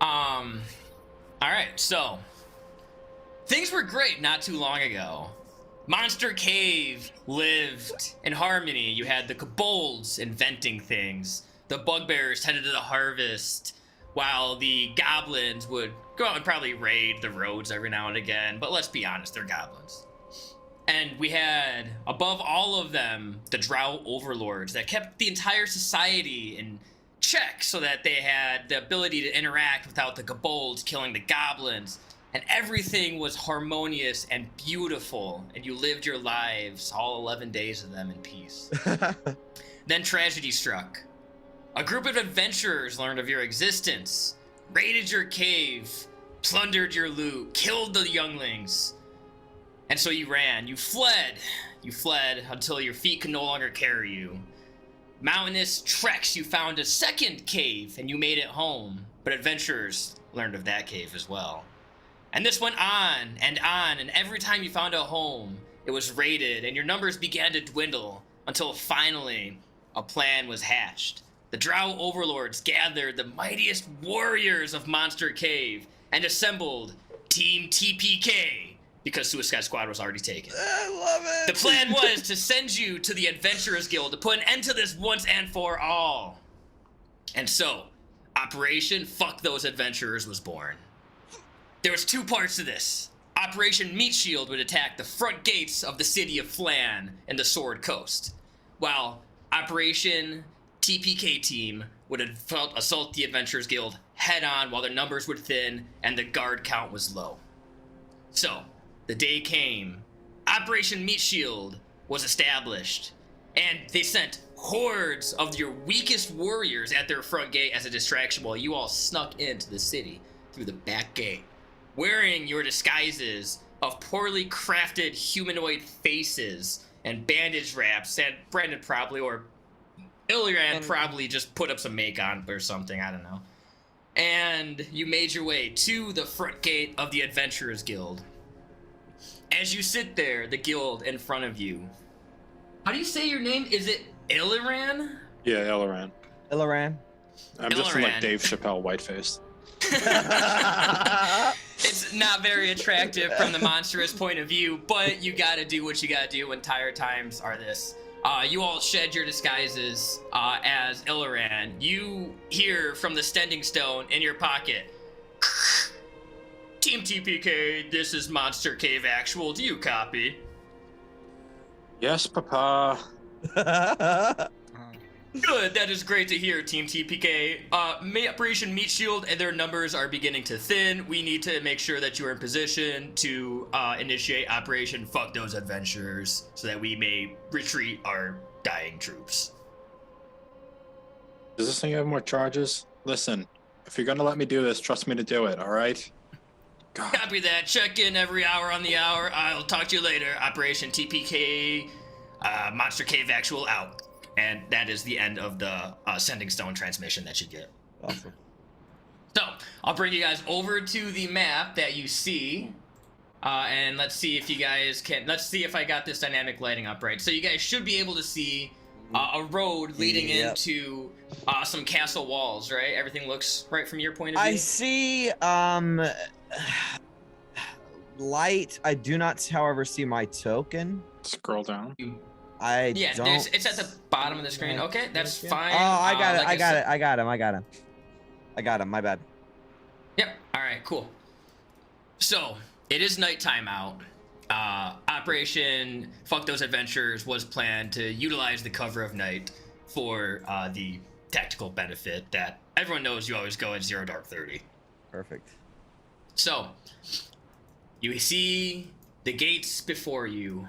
All right, so things were great not too long ago. Monster Cave lived in harmony. You had the kobolds inventing things. The bugbears tended to the harvest, while the goblins would go out and probably raid the roads every now and again. But let's be honest, they're goblins. And we had, above all of them, the drow overlords that kept the entire society in check so that they had the ability to interact without the kobolds killing the goblins. And everything was harmonious and beautiful, and you lived your lives, all 11 days of them, in peace. Then tragedy struck. A group of adventurers learned of your existence, raided your cave, plundered your loot, killed the younglings. And so you ran, you fled until your feet could no longer carry you. Mountainous treks, you found a second cave, and you made it home, but adventurers learned of that cave as well. And this went on, and every time you found a home, it was raided, and your numbers began to dwindle, until finally, a plan was hatched. The drow overlords gathered the mightiest warriors of Monster Cave, and assembled Team TPK, because Suicide Squad was already taken. I love it! The plan was to send you to the Adventurers Guild to put an end to this once and for all. And so, Operation Fuck Those Adventurers was born. There was two parts to this. Operation Meat Shield would attack the front gates of the city of Flan and the Sword Coast, while Operation TPK Team would assault the Adventurers Guild head-on while their numbers would thin and the guard count was low. So, the day came. Operation Meat Shield was established, and they sent hordes of your weakest warriors at their front gate as a distraction while you all snuck into the city through the back gate, wearing your disguises of poorly crafted humanoid faces and bandage wraps, and Brandon probably, or Illyran probably just put up some make on or something, I don't know. And you made your way to the front gate of the Adventurers Guild. As you sit there, the guild in front of you. How do you say your name? Is it Illyran? Yeah, Elleran. Illyran. I'm just from like Dave Chappelle whiteface. It's not very attractive from the monstrous point of view, but you gotta do what you gotta do when tired times are this. You all shed your disguises as Illyran. You hear from the Standing Stone in your pocket. Team TPK, this is Monster Cave Actual. Do you copy? Yes, Papa. Good, that is great to hear, Team TPK. Operation Meat Shield and their numbers are beginning to thin. We need to make sure that you are in position to initiate Operation Fuck Those Adventurers so that we may retreat our dying troops. Does this thing have more charges? Listen, if you're gonna let me do this, trust me to do it, alright? God. Copy that. Check in every hour on the hour. I'll talk to you later. Operation TPK, Monster Cave Actual out. And that is the end of the Sending Stone transmission that you get. Awesome. So, I'll bring you guys over to the map that you see. And let's see if you guys can... Let's see if I got this dynamic lighting up right. So you guys should be able to see a road leading into some castle walls, right? Everything looks right from your point of view? I see, light. I do not, however, see my token. Scroll down. I Yeah, don't. it's at the bottom of the screen. Okay, that's fine. Oh, I got it. like I got said- it. I got him. My bad. Yep. All right, cool. So, it is nighttime out. Operation Fuck Those Adventures was planned to utilize the cover of night for the tactical benefit that everyone knows you always go at 0 dark 30. Perfect. So, you see the gates before you.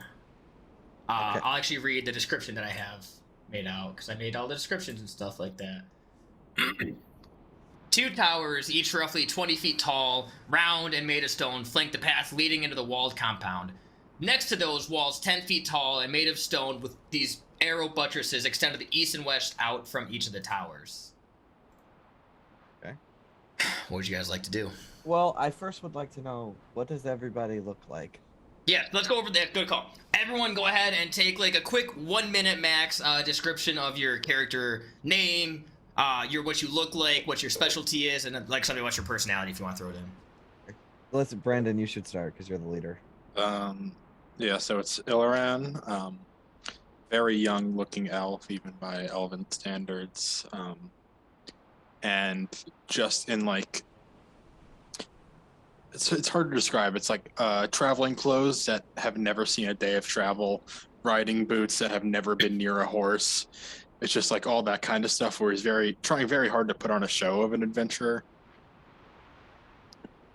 Okay. I'll actually read the description that I have made out, because I made all the descriptions and stuff like that. 2 towers, each roughly 20 feet tall, round and made of stone, flank the path leading into the walled compound. Next to those walls, 10 feet tall and made of stone, with these arrow buttresses extend to the east and west out from each of the towers. Okay. What would you guys like to do? Well, I first would like to know, what does everybody look like? Yeah, let's go over that. Good call. Everyone go ahead and take like a quick 1 minute max description of your character name, what you look like, what your specialty is, and like something about your personality if you want to throw it in. Listen, Brandon, you should start because you're the leader. Yeah, so it's Ilaran, very young looking elf, even by elven standards. And just in like, it's hard to describe. It's like traveling clothes that have never seen a day of travel, riding boots that have never been near a horse. It's just like all that kind of stuff where he's trying very hard to put on a show of an adventurer.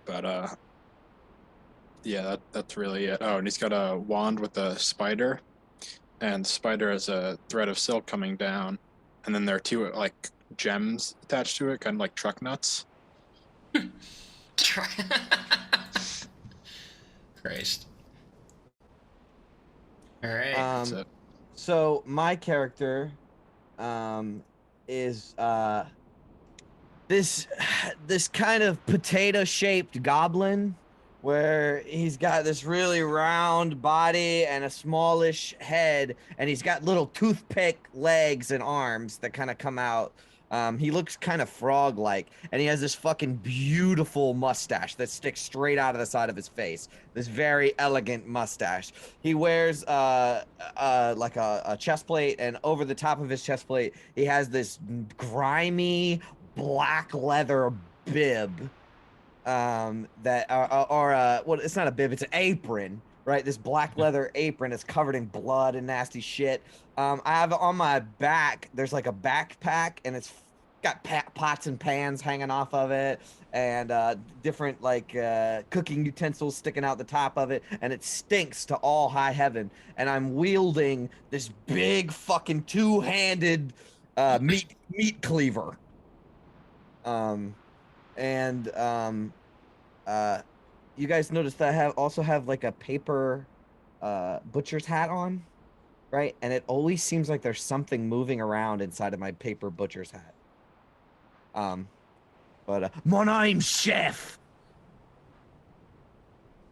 But yeah, that's really it. Oh, and he's got a wand with a spider, and the spider has a thread of silk coming down, and then there are two like gems attached to it, kind of like truck nuts. Christ. All right. That's it. So my character is this kind of potato-shaped goblin where he's got this really round body and a smallish head, and he's got little toothpick legs and arms that kind of come out. He looks kind of frog-like, and he has this fucking beautiful mustache that sticks straight out of the side of his face. This very elegant mustache. He wears like a chest plate, and over the top of his chest plate, he has this grimy black leather bib. Well, it's not a bib, it's an apron, right? This black leather apron is covered in blood and nasty shit. I have on my back, there's like a backpack, and it's got pots and pans hanging off of it, and different like cooking utensils sticking out the top of it, and it stinks to all high heaven. And I'm wielding this big fucking two-handed meat cleaver. You guys notice that I also have like a paper butcher's hat on, right? And it always seems like there's something moving around inside of my paper butcher's hat. My name's Chef.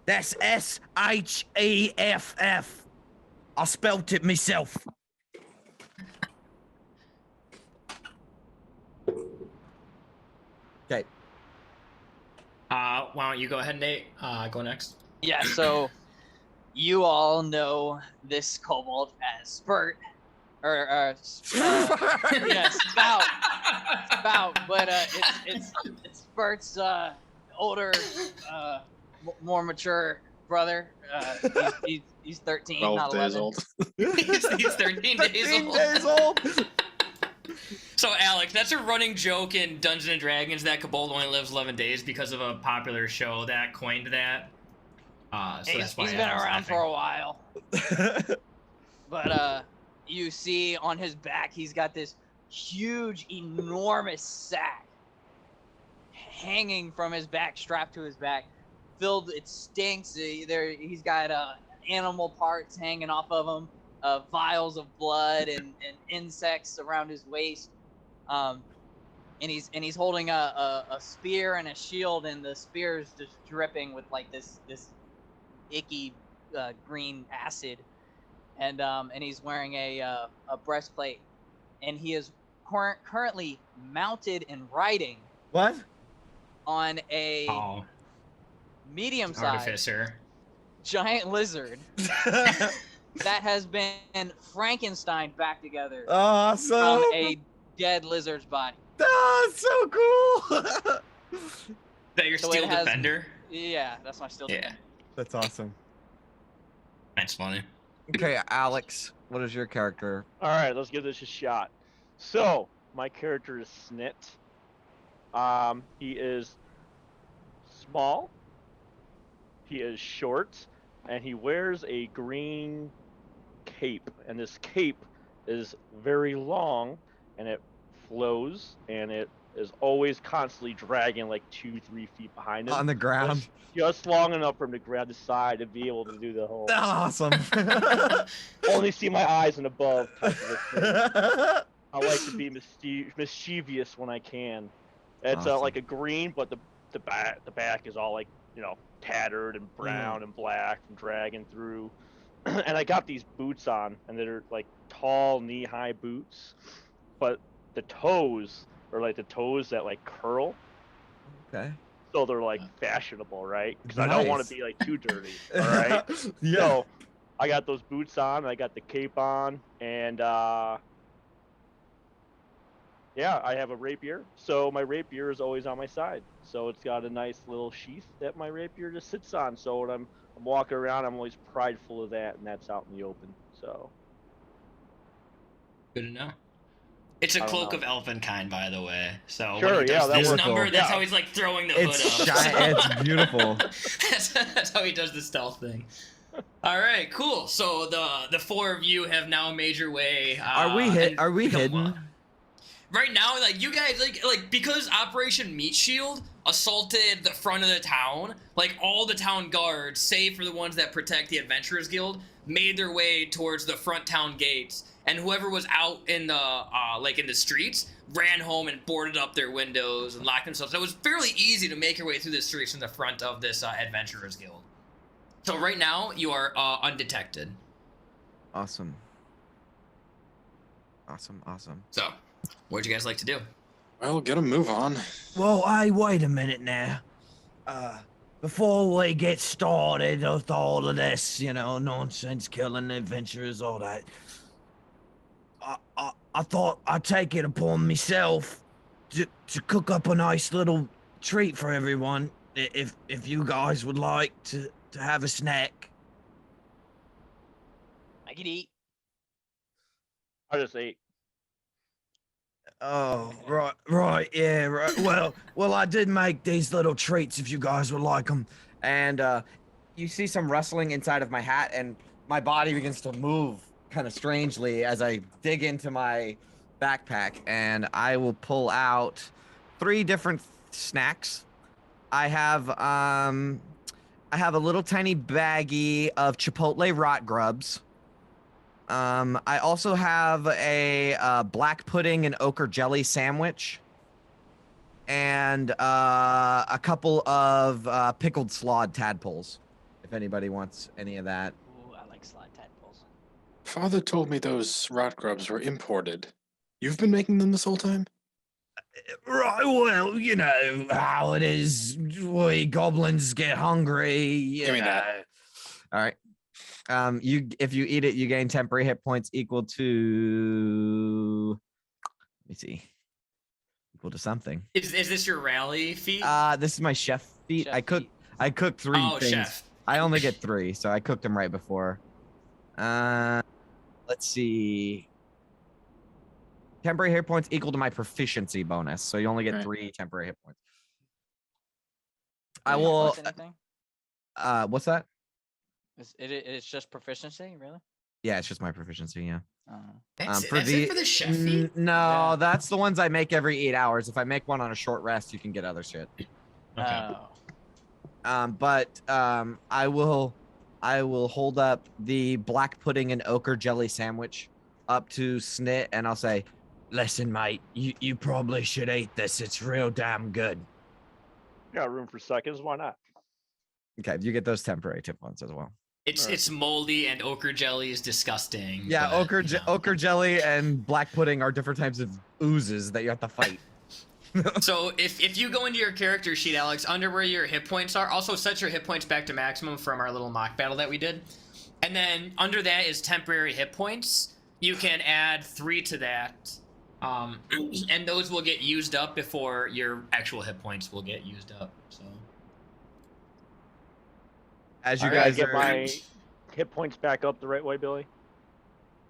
That's SHEFF. I spelt it myself. Okay. Why don't you go ahead, Nate? Go next. Yeah, so you all know this kobold as Spurt, or yeah, Spout, but it's Spurt's older, more mature brother. He's 13, 12 not days 11. old. He's 13 days old. So, Alex, that's a running joke in Dungeons & Dragons that Kobold only lives 11 days because of a popular show that coined that. So He's been around for a while. But you see on his back, he's got this huge, enormous sack hanging from his back, strapped to his back, filled. It stinks. He's got animal parts hanging off of him, vials of blood and insects around his waist. And he's holding a spear and a shield, and the spear is just dripping with like this icky green acid. And he's wearing a breastplate, and he is currently mounted and riding What? on a medium-sized artificer giant lizard that has been Frankenstein back together Awesome. from a dead lizard's body. That's so cool. that your So steel it has- defender. Yeah, that's my steel Yeah, defender. That's awesome. that's funny. Okay, Alex, what is your character? All right, let's give this a shot. So, my character is Snit. He is small. He is short, and he wears a green cape. And this cape is very long, and it flows, and it is always constantly dragging like 2-3 feet behind him. On the ground. Just long enough for him to grab the side and be able to do the whole Awesome. only see my eyes and above type of a thing. I like to be mischievous when I can. It's Awesome. like a green, but the back is all like, tattered and brown and black and dragging through. And I got these boots on, and they're like tall knee-high boots, but the toes or like the toes that like curl. Okay. So they're like fashionable, right? Because I don't want Nice. to be like too dirty. All right. Yeah. So I got those boots on. I got the cape on, and yeah, I have a rapier. So my rapier is always on my side. So it's got a nice little sheath that my rapier just sits on. So when I'm walking around, I'm always prideful of that, and that's out in the open. So Good to know. It's a I don't cloak know. of elfin kind, by the way. So Sure, when he yeah, does that this works. number, that's Yeah. how he's like throwing the hood It's up. it's beautiful. That's how he does the stealth thing. All right, cool. So the four of you have now made your way. Are we and Are we become hidden? one. Right now, like you guys, like because Operation Meat Shield assaulted the front of the town, like all the town guards, save for the ones that protect the Adventurers Guild, made their way towards the front town gates, and whoever was out in the like in the streets ran home and boarded up their windows and locked themselves. So it was fairly easy to make your way through the streets in the front of this Adventurers Guild. So right now you are undetected. Awesome. Awesome. So, what'd you guys like to do? Well, get a move on. Well, hey, wait a minute now. Before we get started with all of this, nonsense, killing adventurers, all that, I thought I'd take it upon myself to cook up a nice little treat for everyone, if you guys would like to have a snack. I could eat. I just ate. Oh, right, yeah, right. Well, I did make these little treats if you guys would like them. And you see some rustling inside of my hat, and my body begins to move kind of strangely as I dig into my backpack, and I will pull out 3 different snacks. I have a little tiny baggie of Chipotle rot grubs. I also have a black pudding and ochre jelly sandwich, and a couple of pickled slod tadpoles, if anybody wants any of that. Ooh, I like slide tadpoles. Father told me those rot grubs were imported. You've been making them this whole time? Right, well, you know how it is. We goblins get hungry. Give me that. All right. If you eat it, you gain temporary hit points equal to. Let me see. Equal to something. Is this your rally feat? This is my chef feat. Chef I cooked 3 oh, things. chef. I only get 3, so I cooked them right before. Let's see. Temporary hit points equal to my proficiency bonus, so you only get Right. 3 temporary hit points. Any I will. points, anything? What's that? It's just proficiency, really? Yeah, it's just my proficiency. Yeah. That's, for that's it for the chef feat? No, Yeah. that's the ones I make every 8 hours. If I make one on a short rest, you can get other shit. Okay. Oh. I will hold up the black pudding and ochre jelly sandwich up to Snit, and I'll say, "Listen, mate, you probably should eat this. It's real damn good." Got room for seconds. Why not? Okay, you get those temporary tip points as well. It's moldy and ochre jelly is disgusting. Yeah, but, ochre jelly and black pudding are different types of oozes that you have to fight. So if you go into your character sheet, Alex, under where your hit points are, also set your hit points back to maximum from our little mock battle that we did. And then under that is temporary hit points. You can add 3 to that. And those will get used up before your actual hit points will get used up. So As you All right, guys get are, my hit points back up the right way, Billy.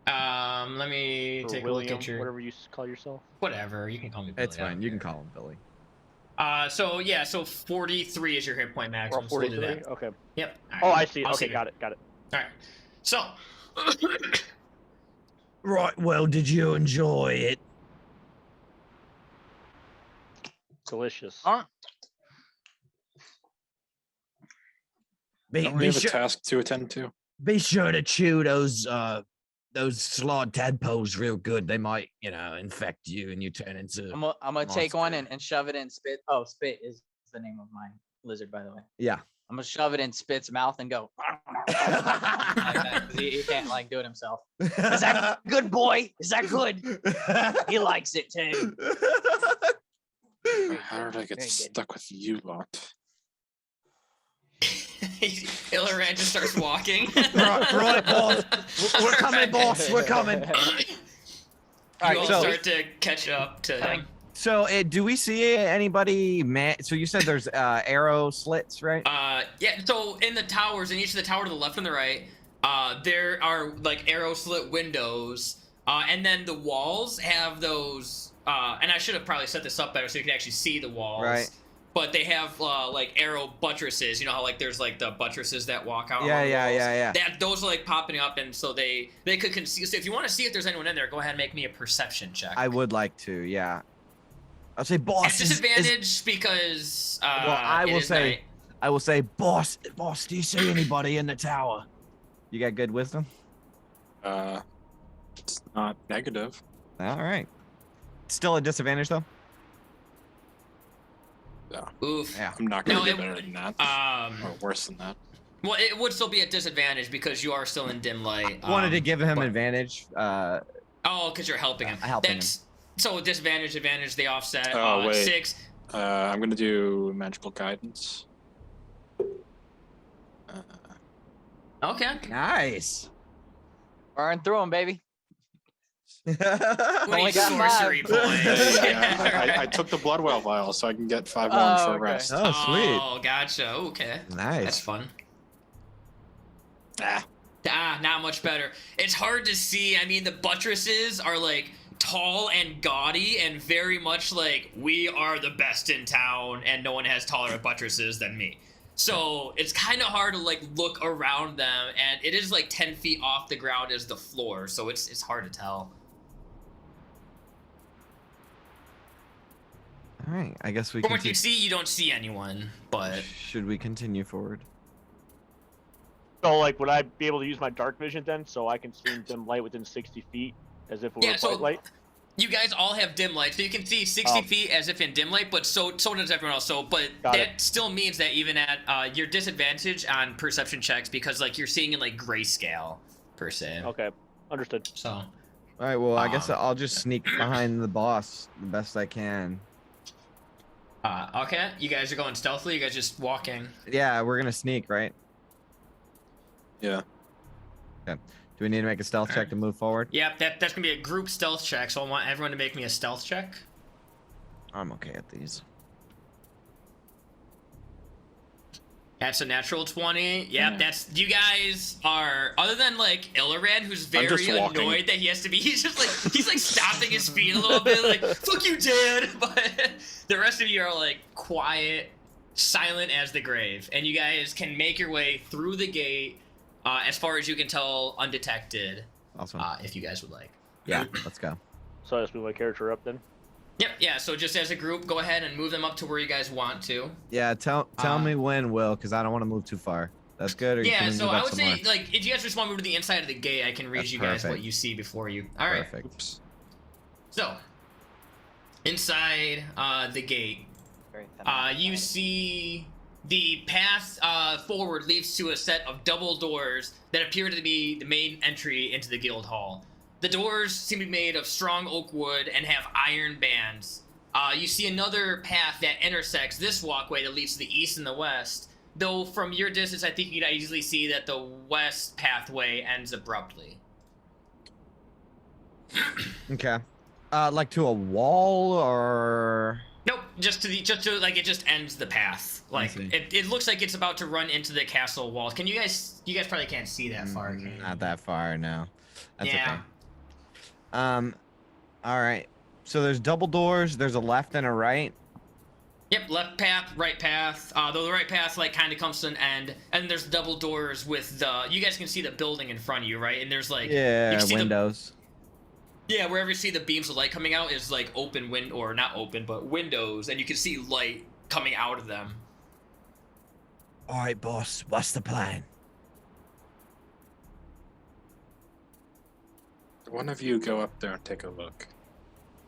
let me Or take William, a look at your whatever you call yourself. whatever. You can call me Billy. it's fine. You can call him Billy. So 43 is your hit point Or maximum. So we'll do 43. that. Okay. Yep. All Oh, right. I see. I'll Okay, see got it. All right. So Right. Well, did you enjoy it? Delicious. Huh? Don't we have a task to attend to? Be sure to chew those slod tadpoles real good. They might, infect you and you turn into. I'm gonna take one monster. and shove it in Spit. Oh, Spit is the name of my lizard, by the way. Yeah. I'm gonna shove it in Spit's mouth and go. Like that, 'cause he can't like do it himself. Is that good, boy? Is that good? He likes it too. How did I get stuck with you lot? Illiran just starts walking. Right, boss. We're coming, boss. We're coming. You All right, all so start to catch up to him. so do we see anybody? So you said there's arrow slits, right? Yeah. So in the towers, in each of the tower to the left and the right, there are like arrow slit windows, and then the walls have those. And I should have probably set this up better so you can actually see the walls. Right. But they have like arrow buttresses. You know how like there's like the buttresses that walk out. Yeah, along the walls? yeah. Those are like popping up, and so they could conceal. So if you want to see if there's anyone in there, go ahead and make me a perception check. I would like to, yeah. I'll say, boss. It's disadvantage because. Well, I it will is say, night. I will say, boss. Do you see anybody in the tower? You got good wisdom. It's not negative. All right. Still a disadvantage though. Oof. Yeah. I'm not gonna No, do it- better than that. Or worse than that. Well, it would still be a disadvantage because you are still in dim light. Wanted to give him but- advantage. Oh, because you're helping him. Helping him. So disadvantage, advantage, they offset. Oh, wait. 6. I'm gonna do magical guidance. Okay. Nice. Burn through them, baby. What Only a got sorcery five. point. I took the Bloodwell vial so I can get 5-1 for okay. rest. Oh, sweet. Oh, gotcha. Okay. That's Nice. fun. Ah, Not much better. It's hard to see. I mean, the buttresses are like tall and gaudy and very much like we are the best in town and no one has taller buttresses than me. So it's kind of hard to like look around them, and it is like 10 feet off the ground as the floor, so it's hard to tell. All right. I guess we From can. what you see, you don't see anyone, but Should we continue forward? So, like, would I be able to use my dark vision then, so I can see dim light within 60 feet, as if it were Yeah, so- bright light? you guys all have dim light, so you can see 60 Oh. feet as if in dim light, but so does everyone else. So, but Got that it. still means that even at your disadvantage on perception checks, because like you're seeing in like grayscale per se. Okay, understood. So, All right. Well, I guess Um, I'll just sneak behind the boss the best I can. okay, you guys are going stealthily. You guys just walking. Yeah, we're gonna sneak, right? yeah. Do we need to make a stealth check to move forward? Yep, that's gonna be a group stealth check. So I want everyone to make me a stealth check. I'm okay at these. That's a natural 20. Yep, Yeah. that's you guys are. Other than like Illiran, who's very just walking. annoyed that he has to be. He's like stomping his feet a little bit, like "fuck you, Dad." But the rest of you are like quiet, silent as the grave, and you guys can make your way through the gate as far as you can tell, undetected. Awesome. If you guys would like. Yeah. Let's go. So I just move my character up then? Yep. Yeah. So just as a group, go ahead and move them up to where you guys want to. Yeah. Tell me when, Will, because I don't want to move too far. That's good. Or Yeah, can we so move I up would some say, more? like, if you guys just want to move to the inside of the gate, I can read That's you guys what perfect. you see before you. All right. Perfect. Oops. So, inside the gate, Very thin. you see the path forward leads to a set of double doors that appear to be the main entry into the guild hall. The doors seem to be made of strong oak wood and have iron bands. You see another path that intersects this walkway that leads to the east and the west, though from your distance I think you can easily see that the west pathway ends abruptly. Okay. Like to a wall or? Nope, just to like it just ends the path. Like see. it looks like it's about to run into the castle walls. Can you guys probably can't see that far. Can you? Not that far, no. That's Yeah. okay. All right. So there's double doors. There's a left and a right. Yep, left path, right path. Though the right path like kind of comes to an end, and there's double doors with the. You guys can see the building in front of you, right? And there's like you Yeah, can see windows. Yeah, wherever you see the beams of light coming out is like open or not open, but windows, and you can see light coming out of them. All right, boss. What's the plan? One of you go up there and take a look.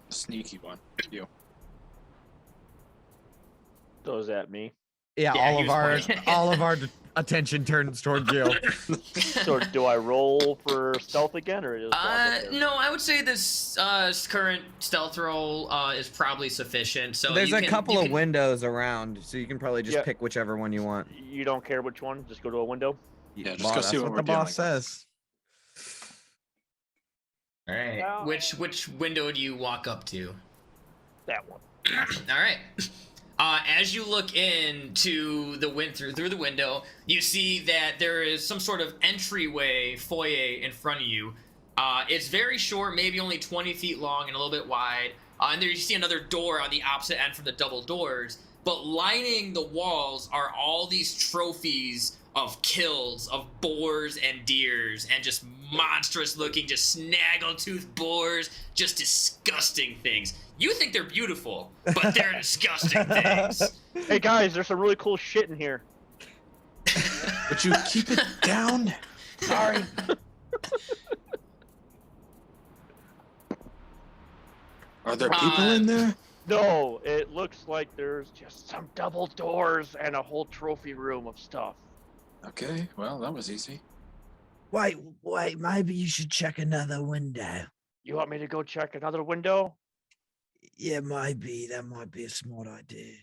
The sneaky one. You. So is that me? Yeah, Yeah, all he of was our pointing. all of our attention turns toward you. So do I roll for stealth again, or just walk up there? No, I would say this current stealth roll is probably sufficient. So There's you a can, couple you of can- windows around, so you can probably just Yeah. pick whichever one you want. You don't care which one? Just go to a window. Yeah, just Boss, go see that's what what we're the boss dealing with. says. All right. Well- Which window do you walk up to? That one. All right. As you look into the through the window, you see that there is some sort of entryway foyer in front of you. It's very short, maybe only 20 feet long and a little bit wide. And there you see another door on the opposite end from the double doors. But lining the walls are all these trophies of kills of boars and deers and just monstrous looking, just snaggletooth boars, just disgusting things. You think they're beautiful, but they're disgusting things. Hey guys, there's some really cool shit in here. Would you keep it down? Sorry. Are there people in there? No, it looks like there's just some double doors and a whole trophy room of stuff. Okay, well, that was easy. Wait, maybe you should check another window. You want me to go check another window? Yeah, maybe. That might be a smart idea.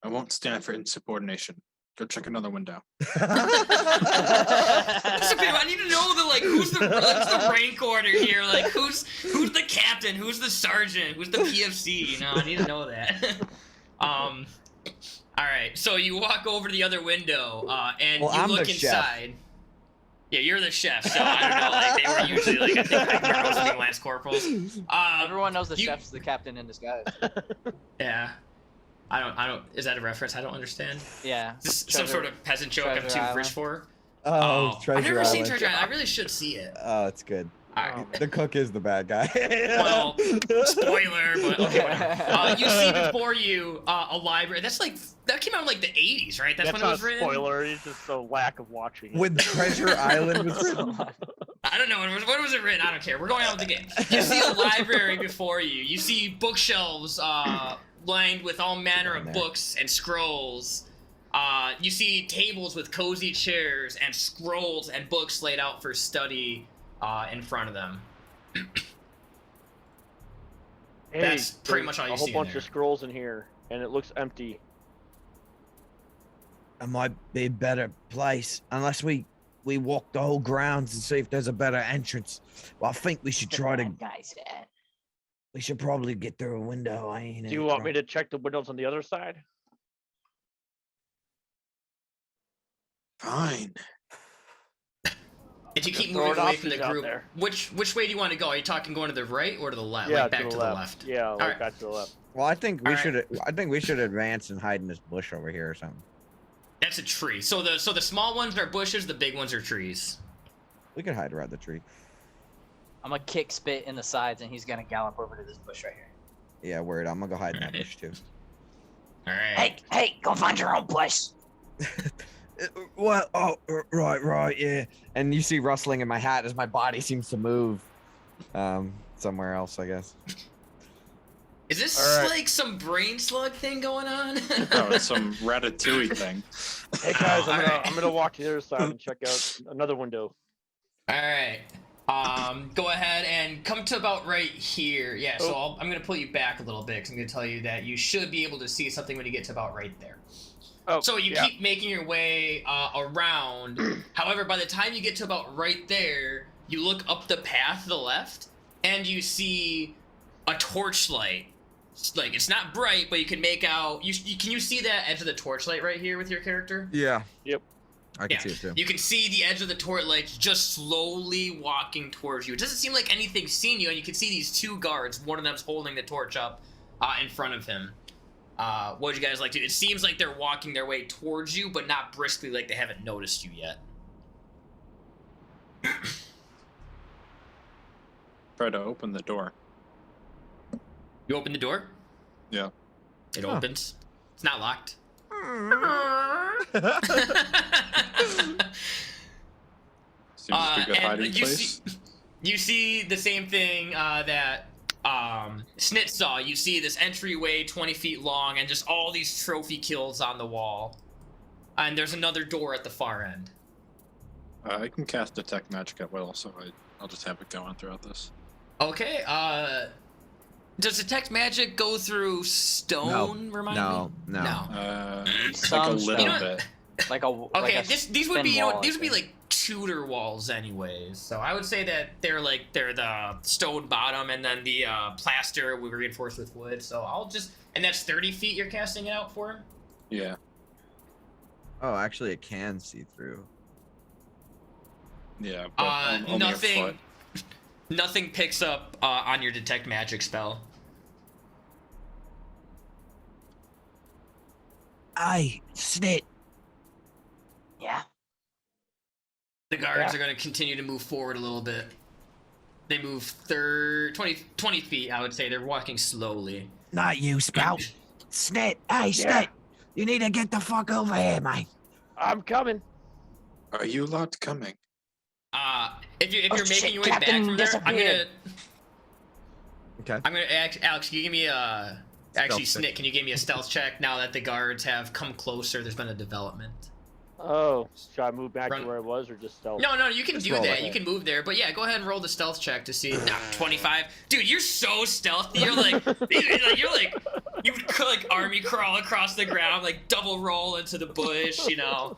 I won't stand for insubordination. Go check another window. Listen, babe, I need to know who's the rank order here, like who's the captain, who's the sergeant, who's the PFC, you know, I need to know that. All right, so you walk over to the other window, and Well, you I'm look the chef. inside. Yeah, you're the chef, so I don't know, they were usually, I think they're supposed to be lance corporals. Everyone knows the you- chef's the captain in disguise. Yeah. I don't, is that a reference? I don't understand. Yeah. Is this some sort of peasant joke I'm Treasure too Island. rich for? Oh, Treasure I've never Island. seen Treasure Island. I really should see it. Oh, it's good. All right. The cook is the bad guy. Well, spoiler, but okay, whatever. You see before you a library. That came out in like the 80s, right? That's when it not was a written. spoiler, it's just a lack of watching. it. When Treasure Island was written. I don't know. When was it written? I don't care. We're going on with the game. You see a library before you. You see bookshelves lined with all manner of There. books and scrolls. You see tables with cozy chairs and scrolls and books laid out for study in front of them. Hey, That's pretty there's much all you a whole see in bunch there. of scrolls in here, and it looks empty. It might be a better place, unless we walk the whole grounds and see if there's a better entrance. Well, I think we should try to. Guys, Dad. We should probably get through a window. Do you want me to check the windows on the other side? Fine. If you keep Throw moving away from the options out group, there. which way do you want to go? Are you talking going to the right or to the left? Yeah, like back to the left. Yeah, like Alright. back to the left. Well, I think we All right. should. I think we should advance and hide in this bush over here or something. That's a tree. So the small ones are bushes, the big ones are trees. We could hide around the tree. I'm gonna kick Spit in the sides, and he's gonna gallop over to this bush right here. Yeah, word. I'm gonna go hide in that Alright. bush too. All right. Hey, go find your own place. What? Oh, right, yeah. And you see rustling in my hat as my body seems to move, somewhere else, I guess. Is this All right. like some brain slug thing going on? Oh, it's some ratatouille thing. Hey guys, All right. I'm gonna walk to the other side and check out another window. All right. Go ahead and come to about right here. Yeah. So I'm gonna pull you back a little bit because I'm gonna tell you that you should be able to see something when you get to about right there. Oh, So you yeah. keep making your way around. However, by the time you get to about right there, you look up the path to the left, and you see a torchlight. Like it's not bright, but you can make out. Can you see that edge of the torchlight right here with your character? Yeah. Yep. I can see it too. You can see the edge of the torchlight just slowly walking towards you. It doesn't seem like anything's seen you, and you can see these two guards. One of them's holding the torch up in front of him. What would you guys like to do? It seems like they're walking their way towards you, but not briskly, like they haven't noticed you yet. Try to open the door. You open the door? Yeah. It Huh. opens. It's not locked. Seems like a good hiding you place. see the same thing that Snit saw, you see this entryway 20 feet long and just all these trophy kills on the wall. And there's another door at the far end. I can cast Detect Magic at will, so I'll just have it going throughout this. Okay, does Detect Magic go through stone, remind me? No. Like a Some little You know what? bit. Like a Okay, like a these would thin be, you know, wall, these I would be think. like Tudor walls anyways. So I would say that they're the stone bottom and then the plaster we reinforced with wood. So I'll just, and that's 30 feet you're casting it out for? Yeah. Oh, actually, it can see through. Yeah. But only a Nothing. foot. Nothing picks up on your Detect Magic spell. Aye, Snit. Yeah. The guards are going to continue to move forward a little bit. They move 20 feet, I would say. They're walking slowly. Not you, Spout. Snit. Hey, Snit. You need to get the fuck over here, mate. I'm coming. Are you lot coming? If you're Oh, making shit, your way back Captain from there, disappeared. Okay. Alex, can you give me actually, Stealth check. Snit, can you give me a stealth check now that the guards have come closer? There's been a development. Oh, should I move back Run. to where I was or just stealth? No, you can Just do roll that. it. You can move there, but yeah, go ahead and roll the stealth check to see. Nah, 25. Dude, you're so stealthy. You're like, you would like army crawl across the ground, like double roll into the bush, you know.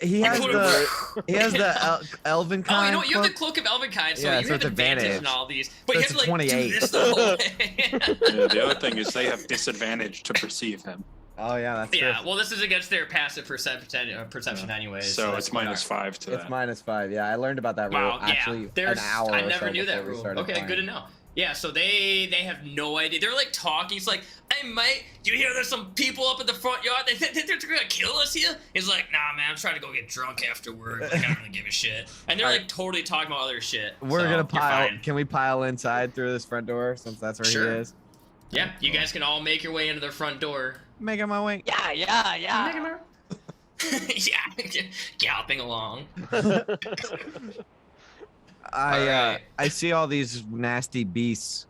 He has the Elvin Oh, kind. you know what? You have the cloak of Elvenkind, so Yeah, you so have it's advantage in advantage. all these. But So you it's have to a like do 28. this the whole way. Yeah, the other thing is they have disadvantage to perceive him. Oh yeah, that's Yeah, true. well, this is against their passive perception anyways. So that's it's -5 to It's that. -5. Yeah, I learned about that rule Wow, actually yeah. There's, an hour I or never so knew that before we rule. started Okay, playing. good to know. Yeah, so they have no idea. They're like talking. It's like, hey mate, do you hear there's some people up at the front yard? They think they're gonna kill us here? He's like, nah man, I'm trying to go get drunk afterward. Like, I don't really give a shit. And they're like totally talking about other shit. We're so gonna you're pile. fine. Can we pile inside through this front door since that's where Sure. he is? Yeah, you guys can all make your way into the front door. Making my way. Yeah. yeah, galloping along. Alright. I see all these nasty beasts.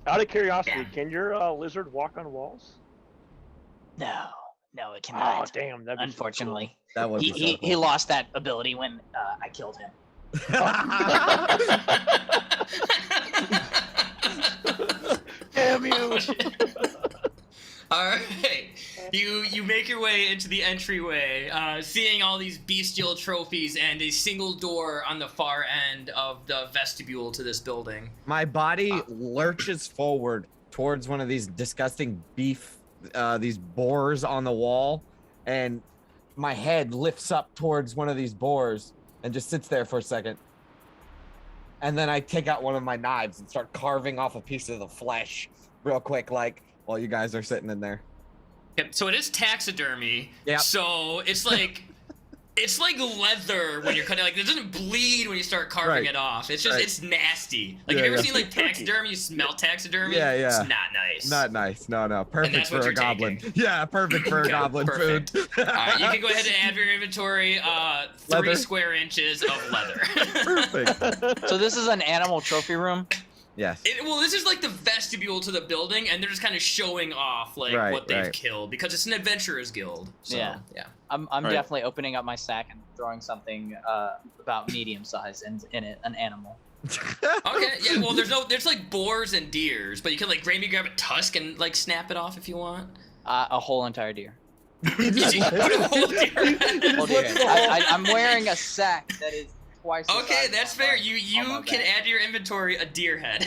Out of curiosity, Yeah. can your lizard walk on walls? No, it Oh, cannot. damn. That'd be so Unfortunately, That would be so he cool. lost that ability when I killed him. Damn you. All right, you make your way into the entryway, seeing all these bestial trophies and a single door on the far end of the vestibule to this building. My body lurches forward towards one of these disgusting these boars on the wall, and my head lifts up towards one of these boars and just sits there for a second. And then I take out one of my knives and start carving off a piece of the flesh real quick, like while you guys are sitting in there. Yep. So it is taxidermy. Yep. So it's like leather when you're cutting. Like it doesn't bleed when you start carving Right. it off. It's just Right. it's nasty. Like Yeah, have you ever yeah. seen like taxidermy? You smell taxidermy. Yeah, yeah. It's not nice. Not nice. No. Perfect that's for what a you're goblin. taking. Yeah, perfect for a Okay, goblin perfect. food. All right, you can go ahead and add to your inventory 3 Leather. square inches of leather. Perfect. So this is an animal trophy room. Yes. Well, this is like the vestibule to the building, and they're just kind of showing off like Right, what they've right. killed because it's an adventurers guild. So, Yeah. yeah. I'm Right. definitely opening up my sack and throwing something about medium size in it, an animal. Okay. Yeah. Well, there's like boars and deers, but you can like maybe grab a tusk and like snap it off if you want. A whole entire deer. You just put a whole deer head. Whole deer. I'm wearing a sack that is twice. the Okay, size that's of my- fair. on You my can back. add to your inventory a deer head.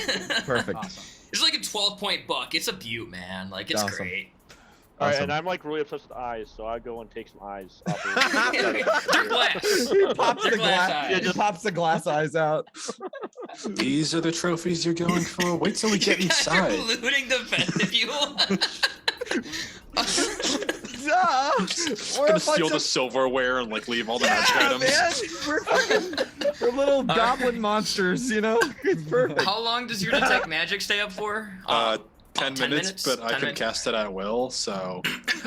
Perfect. Awesome. It's like a 12-point buck. It's a beaut, man. Like it's Awesome. great. All right, Awesome. and I'm like really obsessed with eyes, so I go and take some eyes off of They're glass. He pops They're the glass glass. eyes. Yeah, just pops the glass eyes out. These are the trophies you're going for? Wait till we get You guys are inside. looting the vestibule. Duh. We're Gonna a bunch steal the of silverware and like leave all the magic yeah, items. man. We're little goblin monsters, you know. It's perfect. How long does your detect magic stay up for? 10 10 minutes, minutes? but I 10 can minutes? cast it at will, so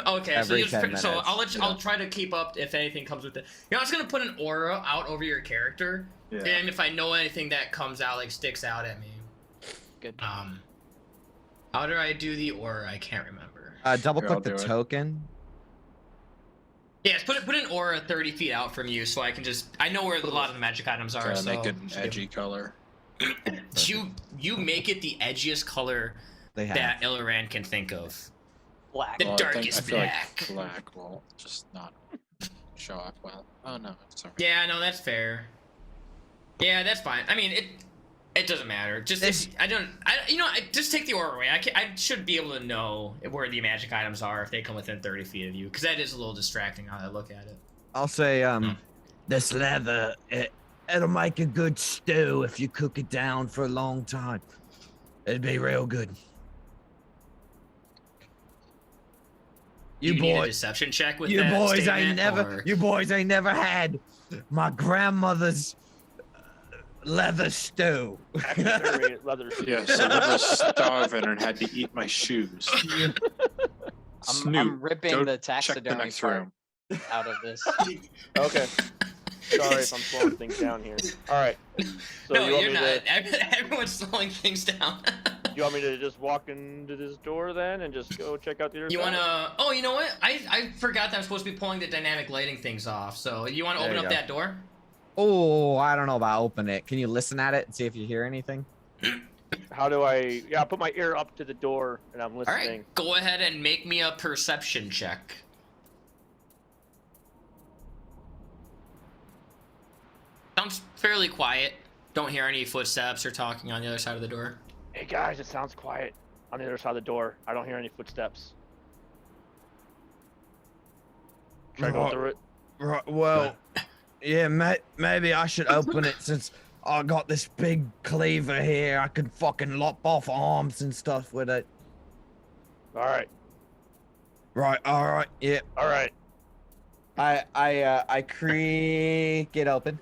Okay, Every so 10 so minutes. I'll try to keep up if anything comes with it. You know, I'm just gonna put an aura out over your character, yeah. and if I know anything that comes out like sticks out at me. Good. How do I do the aura? I can't remember. Double Here, I'll click the do it. token. Yes, put an aura 30 feet out from you, so I can just I know where a lot of the magic items are. Try to So make it an edgy color. you make it the edgiest color They have. that Illiran can think of. Black. The Well, I darkest feel black. like black will just not show up well. Oh no, it's alright. Yeah, no, that's fair. Yeah, that's fine. I mean, it doesn't matter. Just just take the aura away. I should be able to know where the magic items are if they come within 30 feet of you, because that is a little distracting how I look at it. I'll say, this leather, it'll make a good stew if you cook it down for a long time. It'd be real good. You need a deception check with that statement, or- you boys ain't never had my grandmother's leather stew. Taxidermy leather. Yes, I was starving and had to eat my shoes. I'm ripping go the check the taxidermy next part room. out of this. Okay. Sorry if I'm slowing things down here. All right. So No, you want you're me not. to? Everyone's slowing things down. You want me to just walk into this door then and just go check out the other You side? wanna? Oh, you know what? I forgot that I'm supposed to be pulling the dynamic lighting things off. So you want to There open you up go. that door? Oh, I don't know about open it. Can you listen at it and see if you hear anything? How do I? Yeah, I put my ear up to the door and I'm All listening. right, go ahead and make me a perception check. Sounds fairly quiet. Don't hear any footsteps or talking on the other side of the door. Hey guys, it sounds quiet on the other side of the door. I don't hear any footsteps. Should I go Right. through it? Right. Well, yeah, maybe I should open it since I got this big cleaver here. I can fucking lop off arms and stuff with it. All right. Right. All right. Yeah. All right. I creak it open.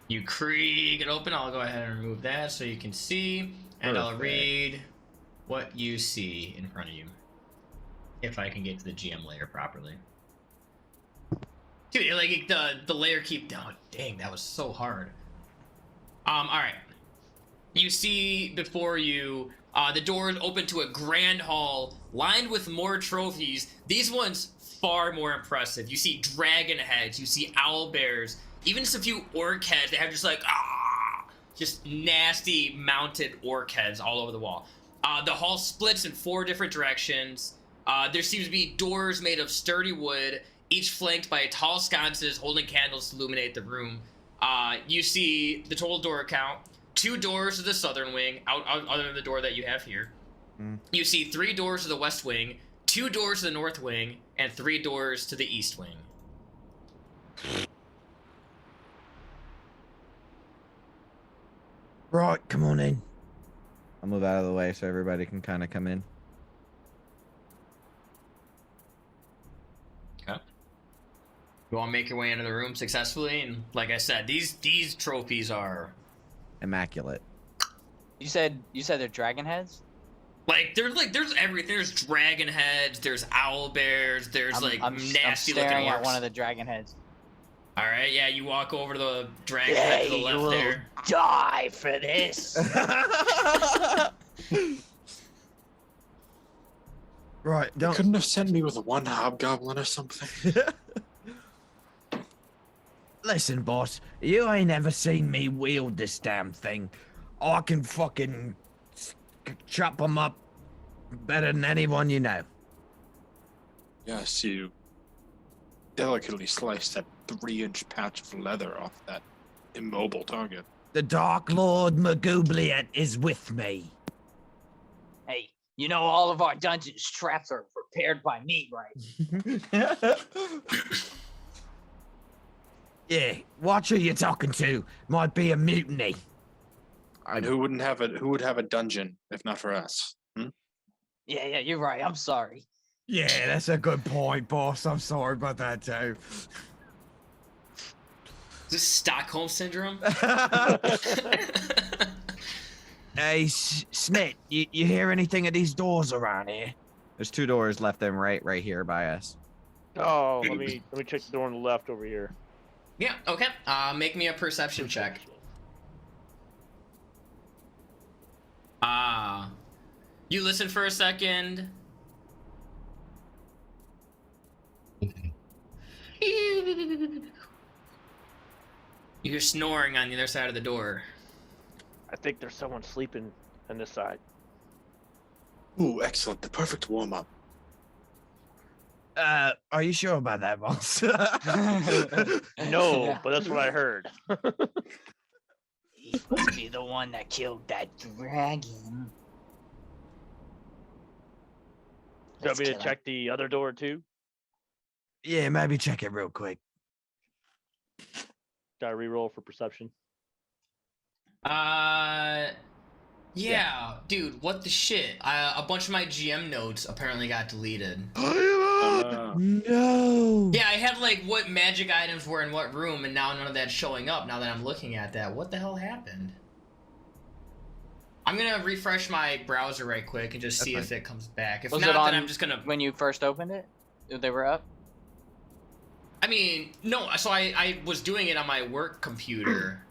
You creak it open. I'll go ahead and remove that so you can see, and I'll Perfect. read what you see in front of you. If I can get to the GM layer properly. Dude, like the layer keep down. Dang, that was so hard. All right. You see before you the door is open to a grand hall lined with more trophies. These ones far more impressive. You see dragon heads. You see owl bears. Even just a few orc heads. They have just nasty mounted orc heads all over the wall. The hall splits in 4 different directions. There seems to be doors made of sturdy wood, each flanked by tall sconces holding candles to illuminate the room. You see the total door count: 2 doors to the southern wing, other than the door that you have here. Mm. You see 3 doors to the west wing, 2 doors to the north wing, and 3 doors to the east wing. Right. Come on in. I'll move out of the way so everybody can kind of come in. You all make your way into the room successfully, and like I said, these trophies are Immaculate. You said they're dragon heads? there's everything. There's dragon heads, there's owl bears, there's I'm nasty looking staring at orcs. one of the dragon heads. All right, yeah, you walk over to the dragon head to the left there. Die for this. Right. You Don't. couldn't have sent me with one hobgoblin or something. Listen, boss. You ain't ever seen me wield this damn thing. I can fucking chop 'em up better than anyone you know. Yes, you delicately sliced that 3-inch patch of leather off that immobile target. The Dark Lord Magoobliet is with me. Hey, you know all of our dungeons traps are prepared by me, right? Yeah, watch who you're talking to. Might be a mutiny. And who would have a dungeon if not for us? Hmm? Yeah, you're right. I'm sorry. Yeah, that's a good point, boss. I'm sorry about that too. Is this Stockholm syndrome? Hey, Smith, you hear anything of these doors around here? There's 2 doors left and right here by us. Oh, let me check the door on the left over here. Yeah. Okay. Make me a perception check. You listen for a second. You hear snoring on the other side of the door. I think there's someone sleeping on this side. Ooh, excellent. The perfect warm-up. Are you sure about that, boss? No, but that's what I heard. He must be the one that killed that dragon. Do you want Let's me to kill him. check the other door too? Yeah, maybe check it real quick. Got to reroll for perception. Yeah, dude, what the shit? A bunch of my GM notes apparently got deleted. No. Yeah, I had like what magic items were in what room, and now none of that's showing up now that I'm looking at that. What the hell happened? I'm gonna refresh my browser right quick and just see if it comes back. If Was not, it on then I'm just gonna... when you first opened it? They were up? I mean, no, so I was doing it on my work computer.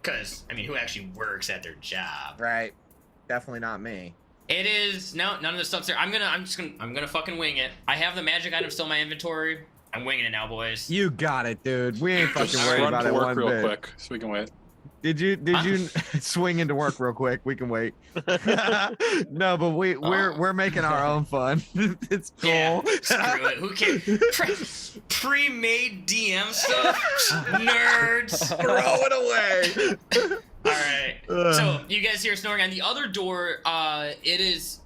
Because, I mean, who actually works at their job? Right. Definitely not me. It is... No, none of the stuff's there. I'm gonna fucking wing it. I have the magic item still in my inventory. I'm winging it now, boys. You got it, dude. We ain't fucking Just worried run about to it work one real bit. quick so we can wait. Did you swing into work real quick? We can wait. No, but we're making our own fun. It's cool. Yeah, screw it. Who cares? Pre-made DM stuff? Nerds. Throw it away. All right. So you guys hear snoring on the other door. It is.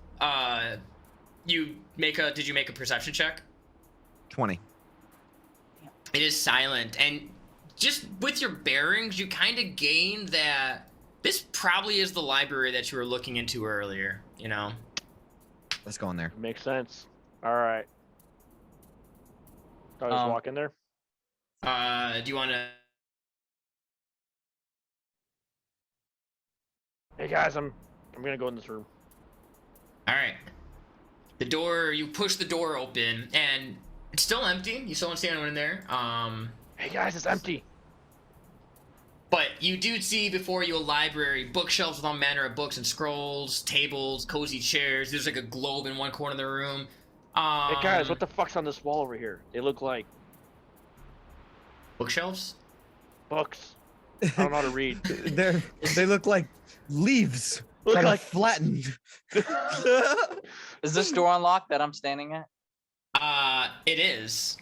You make a. Did you make a perception check? 20. It is silent, and just with your bearings, you kind of gain that this probably is the library that you were looking into earlier. You know. Let's go in there. Makes sense. All right. I'll just walk in there. Do you want to? Hey guys, I'm gonna go in this room. All right. The door. You push the door open, and it's still empty. You still don't see anyone in there. Hey guys, it's empty. But you do see before you a library, bookshelves with all manner of books and scrolls, tables, cozy chairs. There's like a globe in one corner of the room. Hey guys, what the fuck's on this wall over here? They look like bookshelves? books. I don't know how to read. They look like leaves. Look that are like flattened. Is this door unlocked that I'm standing at? It is.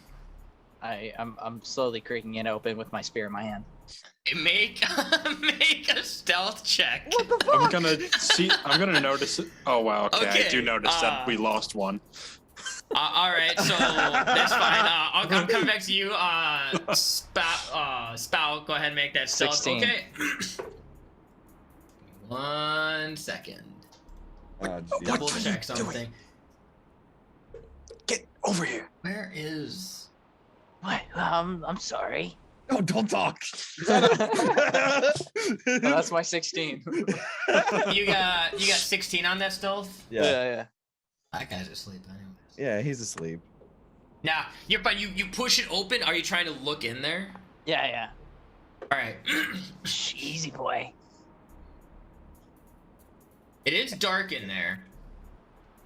I'm slowly creaking it open with my spear in my hand. Make a stealth check. What the fuck? I'm gonna notice it. Oh wow, okay. I do Okay, notice that we lost one. All right, so that's fine. I'm coming back to you. Spout, go ahead and make that stealth. 16. Okay. 1 second. Double check something. Get over here. Where is? What? I'm sorry. Oh, don't talk. Oh, that's my 16. You got 16 on that stealth? Yeah. That guy's asleep anyways. Yeah, he's asleep. Now, you push it open. Are you trying to look in there? Yeah. All right. Shh, easy boy. It is dark in there,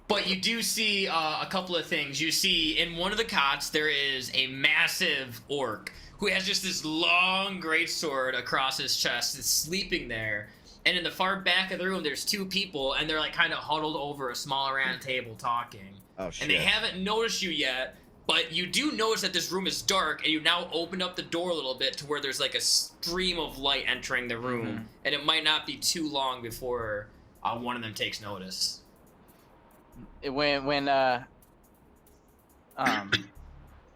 but you do see a couple of things. You see in one of the cots there is a massive orc who has just this long greatsword across his chest. Is sleeping there, and in the far back of the room there's two people, and they're like kind of huddled over a small round table talking. Oh shit. And they haven't noticed you yet, but you do notice that this room is dark, and you now open up the door a little bit to where there's like a stream of light entering the room, and it might not be too long before one of them takes notice. When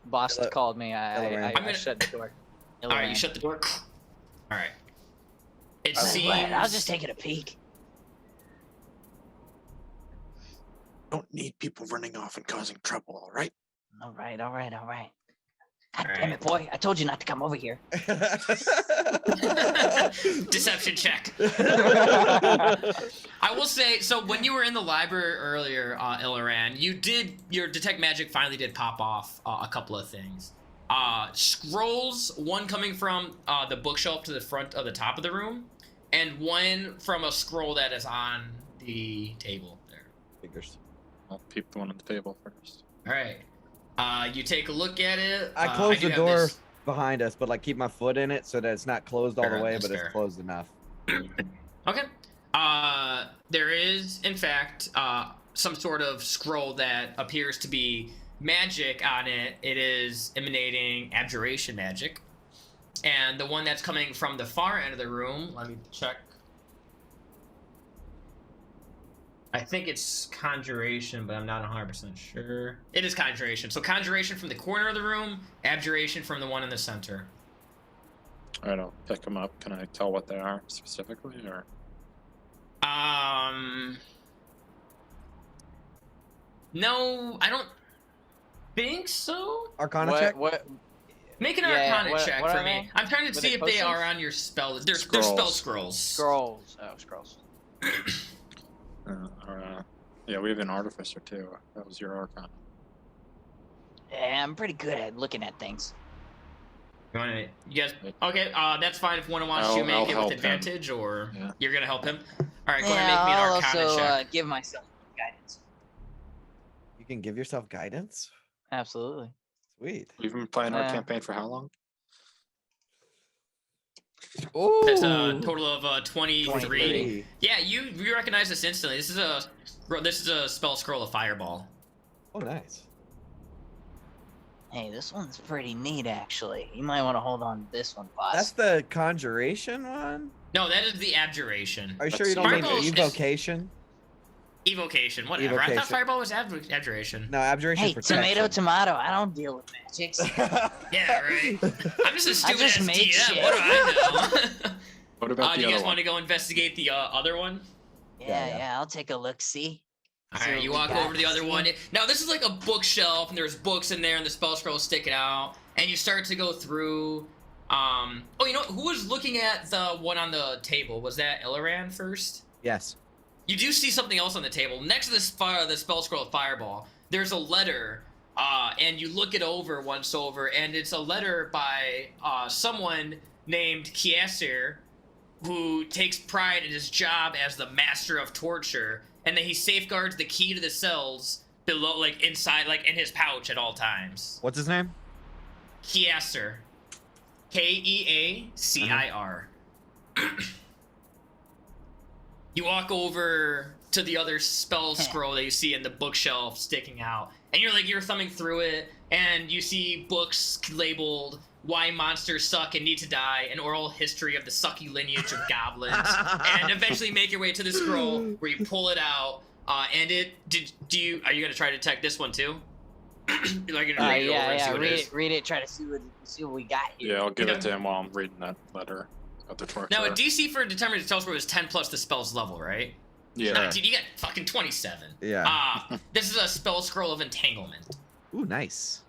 boss called me, I shut the door. All right, you shut the door. All right. It seems. I was just taking a peek. Don't need people running off and causing trouble, all right? All right. God damn it, boy! I told you not to come over here. Deception check. I will say, so when you were in the library earlier, Ilaran, your detect magic finally did pop off a couple of things. Scrolls, one coming from the bookshelf to the front of the top of the room, and one from a scroll that is on the table there. Figures. I'll peep the one on the table first. All right. You take a look at it. I closed do the have door this- behind us, but like keep my foot in it so that it's not closed all Fair, the way, that's but it's fair. closed enough. Okay. There is, in fact, some sort of scroll that appears to be magic on it. It is emanating abjuration magic. And the one that's coming from the far end of the room, let me check. I think it's conjuration, but I'm not 100% sure. It is conjuration. So conjuration from the corner of the room, abjuration from the one in the center. All right, I'll pick them up. Can I tell what they are specifically, or? No, I don't think so. Arcana check? What? Make an Yeah, Arcana what- check what for are me. they? I'm trying to Were see they if they are potions? on your spell. They're spell scrolls. Scrolls. Oh, scrolls. Yeah, we have an artificer too. That was your arcana. Yeah, I'm pretty good at looking at things. You guys? Okay, that's fine if one wants I'll to make it help with him. advantage, or Yeah. you're gonna help him. All right, go ahead Yeah, and make me an I'll Arcana also check. give myself guidance. You can give yourself guidance? Absolutely. Sweet. We've been playing our Yeah. campaign for how long? Ooh. That's a total of 23. 23. Yeah, you recognize this instantly. This is a spell scroll of Fireball. Oh, nice. Hey, this one's pretty neat, actually. You might want to hold on to this one, boss. That's the conjuration one? No, that is the abjuration. Are you sure you don't mean Fireball's- evocation? Evocation, whatever. I Evocation. thought Fireball was abjuration. No, abjuration Hey, protection. tomato. I don't deal with magics. Yeah, right. I'm just a stupid just ass make DM. shit. What do I know? What about Do the you guys other want one? to go investigate the other one? Yeah, I'll take a look. See. All See right, what you we walk got. over to the other one. Now this is like a bookshelf, and there's books in there, and the spell scroll sticking out. And you start to go through. Oh, you know who was looking at the one on the table? Was that Illiran first? Yes. You do see something else on the table next to this the spell scroll of Fireball. There's a letter, and you look it over once over, and it's a letter by someone named Kiesir, who takes pride in his job as the master of torture, and that he safeguards the key to the cells below, like inside, like in his pouch at all times. What's his name? Kiesir, Keacir. You walk over to the other spell scroll that you see in the bookshelf sticking out, and you're thumbing through it, and you see books labeled "Why Monsters Suck and Need to Die: An Oral History of the Sucky Lineage of Goblins," and eventually make your way to the scroll where you pull it out, and are you gonna try to detect this one too? You're like gonna read it over and see what it is. Read it. Try to see what we got here. Yeah, I'll give it to him while I'm reading that letter of the torture. Now, a DC for determined to tell us where it was 10 plus the spell's level, right? Yeah. Nah, dude, you got fucking 27. Yeah. This is a spell scroll of Entanglement. Ooh, nice.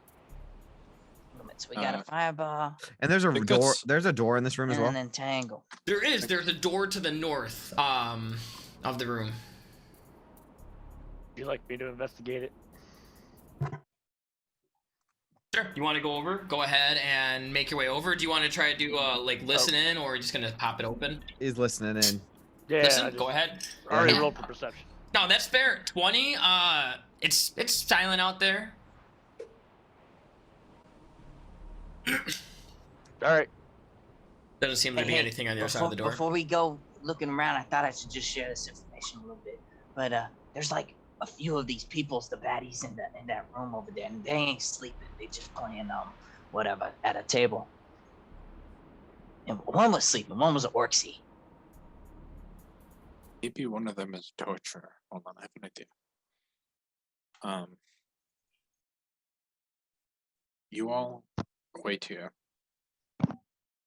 So we got a fireball And there's a think door. that's- There's a door in this room as and well. an entangle. There's a door to the north of the room. Would you like me to investigate it? Sure. You want to go over? Go ahead and make your way over. Do you want to try to do like listen in, or are you just gonna pop it open? He's listening in. Yeah, Listen. I just Go ahead. already Yeah. rolled for perception. No, that's fair. 20. It's silent out there. All right. Doesn't seem to be anything on the other side of the door. Before we go looking around, I thought I should just share this information a little bit. But there's like a few of these people's the baddies in that room over there, and they ain't sleeping. They just playing whatever at a table. And one was sleeping. One was an orcsy. Maybe one of them is torture. Hold on, I have an idea. You all wait here.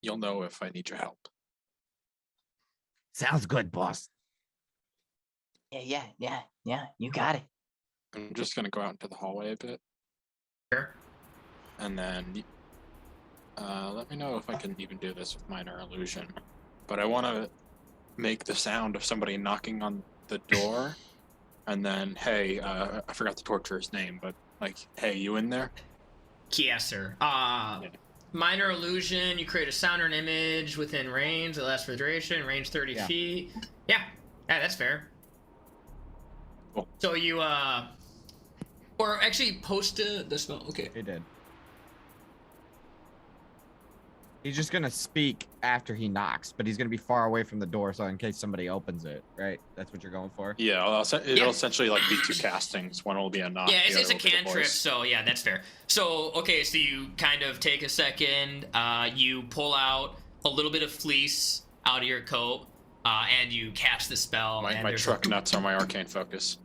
You'll know if I need your help. Sounds good, boss. Yeah. You got it. I'm just gonna go out into the hallway a bit, Sure. and then let me know if I can even do this with minor illusion. But I want to make the sound of somebody knocking on the door, and then, hey, I forgot the torturer's name, but like, hey, you in there? Kiesir. Minor illusion. You create a sound or an image within range. It lasts for the duration. Range 30 Yeah. feet. Yeah, that's fair. Cool. So you or actually post the spell. Okay. He did. He's just gonna speak after he knocks, but he's gonna be far away from the door, so in case somebody opens it, right? That's what you're going for. Yeah, it'll Yeah. essentially like be 2 castings. One will be a knock. Yeah, the it's other a will be the cantrip, voice. so yeah, that's fair. So okay, so you kind of take a second, you pull out a little bit of fleece out of your coat, and you cast the spell. My and my there's truck nuts are my arcane focus.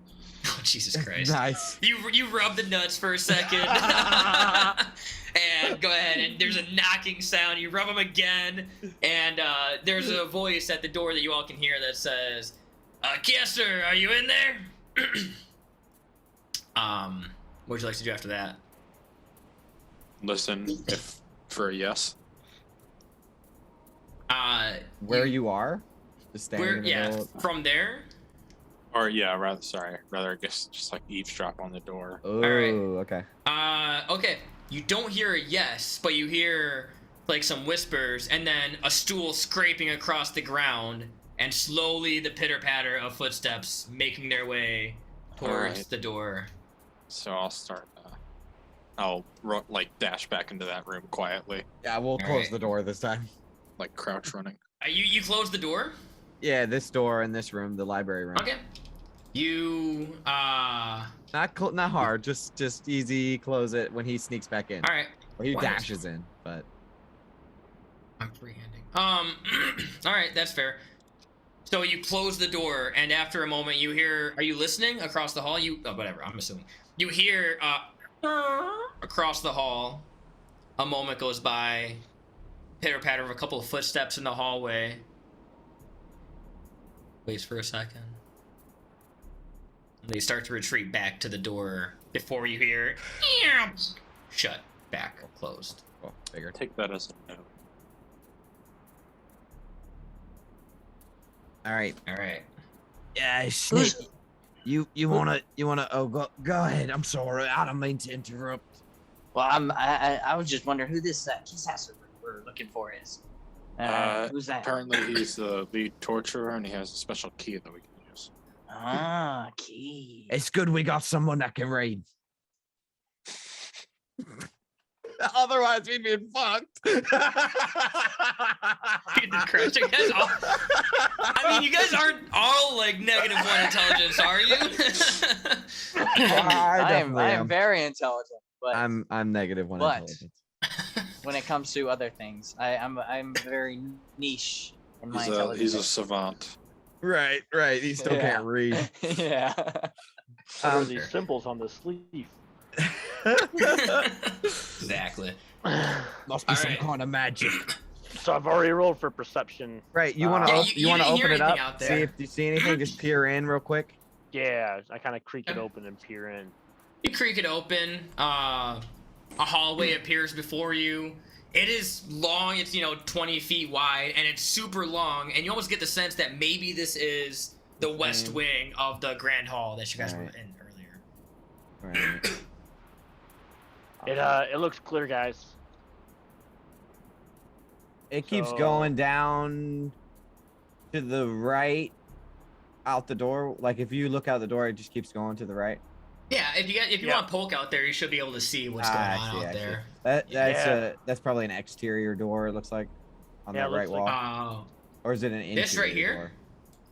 Oh, Jesus Christ! Nice. You rub the nuts for a second, and go ahead. And there's a knocking sound. You rub them again, and there's a voice at the door that you all can hear that says, "Kester, are you in there?" What would you like to do after that? Listen, if for a yes. Where you are? Just standing Where? in the Yeah, middle. from there. Or yeah, rather I guess just like eavesdrop on the door. Oh, right. okay. Okay. You don't hear a yes, but you hear like some whispers, and then a stool scraping across the ground, and slowly the pitter patter of footsteps making their way towards Alright. the door. So I'll start. I'll like dash back into that room quietly, Yeah, we'll close Alright. the door this time. like crouch running. You close the door. Yeah, this door in this room, the library room. Okay. You Not hard, just easy. Close it when he sneaks back in, all right. or he Why is- dashes in. But I'm freehanding. All right, that's fair. So you close the door, and after a moment, you hear. Are you listening across the hall? Whatever. I'm assuming you hear across the hall. A moment goes by. Pitter patter of a couple of footsteps in the hallway. Waits for a second. They start to retreat back to the door before you hear shut back closed. well, figured. Take that as a no. All right. All right. Yeah, Snake. You wanna? Oh, go ahead. I'm sorry. I don't mean to interrupt. Well, I was just wondering who this Keysasser we're looking for is. Who's that? Apparently he's the lead torturer and he has a special key that we can use. Ah, key. It's good we got someone that can read. Otherwise, we'd be fucked. Jesus Christ, you guys all, I mean, you guys aren't all like -1 intelligence, are you? I I am definitely am. very intelligent, but I'm -1 But- intelligence. when it comes to other things, I'm very niche in my He's a intelligence. savant. Right. He still Yeah. can't read. Yeah. What are these symbols on the sleeve? Exactly. Must be some Alright. kind of magic. So I've already rolled for perception. Right. You want Yeah, to you want to didn't hear open it anything up? out See there. if you see anything. Just peer in real quick. Yeah, I kind of creak it open and peer in. You creak it open. A hallway appears before you. It is long. It's 20 feet wide, and it's super long. And you almost get the sense that maybe this is the west wing of the grand hall that you guys were Right. in earlier. Right. It looks clear, guys. It keeps So- going down to the right out the door. Like if you look out the door, it just keeps going to the right. Yeah, if you Yeah. want to poke out there, you should be able to see what's going I on see, out I see. there. That's probably an exterior door. It looks like on Yeah, that it right looks wall, like- Oh. or is it an interior This right here? door?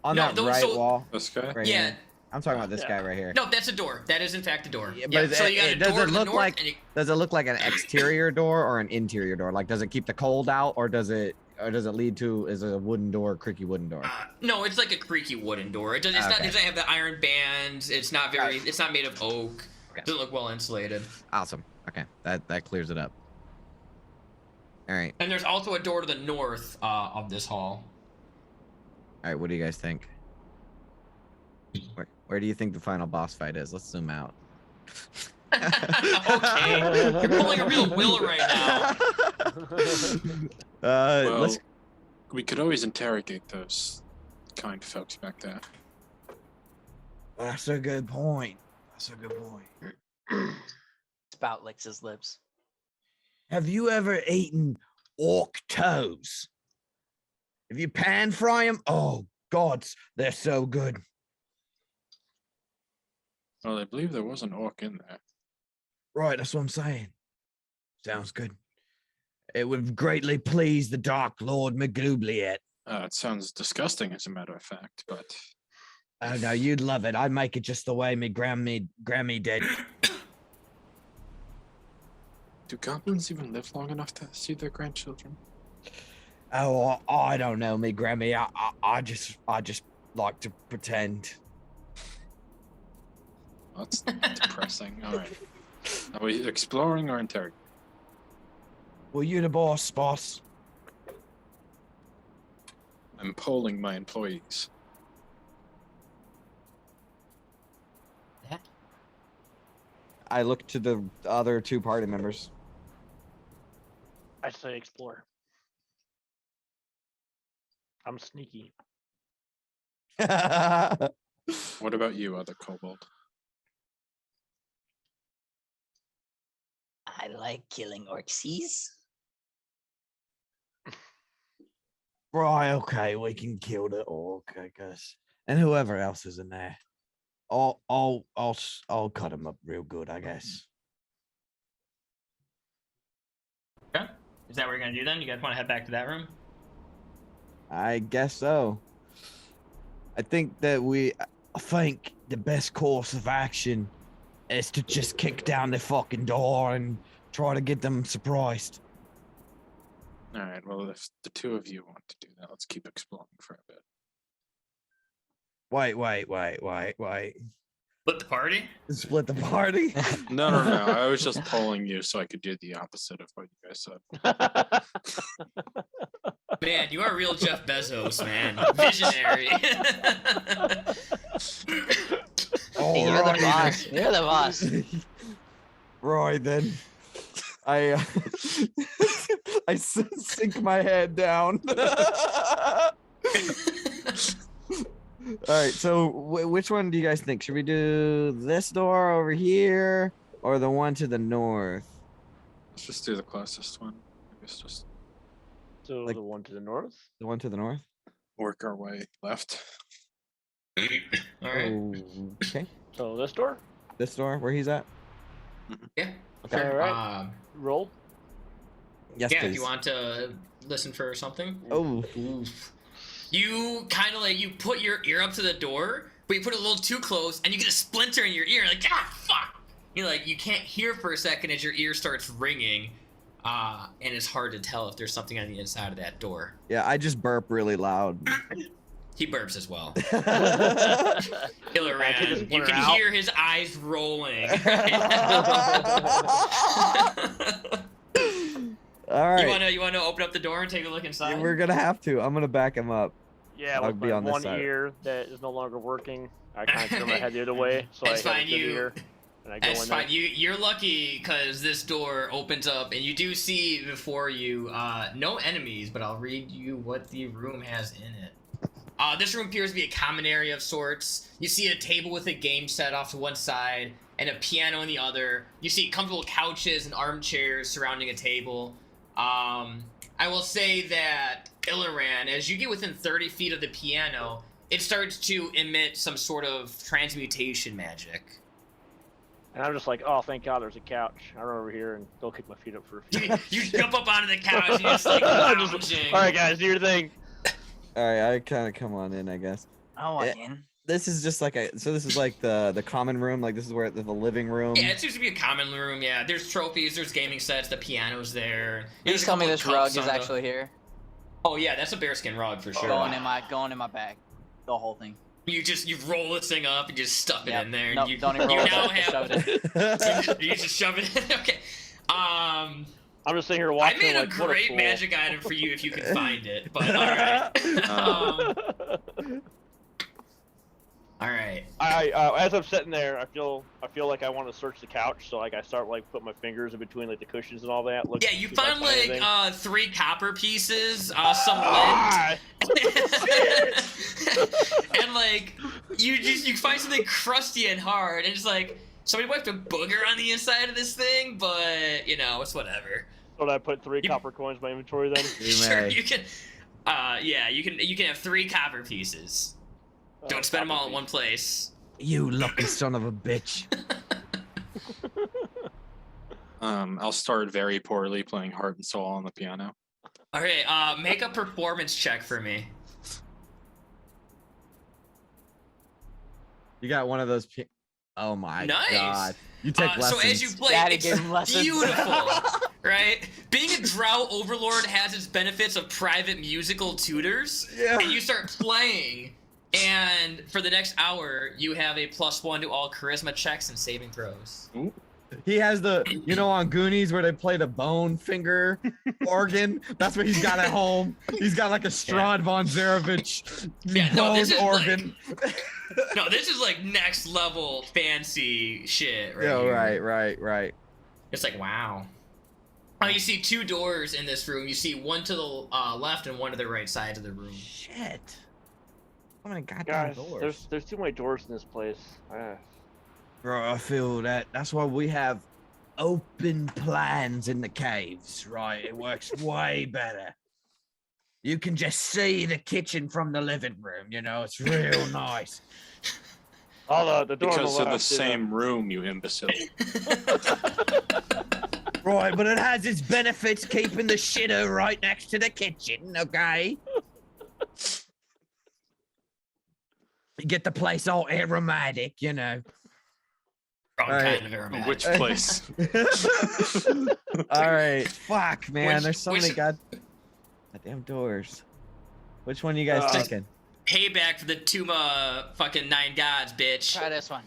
On No, that those- right so- wall, This guy? right Yeah. here. I'm talking about this Yeah. guy right here. No, that's a door. That is in fact a door. Yeah, but Yeah, is so it- you got a does door it to the look north, like- and you, Does it look like an exterior door or an interior door? Like, does it keep the cold out, or does it lead to is it a wooden door, creaky wooden door? no, it's like a creaky wooden door. It's not. Okay. It doesn't have the iron bands. It's not very. Gotcha. It's not made of oak. Okay. Doesn't look well insulated. Awesome. Okay, that clears it up. All right, And there's also a door to the north of this hall. all right. What do you guys think? Where do you think the final boss fight is? Let's zoom out. Okay, you're pulling a real Will right now. Well, Let's. we could always interrogate those kind folks back there. That's a good point. That's a good point. Spout licks his lips. Have you ever eaten orc toes? If you pan fry them, oh gods, they're so good. Well, I believe there was an orc in there. Right, that's what I'm saying. Sounds good. It would greatly please the Dark Lord McGoobliet. It sounds disgusting, as a matter of fact, but Oh no, you'd love it. I'd make it just the way me Grammy did. do goblins even live long enough to see their grandchildren? Oh, I don't know, me Grammy. I just like to pretend. That's depressing. All right. Are we exploring or interrogating? Well, you the boss. I'm polling my employees. I look to the other two party members. I say explore. I'm sneaky. What about you, other kobold? I like killing orcsies. Right, okay, we can kill the orc, I guess, and whoever else is in there. I'll cut him up real good, I guess. Okay. Is that what you're gonna do then? You guys want to head back to that room? I guess so. I think the best course of action is to just kick down the fucking door and try to get them surprised. All right, well, if the two of you want to do that, let's keep exploring for a bit. Wait. Split the party? Split the party? No. I was just polling you so I could do the opposite of what you guys said. Man, you are real Jeff Bezos, man. Visionary. Hey, you're the boss. You're the boss. Right then. I sink my head down. All right, so which one do you guys think? Should we do this door over here or the one to the north? Let's just do the closest one. I guess just So Like- the one to the north? The one to the north? work our way left. All right. Okay. So this door? This door, where he's at? Yeah. Okay, Sure. alright. Roll. Yes, Yeah, please. if you want to listen for something. Oh, Oof. You kind of like, you put your ear up to the door, but you put it a little too close, and you get a splinter in your ear. Like, fuck! You like, you can't hear for a second as your ear starts ringing, and it's hard to tell if there's something on the inside of that door. yeah, I just burp really loud. He burps as well. I take this Illiran, you splinter can out. hear his eyes rolling. All right. You wanna open up the door and take a look inside? We're gonna have to. I'm gonna back him up. Yeah, I'll with be my on this one side. ear that is no longer working, I kind of turn my head the other way, so It's I have fine, a good you- ear, and I go That's in there. fine. You're lucky because this door opens up and you do see before you no enemies, but I'll read you what the room has in it. This room appears to be a common area of sorts. You see a table with a game set off to one side and a piano on the other. You see comfortable couches and armchairs surrounding a table. I will say that Illiran, as you get within 30 feet of the piano, it starts to emit some sort of transmutation magic. And I'm just like, oh, thank God there's a couch. I run over here and go kick my feet up for a few. You jump up onto the couch and you're just like I'm lounging. just, all right, guys, do your thing. All right, I kind of come on in, I guess. Oh, Yeah. in. This is just like this is like the common room. Like this is where the living room. Yeah, it seems to be a common room. Yeah, there's trophies, there's gaming sets, the piano's there. Please There's a tell me couple this cups rug is on the- actually here. Oh yeah, that's a bearskin rug for sure. Going in my bag. The whole thing. You roll this thing up and just stuff it Yep. in there. Nope, you, don't even you roll it now up, just have. shove it in. You just shove it in. Okay. I'm just sitting here I watching. made like, a what great fool. magic item for you if you can find it. But all right. All right. As I'm sitting there, I feel like I want to search the couch, so like I start like putting my fingers in between like the cushions and all that. Look, Yeah, you see if I found find anything. like 3 copper pieces, some lint. Ah! And like you find something crusty and hard, and it's like somebody wiped a booger on the inside of this thing, but you know it's whatever. So I put 3 You- copper coins in my inventory then. You Sure, may. you can. Yeah, you can have 3 copper pieces. Don't spend them all in one place. You lucky son of a bitch. I'll start very poorly playing Heart and Soul on the piano. All right, make a performance check for me. You got one of those. Oh my Nice. God! You take lessons. So as you play, Daddy it's gave him lessons. beautiful, right? Being a drow overlord has its benefits of private musical tutors, Yeah. and you start playing, and for the next hour, you have a +1 to all charisma checks and saving throws. Ooh. He has the, you know, on Goonies where they play the bone finger organ. That's what he's got at home. He's got like a Strad von Zarevich Yeah, no, bone this is organ. No, this is like next level fancy shit, right? Yeah, here. right. It's like, wow. Oh, you see 2 doors in this room. You see one to the left and one to the right side of the room. Shit. How many goddamn Guys, doors? there's too many doors in this place. Bro, I feel that. That's why we have open plans in the caves, right? It works way better. You can just see the kitchen from the living room, you know? It's real nice. Oh, the door on Because the of the left is, same room, you imbecile. Right, but it has its benefits keeping the shitter right next to the kitchen, okay? You get the place all aromatic, you know. Wrong Alright. kind of aromatic. Which place? All right, fuck, man. Which- There's so which- many goddamn doors. Which one you guys Uh, picking? Payback for the Tuma fucking 9 gods, bitch. Try this one.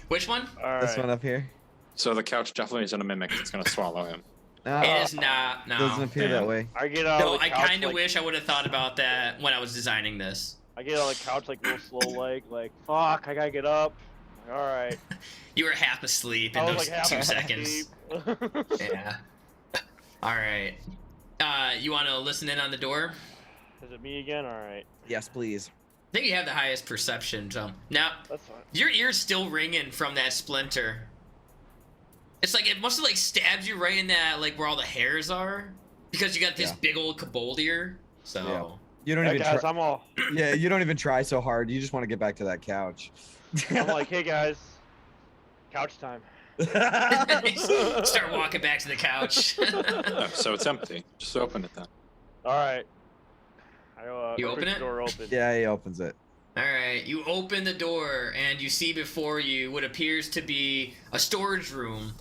Which one? All This right. one up here? So the couch definitely isn't a mimic. It's gonna swallow him. No, It is not. No. doesn't appear that Damn. way. I get on No, the I couch, kind of like, wish I would have thought about that when I was designing this. I get on the couch like real slow, like fuck, I gotta get up. All right. You were half asleep in I was those like half 2 seconds. asleep. Yeah. All right. You want to listen in on the door? Is it me again? All right. Yes, please. I think you have the highest perception, so now That's fine. your ear's still ringing from that splinter. It's like it must have like stabbed you right in that like where all the hairs are, because you got this Yeah. big old kobold ear. So Yeah. You don't Hey even guys, try. I'm all. Yeah, you don't even try so hard. You just want to get back to that couch. I'm like, hey guys, couch time. start walking back to the couch. Oh, so it's empty. Just open it then. All right. You I open push it? the door open. Yeah, he opens it. All right, you open the door and you see before you what appears to be a storage room.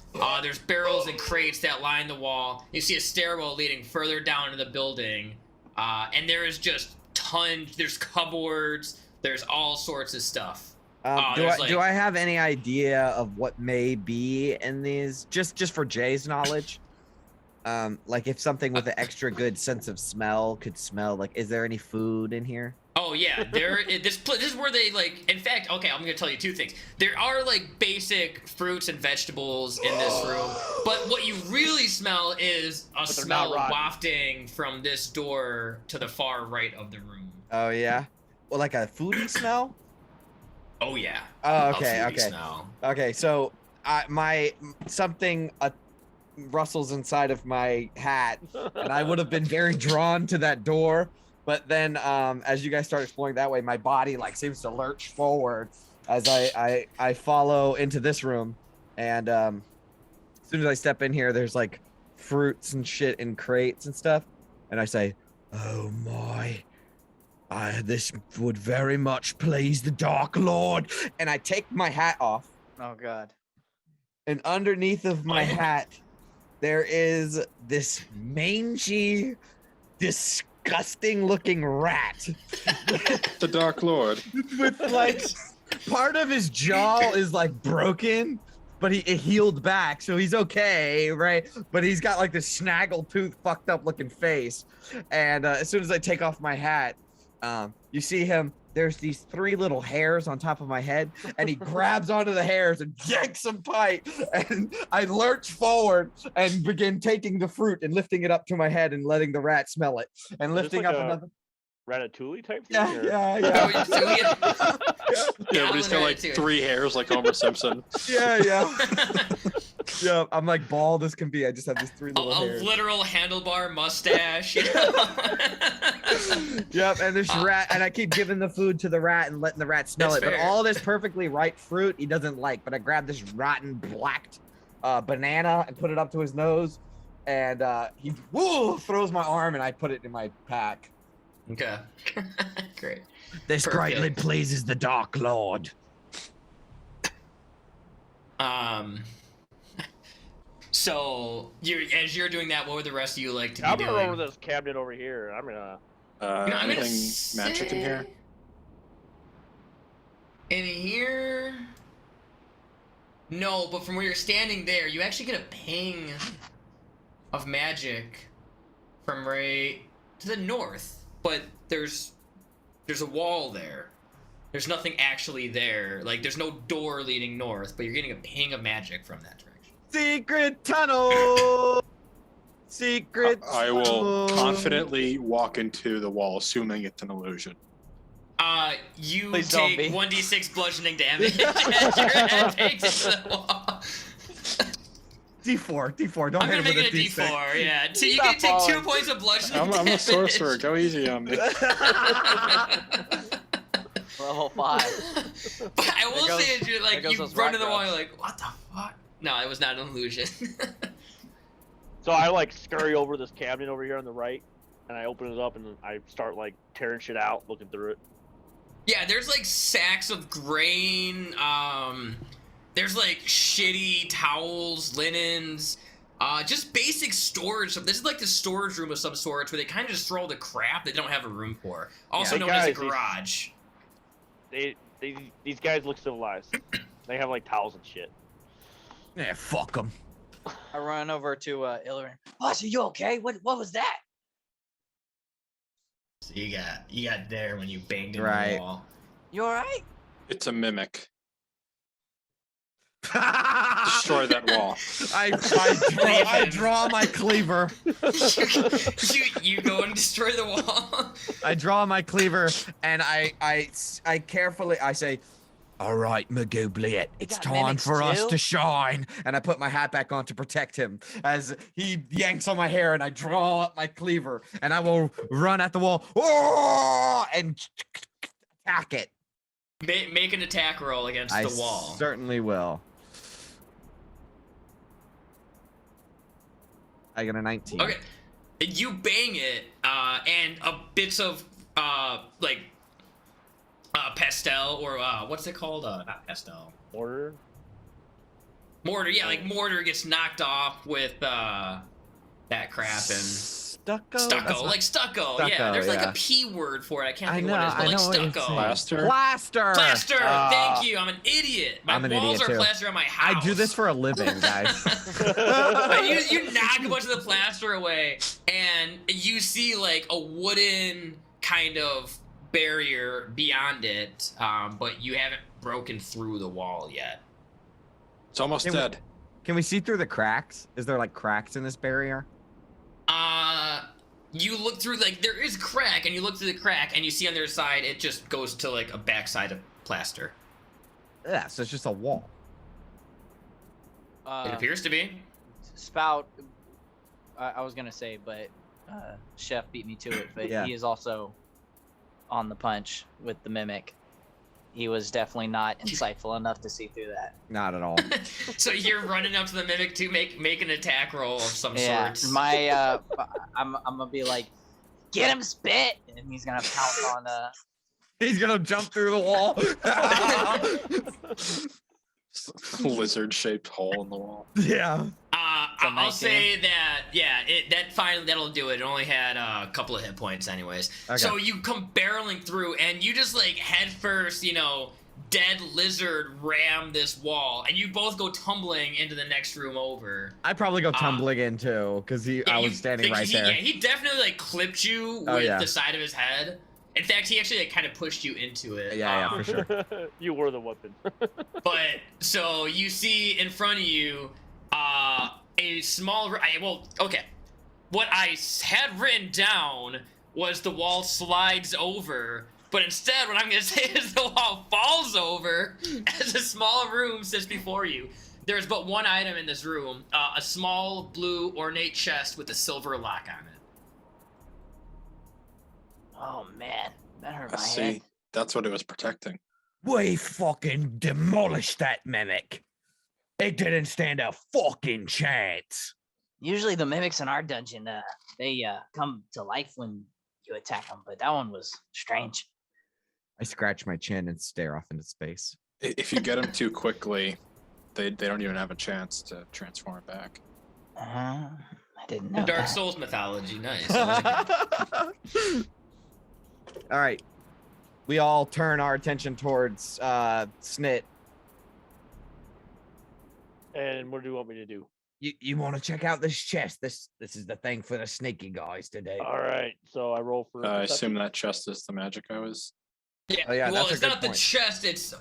There's barrels and crates that line the wall. You see a stairwell leading further down into the building, and there is just tons. There's cupboards. There's all sorts of stuff. Do I have any idea of what may be in these? Just for Jay's knowledge. Like if something with an extra good sense of smell could smell. Like, is there any food in here? Oh yeah, this is where they like. In fact, okay, I'm gonna tell you 2 things. There are like basic fruits and vegetables in this room, but what you really smell is a they're smell not rotten. wafting from this door to the far right of the room. Oh yeah. Well, like a foodie smell. Oh yeah. Oh, A okay, foodie okay. Smell. Okay, so something rustles inside of my hat, and I would have been very drawn to that door. But then, as you guys start exploring that way, my body like seems to lurch forward as I follow into this room, and as soon as I step in here, there's like fruits and shit in crates and stuff, and I say, "Oh my." This would very much please the Dark Lord. And I take my hat off, Oh god. and underneath of my hat, there is this mangy, disgusting looking rat The Dark Lord. with like part of his jaw is like broken, but it healed back, so he's okay, right? But he's got like this snaggle tooth, fucked up looking face. And as soon as I take off my hat, you see him. There's these 3 little hairs on top of my head, and he grabs onto the hairs and yanks them tight. And I lurch forward and begin taking the fruit and lifting it up to my head and letting the rat smell it, and lifting like up a- another. Ratatouille type thing? Yeah, or- yeah, Oh, so we Yeah, but he's got like Ratatouille. 3 hairs like Homer Simpson. yeah. Yeah, I'm like bald as can be. I just have these 3 A, little a hairs. literal handlebar mustache. You know? Yep, and this rat, and I keep giving the food to the rat and letting the rat smell That's it. But fair. all this perfectly ripe fruit he doesn't like. But I grab this rotten blacked banana and put it up to his nose, and he throws my arm, and I put it in my pack. Okay. Great. This Perfect. greatly pleases the Dark Lord. So as you're doing that, what would the rest of you like to be I'm doing? gonna over this cabinet over here. I'm gonna. You know, I'm gonna Anything magic in here? In here? No, but from where you're standing there, you actually get a ping of magic from right to the north. But there's a wall there. There's nothing actually there. Like, there's no door leading north, but you're getting a ping of magic from that direction. Secret tunnel. Secret. I will tunnel. confidently walk into the wall, assuming it's an illusion. You Please don't take be. 1d6 bludgeoning damage as your head takes into the wall. D4. Don't I'm hit gonna him make with a a D6. D4, yeah. So you Stop can take 2 falling. points of bludgeoning I'm damage. a sorcerer. Go easy on me. Level 5. But I will There goes- say, as you're there like, goes you those run to rock the wall, grubs. you're like, what the fuck? No, it was not an illusion. So I like scurry over this cabinet over here on the right, and I open it up and I start like tearing shit out, looking through it. Yeah, there's like sacks of grain. There's like shitty towels, linens, just basic storage. This is like the storage room of some sorts where they kind of just throw all the crap they don't have a room for. Also Hey, known as a guys, these- garage. These guys look civilized. They have like towels and shit. Yeah, fuck him. I run over to Illyrin. Boss, are you okay? What was that? So you got there when you banged into Right. the wall. You alright? It's a mimic. Destroy that wall. I draw my cleaver. you go and destroy the wall. I draw my cleaver, and I carefully say, "All right, Magoobliet, it's got time mimics for us too? to shine." And I put my hat back on to protect him as he yanks on my hair, and I draw up my cleaver, and I will run at the wall, and attack it. Make an attack roll against I the wall. certainly will. I got a 19. Okay, you bang it, and bits of pastel or what's it called? Not pastel. Order. Mortar. Yeah, like mortar gets knocked off with that crap and Stucco. stucco. That's not- Like stucco. Yeah, Stucco, there's like yeah. a P word for it. I can't I think know. of what it is, but I like know what you're stucco. saying. Plaster? Plaster. Plaster. Ah. Thank you. I'm an idiot. My I'm an walls idiot, are too. plaster on my house. I do this for a living, guys. you knock a bunch of the plaster away, and you see like a wooden kind of barrier beyond it, but you haven't broken through the wall yet. It's almost Can we- dead. Can we see through the cracks? Is there like cracks in this barrier? You look through, like, there is a crack, and you look through the crack, and you see on the other side, it just goes to, like, a backside of plaster. Yeah, so it's just a wall. It appears to be. Spout. I was gonna say, but Chef beat me to it. But Yeah. he is also on the punch with the mimic. He was definitely not insightful enough to see through that. Not at all. So you're running up to the mimic to make an attack roll of some Yeah, sort. my I'm gonna be like, get him, spit, and he's gonna pounce on He's gonna jump through the wall. Lizard-shaped hole in the wall. Yeah. Some I'll 19. say that, yeah, that'll do it. It only had a couple of hit points anyways. Okay. So you come barreling through, and you just, like, head first, dead lizard ram this wall, and you both go tumbling into the next room over. I'd probably go tumbling in too, because I was standing right there. Yeah, he definitely, like, clipped you Oh, with yeah. the side of his head. In fact, he actually, like, kind of pushed you into it. Yeah, for sure. You were the weapon. But so you see in front of you a small. Okay. What I had written down was the wall slides over, but instead, what I'm gonna say is the wall falls over as a small room sits before you. there's but one item in this room: a small blue ornate chest with a silver lock on it. Oh man, that hurt I my see. head. That's what it was protecting. We fucking demolished that mimic. It didn't stand a fucking chance. Usually the mimics in our dungeon, they come to life when you attack them, but that one was strange. I scratch my chin and stare off into space. If you get them too quickly, they don't even have a chance to transform back. I didn't know Dark that. Souls mythology, nice. All right. We all turn our attention towards Snit. And what do you want me to do? You want to check out this chest? This is the thing for the sneaky guys today. All right, so I roll for. I perception. assume that chest is the magic I was. Yeah, Oh, yeah, well, that's a it's good not the point. chest. It's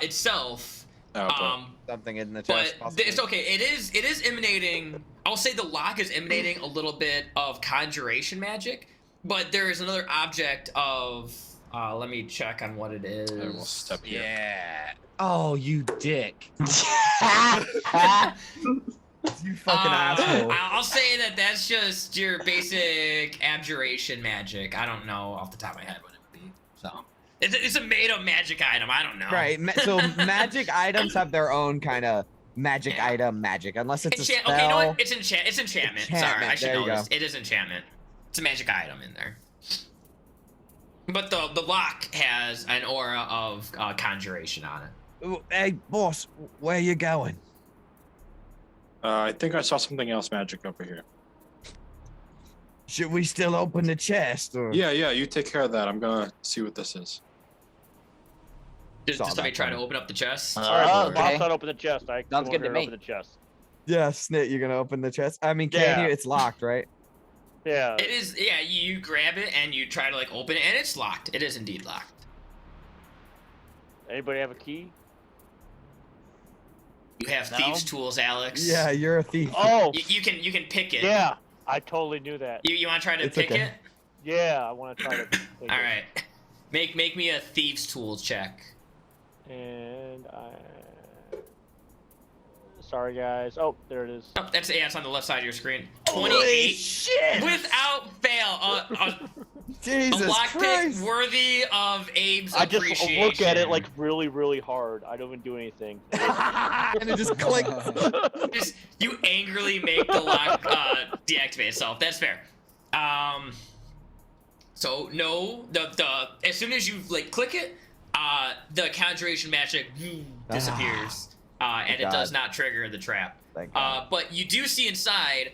itself. Oh, Something in the chest. But it's okay. It is emanating. I'll say the lock is emanating a little bit of conjuration magic, but there is another object of. Let me check on what it is. I will step here. Yeah. Oh, you dick. You fucking asshole. I'll say that that's just your basic abjuration magic. I don't know off the top of my head what it would be. So it's a made-up magic item. I don't know. Right. So magic items have their own kind of magic Yeah. item magic, unless it's a spell. Okay, you know what? It's enchantment. Sorry, I Enchantment, should there know you this. It is enchantment. It's a magic item in there. But the lock has an aura of conjuration on it. Ooh, hey, boss, where you going? I think I saw something else magic over here. Should we still open the chest? Or... Yeah, you take care of that. I'm gonna see what this is. Does Saw somebody that try to coming. open up the chest? All right, okay. I'll open the chest. I Sounds come good over to here and me. Open the chest. Yeah, Snit, you're gonna open the chest? I mean, can Yeah. you? It's locked, right? Yeah. It is. Yeah, you grab it and you try to like open it, and it's locked. It is indeed locked. Anybody have a key? You have No? thieves' tools, Alex. Yeah, you're a thief. Oh, You can pick it. yeah. I totally knew that. You want to try to It's pick okay. it? Yeah, I want to try to. Take All it. right. Make me a thieves' tools check. And I. Sorry, guys. Oh, there it is. Oh, it's on the left side of your screen. Holy 28 shit! without fail. A Jesus lockpick Christ! worthy of Abe's I just appreciation. look at it like really, really hard. I don't even do anything. And it just clicks. Just you angrily make the lock deactivate itself. That's fair. So no, the as soon as you like click it, the conjuration magic disappears, and it God. does not trigger the trap. Thank God. But you do see inside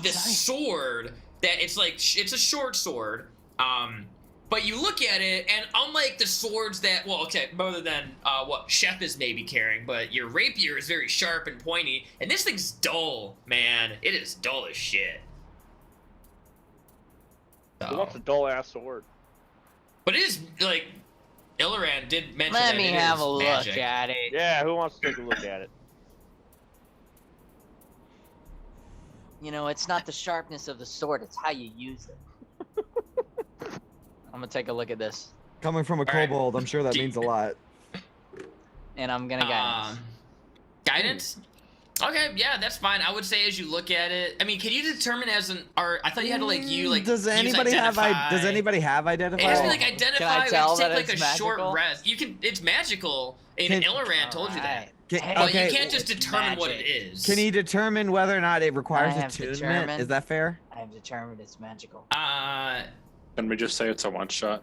this Nice. sword that it's a short sword. But you look at it, and unlike the swords that, well, okay, other than what Shep is maybe carrying, but your rapier is very sharp and pointy, and this thing's dull, man. It is dull as shit. Who wants a dull ass sword? But it is like Illiran did mention Let that me it have is a look magic. at it. Yeah, who wants to take a look at it? You know, it's not the sharpness of the sword, it's how you use it. I'm gonna take a look at this, Coming from a All right. kobold, I'm sure that means a lot. and I'm gonna guidance. Guidance? Okay, yeah, that's fine. I would say as you look at it, I mean, can you determine as an art? I thought you had to like Does use anybody have identify. Does anybody have It identify? has to be like identify. Can I or tell take that like a it's short magical? rest. You can. It's magical. And Can- Illiran told you that. Can- But okay, you can't just determine what it magic. is. Can you determine whether or not it requires I have attunement? determined. Is that fair? I have determined it's magical. Can we just say it's a one-shot?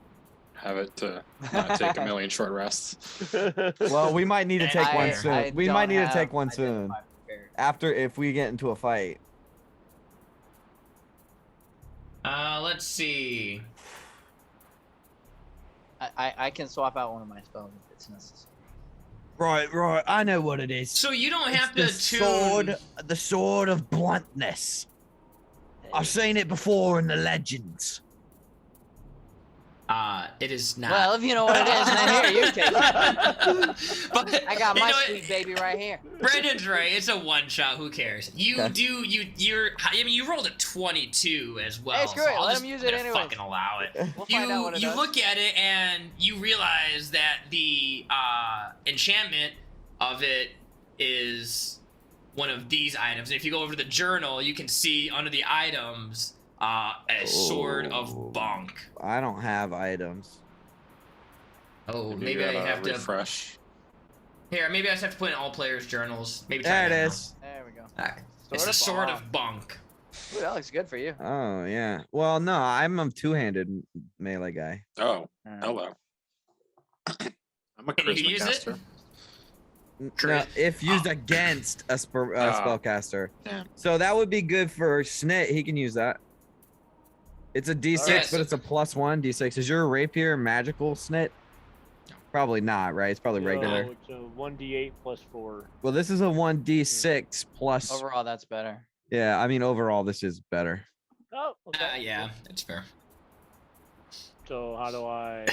Have it to not take a million short rests. Well, we might need to And take one I soon. We don't might need to have take one soon. identify prepared. After, if we get into a fight. Let's see. I can swap out one of my spells if it's necessary. Right. I know what it is. So you don't It's have the to tune. the sword of bluntness. I've seen it before in the legends. It is not. Well, if you know what it is, then here, you take it. But I got you my know what? sweet baby right here. Brandon's right. It's a one shot. Who cares? You Okay. do. You're. I mean, you rolled a 22 as well. Hey, screw so it, I'll let just him use it gonna anyways. Fucking allow it. We'll find out what it You does. look at it and you realize that the enchantment of it is one of these items. And if you go over to the journal, you can see under the items a Sword of Bunk. I don't have items. Oh, maybe I have to refresh. Here, maybe I just have to put in all players' journals. Maybe try There it that now. is. There we go. Alright. It's the Sword of Bunk. Ooh, that looks good for you. Oh yeah. Well, no, I'm a two-handed melee guy. Oh, hello. I'm a Can you charisma use caster. it? No, if used against a spellcaster. Yeah. So that would be good for Snit. He can use that. It's a D6, Alright. but it's a +1 D6. Is your rapier magical, Snit? Probably not, right? It's probably regular. No, it's a 1d8 plus 4. Well, this is a 1d6 plus. Overall, that's better. Yeah, I mean overall this is better. Oh, okay. Yeah, that's fair. So how do I?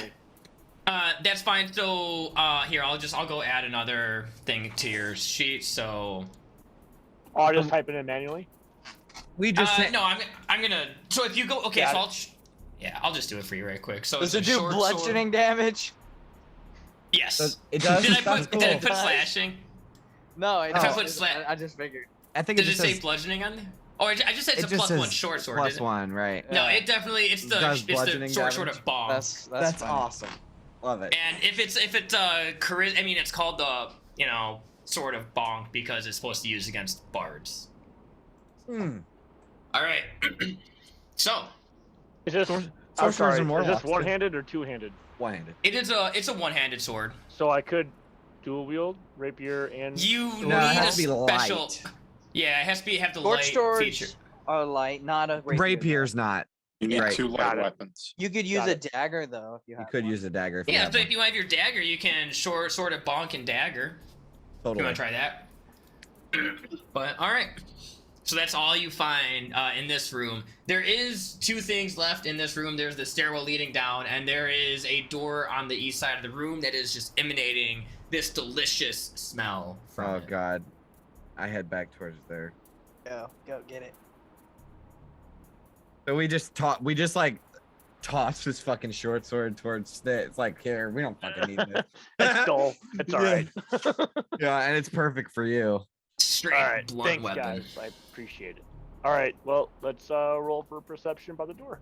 That's fine. So, here, I'll go add another thing to your sheet. So, Oh, I just type it in manually. We just no, I'm gonna. So if you go, okay, Got so it. I'll just do it for you right quick. So Does it's it a do short bludgeoning damage? Sword. Yes. It does. Did I That's put did I cool. put slashing? No, If I put I just figured. I think Did it it just say says bludgeoning on there? Or I just said it's a it just +1 says short sword. plus didn't it? one, right? No, Yeah. it definitely it's the Does bludgeoning short sword damage? of bomb. That's That's fine. awesome. Love it. And if it's charisma, I mean it's called the sword of bonk because it's supposed to use against bards. Hmm. All right. So Is this? Sorcerers I'm sorry. and Is this warlocks, too. one-handed or two-handed? One-handed. it's a one-handed sword. So I could dual wield rapier and. You sword? need No, it a has to be special. light. Yeah, it has to have the Short light swords feature. are light, not a rapier. Rapier's not. You need Right. 2 Got light it. weapons. You could use Got a it. dagger though if you You have could one. use a dagger if you Yeah, have so one. if you have your dagger, you can sort of bonk and dagger. You Totally. want to try that? But all right. So that's all you find in this room. There is 2 things left in this room. There's the stairwell leading down, and there is a door on the east side of the room that is just emanating this delicious smell from Oh it. god. I head back towards there. Go get it. So we just like toss this fucking short sword towards Snit. It's like, here, we don't fucking need this. It's dull. It's all right. Yeah, and it's perfect for you. Straight All right. blunt Thanks, weapon. guys. I appreciate it. All right. Well, let's roll for perception by the door.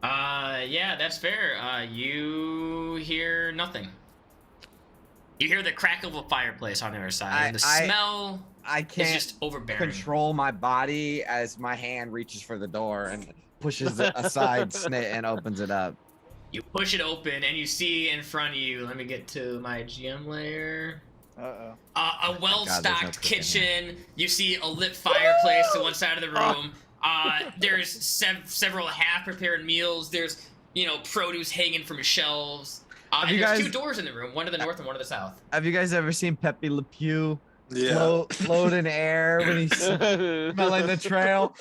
Yeah, that's fair. You hear nothing. You hear the crack of a fireplace on the other side, and the smell I is can't just overbearing. control my body as my hand reaches for the door and pushes it aside Snit and opens it up. You push it open, and you see in front of you. Let me get to my GM layer. Uh-oh. A well-stocked there's no cooking kitchen. You see a lit fireplace to one side of the room. There's several half-prepared meals. There's produce hanging from shelves. And you there's guys- 2 doors in the room, one to the north and one to the south. Have you guys ever seen Pepe Le Pew Yeah. float in air when he's smelling the trail?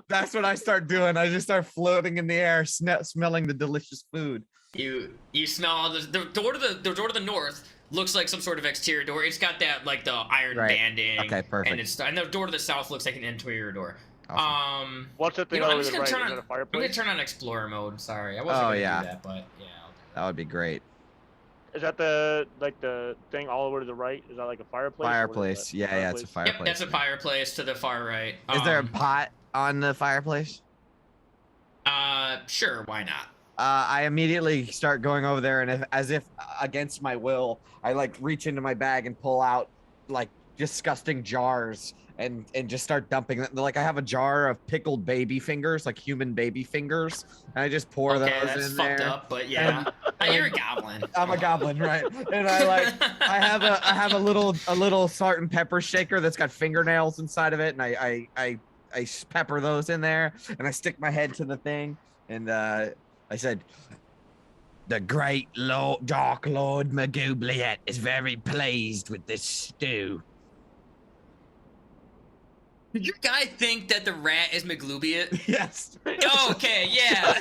That's what I start doing. I just start floating in the air, smelling the delicious food. You smell the door to the north looks like some sort of exterior door. It's got that the iron Right. banding. Okay, perfect. And the door to the south looks like an interior door. Awesome. What's that thing I'm over just the gonna right? turn Is on. that a I'm gonna fireplace? turn on explorer mode. Sorry, I wasn't Oh, gonna yeah. do that, but yeah. That would be great. Is that the thing all over to the right? Is that like a fireplace? or what is Fireplace. that? Yeah, it's a fireplace. Yep, that's a fireplace to the far right. Is there a pot on the fireplace? Sure, why not? I immediately start going over there, and as if against my will, I reach into my bag and pull out disgusting jars and just start dumping them. I have a jar of pickled baby fingers, like human baby fingers, and I just pour Okay, those that's in fucked there. up, but yeah. You're a goblin. I'm a goblin, right? And I have a little salt and pepper shaker that's got fingernails inside of it, and I pepper those in there, and I stick my head to the thing, and I said, "The great Dark Lord Magoobliet is very pleased with this stew." Did your guy think that the rat is McGlubiot? Yes. Oh, okay, yeah.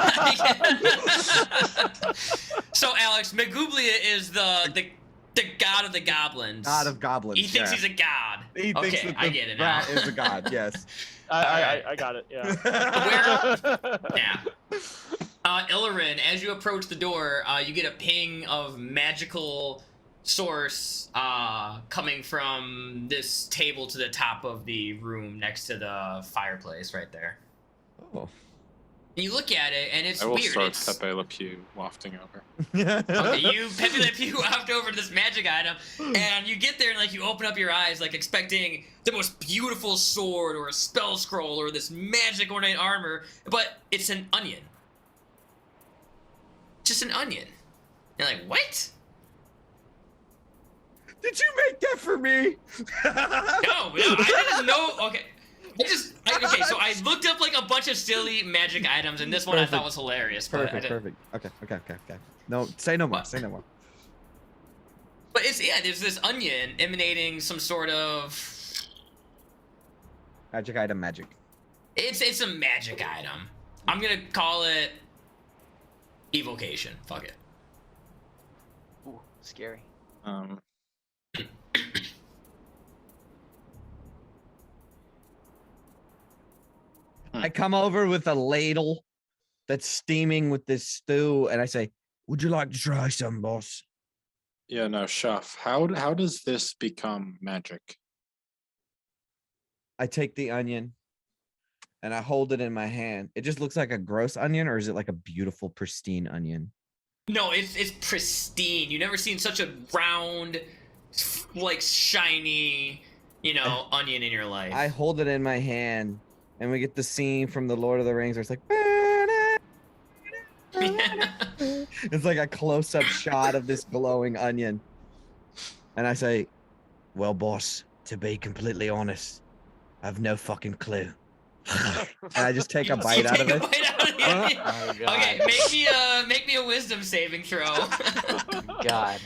So, Alex, McGlubiot is the god of the goblins. God of goblins. He thinks yeah. he's a god. He thinks Okay, that I the get it now. rat is a god. Yes. I got it. Yeah. Yeah. Illirin, as you approach the door, you get a ping of magical source coming from this table to the top of the room next to the fireplace right there. Oh. You look at it, and it's I will weird. start It's... Pepe Le Pew wafting over. Okay, you Pepe Le Pew waft over to this magic item, and you get there and like you open up your eyes, like expecting the most beautiful sword or a spell scroll or this magic ornate armor, but it's an onion. Just an onion. You're like, what? Did you make that for me? No, I didn't know. Okay. Okay, so I looked up like a bunch of silly magic items, and this one I thought was hilarious. But Perfect. Okay. No, say no more. What? Say no more. But there's this onion emanating some sort of. Magic item, magic. It's a magic item. I'm gonna call it evocation. Fuck it. Ooh, scary. I come over with a ladle that's steaming with this stew, and I say, "Would you like to try some, boss?" Yeah, no, Chef. How does this become magic? I take the onion and I hold it in my hand. It just looks like a gross onion, or is it like a beautiful, pristine onion? No, it's pristine. You've never seen such a round, like shiny, onion in your life. I hold it in my hand, and we get the scene from The Lord of the Rings where it's like, it's like a close-up shot of this glowing onion. And I say, "Well, boss, to be completely honest, I've no fucking clue." And I just take a bite out of it. Oh, God. Okay, make me a wisdom saving throw. God.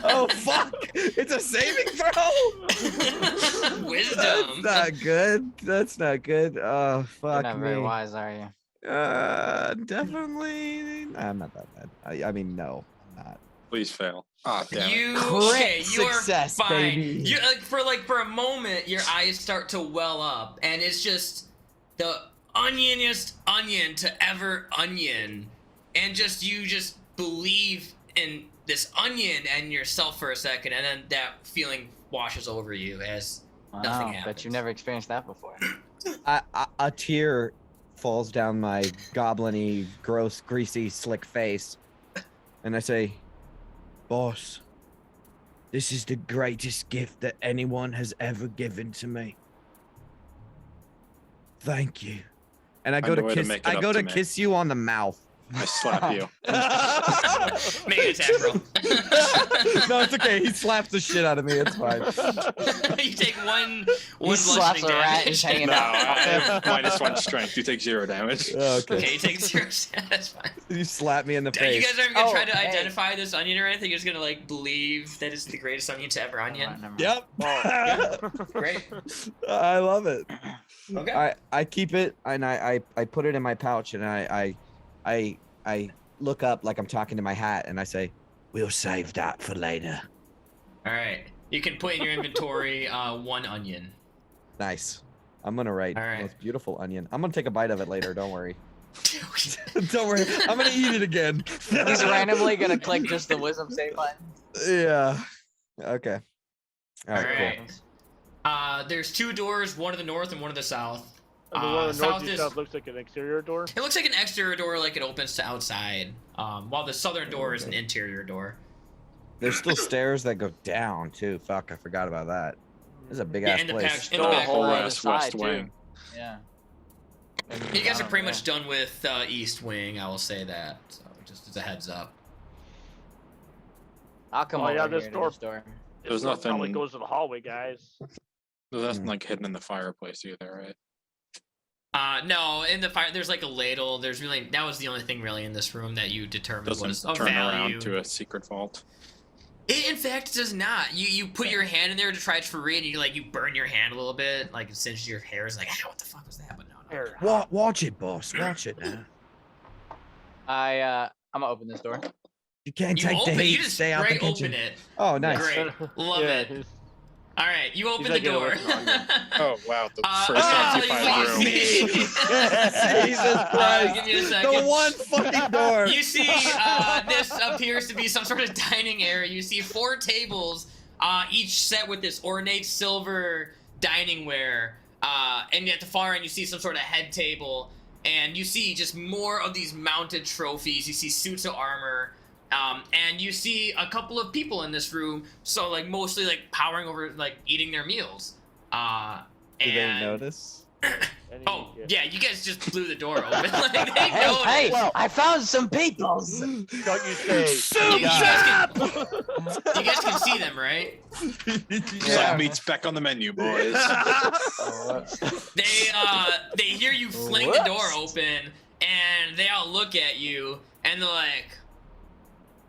Oh fuck! It's a saving throw. Wisdom. That's not good. Oh fuck You're not me. very wise, are you? Definitely. I'm not that bad. I mean, no, I'm not. Please fail. Ah, damn it. You success, are fine. baby. You for a moment, your eyes start to well up, and it's just the onioniest onion to ever onion, and you just believe in this onion and yourself for a second, and then that feeling washes over you as nothing happens. Bet you've never experienced that before. A tear falls down my goblin-y, gross, greasy, slick face, and I say, "Boss, this is the greatest gift that anyone has ever given to me. Thank you." And I go Find a to way to kiss. make it I up go to to me. kiss you on the mouth. I slap you. Make an attack roll. No, it's okay. He slaps the shit out of me. It's fine. You take one He slaps bludgeoning a rat and damage. he's hanging No, out. I have -1 strength. You take 0 damage. Okay. Okay, you take 0. That's fine. You slap me in the You face. guys aren't gonna Oh, try to hey. identify this onion or anything. You're just gonna believe that it's the greatest onion to ever onion. Never mind. Yep. Great. I love it. Okay. I keep it and I put it in my pouch and I look up like I'm talking to my hat and I say, "We'll save that for later." All right. You can put in your inventory 1 onion. Nice. I'm gonna write All right. most beautiful onion. I'm gonna take a bite of it later. Don't worry. Don't worry. I'm gonna eat it again. He's randomly gonna click just the wisdom save button. Yeah. Okay. All All right. right. There's 2 doors, one to the north and one to the south. And the one on the north south and is- south looks like an exterior door. It looks like an exterior door, like it opens to outside. While the southern door is an interior door. There's still stairs that go down too. Fuck, I forgot about that. This is a big Yeah, ass in the place. back- Still a back whole wall. other West side too. wing. Yeah. You guys are pretty much done with East Wing, I will say that. So just as a heads up. I'll come Oh, over yeah, here this to door- this door. There's This door probably nothing- goes to the hallway, guys. There's nothing like hidden in the fireplace either, right? No, in the fire, there's like a ladle. That was the only thing really in this room that you determined was Doesn't of turn value. around to a secret vault. It, in fact, does not. You put your hand in there to try it for read, and you burn your hand a little bit, like it cinches your hair. It's like, what the fuck was that? But no. Here. Watch it, boss. Watch it now. I'm gonna open this door. You can't You take the open, heat. you just Stay out the straight kitchen. open it. Oh, nice. Great. Love Yeah, it. he's- All right, you open the like, door. Oh wow, the first I'll tell you occupied what room. you see. Jesus Christ. Give me a second. The one fucking door. You see, this appears to be some sort of dining area. You see 4 tables, each set with this ornate silver diningware. And at the far end, you see some sort of head table. And you see just more of these mounted trophies. You see suits of armor. And you see a couple of people in this room. So, like, mostly, like, powering over, like, eating their meals. Did they notice? Oh, yeah, you guys just blew the door open. Like, they Hey, noticed. hey! Well- I found some peoples. Don't you say? You guys can see them, right? Side meat's back on the menu, boys. They hear you fling the door open, and they all look at you, and they're like,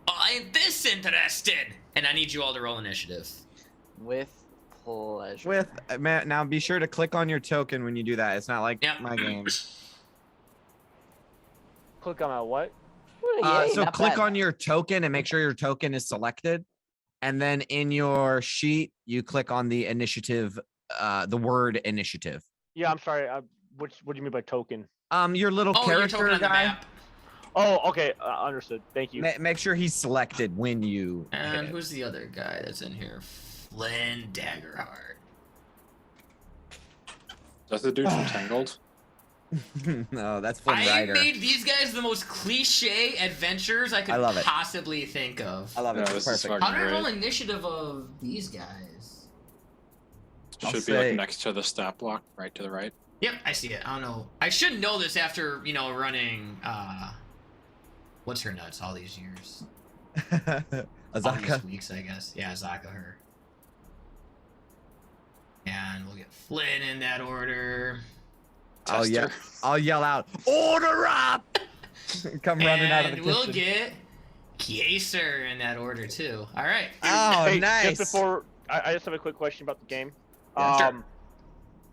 "Oh, ain't this interested?" And I need you all to roll initiative. With pleasure. With now, be sure to click on your token when you do that. It's not like Yep. my game. Click on my what? Yay, So not click bad. on your token and make sure your token is selected, and then in your sheet you click on the initiative, the word initiative. Yeah, I'm sorry. What do you mean by token? Your little Oh, you're talking character on the guy. map. Oh, okay. Understood. Thank you. Make sure he's selected when you. And hit it. who's the other guy that's in here? Flynn Daggerheart. That's the dude from Tangled. No, that's Flynn I Rider. made these guys the most cliche adventures I could I love it. possibly think of. I love it. Yeah, It's this is perfect. How do I Great. roll initiative of these guys? I'll Should be say- like next to the stat block, right to the right. Yep, I see it. I don't know. I should know this after, running, what's her nuts all these years? All Azaka. these weeks, I guess. Yeah, Azaka, her. And we'll get Flynn in that order. Oh yeah. Tester. I'll yell out, "Order up!" Come running out of the And kitchen. we'll get Kieser in that order, too. All right. Oh, Hey, nice. Just before, I just have a quick question about the game. Yeah, sure.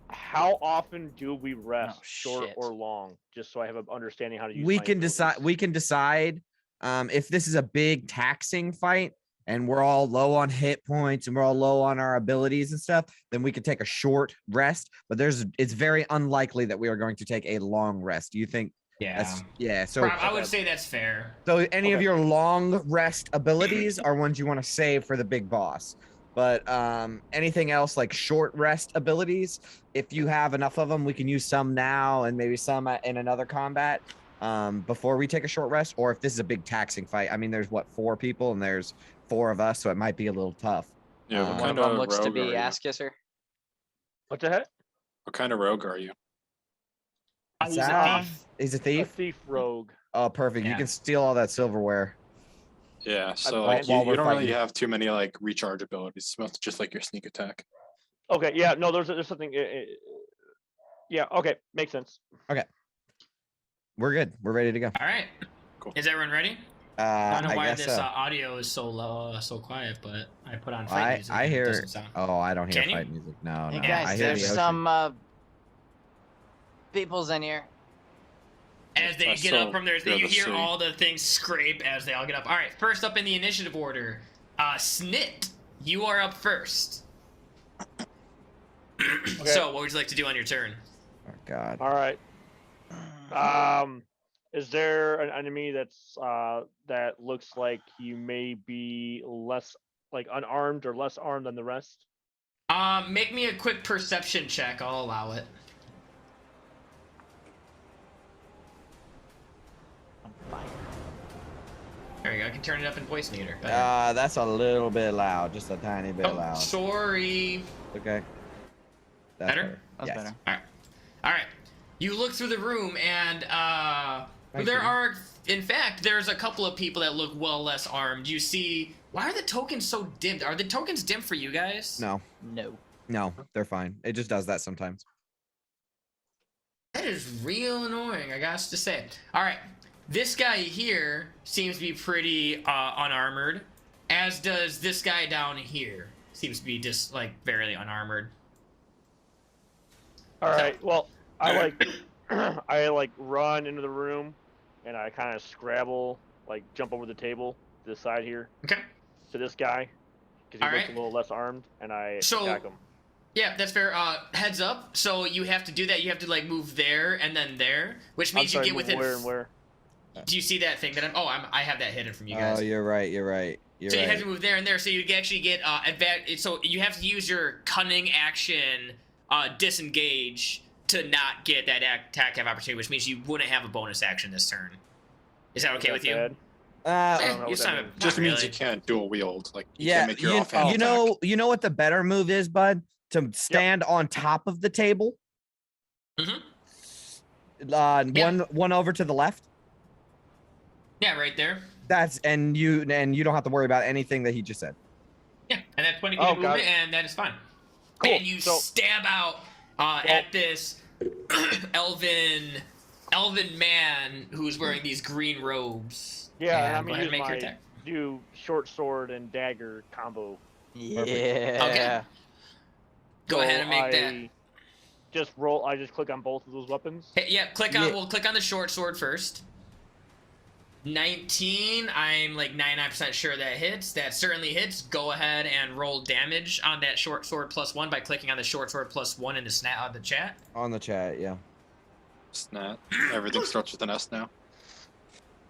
How often do we rest, Oh, short shit. or long? Just so I have an understanding how to use. we my can decide. abilities. We can decide if this is a big taxing fight and we're all low on hit points and we're all low on our abilities and stuff. Then we could take a short rest. But it's very unlikely that we are going to take a long rest. Do you think? Yeah. So I would say that's fair. So any of Okay. your long rest abilities are ones you want to save for the big boss. But anything else like short rest abilities, if you have enough of them, we can use some now and maybe some in another combat before we take a short rest. Or if this is a big taxing fight, I mean, there's 4 people and there's 4 of us, so it might be a little tough. Yeah, what One One kind of them of looks to rogue are be you? ass kisser. What the heck? What kind of rogue are you? He's a Ah, thief. He's a A thief. thief rogue. Oh, perfect. You Yeah. can steal all that silverware. Yeah, so while- like while you we're don't really fighting. have too many like recharge abilities. It's just like your sneak attack. Okay. Yeah. No. There's something. Yeah. Okay. Makes sense. We're good. We're ready to go. All right. Cool. Is everyone ready? I don't know I why guess this so. audio is so low, so quiet, but I put on fight I music. I and it hear. doesn't sound. Oh, I don't hear Can you? fight music. No, Hey no. Yeah, I guys, hear there's the ocean. some peoples in here. As they I get up still from their thing, hear you the hear sea. all the things scrape as they all get up. All right, first up in the initiative order, Snit, you are up first. So, what would you like to do on your turn? Oh God. All right. Is there an enemy that looks like you may be less like unarmed or less armed than the rest? Make me a quick perception check. I'll allow it. There you go. I can turn it up in voice meter. Better. That's a little bit loud, just a tiny bit Oh, loud. sorry. Okay. That's Better? That's Yes. better. All right. You look through the room, and Thank there you. are, in fact, there's a couple of people that look well less armed. You see, why are the tokens so dimmed? Are the tokens dim for you guys? No, No. they're fine. It just does that sometimes. That is real annoying, I got to say. All right. This guy here seems to be pretty unarmored, as does this guy down here. Seems to be just, like, very unarmored. All right. Well, I I run into the room, and I kind of scrabble, like jump over the table to the side here Okay. to this guy, because he looks Alright. a little less armed, and I So- attack him. Yeah, that's fair. Heads up. So you have to do that. You have to like move there and then there, which I'm means sorry, you get move within. where and where? Do you see that thing that I'm? Oh, I have that hidden from you guys. Oh, you're right. You're right. You're So you right. have to move there and there. So you actually get so you have to use your cunning action, disengage to not get that attack of opportunity, which means you wouldn't have a bonus action this turn. Is that okay Is with that you? bad? Uh, don't know You what son that of- means. not Just means really. you can't dual wield. Like you yeah, can't make your offhand you know what the better move is, bud? To stand on top of the table. Mhm. One over to the left. Yeah, right there. That's and you don't have to worry about anything that he just said. Yeah, and that's 20 feet Oh, of got movement, it. and that is fine. Cool. And you So- stab out at this elven man who's wearing these green robes. Yeah, and And I'm go gonna ahead use and make your my attack. do short sword and dagger combo. Yeah. Okay. Go So ahead and make that. I just roll. I just click on both of those weapons. Hey, yeah, click on. Yeah. We'll click on the short sword first. 19. I'm like 99% sure that hits. That certainly hits. Go ahead and roll damage on that short sword +1 by clicking on the short sword +1 in the the chat. On the chat, yeah. Snap. Everything starts with an S now.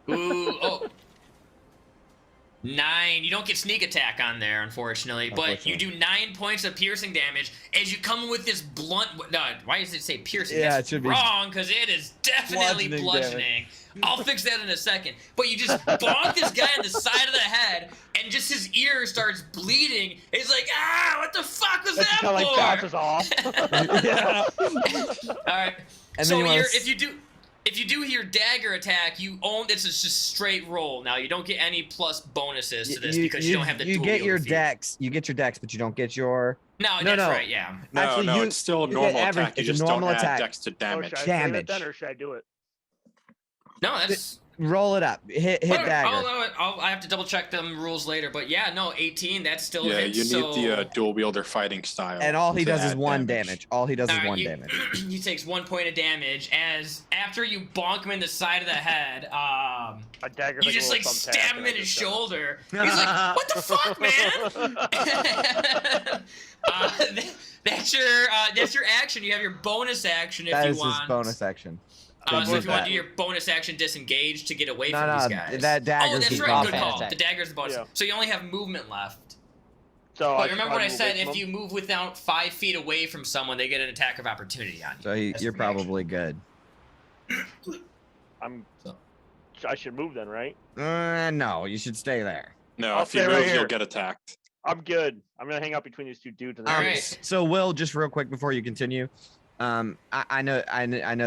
Ooh, oh. 9. You don't get sneak attack on there, unfortunately, but you do 9 points of piercing damage as you come with this blunt. No, why does it say piercing? Yeah, That's it should be wrong because it is definitely bludgeoning bludgeoning. I'll fix that in a second. But you just bonk this guy in the side of the head, and just his ear starts bleeding. He's like, ah, what the fuck was That's that kind of like for? bounces off. Yeah. All right. And So then you wanna if you do your dagger attack, it's just straight roll. Now you don't get any plus bonuses to this because you don't have the you dual get wield your feat. dex. You get your dex, but you don't get your No, No, that's no. right. Yeah. No, Actually, no, you- it's still a you get normal attack. You it's a just normal don't attack. add dex to Oh, damage. should I say that Damage. then, or should I do it? No, that's. roll it up. Hit dagger. I have to double check them rules later, but yeah, no, 18. That's still Yeah, hits, you need so... the dual wielder fighting style. And all he to does is add 1 damage. All he does is All right, 1 damage. He takes 1 point of damage as after you bonk him in the side of the head, A dagger. you just like thumbtack stab him and I in his just, shoulder. He's like, "What the fuck, man?" That's your action. You have your bonus action if That you is his want. bonus action. So if Use you want that. to do your bonus action disengage to get away No, from no, these guys. that dagger's Oh, that's the right. Good offhand call. attack. The dagger's the bonus. Yeah. So you only have movement left. So But I remember when I move said away if from you him? move without 5 feet away from someone, they get an attack of opportunity on you. So That's you're the reaction. probably good. I should move then, right? No, you should stay there. No, I'll if you stay right move, you'll here. get attacked. I'm good. I'm gonna hang out between these two dudes. And then Alright. So Will, just real quick before you continue, I know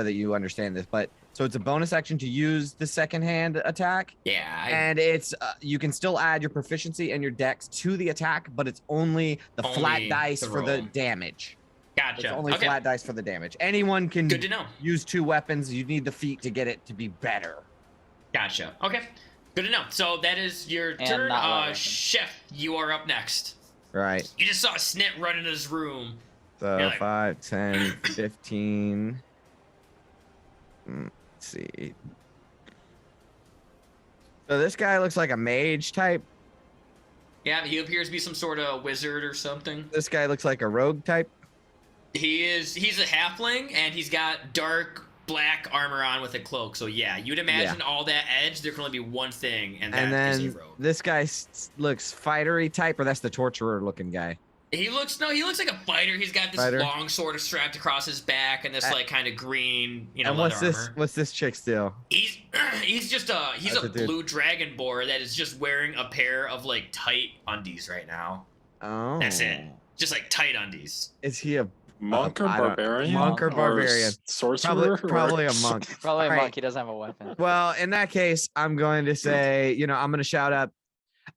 that you understand this, but so it's a bonus action to use the second hand attack, Yeah. and it's you can still add your proficiency and your dex to the attack, but it's only the flat Only dice the for the roll. damage. Gotcha. It's only Okay. flat dice for the damage. Anyone can Good to know. use 2 weapons. You need the feat to get it to be better. Gotcha. Okay. Good to know. So that is your And turn. not light weapon. Chef, you are up next. Right. You just saw a snit run into this room. So You're like- 5, 10, 15. Let's see. So this guy looks like a mage type. Yeah, he appears to be some sort of wizard or something. This guy looks like a rogue type. He's a halfling and he's got dark black armor on with a cloak. So yeah, you'd imagine all that edge, there can only be one thing, and that And is then a rogue. this guy looks fightery type, or that's the torturer looking guy. He looks like a fighter. He's got this Fighter. long sword strapped across his back and this Uh, like kind of green, And leather what's this? armor. What's this chick's deal? He's just he's That's a a dude. blue dragon boar that is just wearing a pair of like tight undies right now. Oh, That's it. Just like tight undies. Is he a Monk or I don't- barbarian? monk or barbarian? Sorcerer? probably or- a monk? Probably a Alright. monk. He doesn't have a weapon. Well, in that case, I'm going to say, I'm going to shout up,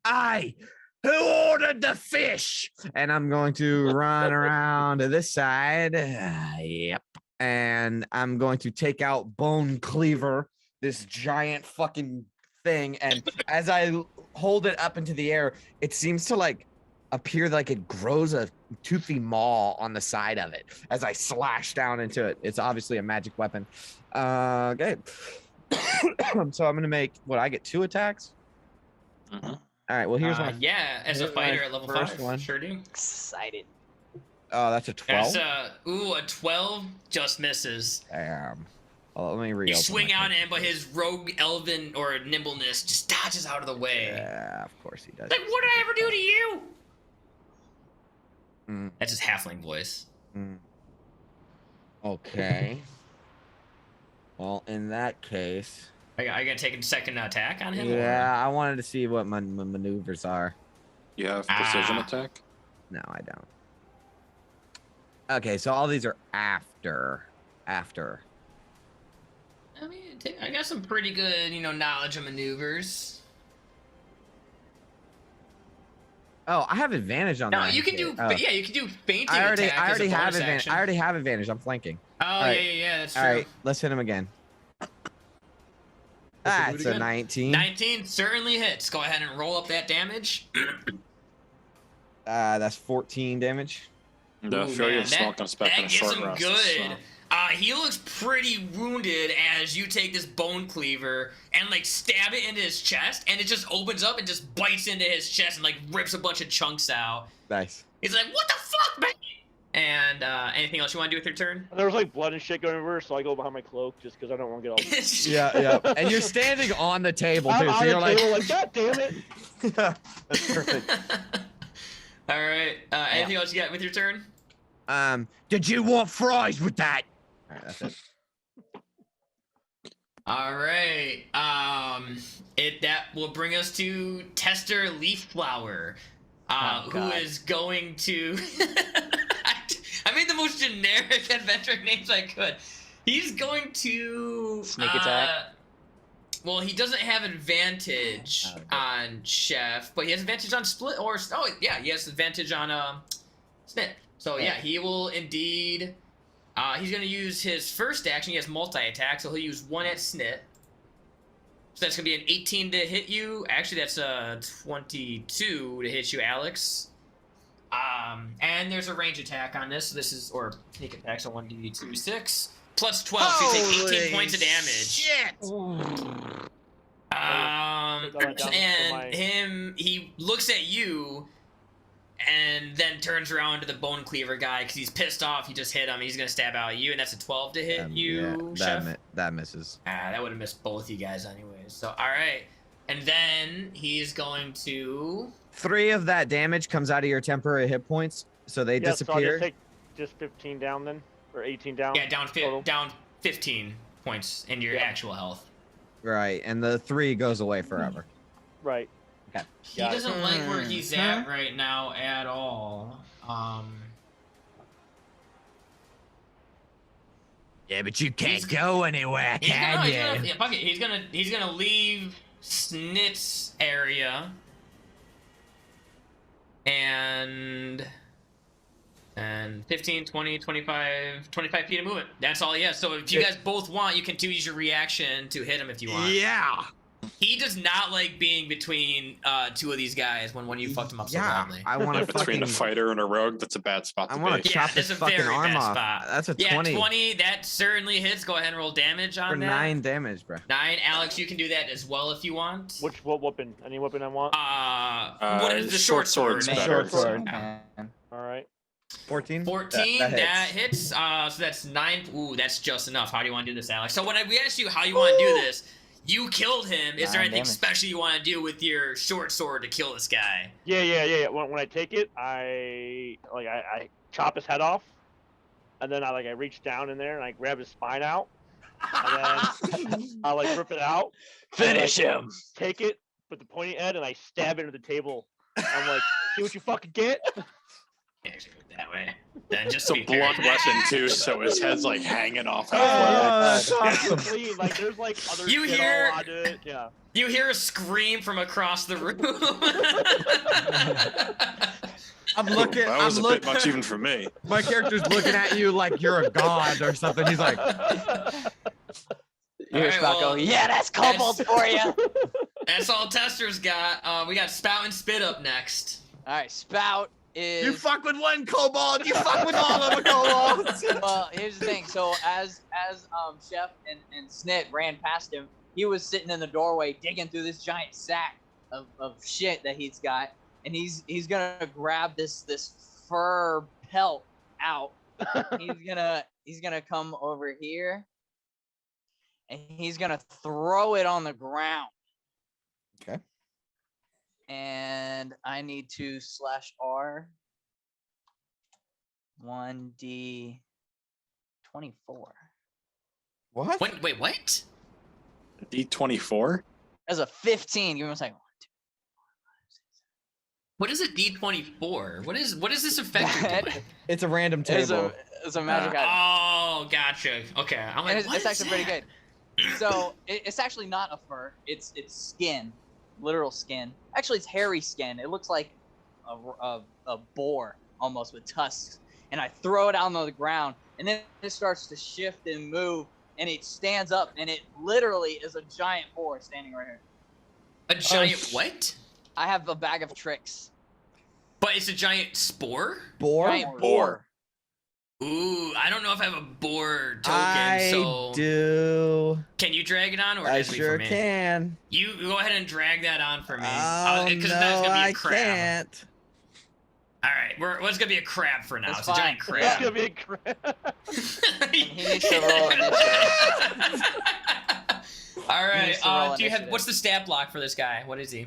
"Aye, who ordered the fish?" And I'm going to run around to this side. Yep. And I'm going to take out Bone Cleaver, this giant fucking thing. And as I hold it up into the air, it seems to like appear like it grows a toothy maw on the side of it as I slash down into it. It's obviously a magic weapon. Okay. So I'm gonna make I get 2 attacks. Mhm. All right. Well, here's my. Yeah, as a here's my fighter at level first 5. one. Sure do. Excited. Oh, that's a 12. That's a 12 just misses. Damn. Well, let me reopen. You swing my out character and but sheet. his rogue elven or nimbleness just dodges out of the way. Yeah, of course he does. Like, what did I ever do to you? Mm, That's his halfling voice. mm. Okay. Well, in that case, I gotta take a second attack on him? yeah, I wanted to see what my maneuvers are. You have precision Ah. attack. No, I don't. Okay, so all these are after. I mean, I got some pretty good, knowledge of maneuvers. Oh, I have advantage on No, that. you can do, Oh. yeah, you can do fainting I already attack as a have bonus advantage. action. I already have advantage. I'm flanking. Oh, right. yeah, that's true. All right, let's hit him again. Let's do it That's a again. 19. 19 certainly hits. Go ahead and roll up that damage. That's 14 damage. No, Ooh, sure man, you're smoking a spec that and a gets short him rest. good. so- He looks pretty wounded as you take this bone cleaver and like stab it into his chest, and it just opens up and just bites into his chest and like rips a bunch of chunks out. Nice. He's like, "What the fuck, man?" And anything else you want to do with your turn? There was like blood and shit going everywhere, so I go behind my cloak just because I don't want to get all. Yeah. And you're standing on the table too, I'm so on you're the like, table, like, God damn it! that's perfect. All right. Anything else you got with your turn? Did you want fries with that? All right, that's it. All right. That will bring us to Tester Leafflower, Oh, who God. is going to. I made the most generic adventure names I could. He's going to Sneak attack? Well, he doesn't have advantage Oh, okay. on Chef, but he has advantage on Split or he has advantage on Snip. So yeah, he will indeed. He's going to use his first action. He has multi-attack, so he'll use one at Snit. So that's going to be an 18 to hit you. Actually, that's a 22 to hit you, Alex. And there's a range attack on this. So this is, or sneak attack, so 1d2, 6. Plus 12, so you take 18 points of damage. Shit! He looks at you and then turns around to the bone cleaver guy because he's pissed off. He just hit him. He's gonna stab out at you, and that's a 12 to hit you, Chef. That misses. That would have missed both you guys anyways. So all right, and then he's going to. 3 of that damage comes out of your temporary hit points, so they Yeah, so I'll disappear. just take just 15 down then, or 18 down. Yeah, total. down 15 points in your Yeah. actual health. Right, and the 3 goes away forever. Right. He Got it. doesn't like where he's at right now at all. Yeah, but you He's- go anywhere, He's gonna leave Snit's area and 15, 20, 25 feet of movement. That's all he has. So if you guys both want, you can use your reaction to hit him if you want. Yeah. He does not like being between two of these guys when one of you fucked him up so Yeah, badly. I want to Between fucking. a fighter and a rogue, that's a bad spot to I want be. to chop his that's a fucking very arm bad off. spot. That's a Yeah, 20 20. That certainly hits. Go ahead and roll damage on for that. 9 damage, bro. 9. Alex, you can do that as well if you want. What weapon? Any weapon I want? What is the short sword? sword's Man, better. Short sword. man. All right. 14. 14, That that hits. So that's 9. Ooh, that's just enough. How do you want to do this, Alex? So when we asked you how you want to do this, you killed him. Is there 9 anything damage. special you want to do with your short sword to kill this guy? Yeah. When I take it, I chop his head off, and then I reach down in there and I grab his spine out, and then I rip it out. Finish him. Take it, put the pointy end, and I stab it into the table. I'm like, see what you fucking get? Yeah, should do it that way. Then just It's a to be fair- blunt weapon too, so his head's hanging off halfway. that's awesome. Clean. There's other You shit hear- all onto it. Yeah. You hear a scream from across the room. I'm looking. That was I'm a bit looking. much even for me. My character's looking at you like you're a god or something. He's like, You hear Alright, Spout go, well, yeah, that's kobolds for you. That's all Tester's got. We got Spout and Spit up next. All right, Spout is. you fuck with one kobold, you fuck with all of the kobolds. Well, here's the thing. So as Chef and Snit ran past him, he was sitting in the doorway digging through this giant sack of shit that he's got, and he's gonna grab this fur pelt out. He's gonna come over here, and he's gonna throw it on the ground. Okay. And I need to /R 1d24. What? Wait, what? D24. That's a 15. Give me a second. What is a D24? What is this effect? It's a random table. It's a magic item. Oh, gotcha. Okay, I'm like, And what it's is actually pretty that? good. So it's actually not a fur. It's skin, literal skin. Actually, it's hairy skin. It looks like a boar almost with tusks. And I throw it out on the ground, and then it starts to shift and move, and it stands up, and it literally is a giant boar standing right here. A giant what? I have a bag of tricks. But it's a giant spore? Boar? Giant boar. Ooh, I don't know if I have a boar token, I so do. can you drag it on, or I just be sure for me? can. You go ahead and drag that on for me. Oh, Because no, that's gonna be a I crab. can't. All right, it's gonna be a crab for now. That's It's a giant fine. It's crab. gonna be a crap. And he needs to roll initiative. All right. needs to roll Do you have initiative. what's the stat block for this guy? What is he?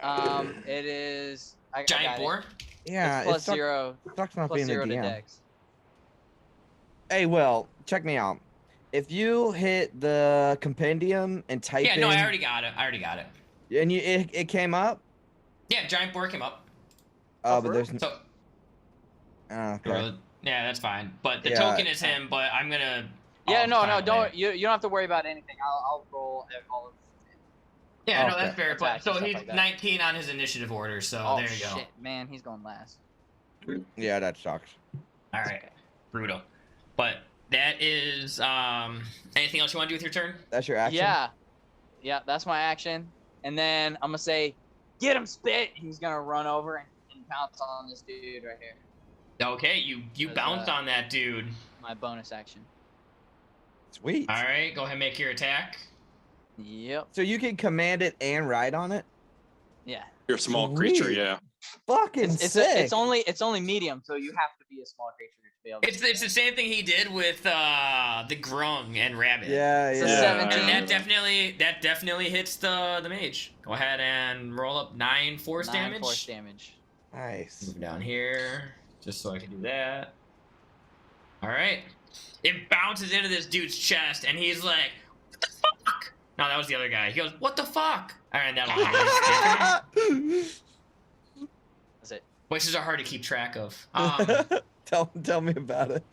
It is I Giant got it. boar? Yeah, It's plus it sucks, 0, sucks not plus being 0 the to DM. dex. Hey, Will, check me out. If you hit the compendium and type Yeah, in, no, I already got it. and it came up. Yeah, giant boar came up. Oh, Oh, but for there's So okay. yeah, that's fine. But the Yeah. token is him. But I'm gonna. Yeah, I'll no, find a don't way. you don't have to worry about anything. I'll roll all of Yeah, no, Okay. that's fair. But Attacks and so stuff he's like that. 19 on his initiative order. So Oh there you go. shit, man, he's going last. Yeah, that sucks. All right, brutal. But that is anything else you want to do with your turn? That's your action. Yeah, that's my action. And then I'm gonna say, get him, Spit. He's gonna run over and pounce on this dude right here. Okay, you As, bounced on that dude. My bonus action. Sweet. All right, go ahead and make your attack. Yep. So you can command it and ride on it. Yeah. You're a small creature, Sweet. yeah. Fucking sick. It's only medium, so you have to be a small creature to be able to. It's the same thing he did with the grung and rabbit. Yeah, It's a yeah. 17. And that definitely hits the mage. Go ahead and roll up 9 force 9 damage. force damage. Nice. Move down here, just so I can do that. All right. It bounces into this dude's chest, and he's like, "What the fuck?" No, that was the other guy. He goes, "What the fuck?" All right, that'll be That's it. Voices are hard to keep track of. Tell me about it.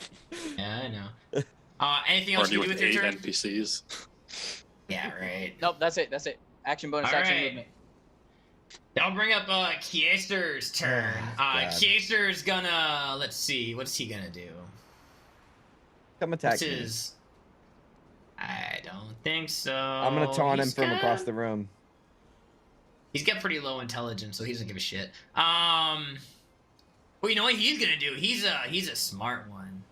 Yeah, I know. Anything else Already you do with with your 8 turn? NPCs. Yeah, right. Nope, that's it. Action bonus, All action right. movement. I'll bring up Kiester's turn. Oh, God. Kiester's gonna, let's see, what's he gonna do? Come attack What's me. his? I don't think so. I'm gonna taunt him He's from got- across the room. He's got pretty low intelligence, so he doesn't give a shit. Well, you know what he's gonna do? He's a smart one.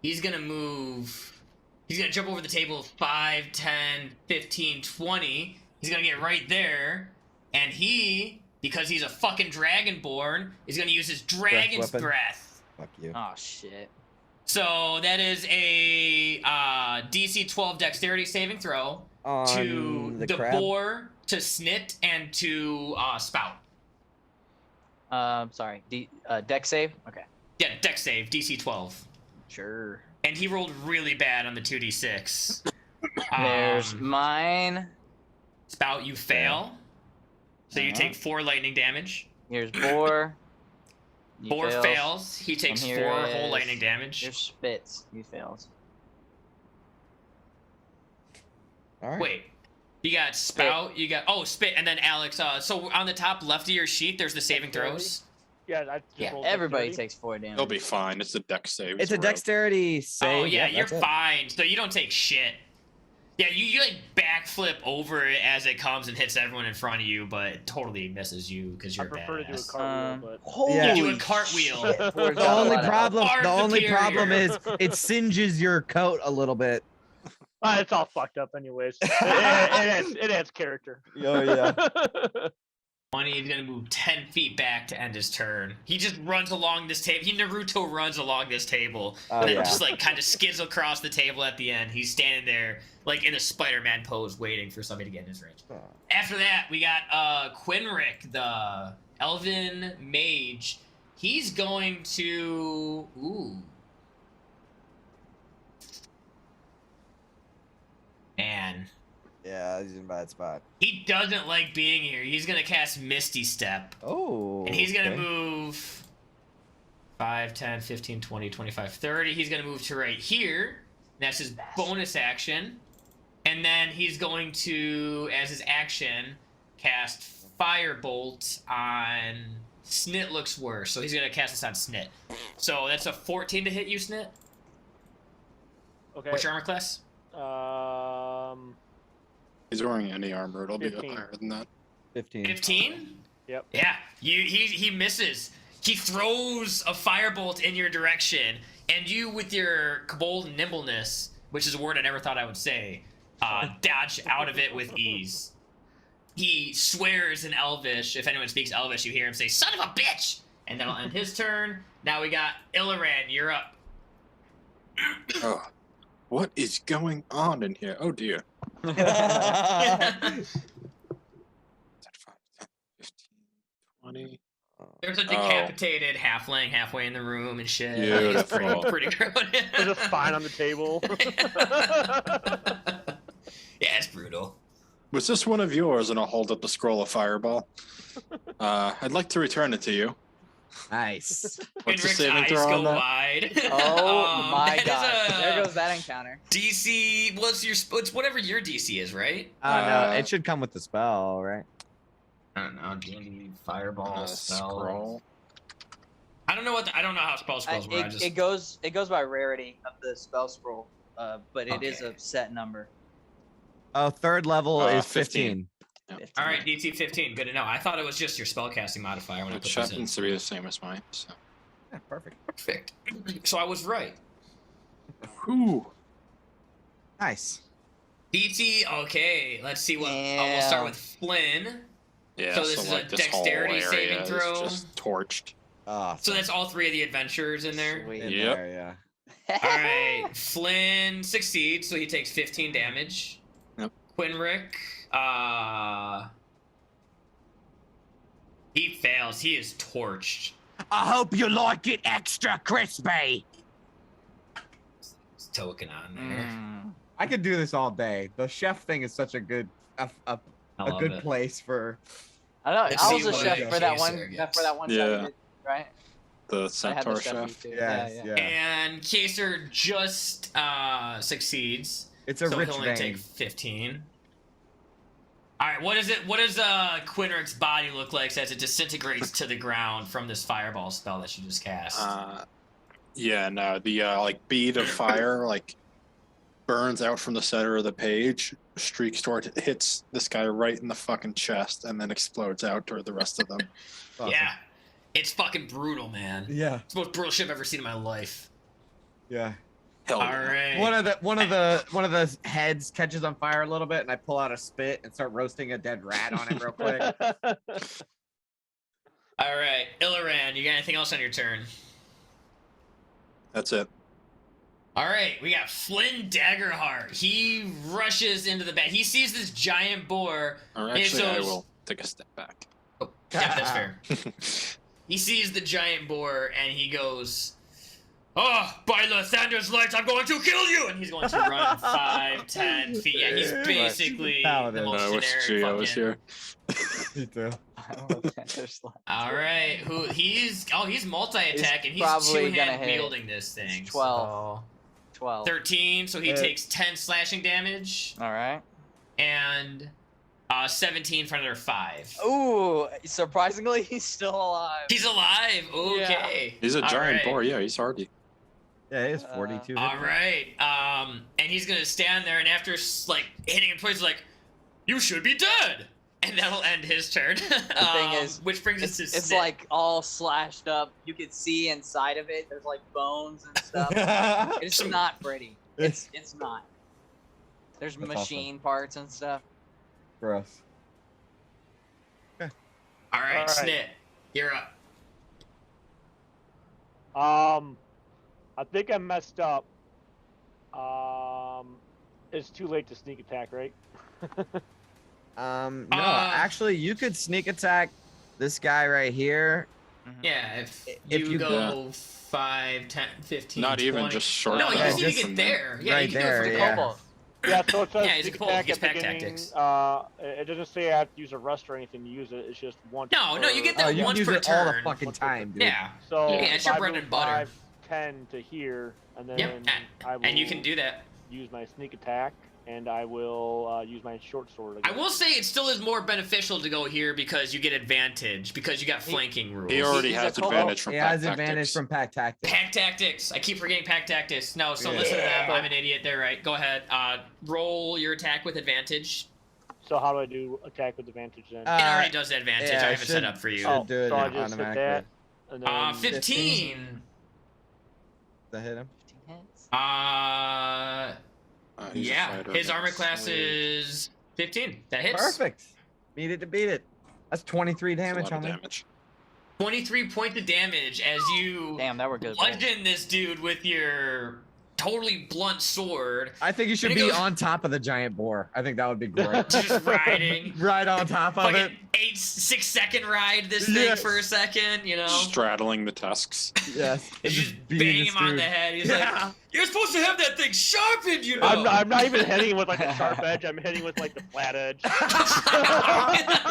He's gonna move. He's gonna jump over the table 5, 10, 15, 20. He's gonna get right there, and because he's a fucking dragonborn, is gonna use his dragon's weapon. breath. Fuck you. Oh shit. So that is a DC 12 dexterity saving throw On to the crab? boar, to snit, and to spout. Sorry. Deck save. Okay. Yeah, dex save, DC 12. Sure. And he rolled really bad on the 2d6. There's mine. Spout, you fail. So you take 4 lightning damage. Here's Boar. He Boar fails. fails. He takes 4 here whole is- lightning damage. Here's Spitz. He fails. All right. Wait. You got spout, you got spit, and then Alex. So on the top left of your sheet, there's the saving throws. Yeah, I just Yeah, rolled Everybody dexterity. takes 4 damage. He'll be fine. It's a dex save. It's a rogue. dexterity save. Oh yeah, you're that's it. fine. So you don't take shit. Yeah, you like backflip over it as it comes and hits everyone in front of you, but it totally misses you because I you're prefer to do a badass. cartwheel, but Holy Yeah. You do a cartwheel. shit, Boar's The got a only lot of problem, Art the only superior. problem is it singes your coat a little bit. It's all fucked up anyways. It adds character. Oh yeah. 20, he's gonna move 10 feet back to end his turn. He just runs along this table. He Naruto runs along this table. Oh, and then yeah. just like kind of skids across the table at the end. He's standing there like in a Spider-Man pose waiting for somebody to get in his range. After that, we got Quinrick, the Elvin Mage. He's going to... Ooh. Man. Yeah, he's in a bad spot. He doesn't like being here. He's going to cast Misty Step. Oh. And he's going to okay. move 5, 10, 15, 20, 25, 30. He's going to move to right here. That's his bonus action. And then he's going to, as his action, cast Firebolt on Snit looks worse. So he's going to cast this on Snit. So that's a 14 to hit you, Snit. Okay. What's your armor class? He's wearing any armor. It'll be 15. higher than that. 15. 15? Yep. Yeah, he misses. He throws a firebolt in your direction, and you, with your kobold nimbleness, which is a word I never thought I would say, dodge out of it with ease. He swears in Elvish. If anyone speaks Elvish, you hear him say, "Son of a bitch!" And that'll end his turn. Now we got Illiran, you're up. Oh, what is going on in here? Oh dear. 10, 5, 10, 15, 20. There's a decapitated halfling halfway in the room and shit. Beautiful. It's pretty gross. There's a spine on the table. Yeah, it's brutal. Was this one of yours? And I'll hold up the scroll of Fireball. I'd like to return it to you. Nice. What's the Henrik's saving eyes throw go on that? wide. Oh my that is god! a There goes that encounter. DC. Well, it's whatever your DC is, right? I don't know. It should come with the spell, right? I don't know. D&D Fireball spell. Scroll. I don't know I don't know how spell scrolls work. It goes by rarity of the spell scroll, but it is Okay. a set number. Oh, third level is 15. 15. All right, DC 15. Good to know. I thought it was just your spellcasting modifier when I Which put this in. happens to be the same as mine. So. Yeah, perfect. Perfect. So I was right. Whew. Nice. DC. Okay, let's see what. We'll start with Flynn. Yeah, So this is a this whole dexterity area saving is throw? just torched. So that's all three of the adventurers in there. Sweet. In Yep. there, yeah. All right, Flynn succeeds, so he takes 15 damage. Yep. Quinrick, he fails. He is torched. I hope you like it extra crispy. It's token on there. I could do this all day. The chef thing is such a good I love good it. place for. I know. Let's I see was a what chef it for that is one. there, For that one Yeah. shot, you did, right? The I had centaur the stuff chef. too. Yes, Yeah. yeah. And Kaser just succeeds. It's a So rich he'll only vein. take 15. All right, what is it? What does Quinrick's body look like as it disintegrates to the ground from this fireball spell that you just cast? Yeah, no, the like bead of fire like burns out from the center of the page, streaks toward, hits this guy right in the fucking chest, and then explodes out toward the rest of them. Awesome. Yeah, it's fucking brutal, man. Yeah. It's the most brutal shit I've ever seen in my life. Yeah. Hell All yeah. right. One of the heads catches on fire a little bit, and I pull out a spit and start roasting a dead rat on it real quick. All right, Illiran, you got anything else on your turn? That's it. All right, we got Flynn Daggerheart. He rushes into the back. He sees this giant boar. Or and actually, so I will take a step back. Oh, yeah, that's fair. He sees the giant boar and he goes, "Oh, by Lathander's lights, I'm going to kill you!" And he's going to run 5, 10 feet. Yeah, he's basically the Paladin. most I wish generic Gio was fucking... here. Me too. All right, he's multi-attack and he's probably gonna two-hand hit. wielding this thing. 12. So 12. 13, so he Hit. takes 10 slashing damage All right. and 17 for another 5. Ooh, surprisingly, he's still alive. He's alive. Okay. He's a All giant right. boar. Yeah, he's hardy. Yeah, it is 42. All right. And he's gonna stand there, and after like hitting him twice, he's like, "You should be dead," and that'll end his turn. The thing is, which brings us to It's Snit. like all slashed up. You can see inside of it. There's like bones and stuff. It's not pretty. It's not. There's That's machine parts and stuff. Gross. All right, All right. Snit, you're up. I think I messed up. It's too late to sneak attack, right? No, actually, you could sneak attack this guy right here. Yeah, if If you you go 5, 10, 15, Not 20. even just short. No, you Yeah, just need to just get there. Yeah, right you can do it there, for the yeah. kobold. Yeah, so it says Yeah, he's a sneak kobold, attack he's at the pack beginning. tactics. It doesn't say I have to use a rest or anything to use it. It's just once. No, you get that you once use per it all the turn. fucking Once per time, dude. Yeah. So Yeah, it's your if I bread move and butter. 5, 10 to here, and then Yep, I will and you can do that. use my sneak attack, and I will use my short sword again. I will say it still is more beneficial to go here because you get advantage, because you got flanking rules. He already He's a has kobold. advantage from He pack has advantage tactics. from pack tactics. Pack tactics. I keep forgetting pack tactics. No, so Yeah. listen to them. I'm an idiot. They're right. Go ahead. Roll your attack with advantage. So how do I do attack with advantage then? It already does advantage. yeah, I it have it set should- up for you. should do it so I just hit automatically. that, and then 15. That hit him. 15 hits. He's a Yeah. fighter, His but armor class sweet. is 15. That hits. Perfect. Beat it to beat it. That's 23 That's a damage, lot of homie. damage. 23 points of damage as you Damn, that were good. rolls. bludgeon this dude with your totally blunt sword. I think you should And it be goes- on top of the giant boar. I think that would be great. Just riding. Right on top of it. Fucking 6-second ride this thing Yes. for a second, you know? Straddling the tusks. Yes. It's just beating banging this him on dude. the head. He's Yeah. like, you're supposed to have that thing sharpened, you know? I'm not even hitting with like a sharp edge. I'm hitting with like the flat edge.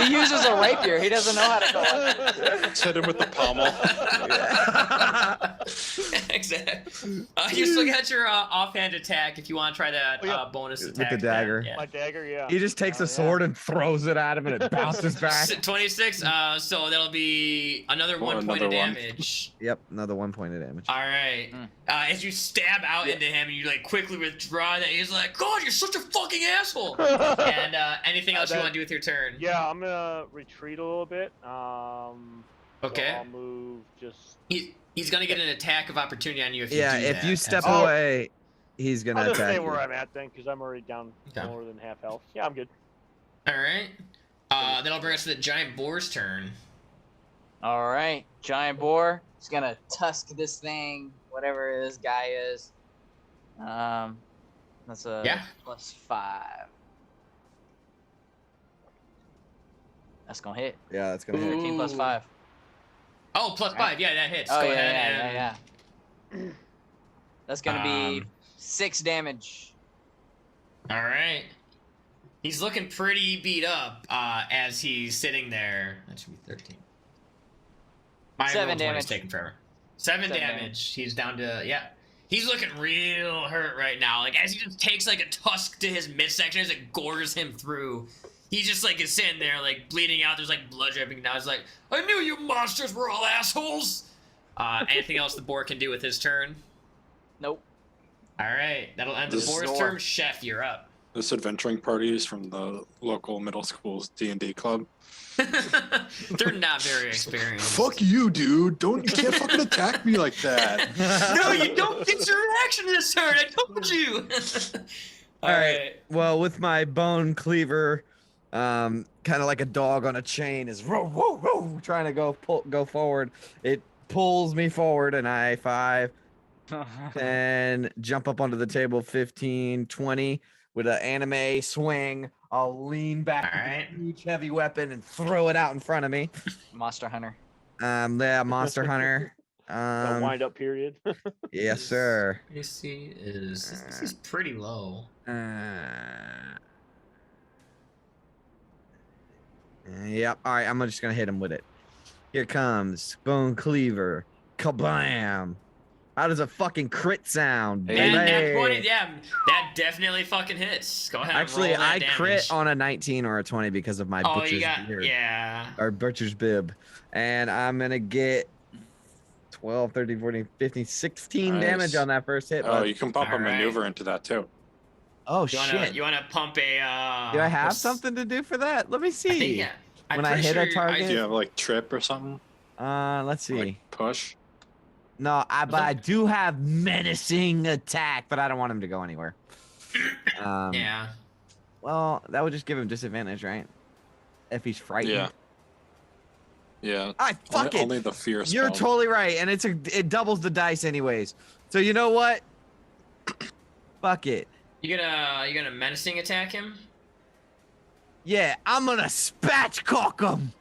He uses a rapier. He doesn't know how to go. Let's hit him with the pommel. Exactly. You still got your offhand attack if you want to try that Oh, yeah. bonus With attack. the dagger. Yeah. My dagger, yeah. He just takes Oh, a sword and throws it at him and it bounces back. 26. So that'll be another Oh, 1 point of another one. Yep, damage. another 1 point of damage. All right. As you stab out into him, and you like quickly withdraw that. He's like, "God, you're such a fucking asshole." And anything else you That- want to do with your turn? Yeah, I'm gonna retreat a little bit. Okay. So I'll move just. He's gonna get an attack of opportunity on you if you Yeah, do if that. you step Oh. away, he's gonna I'll just attack stay you. where I'm at then, because I'm already down Okay. more than half health. Yeah, I'm good. All right. That'll bring us to the giant boar's turn. All right, giant boar. He's gonna tusk this thing, whatever this guy is. That's a Yeah. +5. That's gonna hit. Yeah, that's gonna hit. 13 plus Ooh. 5. Oh, +5. Yeah, that hits. Oh Go yeah, ahead yeah, and. yeah. That's gonna be Um, 6 damage. All right. He's looking pretty beat up as he's sitting there. That should be 13. My 7 roll 20 is damage. taking forever. 7 damage. He's down to, yeah. He's looking real hurt right now. Like, as he just takes, like, a tusk to his midsection as it gores him through. He just, like, is sitting there, like, bleeding out. There's, like, blood dripping down. He's like, I knew you monsters were all assholes. Anything else the boar can do with his turn? Nope. All right. That'll end the This boar's door. turn. Chef, you're up. This adventuring party is from the local middle school's D&D club. They're not very experienced. Fuck you, dude! You can't fucking attack me like that. No, you don't get your reaction this turn. I told you. All right. Well, with my bone cleaver, kind of like a dog on a chain, is row, row, row, trying to go forward. It pulls me forward, and I 5, 10, jump up onto the table, 15, 20 with an anime swing. I'll lean back All with right. a huge heavy weapon and throw it out in front of me. Monster Hunter. Yeah, Monster Hunter. The wind up period. Yes, sir. AC is pretty low. Yep. All right, I'm just gonna hit him with it. Here comes Bone Cleaver. Kablam! How does a fucking crit sound? And that baby? 20, yeah, that definitely fucking hits. Go ahead. Actually, and roll that I damage. crit on a 19 or a 20 because of my Oh, butcher's you got beard. yeah. Or butcher's bib. And I'm gonna get 12, 13, 14, 15, 16 Nice. damage on that first hit. Oh, bud. you can pump a Alright. maneuver into that too. Oh You wanna shit. you wanna pump a? Do I have what's- something to do for that? Let me I see. think, yeah. I'm When I pretty hit a sure target? Do you have like trip or something? Let's see. Like push? No, but I do have menacing attack, but I don't want him to go anywhere. Yeah. Well, that would just give him disadvantage, right? If he's frightened. Yeah. Yeah. Fuck it. Only the fear spell. You're totally right, and it doubles the dice anyways. So you know what? Fuck it. You gonna menacing attack him? Yeah, I'm gonna spatchcock him.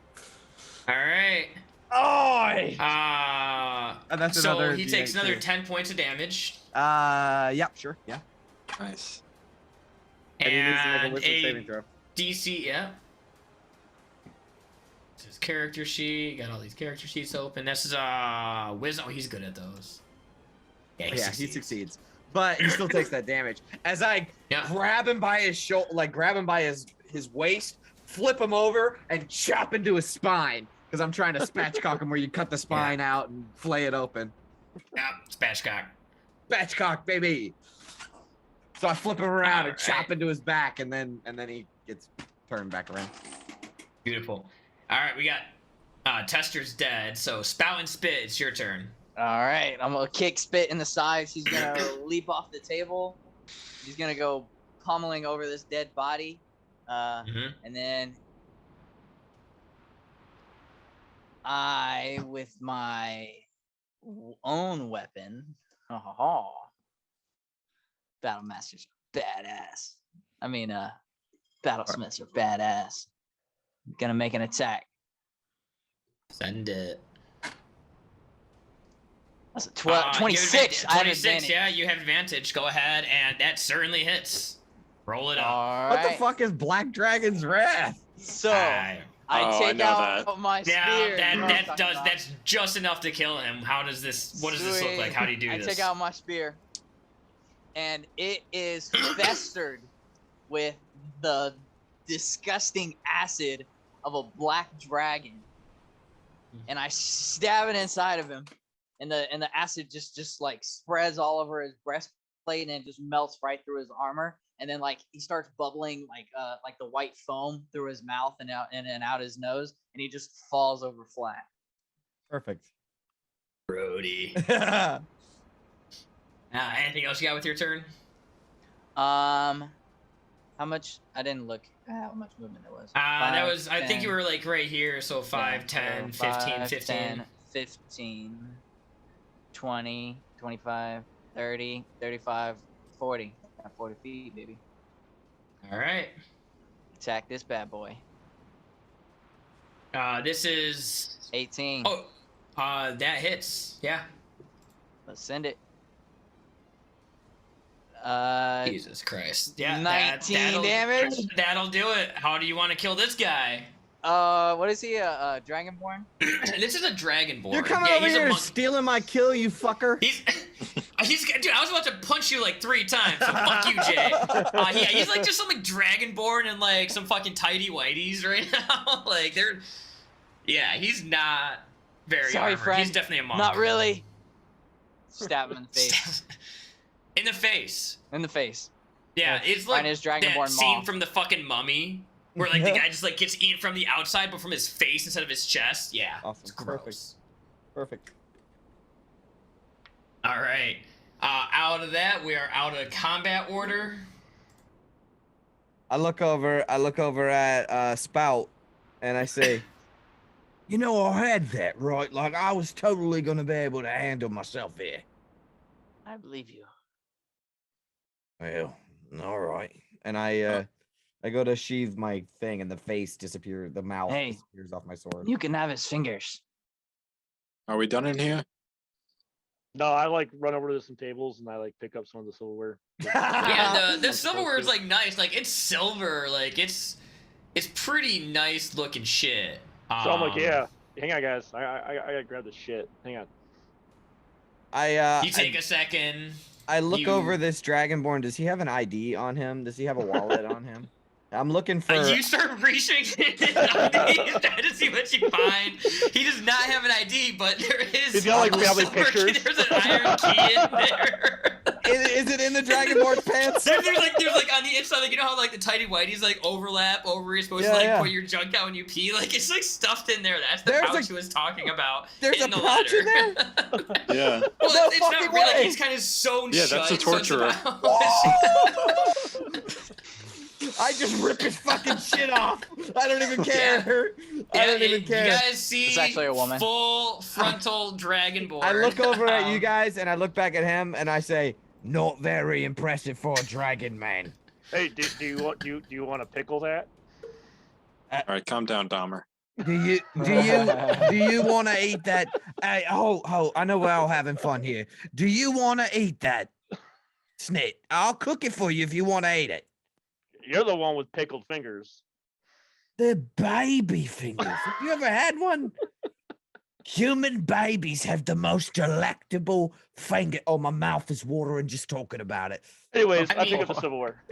All right. Oh. And that's so another he takes D8 another too. 10 points of damage. Yep, sure, yeah. Nice. And he needs to make a And wisdom saving throw. DC, yeah. This is character sheet. Got all these character sheets open. This is wisdom. Oh, he's good at those. Yeah, He succeeds. But he still takes that damage. As I grab him by his shoulder, like grab him by his waist, flip him over, and chop into his spine. Because I'm trying to spatchcock him where you cut the spine out and flay it open. Yeah, spatchcock. Spatchcock, baby. So I flip him around and chop into his back, and then he gets turned back around. Beautiful. All right, we got Tester's dead. So Spout and Spit, it's your turn. All right, I'm gonna kick Spit in the sides. He's gonna leap off the table. He's gonna go pummeling over this dead body, and then I, with my own weapon, Battlemaster's badass. I mean, Battlesmiths are badass. Gonna make an attack. Send it. That's a 26. I have 26, advantage. yeah, you have advantage. Go ahead, and that certainly hits. Roll it up. All What right. the fuck is Black Dragon's Wrath? So Aye. I take out my spear. Yeah, that's just enough to kill him. What does this look like? How do you do this? I take out my spear, and it is festered with the disgusting acid of a black dragon, and I stab it inside of him, and the acid just like spreads all over his breastplate, and it just melts right through his armor, and then like he starts bubbling like the white foam through his mouth and out his nose, and he just falls over flat. Perfect. Brody. Anything else you got with your turn? How much? I didn't look how much movement there was. That was, 5, I think you 10, were like right here, so 5, 10, 15, 15. 10, 15, 20, 25, 30, 35, 40. Got 40 feet, baby. All right. Attack this bad boy. This is 18. Oh, that hits. Yeah. Let's send it. Jesus Christ. Yeah. 19 damage. That'll do it. How do you want to kill this guy? What is he? A Dragonborn? This is a Dragonborn. You're coming over here stealing my kill, you fucker. Dude, I was about to punch you like 3 times, so fuck you, Jay. He's like just some like Dragonborn and like some fucking tidy whities right now. Like he's not very Sorry, armored. friend. He's definitely a monk. Not really. Stab him in the face. In the face. In the face. Yeah, it's like his that Dragonborn scene maw. from the fucking Mummy, where like the guy just like gets eaten from the outside, but from his face instead of his chest. Yeah, Awesome. it's gross. Perfect. All right, out of that, we are out of combat order. I look over at Spout, and I say, "You know, I had that right. Like I was totally gonna be able to handle myself here." I believe you. Well, all right. And I go to sheathe my thing, and the face disappears. The mouth disappears off my sword. You can have his fingers. Are we done in here? No, I like run over to some tables and I like pick up some of the silverware. Yeah, the silverware is like nice. Like it's silver. Like it's pretty nice looking shit. So I'm like, yeah, hang on, guys. I gotta grab this shit. Hang on. You take a second. I look over this Dragonborn. Does he have an ID on him? Does he have a wallet on him? I'm looking for. You start reaching in his ID, trying to see what you find. He does not have an ID, but there is. He's got like family pictures. There's an iron key in there. Is it in the Dragonborn's pants? There's like on the inside, like you know how like the tidy whities like overlap over where you're supposed to like put your junk out when you pee. Like it's like stuffed in there. That's the pouch he was talking about. There's in a the pouch letter. in there. Yeah. Well, No it's not fucking really. way. He's kind of sewn Yeah, shut. that's a so it's torturer. about- I just rip his fucking shit off. I don't even care. I don't even care. You guys see It's actually a woman. full frontal dragonborn. I look over at you guys and I look back at him and I say, "Not very impressive for a dragon man." Hey, do you want to pickle that? All right, calm down, Dahmer. Do you want to eat that? Hey, I know we're all having fun here. Do you want to eat that snit? I'll cook it for you if you want to eat it. You're the one with pickled fingers. The baby fingers. Have you ever had one? Human babies have the most delectable finger. Oh, my mouth is watering just talking about it. Anyways, I mean- pick up the silverware.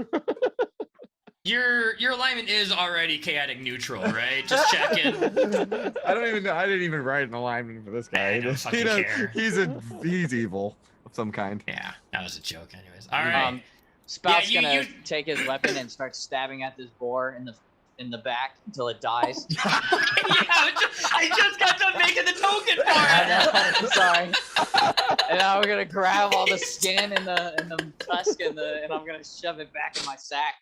Your alignment is already chaotic neutral, right? Just checking. I don't even know. I didn't even write an alignment for this guy. I don't fucking care. He's evil of some kind. Yeah, that was a joke, anyways. All right. Spout's Yeah, gonna take his weapon and start stabbing at this boar in the back until it dies. Yeah, I just got done making the token for I it. know, sorry. And now we're gonna grab all the skin and the tusk and I'm gonna shove it back in my sack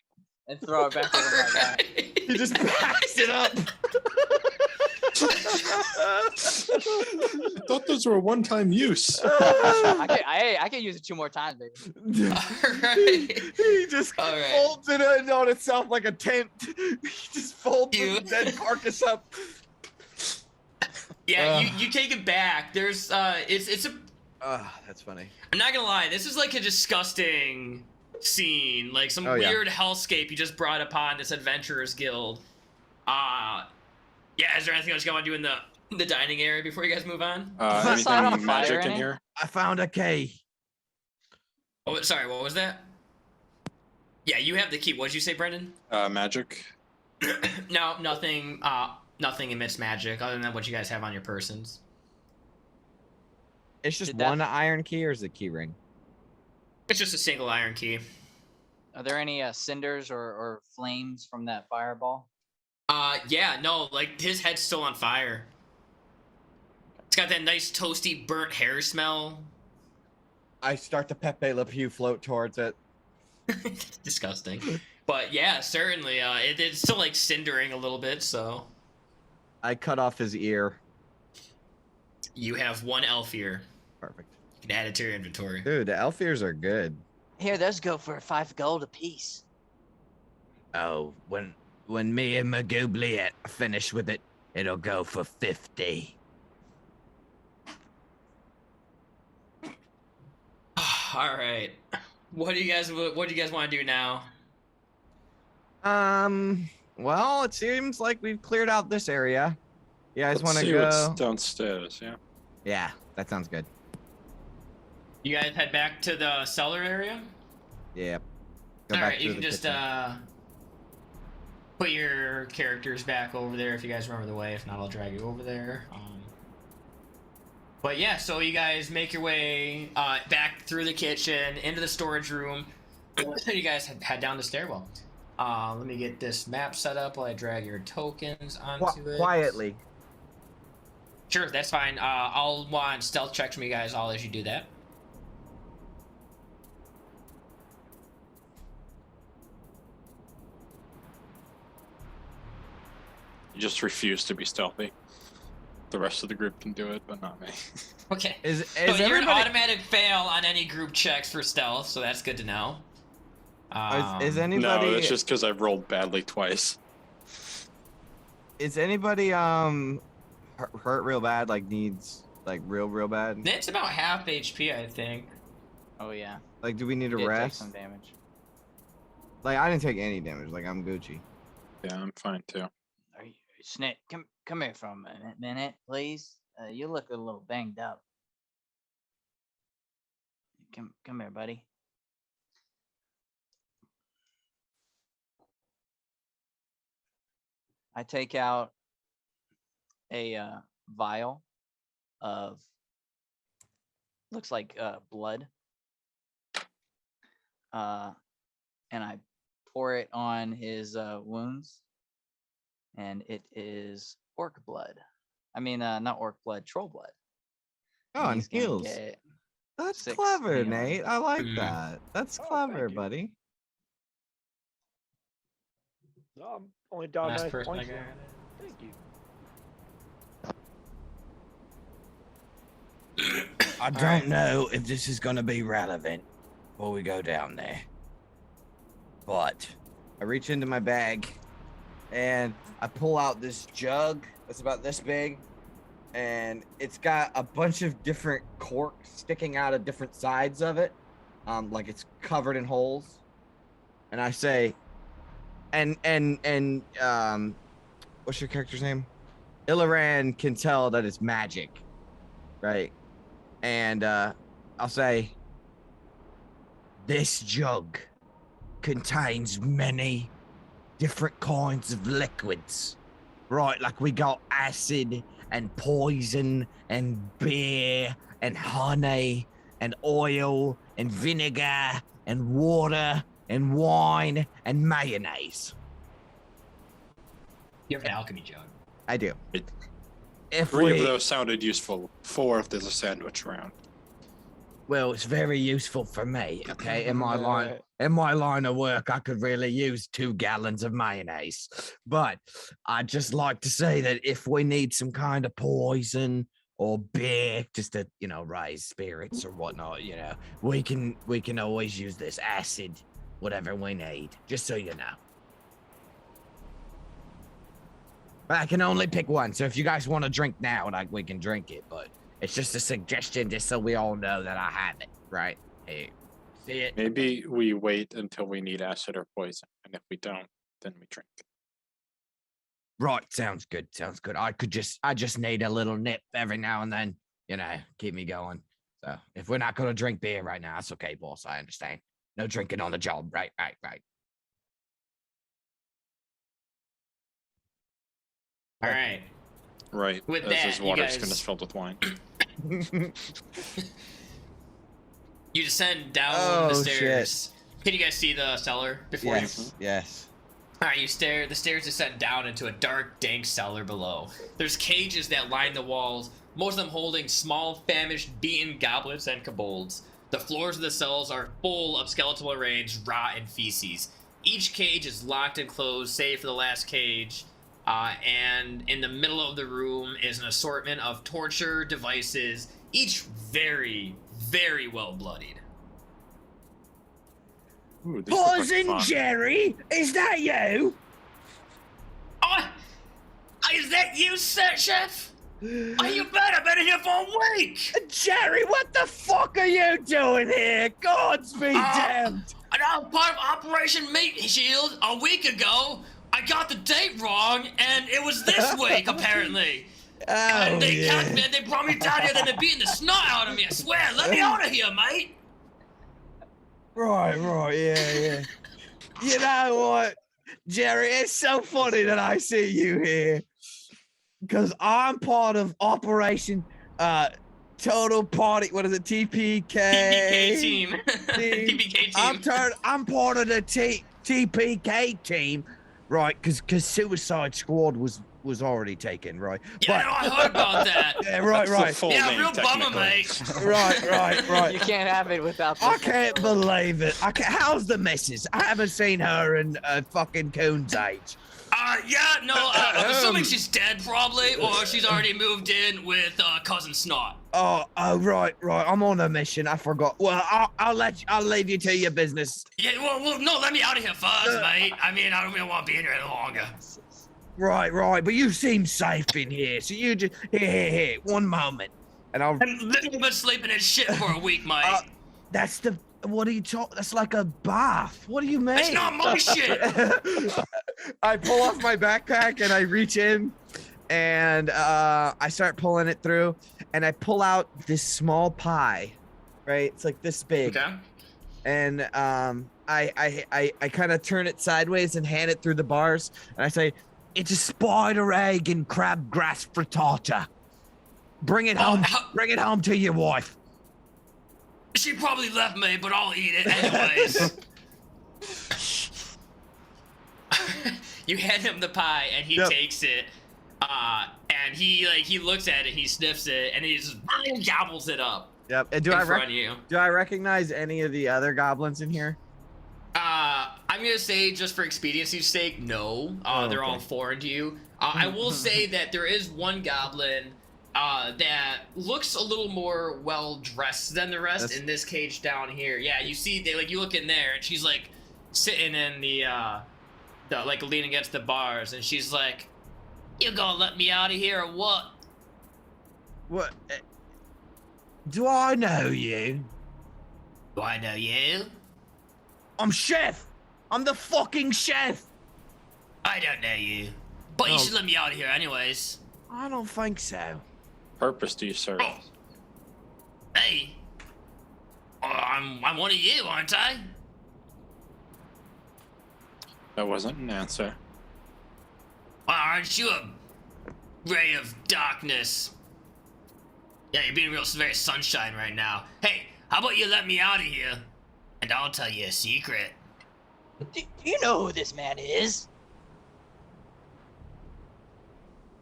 and throw it back over my back. He just backs it up. I thought those were a one-time use. I can use it 2 more times, baby. All right. He just All right. folds it in on itself like a tent. He just folds the dead carcass up. Yeah, you take it back. There's it's a. That's funny. I'm not gonna lie. This is like a disgusting scene, like some Oh, yeah. weird hellscape you just brought upon this adventurers guild. Yeah. Is there anything else you want to do in the dining area before you guys move on? It's not on Anything fire magic in in it? here? I found a key. Oh, sorry. What was that? Yeah, you have the key. What did you say, Brendan? Magic. No, nothing. Nothing emits magic other than what you guys have on your persons. It's just Did that- one iron key, or is it key ring? It's just a single iron key. Are there any cinders or flames from that fireball? Yeah, no, like his head's still on fire. It's got that nice toasty burnt hair smell. I start the Pepe Le Pew float towards it. Disgusting. But yeah, certainly. It's still like cindering a little bit, so. I cut off his ear. You have 1 elf ear. Perfect. You can add it to your inventory. Dude, the elf ears are good. Here, those go for 5 gold apiece. Oh, when me and Magoobliet finish with it, it'll go for 50. All right. What do you guys want to do now? Well, it seems like we've cleared out this area. You guys want to See what's go? downstairs? Yeah. Yeah, that sounds good. You guys head back to the cellar area? Yeah. All right, you can just put your characters back over there if you guys remember the way. If not, I'll drag you over there. But yeah, so you guys make your way back through the kitchen into the storage room. You guys head down the stairwell. Let me get this map set up while I drag your tokens onto it. Quietly. Sure, that's fine. I'll want stealth checks from you guys all as you do that. You just refuse to be stealthy. The rest of the group can do it, but not me. Okay. Is So you're an everybody? automatic fail on any group checks for stealth, so that's good to know. Is anybody? No, it's just because I've rolled badly twice. Is anybody hurt real bad? Like needs like real bad? It's about half HP, I think. Oh yeah. Like, do we need Did a take rest? some damage. Like, I didn't take any damage. Like, I'm Gucci. Yeah, I'm fine too. Are you, Snit, come here for a minute, please. You look a little banged up. Come here, buddy. I take out a vial of looks like blood, and I pour it on his wounds, and it is orc blood. I mean, not orc blood, troll blood. Oh, and he's gonna heals. get That's 6 clever, healing. Nate. I like Mm. that. That's Oh, clever, thank you. buddy. No, I'm only down Last 9 person I points. got. now. Thank you. I don't right. know if this is gonna be relevant before we go down there, but I reach into my bag and I pull out this jug that's about this big, and it's got a bunch of different corks sticking out of different sides of it, like it's covered in holes. And I say, and what's your character's name? Ilaran can tell that it's magic, right? And I'll say, this jug contains many different kinds of liquids, right? Like we got acid and poison and beer and honey and oil and vinegar and water and wine and mayonnaise. You have an alchemy jug. I do. It- If 3 we, of those sounded useful. 4 if there's a sandwich around. well, it's very useful for me. Okay, in my line of work, I could really use 2 gallons of mayonnaise. But I'd just like to say that if we need some kind of poison or beer, just to raise spirits or whatnot, we can always use this acid, whatever we need. Just so you know. But I can only pick one, so if you guys want to drink now, we can drink it. But it's just a suggestion, just so we all know that I have it, right? Here, see it? Maybe we wait until we need acid or poison, and if we don't, then we drink. Right, sounds good. Sounds good. I just need a little nip every now and then, keep me going. So if we're not gonna drink beer right now, that's okay, boss. I understand. No drinking on the job. Right. All right. Right. With as that, his you water guys- skin is filled with wine. You descend down Oh, the stairs. Can you guys see the cellar before you? Yes. All right, the stairs descend down into a dark, dank cellar below. There's cages that line the walls, most of them holding small, famished, beaten goblins and kobolds. The floors of the cells are full of skeletal remains, rot, and feces. Each cage is locked and closed, save for the last cage. And in the middle of the room is an assortment of torture devices, each very, very well bloodied. Ooh, these look like Poison fun. Jerry, is that you? Oh, is that you, chef? Oh, you better been here for a week. Jerry, what the fuck are you doing here? Gods be damned. And I'm part of Operation Meat Shield a week ago. I got the date wrong, and it was this week, apparently. And they brought me down here, then they're beating the snot out of me, I swear. Let me out of here, mate. Right, yeah. You know what, Jerry? It's so funny that I see you here, because I'm part of Operation Total Party. What is it? TPK. TPK team. TPK team. I'm part of the TPK team, right? Because Suicide Squad was already taken, right? Yeah, no, I heard about that. Yeah, right. That's the full Yeah, name, real bummer, technically. mate. Right. You can't have it without. I can't believe it. How's the missus? I haven't seen her in a fucking coon's age. I'm assuming she's dead probably, or she's already moved in with cousin Snot. Oh, right. I'm on a mission. I forgot. Well, I'll leave you to your business. Yeah, well, no, let me out of here first, mate. I mean, I don't really want to be in here any longer. Right. But you seem safe in here, so you just here. 1 moment, and I'll. I've literally been sleeping in shit for a week, mate. That's the. What are you talking? That's like a bath. What do you mean? It's not my shit. I pull off my backpack and I reach in, and I start pulling it through, and I pull out this small pie, right? It's like this big. Okay. And I kind of turn it sideways and hand it through the bars, and I say, "It's a spider egg and crabgrass frittata. Bring it home. Bring it home to your wife." She probably left me, but I'll eat it anyways. You hand him the pie, and he takes it, and he looks at it, he sniffs it, and he just gobbles it up. Yep. And do I recognize any of the other goblins in here? I gonna say, just for expediency's sake, no. They're all foreign to you. I will say that there is one goblin that looks a little more well dressed than the rest in this cage down here. Yeah, you see, you look in there, and she's like sitting in the like leaning against the bars, and she's like, "You gonna let me out of here or what?" What? Do I know you? Do I know you? I'm chef. I'm the fucking chef. I don't know you, but you should let me out of here anyways. I don't think so. Purpose do you serve? Oh. Hey, I'm one of you, aren't I? That wasn't an answer. Well, aren't you a ray of darkness? Yeah, you're being very sunshine right now. Hey, how about you let me out of here, and I'll tell you a secret. Do you know who this man is?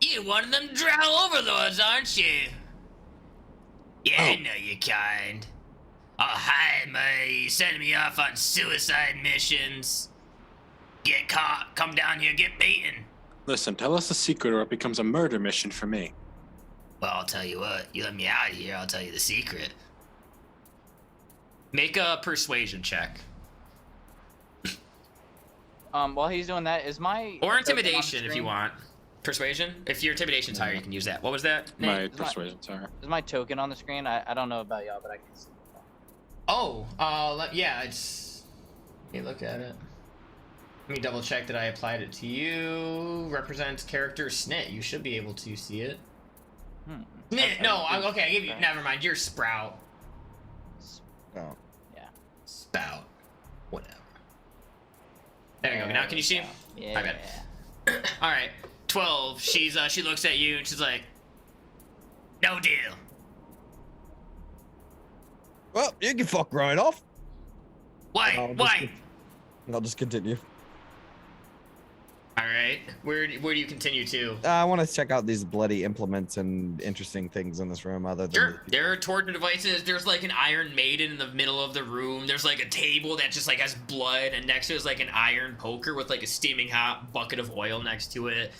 You're one of them drow overlords, aren't you? Yeah, I know your kind. I'll hide my sending me off on suicide missions. Get caught, come down here, get beaten. Listen, tell us the secret or it becomes a murder mission for me. Well, I'll tell you what. You let me out of here, I'll tell you the secret. Make a persuasion check. While he's doing that, is my Or intimidation if you want. Persuasion? If your intimidation's higher, you can use that. What was that? My Nate? persuasion, sorry. Is my token on the screen? I don't know about y'all, but I can see it. Oh, yeah, it's... Let me look at it. Let me double check that I applied it to you. Represents character Snit. You should be able to see it. Snit, no, okay, I give you... Never mind, you're Sprout. Oh. Yeah. Spout. Whatever. There you go. Now can you see him? Yeah. I bet. Alright. 12. She looks at you and she's like, "No deal." Well, you can fuck right off. Why? I'll just continue. Alright. Where do you continue to? I want to check out these bloody implements and interesting things in this room other than... Sure. There are torture devices. There's like an Iron Maiden in the middle of the room. There's like a table that just like has blood, and next to it is like an iron poker with like a steaming hot bucket of oil next to it.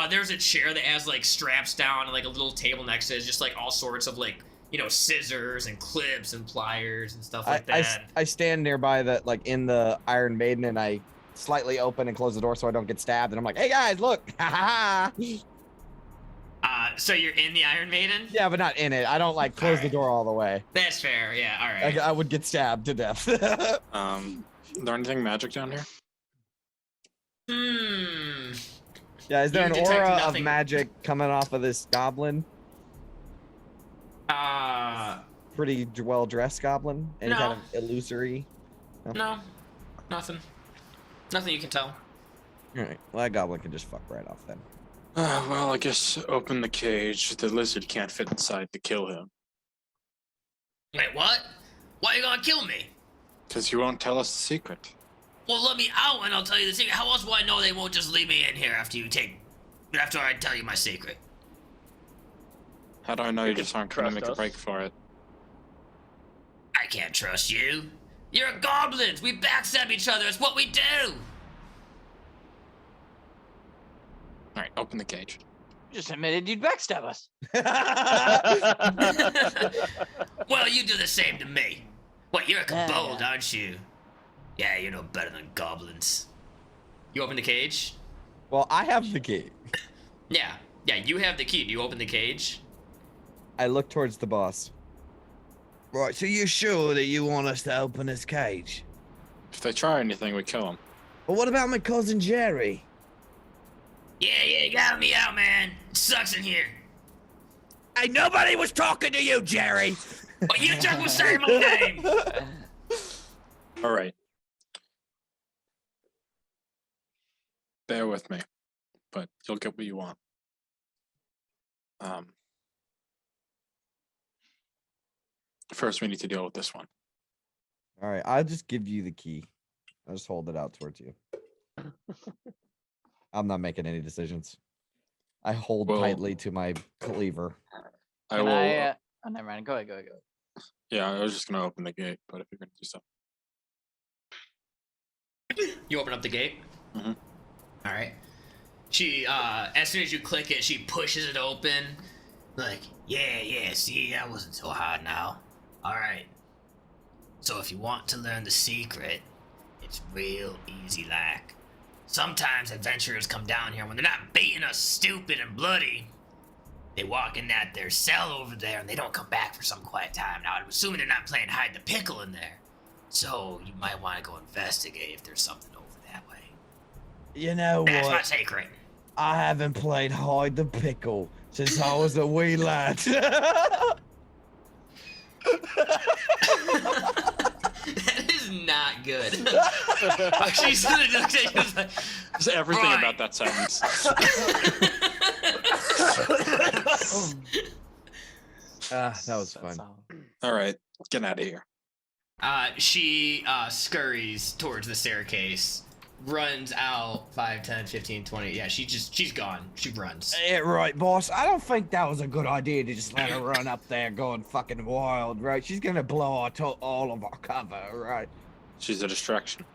There's a chair that has like straps down and like a little table next to it. It's just like all sorts of like, you know, scissors and clips and pliers and stuff like that. I stand nearby that, like, in the Iron Maiden, and I slightly open and close the door so I don't get stabbed, and I'm like, "Hey guys, look!" Ha ha. So you're in the Iron Maiden? Yeah, but not in it. I don't like close the door all the way. That's fair. Yeah. All right. I would get stabbed to death. Is there anything magic down here? Yeah, is there You an detect aura nothing. of magic coming off of this goblin? Pretty well dressed goblin? Any No. kind of illusory? No, nothing. Nothing you can tell. Alright, well, that goblin can just fuck right off then. Well, I guess open the cage. The lizard can't fit inside to kill him. Wait, what? Why are you gonna kill me? Because you won't tell us the secret. Well, let me out and I'll tell you the secret. How else will I know they won't just leave me in here after I tell you my secret? How do I know you just aren't going to trust make a us. break for it? I can't trust you. You're goblins. We backstab each other. It's what we do. Alright, open the cage. You just admitted you'd backstab us. Well, you do the same to me. What, you're a Yeah, kobold, yeah. aren't you? Yeah, you're no better than goblins. You open the cage? Well, I have the key. Yeah, you have the key. Do you open the cage? I look towards the boss. Right, so you're sure that you want us to open this cage? If they try anything, we kill them. Well, what about my cousin Jerry? Yeah, you got me out, man. It sucks in here. Hey, nobody was talking to you, Jerry! But you just was saying my name. Alright. Bear with me, but you'll get what you want. First, we need to deal with this one. Alright, I'll just give you the key. I'll just hold it out towards you. I'm not making any decisions. I hold Well- tightly to my cleaver. I Can will. I? Oh, never mind. Go ahead. Yeah, I was just gonna open the gate, but if you're gonna do something, You open up the gate? Mm-hmm. All right. She, as soon as you click it, she pushes it open. Like, yeah, see, that wasn't so hard now. All right. So if you want to learn the secret, it's real easy like. Sometimes adventurers come down here when they're not beating us stupid and bloody. They walk in that their cell over there and they don't come back for some quiet time. Now, I'm assuming they're not playing hide the pickle in there. So you might want to go investigate if there's something over that way. You know That's my what? secret. I haven't played hide the pickle since I was a wee lad. That is not good. She's gonna look at you like, Just everything Right. about that sentence. That was fun. All right, get out of here. She scurries towards the staircase, runs out 5, 10, 15, 20. Yeah, she's gone. She runs. Yeah, right, boss. I don't think that was a good idea to just let her run up there going fucking wild, right? She's gonna blow all of our cover, right? She's a distraction.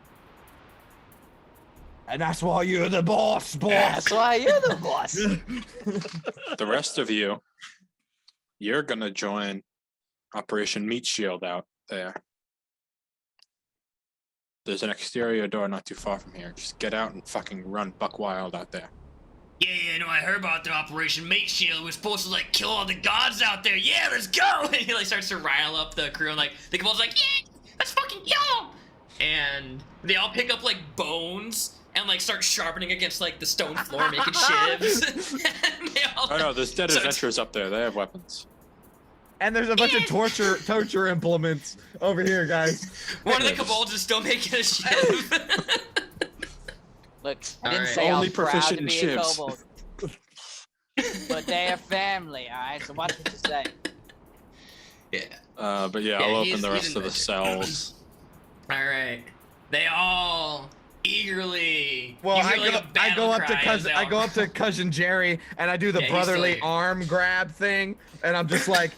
And that's why you're the boss, boss. That's why you're the boss. The rest of you, you're gonna join Operation Meat Shield out there. There's an exterior door not too far from here. Just get out and fucking run buck wild out there. Yeah, no, I heard about the Operation Mate Shield. We're supposed to like kill all the gods out there. Yeah, let's go. And he like starts to rile up the crew and like the Cabal's like, yeah, let's fucking go. And they all pick up like bones and like start sharpening against like the stone floor, making shivs. And they all, Oh no, there's dead So- adventurers up there. They have weapons. And there's a bunch of torture implements over here, guys. One of the Cabals is still making a shiv. Look, I All didn't right. say I Only was proud proficient to in be a shivs. kobold. But they're family, alright? So watch what you say. Yeah. But yeah, Yeah, I'll he's- open the he's rest an of the adventurer. cells. All right. They all eagerly. Well, you I hear, like, go, a I battle go up to cry as cousin, they I all- go up to cousin Jerry, and I do the Yeah, he's brotherly still- arm grab thing, and I'm just like,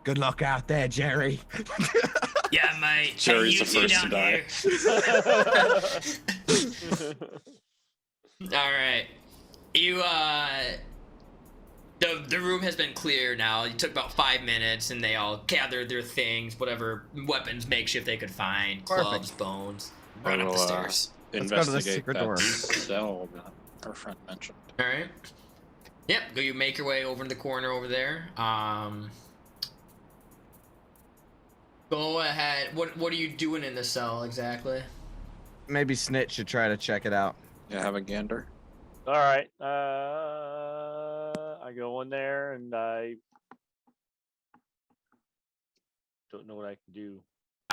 "Good luck out there, Jerry." Yeah, mate. Jerry's Hey, the you two first to down die. here. All right. You the room has been clear now. It took about 5 minutes, and they all gathered their things, whatever weapons, makeshift they could find, clubs, Perfect. bones, run up I'll, the stairs. Let's go to the Investigate secret that door. cell that our friend mentioned. All right. Yep. Go. You make your way over in the corner over there. Go ahead. What are you doing in the cell exactly? Maybe Snit should try to check it out. Yeah, have a gander. All right. I go in there and I don't know what I can do.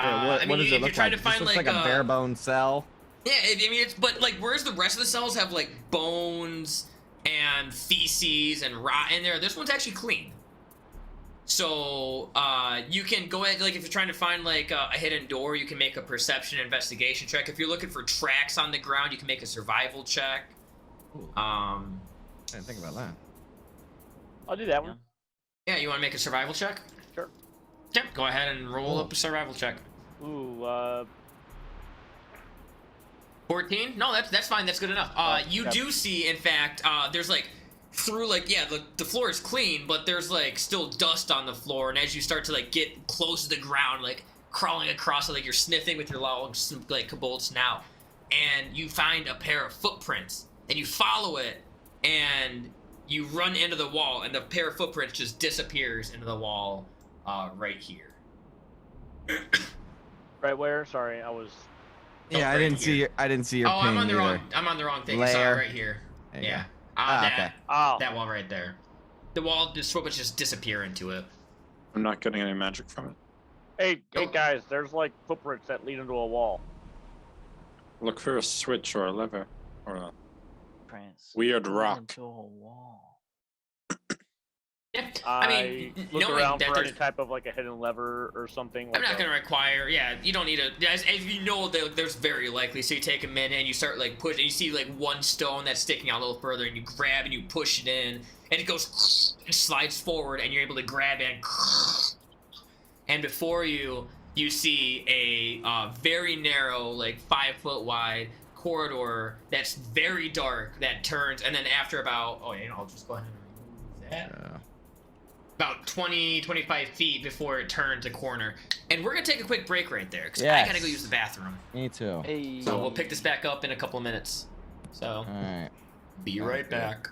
Yeah, what, I mean, what does if it you're look trying like? to find this looks like like a bare bone cell. Yeah, I mean, it's but like, whereas the rest of the cells have like bones and feces and rot in there, this one's actually clean. So you can go ahead, like if you're trying to find like a hidden door, you can make a perception investigation check. If you're looking for tracks on the ground, you can make a survival check. Ooh. I didn't think about that. I'll do that one. Yeah, you want to make a survival check? Sure. Yep, go ahead and roll up a survival check. Ooh, 14? No, that's fine. That's good enough. You yep. do see, in fact, there's like through like the floor is clean, but there's like still dust on the floor, and as you start to like get close to the ground, like crawling across it, like you're sniffing with your long like kobold snout, and you find a pair of footprints, and you follow it, and you run into the wall, and the pair of footprints just disappears into the wall, right here. right where? Sorry, I was. Yeah, I right didn't see here. your, I didn't see your Oh, ping I'm on the either. wrong. I'm on the wrong thing. Layer. Sorry, right here. There you Yeah. go. Ah, That, okay. Oh, that wall right there. The wall, the footprints just disappear into it. I'm not getting any magic from it. hey Oh. guys, there's like footprints that lead into a wall. Look for a switch or a lever or a Prince. weird rock. Into a wall. Yeah. I mean, look knowing around that for any there's, type of like a hidden lever or something. I'm like not a- gonna require. Yeah, you don't need a. As you know, there's very likely. So you take a minute and you start like pushing. You see like one stone that's sticking out a little further, and you grab and you push it in, and it goes and slides forward, and you're able to grab it. And before you, you see a very narrow, like 5 foot wide corridor that's very dark that turns, and then after about, I'll just go ahead and remove that. Yeah. About 20, 25 feet before it turns a corner. And we're going to take a quick break right there, because I Yes. got to go use the bathroom. Me too. Hey. So we'll pick this back up in a couple of minutes. So, All right. be Sounds right good. back.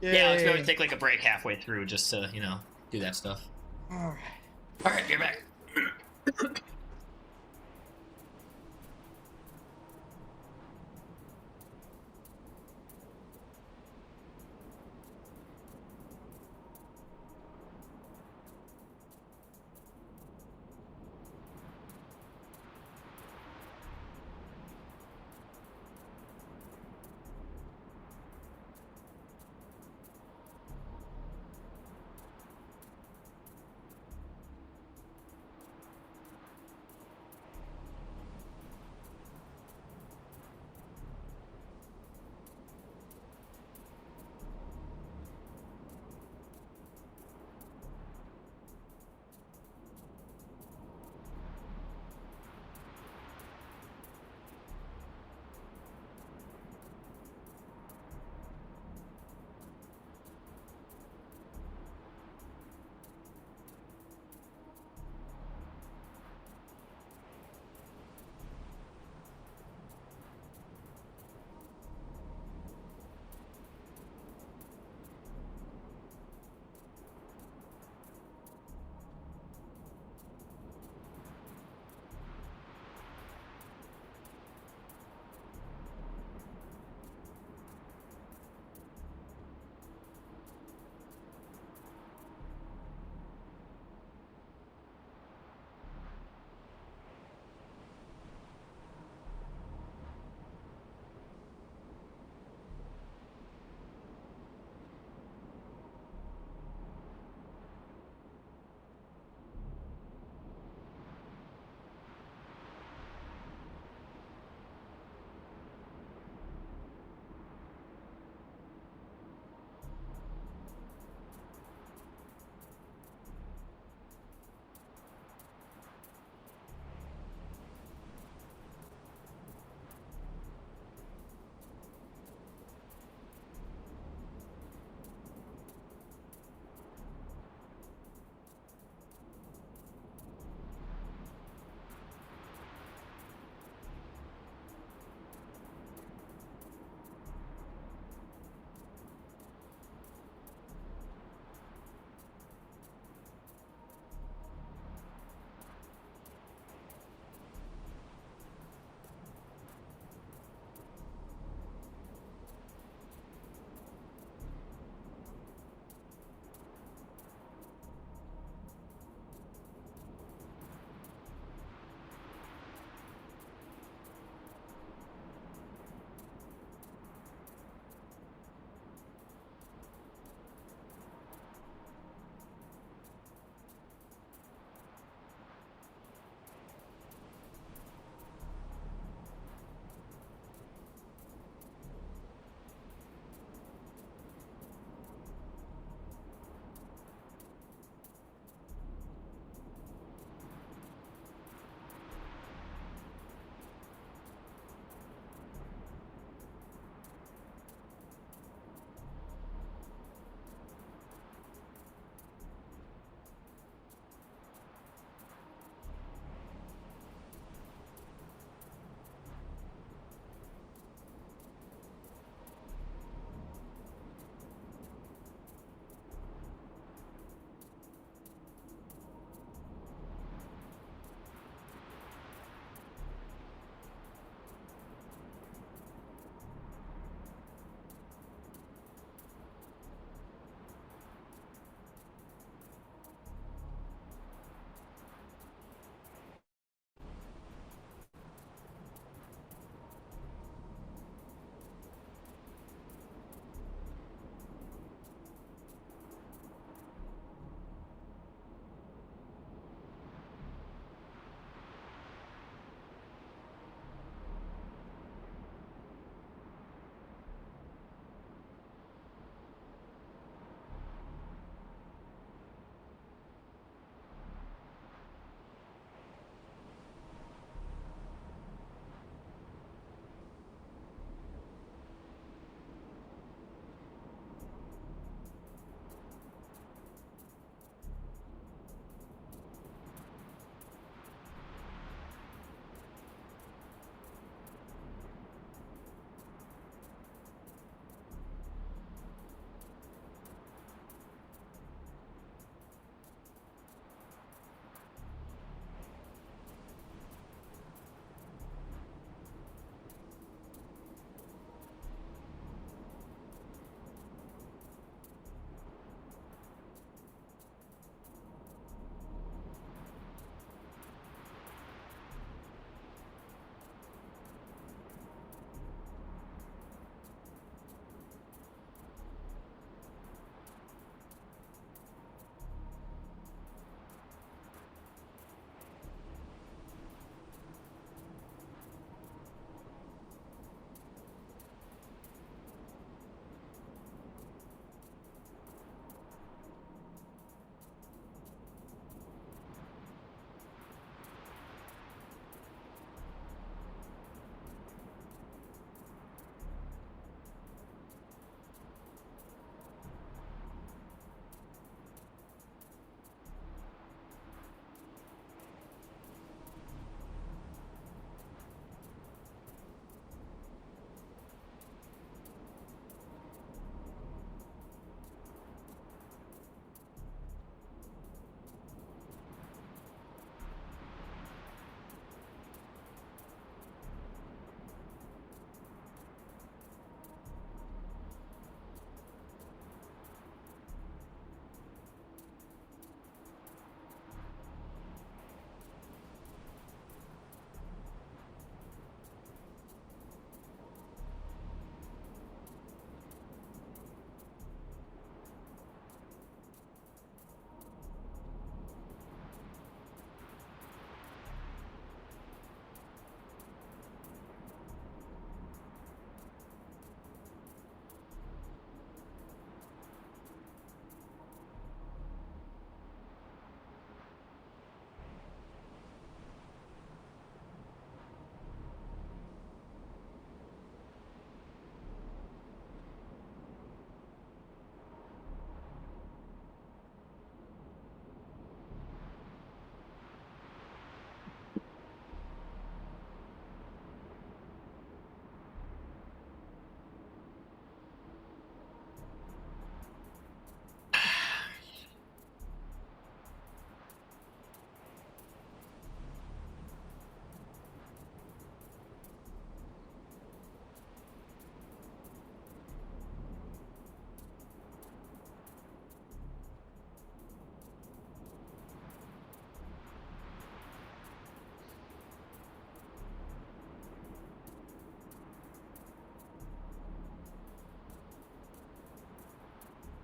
Yeah, let's go Yay. and take like a break halfway through just to, do that stuff. All right. All right, you're back.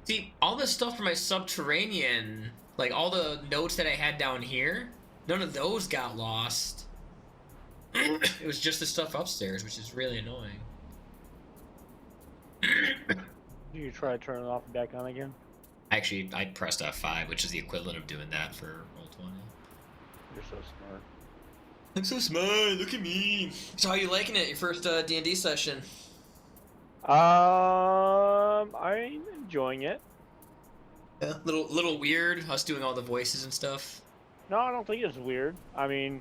See, all the stuff for my subterranean, like all the notes that I had down here, none of those got lost. It was just the stuff upstairs, which is really annoying. Do you try to turn it off and back on again? Actually, I pressed F5, which is the equivalent of doing that for Roll20. You're so smart. I'm so smart, look at me. So how you liking it, your first D&D session? I'm enjoying it. Yeah. Little weird, us doing all the voices and stuff. No, I don't think it's weird. I mean,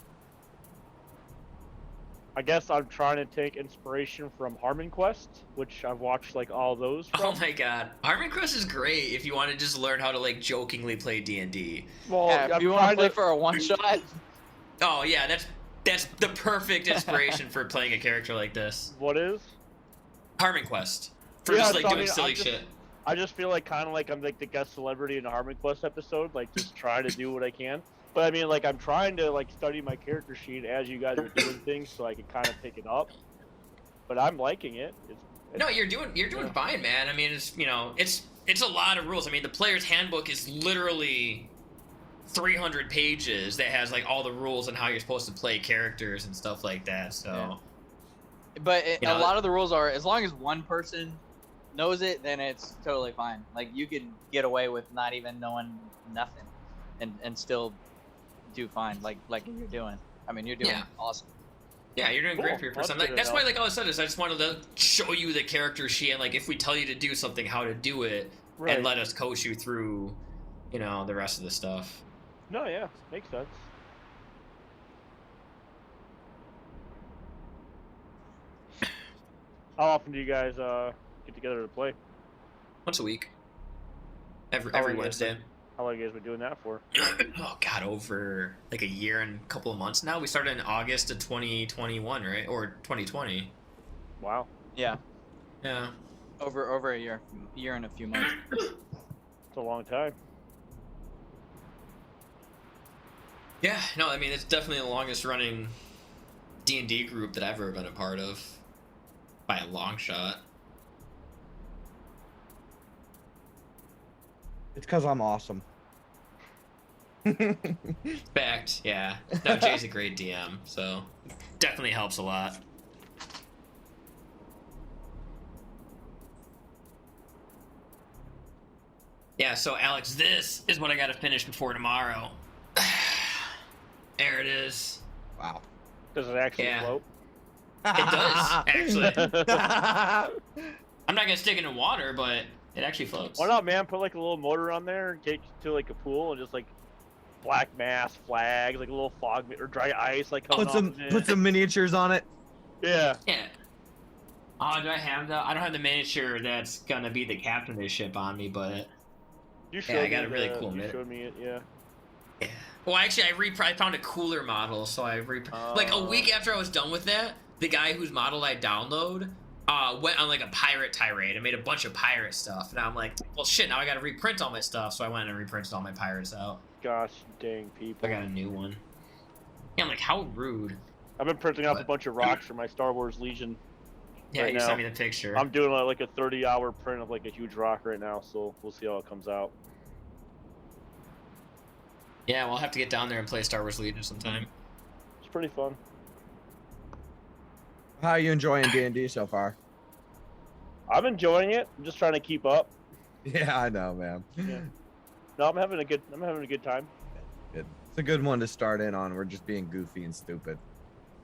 I guess I'm trying to take inspiration from Harmon Quest, which I've watched like all those from. Oh my god. Harmon Quest is great if you want to just learn how to like jokingly play D&D. Well, Yeah, if I'm you want to trying play for a one-shot, Oh yeah, that's the perfect inspiration for playing a character like this. What is? Harmon Quest. For Yeah, just like so I doing mean, silly I'm just- shit. I just feel like kind of like I'm like the guest celebrity in a Harmon Quest episode, like just trying to do what I can. But I mean, like I'm trying to like study my character sheet as you guys are doing things, so I can kind of pick it up. But I'm liking it. No, you're doing yeah. fine, man. I mean, it's a lot of rules. I mean, the player's handbook is literally 300 pages that has like all the rules on how you're supposed to play characters and stuff like that. So, but You know, a lot of the rules are as long as one person knows it, then it's totally fine. Like you can get away with not even knowing nothing, and still do fine. Like you're doing. I mean, you're doing Yeah. awesome. yeah, you're doing Cool. great for your first That's time. good That's to why, know. like, all I said is I just wanted to show you the character sheet and like if we tell you to do something, how to do it, Right. and let us coach you through, the rest of the stuff. No, yeah, makes sense. How often do you guys get together to play? Once a week. Every How long Wednesday. How long have you guys been doing that for? Oh god, over like a year and a couple of months now. We started in August of 2021, right? Or 2020. Wow. Yeah, Yeah. over a year and a few months. It's a long time. Yeah, no, I mean it's definitely the longest running D&D group that I've ever been a part of. By a long shot. It's because I'm awesome. Fact, yeah. No, Jay's a great DM, so definitely helps a lot. Yeah, so Alex, this is what I gotta finish before tomorrow. There it is. Wow. Does it actually Yeah. float? It does, actually. I'm not gonna stick it in water, but it actually floats. Why not, man? Put like a little motor on there, get to like a pool, and just like black mass flags, like a little fog or dry ice, like coming Put some miniatures on it. Yeah. Yeah. Oh, do I have the? I don't have the miniature that's gonna be the captain of the ship on me, but You Yeah, I showed got me a really the- cool You mitt. showed me it, yeah. yeah. Well, actually, I found a cooler model, so like a week after I was done with that, the guy whose model I download went on like a pirate tirade and made a bunch of pirate stuff, and I'm like, well, shit, now I gotta reprint all my stuff, so I went and reprinted all my pirates out. Gosh dang people. I got a new one. Yeah, I'm like, how rude. I've been printing off a What? bunch of rocks for my Star Wars Legion. Yeah, Right you now. sent me the picture. I'm doing like a 30-hour print of like a huge rock right now, so we'll see how it comes out. Yeah, we'll have to get down there and play Star Wars Legion sometime. It's pretty fun. How are you enjoying D&D so far? I'm enjoying it. I'm just trying to keep up. Yeah, I know, man. Yeah. No, I'm having a good time. It's a good one to start in on. We're just being goofy and stupid.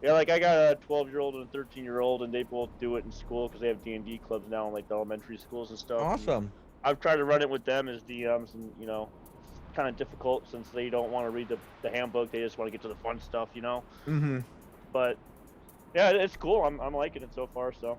Yeah, like I got a 12-year-old and a 13-year-old, and they both do it in school because they have D&D clubs now in like the elementary schools and stuff. And Awesome. I've tried to run it with them as DMs, and it's kind of difficult since they don't want to read the handbook. They just want to get to the fun stuff, Mm-hmm. But yeah, it's cool. I'm liking it so far. So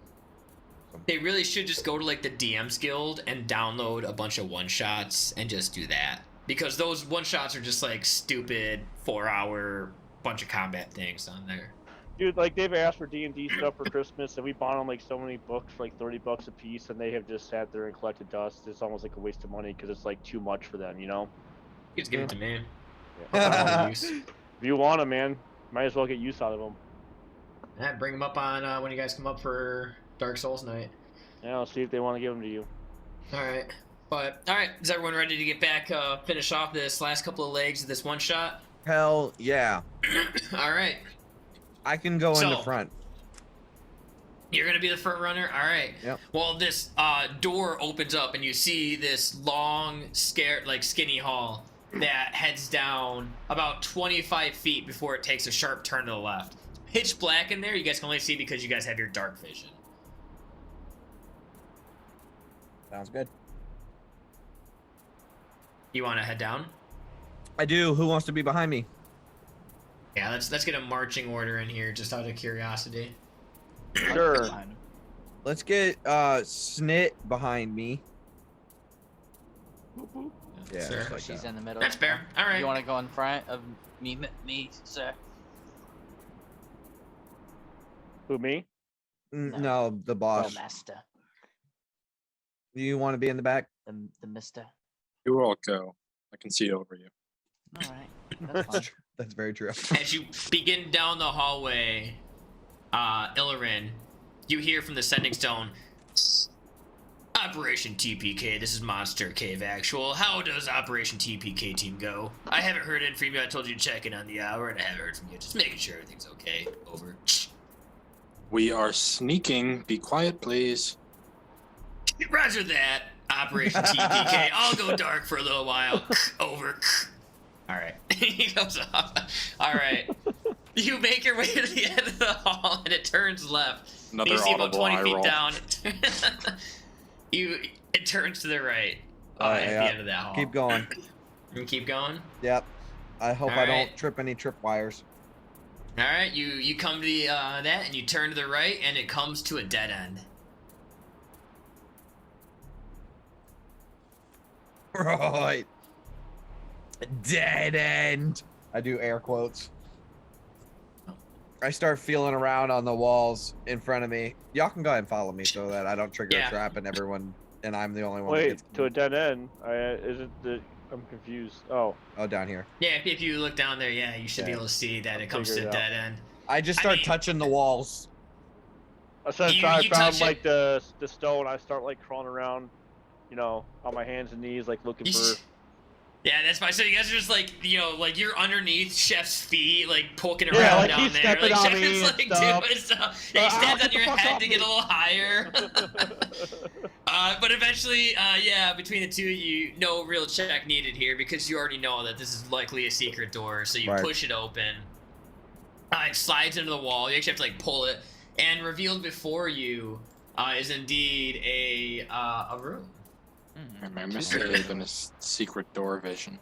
They really should just go to like the DM's Guild and download a bunch of one-shots and just do that. Because those one-shots are just like stupid 4-hour bunch of combat things on there. dude, like they've asked for D&D stuff for Christmas, and we bought them like so many books for like $30 a piece, and they have just sat there and collected dust. It's almost like a waste of money because it's like too much for them, Just give it to me. Yeah. Use. If you want them, man, might as well get use out of them. Yeah, bring them up on when you guys come up for Dark Souls night. Yeah, I'll see if they want to give them to you. All right. But all right, is everyone ready to get back? Finish off this last couple of legs of this one shot. Hell yeah. All right. I can go in the So- front. You're gonna be the front runner. All right. Yep. Well, this door opens up, and you see this long, skinny hall that heads down about 25 feet before it takes a sharp turn to the left. Pitch black in there. You guys can only see because you guys have your dark vision. Sounds good. You want to head down? I do. Who wants to be behind me? Yeah. Let's get a marching order in here, just out of curiosity. Sure. Let's get Snit behind me. Yeah, Sure. just like She's that. in the middle. That's fair. All right. You want to go in front of me, sir? Who, me? No, the boss. No, master. You want to be in the back? The mister. You all go. I can see over you. All right. That's fine. That's very true. As you begin down the hallway, Illirin, you hear from the sending stone, Operation TPK, this is Monster Cave Actual. How does Operation TPK team go? I haven't heard in from you. I told you to check in on the hour, and I haven't heard from you. Just making sure everything's okay. Over. We are sneaking. Be quiet, please. Roger that. Operation TPK. I'll go dark for a little while. Over. All right. He goes off. All right. You make your way to the end of the hall, and it turns left. Another You see about audible 20 eye feet roll. down. It turns to the right Alright, at yeah. the end of that hall. Keep going. And keep going. Yep. I hope I Alright. don't trip any tripwires. All right, you come to the that, and you turn to the right, and it comes to a dead end. Right. Dead end. I do air quotes. I start feeling around on the walls in front of me. Y'all can go ahead and follow me so that I don't trigger Yeah. a trap and everyone and I'm the only one that Wait, gets to a dead end. Isn't the? I'm confused. Oh, Oh, down here. Yeah, if you look down there, yeah, you should be Yeah. able to see that I'll it comes to figure a it out. dead end. I just I start mean- touching the walls. so You I touch found it- like the stone. I start like crawling around, on my hands and knees, like looking for. Yeah, that's fine. So you guys are just like, like you're underneath Chef's feet, like poking Yeah, around like down he's there. stepping Like on Chef me is and like stuff. doing stuff. Yeah, he stands on get your the fuck head off to get me. a little higher. But eventually, between the two of you, no real check needed here because you already know that this is likely a secret door. So you Right. push it open. It slides into the wall. You actually have to like pull it, and revealed before you is indeed a room. I misbehaved in a secret door vision.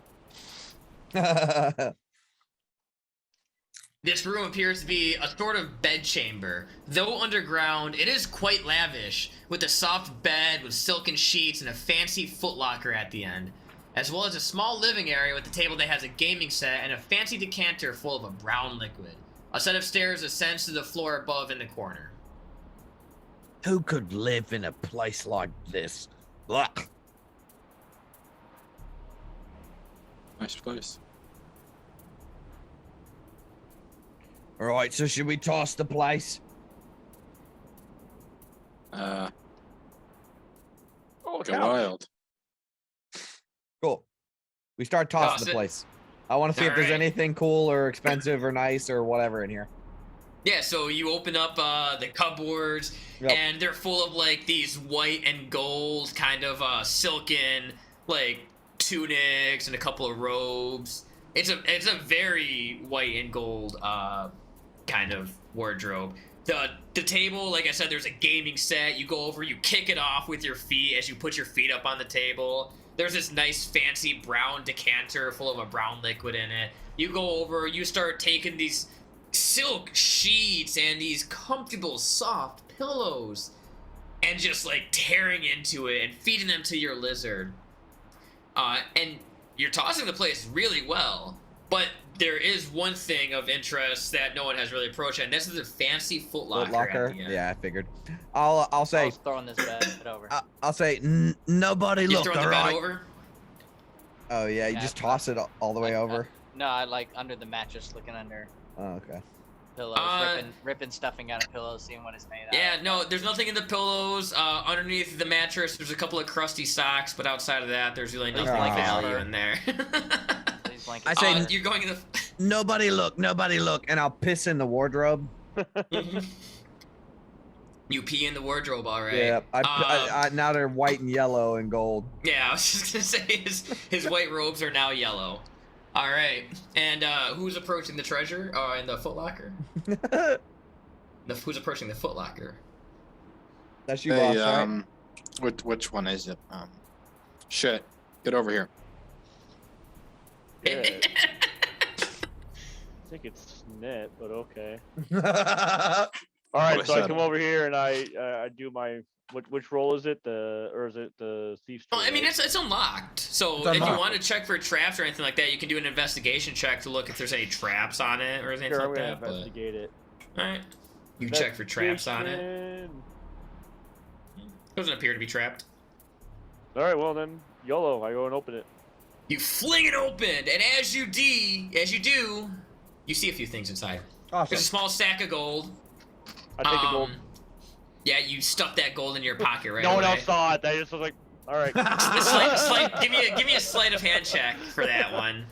This room appears to be a sort of bedchamber. Though underground, it is quite lavish, with a soft bed with silken sheets and a fancy footlocker at the end, as well as a small living area with a table that has a gaming set and a fancy decanter full of a brown liquid. A set of stairs ascends to the floor above in the corner. Who could live in a place like this? Ugh. Nice place. All right, so should we toss the place? Go Oh, couch. wild. Cool. We start Toss tossing the it. place. I want to see if there's Alright. anything cool or expensive or nice or whatever in here. Yeah, so you open up the cupboards, Yep. and they're full of like these white and gold kind of silken like tunics and a couple of robes. It's a very white and gold kind of wardrobe. The table, like I said, there's a gaming set. You go over, you kick it off with your feet as you put your feet up on the table. There's this nice fancy brown decanter full of a brown liquid in it. You go over, you start taking these silk sheets and these comfortable soft pillows and just like tearing into it and feeding them to your lizard. And you're tossing the place really well, but there is one thing of interest that no one has really approached, and this is a fancy footlocker. Footlocker? At the end. Yeah, I figured. I'll I say was throwing this bed over. I'll say nobody You look. throwing the All bed right. over? Oh yeah, you Yeah, just toss it all the way over. No, I like under the mattress, looking under. Oh, okay. pillows, ripping stuffing out of pillows, seeing what it's made out. Yeah, no, there's nothing in the pillows. Underneath the mattress, there's a couple of crusty socks, but outside of that, there's really nothing of value in there. These blankets. I say you're going in the. nobody look, and I'll piss in the wardrobe. You pee in the wardrobe, all right. Yeah, I now they're white and yellow and gold. Yeah, I was just gonna say his white robes are now yellow. All right, and who's approaching the treasure? In the footlocker. Who's approaching the footlocker? That's you, Hey, boss, right? which one is it? Shit, get over here. Yeah. I think it's Snit, but okay. All right, so I come over here and I do my which roll is it? Or is it the thief's? Well, I mean it's unlocked. So if you want to check for traps or anything like that, you can do an investigation check to look if there's any traps on it or anything Sure, like I'm that. gonna investigate it. All right, you check for traps on it. Investigation. Doesn't appear to be trapped. All right, well then, YOLO. I go and open it. You fling it open, and as you do, you see a few things inside. Awesome. There's a small sack of gold. I take the gold. Yeah, you stuff that gold in your pocket right No one away. else saw it. I just was like, all right. Give me a sleight of hand check for that one.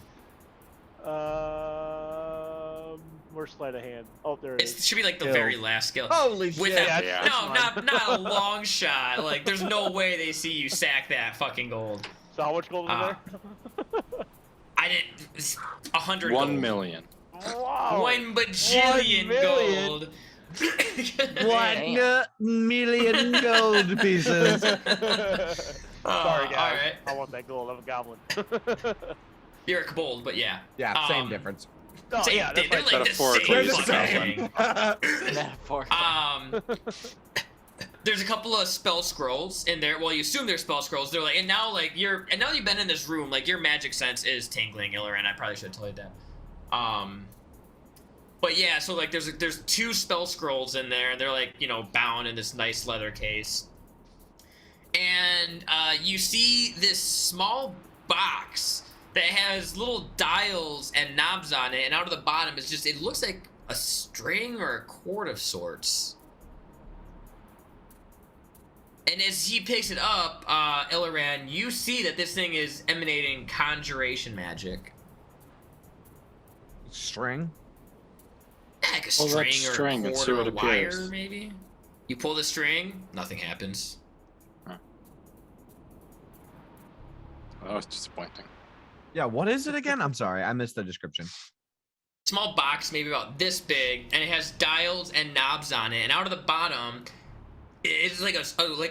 Where's sleight of hand? Oh, there it It is. should be like the Kill. very last skill. Holy shit. Without, Yeah, no, that's not a long shot. Like, there's no way they see you sack that fucking gold. So how much gold is there? I didn't. 100. 1 million. Wow. 1 bajillion 1 million. gold. 1 million gold pieces. Sorry, guys. Alright. I want that gold. I'm a goblin. You're a kobold, but yeah. Yeah, same difference. Oh, Same, yeah, that's they're right. like the Metaphorically same the fucking thing. Metaphor. There's a couple of spell scrolls in there. Well, you assume they're spell scrolls. They're like, and now you've been in this room, like your magic sense is tingling, Illeran. I probably should have told you that. But yeah, so like there's 2 spell scrolls in there, and they're like, bound in this nice leather case. And you see this small box that has little dials and knobs on it, and out of the bottom is it looks like a string or a cord of sorts. And as he picks it up, Illeran, you see that this thing is emanating conjuration magic. String? Yeah, like a Pull that string or string a and cord see or what a wire, appears. maybe? You pull the string, nothing happens. That was disappointing. Yeah, what is it again? I'm sorry, I missed the description. Small box, maybe about this big, and it has dials and knobs on it, and out of the bottom, it's like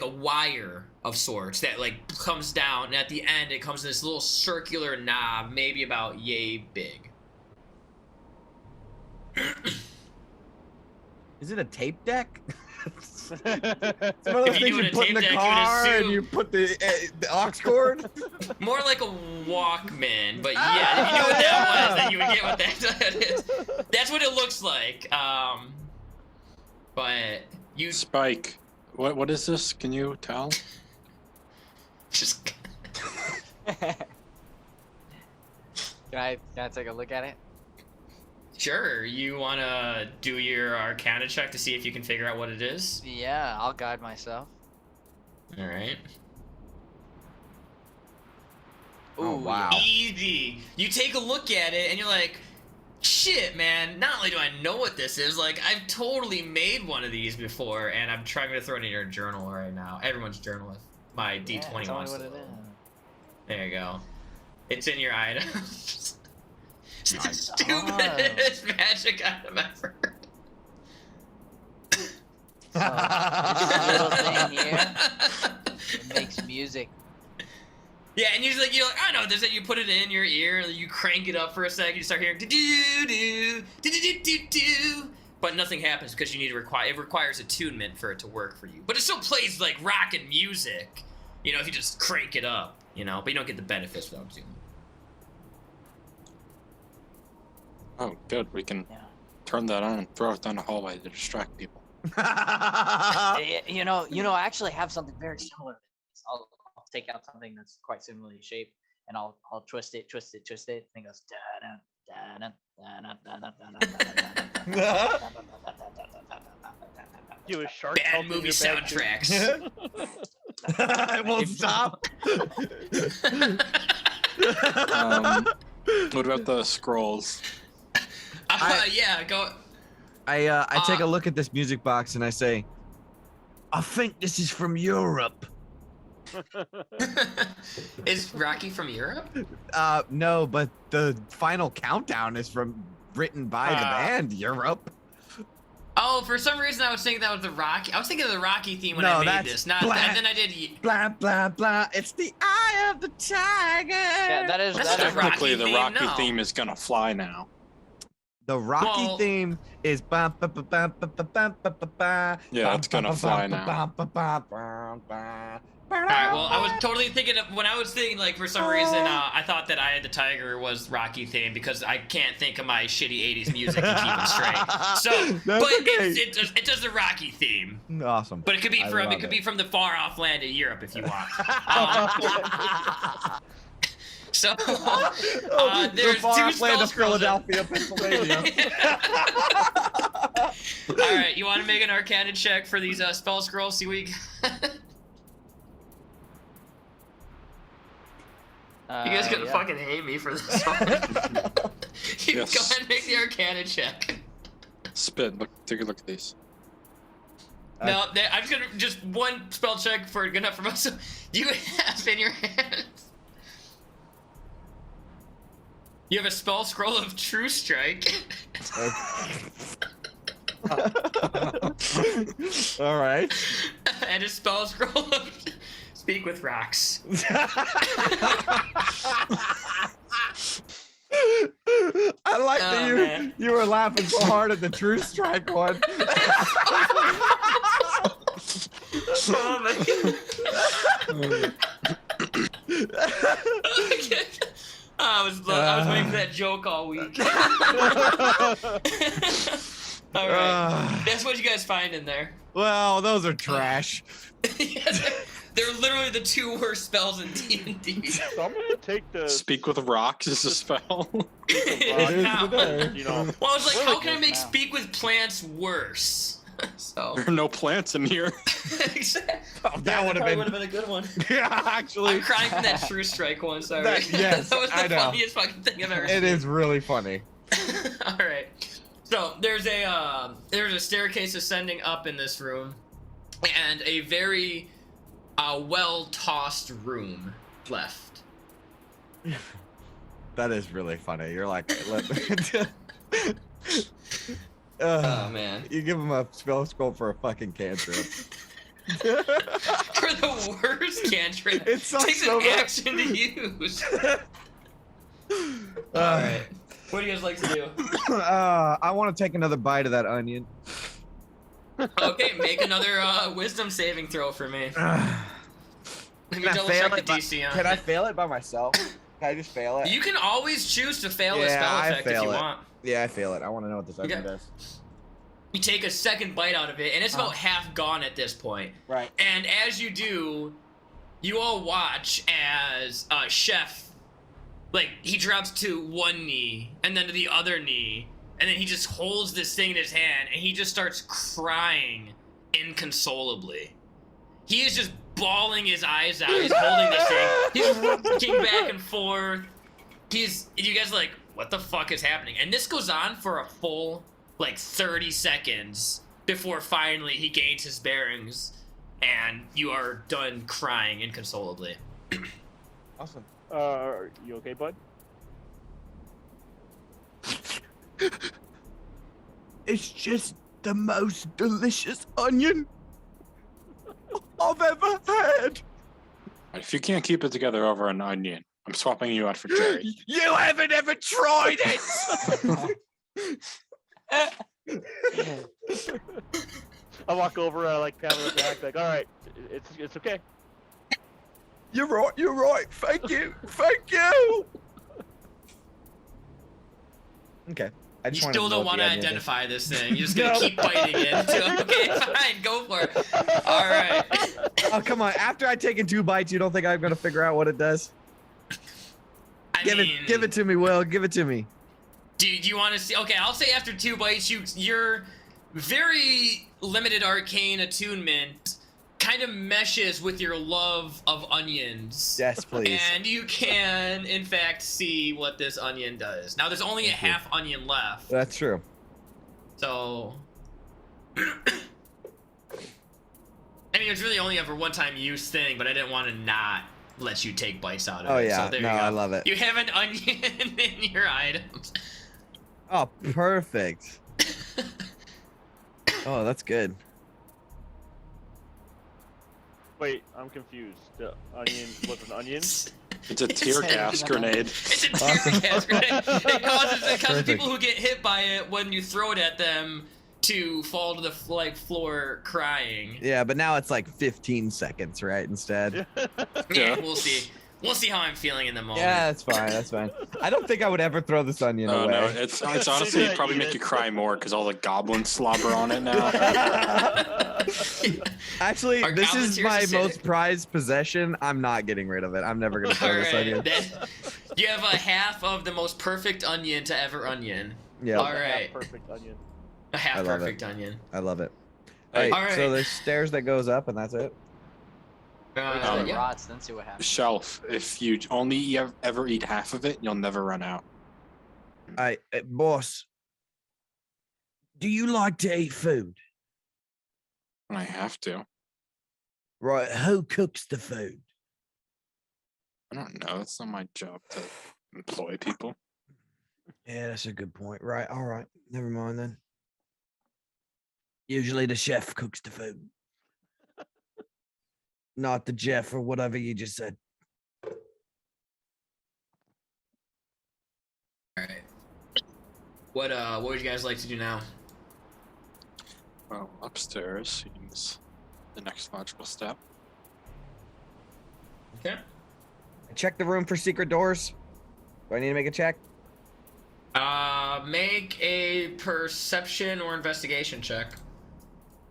a wire of sorts that like comes down, and at the end it comes in this little circular knob, maybe about yay big. Is it a tape deck? If One of those you things do it you in a put in tape the deck, you would car and assume- you put the aux cord? More like a Walkman, but yeah, if you knew what that was, then you would get what that is. That's what it looks like. But you Spike, what is this? Can you tell? just Can I take a look at it? sure. You wanna do your Arcana check to see if you can figure out what it is? Yeah, I'll guide myself. All right. Oh, Ooh, wow. Easy. You take a look at it and you're like, shit, man, not only do I know what this is, like, I've totally made one of these before, and I'm trying to throw it in your journal right now. Everyone's journal with my Yeah, D20 tell me wants what to it load. is. There you go. It's in your items. It's the Nice. stupidest magic item ever. Little thing here. It makes music. Yeah, and usually you're like, I know this, and you put it in your ear, and you crank it up for a second, you start hearing do do do do do do do, but nothing happens because you need to it requires attunement for it to work for you. But it still plays like rockin' music, if you just crank it up, but you don't get the benefits without doing it. Oh, good. We can Yeah. turn that on and throw it down the hallway to distract people. I actually have something very similar to this. I'll take out something that's quite similarly shaped, and I'll twist it, and it goes da da da da da da da da da da da da. You a shark Bad health in movie your bag, too? soundtracks. I won't stop. What about the scrolls? Yeah, go. I take a look at this music box and I say, I think this is from Europe. Is Rocky from Europe? No, but the final countdown is written by the band Europe. Oh, for some reason I was thinking that was the Rocky. I was thinking of the Rocky theme when No, I made that's this. Not Black- and then I did. Blah blah blah. It's the eye of the tiger. Yeah, that is That's that the is Technically, Rocky the theme, Rocky no. theme is gonna fly now. The Rocky Well- theme is ba ba ba ba ba ba ba ba ba ba. Yeah, it's gonna fly now. All right. Well, I was totally thinking of when I was thinking like for some reason I thought that Eye of the Tiger was Rocky theme because I can't think of my shitty '80s music and keep it straight. So, That's but okay. it does the Rocky theme. Awesome. But it could be I from love it could be from the far off land of Europe if you want. So there's the far two off land spell of scrolls. Philadelphia, Pennsylvania. All right, you want to make an Arcana check for these spell scrolls? See what you got? You guys gonna yeah. fucking hate me for this one. You Yes. go ahead and make the Arcana check. Spit. Look, take a look at these. No, I'm just gonna just one spell check for good enough for most. You have in your hands. You have a spell scroll of True Strike. All right. And a spell scroll of Speak with Rocks. I like Oh, that man. you were laughing so hard at the True Strike one. Oh my god. I was waiting for that joke all week. All right, that's what you guys find in there. Well, those are trash. Yeah, they're literally the two worst spells in D&D. So I'm gonna take the Speak with rocks is a spell. Now. you know. Well, I was like, We're how looking can I at make now. speak with plants worse? So There are no plants in here. That would have been. been a good one. Yeah, actually. I'm crying from that True Strike one. Sorry. Yes, that was the I know. funniest fucking thing I've ever seen. It is really funny. All right. So there's a staircase ascending up in this room, and a very well tossed room left. That is really funny. You're like, Oh man. you give him a spell scroll for a fucking cantrip. For the worst cantrip. It sucks takes so an bad. action to use. All right. What do you guys like to do? I want to take another bite of that onion. Okay, make another wisdom saving throw for me. Let me Can I double fail check it the by- DC on Can I it. fail it by myself? Can I just fail it? You can always choose to fail a Yeah, spell I effect if fail you it. want. Yeah, I fail it. I want to know what this onion Okay. does. You take a second bite out of it, and it's about half gone at this point. Right. And as you do, you all watch as Chef, like, he drops to one knee, and then to the other knee, and then he just holds this thing in his hand, and he just starts crying inconsolably. He is just bawling his eyes out. He's holding this thing. He's rocking back and forth. You guys are like, what the fuck is happening? And this goes on for a full, like, 30 seconds before finally he gains his bearings, and you are done crying inconsolably. Awesome. You okay, bud? It's just the most delicious onion I've ever had. If you can't keep it together over an onion, I'm swapping you out for Jerry. You haven't ever tried it. I walk over, I like pat him on the back, like, all right, it's okay. You're right. You're right. Thank you. Thank you. Okay. I You just wanted still know don't what want the to onion did. identify this thing. You're just gonna No. keep biting it. Okay, fine, go for it. All right. Oh, come on. After I've taken 2 bites, you don't think I'm gonna figure out what it does? I mean, Give it to me, Will. Give it to me. Do you want to see? Okay, I'll say after 2 bites, your very limited arcane attunement kind of meshes with your love of onions. Yes, please. And you can, in fact, see what this onion does. Now, there's only a half onion left. That's true. So, I mean, it's really only ever one-time use thing, but I didn't want to not let you take bites out of Oh it. yeah, So there no, you go. I love it. You have an onion in your items. Oh, perfect. Oh, that's good. Wait, I'm confused. The onion was an onion? It's a tear gas grenade. It's a tear gas grenade. It causes Perfect. people who get hit by it when you throw it at them to fall to the floor crying. Yeah, but now it's like 15 seconds, right? Instead. Yeah, we'll see. We'll see how I'm feeling in the moment. Yeah, that's fine. That's fine. I don't think I would ever throw this onion Oh away. no, it's honestly it'd probably make you cry more because all the goblins slobber on it now. Actually, Are this goblin is tears my acidic? most prized possession. I'm not getting rid of it. I'm never gonna throw this Alright, onion. then you have a half of the most perfect onion to ever onion. Yeah, All right. Perfect onion. A half I love perfect onion. I love it. Hey, Hey, Alright. so there's stairs that goes up, and that's it. It Yeah. rots, then see what happens. Shelf. If you only ever eat half of it, you'll never run out. Boss, do you like to eat food? I have to. Right, who cooks the food? I don't know. It's not my job to employ people. Yeah, that's a good point. Right, all right. Never mind then. Usually the chef cooks the food. Not the Jeff or whatever you just said. Alright. What would you guys like to do now? Well, upstairs seems the next logical step. Okay. Check the room for secret doors. Do I need to make a check? Make a perception or investigation check.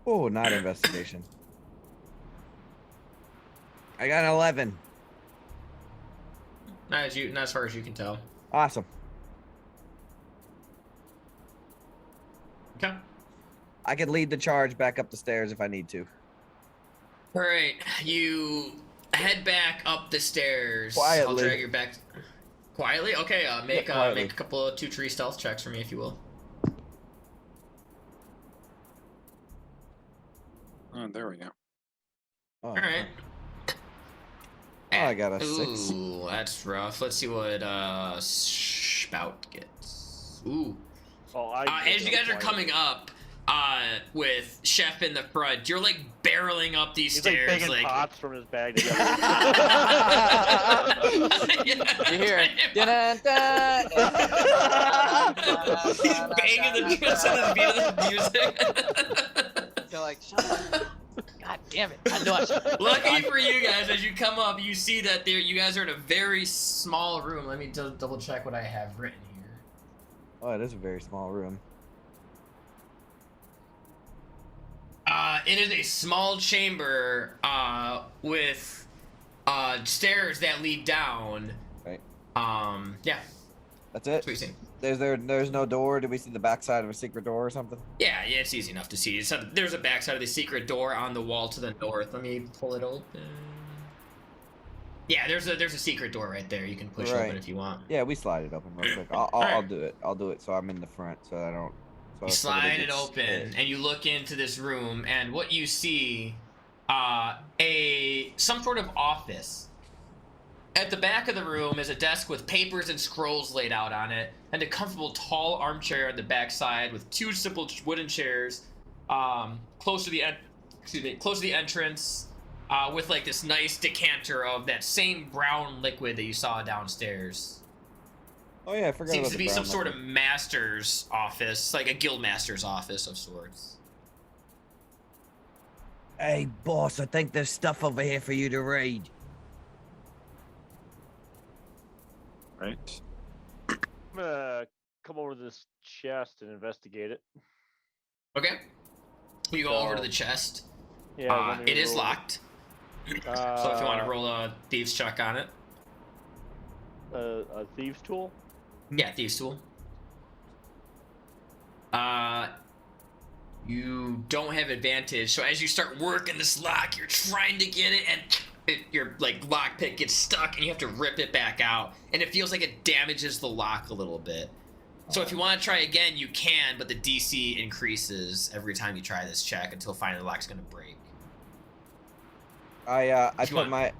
Oh, not investigation. I got an 11. Not as far as you can tell. Awesome. Okay. I could lead the charge back up the stairs if I need to. All right, you head back up the stairs. Quietly. I'll drag you back. Quietly? Okay. Make quietly. make a couple of 2-tree stealth checks for me, if you will. Oh, there we go. Oh, All right. Oh, I got a 6. Ooh, that's rough. Let's see what Spout gets. Ooh. Oh, As you guys are coming up, with Chef in the front, you're like barreling up these He's like stairs, banging like. pots from his bag together. You hear it. Dun-dun-dun. He's banging the drums to the beat of the music. They're like, shut up. God damn it. I know I should. Lucky for you guys, as you come up, you see that you guys are in a very small room. Let me double check what I have written here. Oh, it is a very small room. It is a small chamber with stairs that lead down. Right. Yeah, That's that's it? what you see. There's no door? Did we see the backside of a secret door or something? Yeah, it's easy enough to see. There's a backside of the secret door on the wall to the north. Let me pull it open. Yeah, there's a secret door right there. You can push Right. open if you want. Yeah, we slide it open real quick. I'll Alright. do it. I'll do it so I'm in the front so I don't. So You if somebody slide it gets open, scared. and you look into this room, and what you see, some sort of office. At the back of the room is a desk with papers and scrolls laid out on it, and a comfortable tall armchair at the back side with 2 simple wooden chairs, close to the entrance, with like this nice decanter of that same brown liquid that you saw downstairs. Oh yeah, I forgot Seems about to the be some brown sort of liquid. master's office, like a guild master's office of sorts. Hey, boss, I think there's stuff over here for you to read. Right. I'm gonna come over to this chest and investigate it. Okay. You go over to the chest. Yeah. let me It is roll. locked. So if you want to roll a thieves check on it. A thieves tool. Yeah, thieves tool. You don't have advantage. So as you start working this lock, you're trying to get it, and your like lockpick gets stuck, and you have to rip it back out, and it feels like it damages the lock a little bit. So if you want to try again, you can, but the DC increases every time you try this check until finally the lock's gonna break. I put my.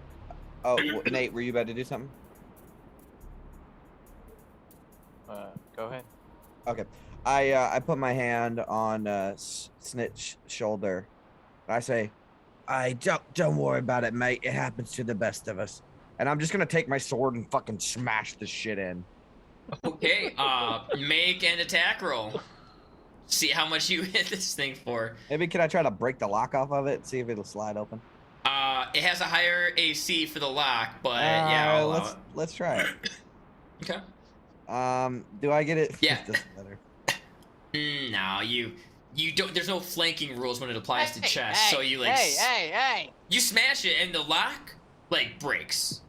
Oh, Nate, were you about to do something? Go ahead. Okay. I put my hand on Snitch's shoulder. I say, don't worry about it, mate. It happens to the best of us. And I'm just gonna take my sword and fucking smash this shit in. Okay, make an attack roll. See how much you hit this thing for. Maybe can I try to break the lock off of it? See if it'll slide open. It has a higher AC for the lock, but yeah, I'll allow let's try it. it. Okay. Do I get it? Yeah. It doesn't matter. No, you don't. There's no flanking rules when it applies to chess, so you like. Hey! You smash it, and the lock like breaks.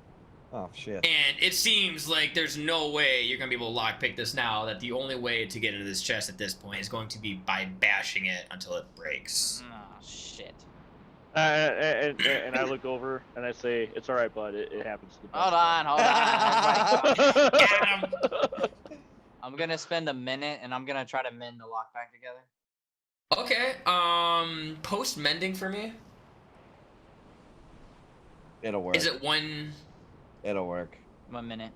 Oh shit. And it seems like there's no way you're gonna be able to lockpick this now. That the only way to get into this chest at this point is going to be by bashing it until it breaks. Oh shit. And I look over and I say, "It's all right, bud. It happens to the best." Hold on. Got him. I'm gonna spend a minute and I'm gonna try to mend the lock back together. Okay. Post mending for me. It'll work. Is it one? It'll work. 1 minute.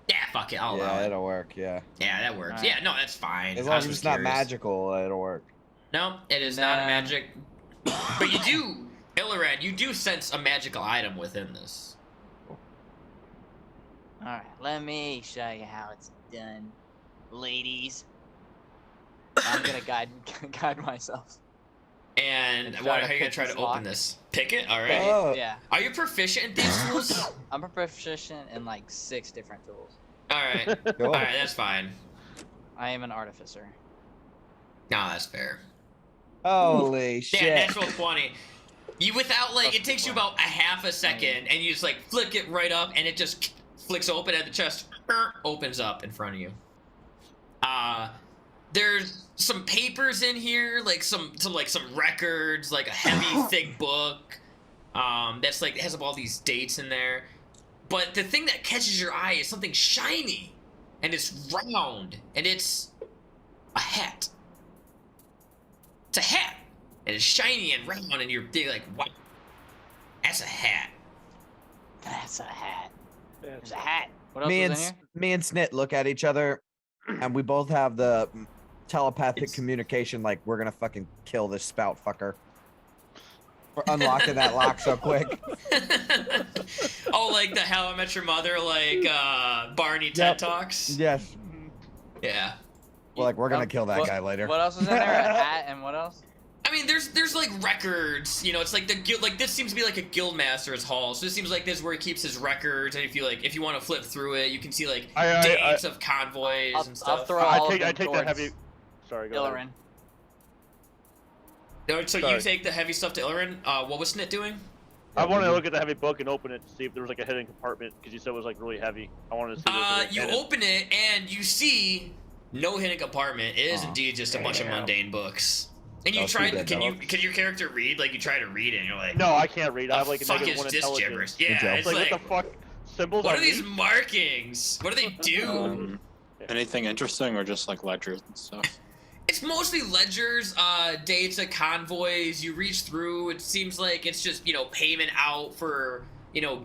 Yeah, fuck it. I'll allow Yeah, it. it'll work. Yeah. Yeah, that works. Alright. Yeah, no, that's fine. As I long was as just it's not curious. magical, it'll work. No, it is not a Nah. magic. But you do, Illiran, you do sense a magical item within this. Alright, let me show you how it's done, ladies. I'm gonna guide myself. And Try what, to how are you gonna pick try to this open lock. this? Pick it? Alright. Oh. Yeah, Are you proficient in these tools? I'm a proficient in like 6 different tools. Alright. Cool. Alright, that's fine. I am an artificer. No, that's fair. Holy shit. Yeah, natural 20. You without like, Plus it takes you 20. about a half a second, and you just like flick it right up, and it just flicks open at the chest, opens up in front of you. There's some papers in here, like some records, like a heavy thick book. That's like has all these dates in there. But the thing that catches your eye is something shiny, and it's round, and it's a hat. It's a hat, and it's shiny and round, and you're like, wow, that's a hat. That's a hat. There's a hat. What else Me is and in here? me and Snit look at each other, and we both have the telepathic communication. Like we're gonna fucking kill this spout fucker. We're unlocking that lock so quick. Oh, like the How I Met Your Mother, like Barney TED Talks. Yes. Yeah. Well, like we're gonna kill that what- guy later. What else is in there? A hat and what else? I mean, there's like records. You know, it's like the guild. Like this seems to be like a guild master's hall. So this seems like this is where he keeps his records. And if you want to flip through it, you can see like dates of convoys and I'll stuff. throw I all take of I them take that towards heavy. Sorry, go ahead. Illiran. No, so you Sorry. take the heavy stuff to Illiran. What was Snit doing? I wanted to look at the heavy book and open it to see if there was like a hidden compartment because you said it was like really heavy. I wanted to see. If You open it and you see no hidden compartment. It is indeed just a bunch of mundane books. And you Oh, try too to, bad, can your character read? Like you try to read it and you're like, No, I can't read. I have like a fuck negative is 1 this intelligence. gibberish? Good Yeah, job. it's Like, like, what the fuck symbols what on are these these? markings? What do they do? Anything interesting or just like ledgers and stuff? It's mostly ledgers, dates of convoys. You reach through, it seems like it's just, payment out for,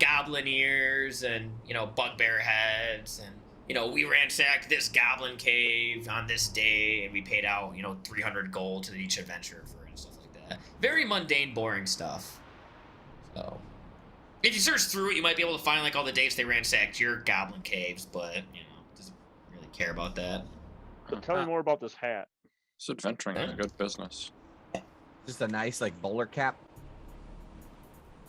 goblin ears and, bugbear heads. And, we ransacked this goblin cave on this day and we paid out, 300 gold to each adventure for it and stuff like that. Very mundane, boring stuff. So, if you search through it, you might be able to find, like, all the dates they ransacked your goblin caves, but, doesn't really care about that. Tell me more about this hat. This adventuring is a good business. Just a nice like bowler cap.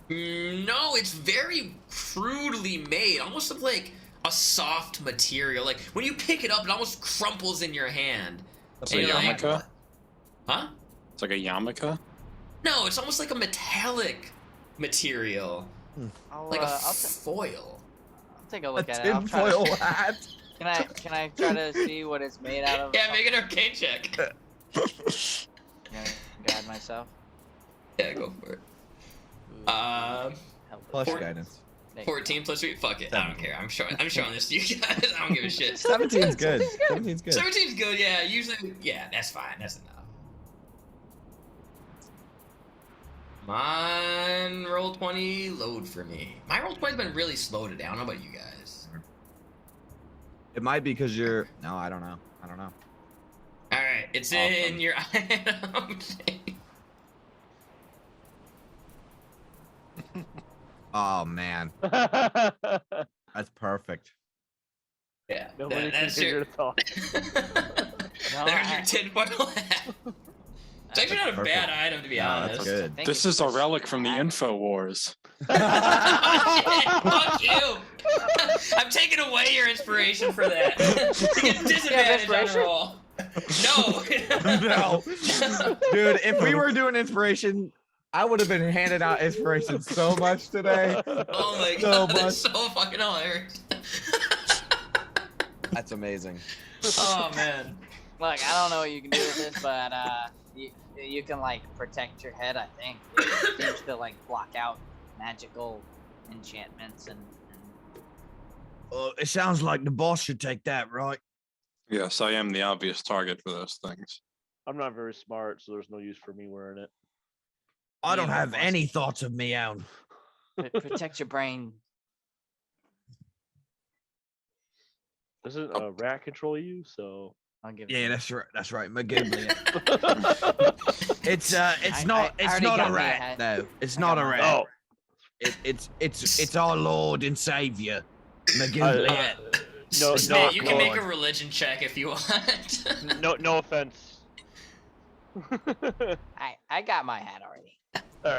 No, it's very crudely made. Almost look like a soft material. Like when you pick it up, it almost crumples in your hand. It's And a you're like, yarmulke? huh? It's like a yarmulke? No, it's almost like a metallic material, like a foil. I'll take a look A at it. I'll try tinfoil to, hat. can I try to see what it's made out of? Yeah, make an arcane check. I'm gonna guide myself. Yeah, go for it. Help Plus with guidance. There you 14 plus 3. Fuck it. I don't 17. care. I'm showing this to you guys. I don't give a shit. 17's good. 17's good. 17's good. Yeah. Usually. Yeah. That's fine. That's enough. Come on, roll 20. Load for me. My roll 20's been really slow today. I don't know about you guys. It might be because you're. No, I don't know. I don't know. All right. It's Awesome. in your item thing. Oh man, Nobody that's perfect. Yeah. can That's hear your. your thought. No, There's your tinfoil hat. It's actually not a Perfect. bad item, to be No, honest. that's good. Thank This you is a for relic from the that. Info Wars. Fuck you! I'm taking away your inspiration for that. You get disadvantage on inspiration? roll. No. No, dude. If we were doing inspiration, I would have been handing out inspiration so much today. Oh my So god, that's much. so fucking hilarious. That's amazing. Oh man. Look, I don't know what you can do with this, but you can like protect your head. I think it seems to like block out magical enchantments and Well, it sounds like the boss should take that, right? Yes, I am the obvious target for those things. I'm not very smart, so there's no use for me wearing it. I don't Yeah, have boss. any thoughts of me own. protect your brain. Doesn't a rat control you? So I'll give. Yeah, you. that's right. That's right. McGoogly. It's I not already not got a me a rat. hat. No, it's I not got a my rat. oh, It's our Lord and Savior, McGoogly. no, Snake, you can make God. a religion check if you want. no offense. I got my hat already. All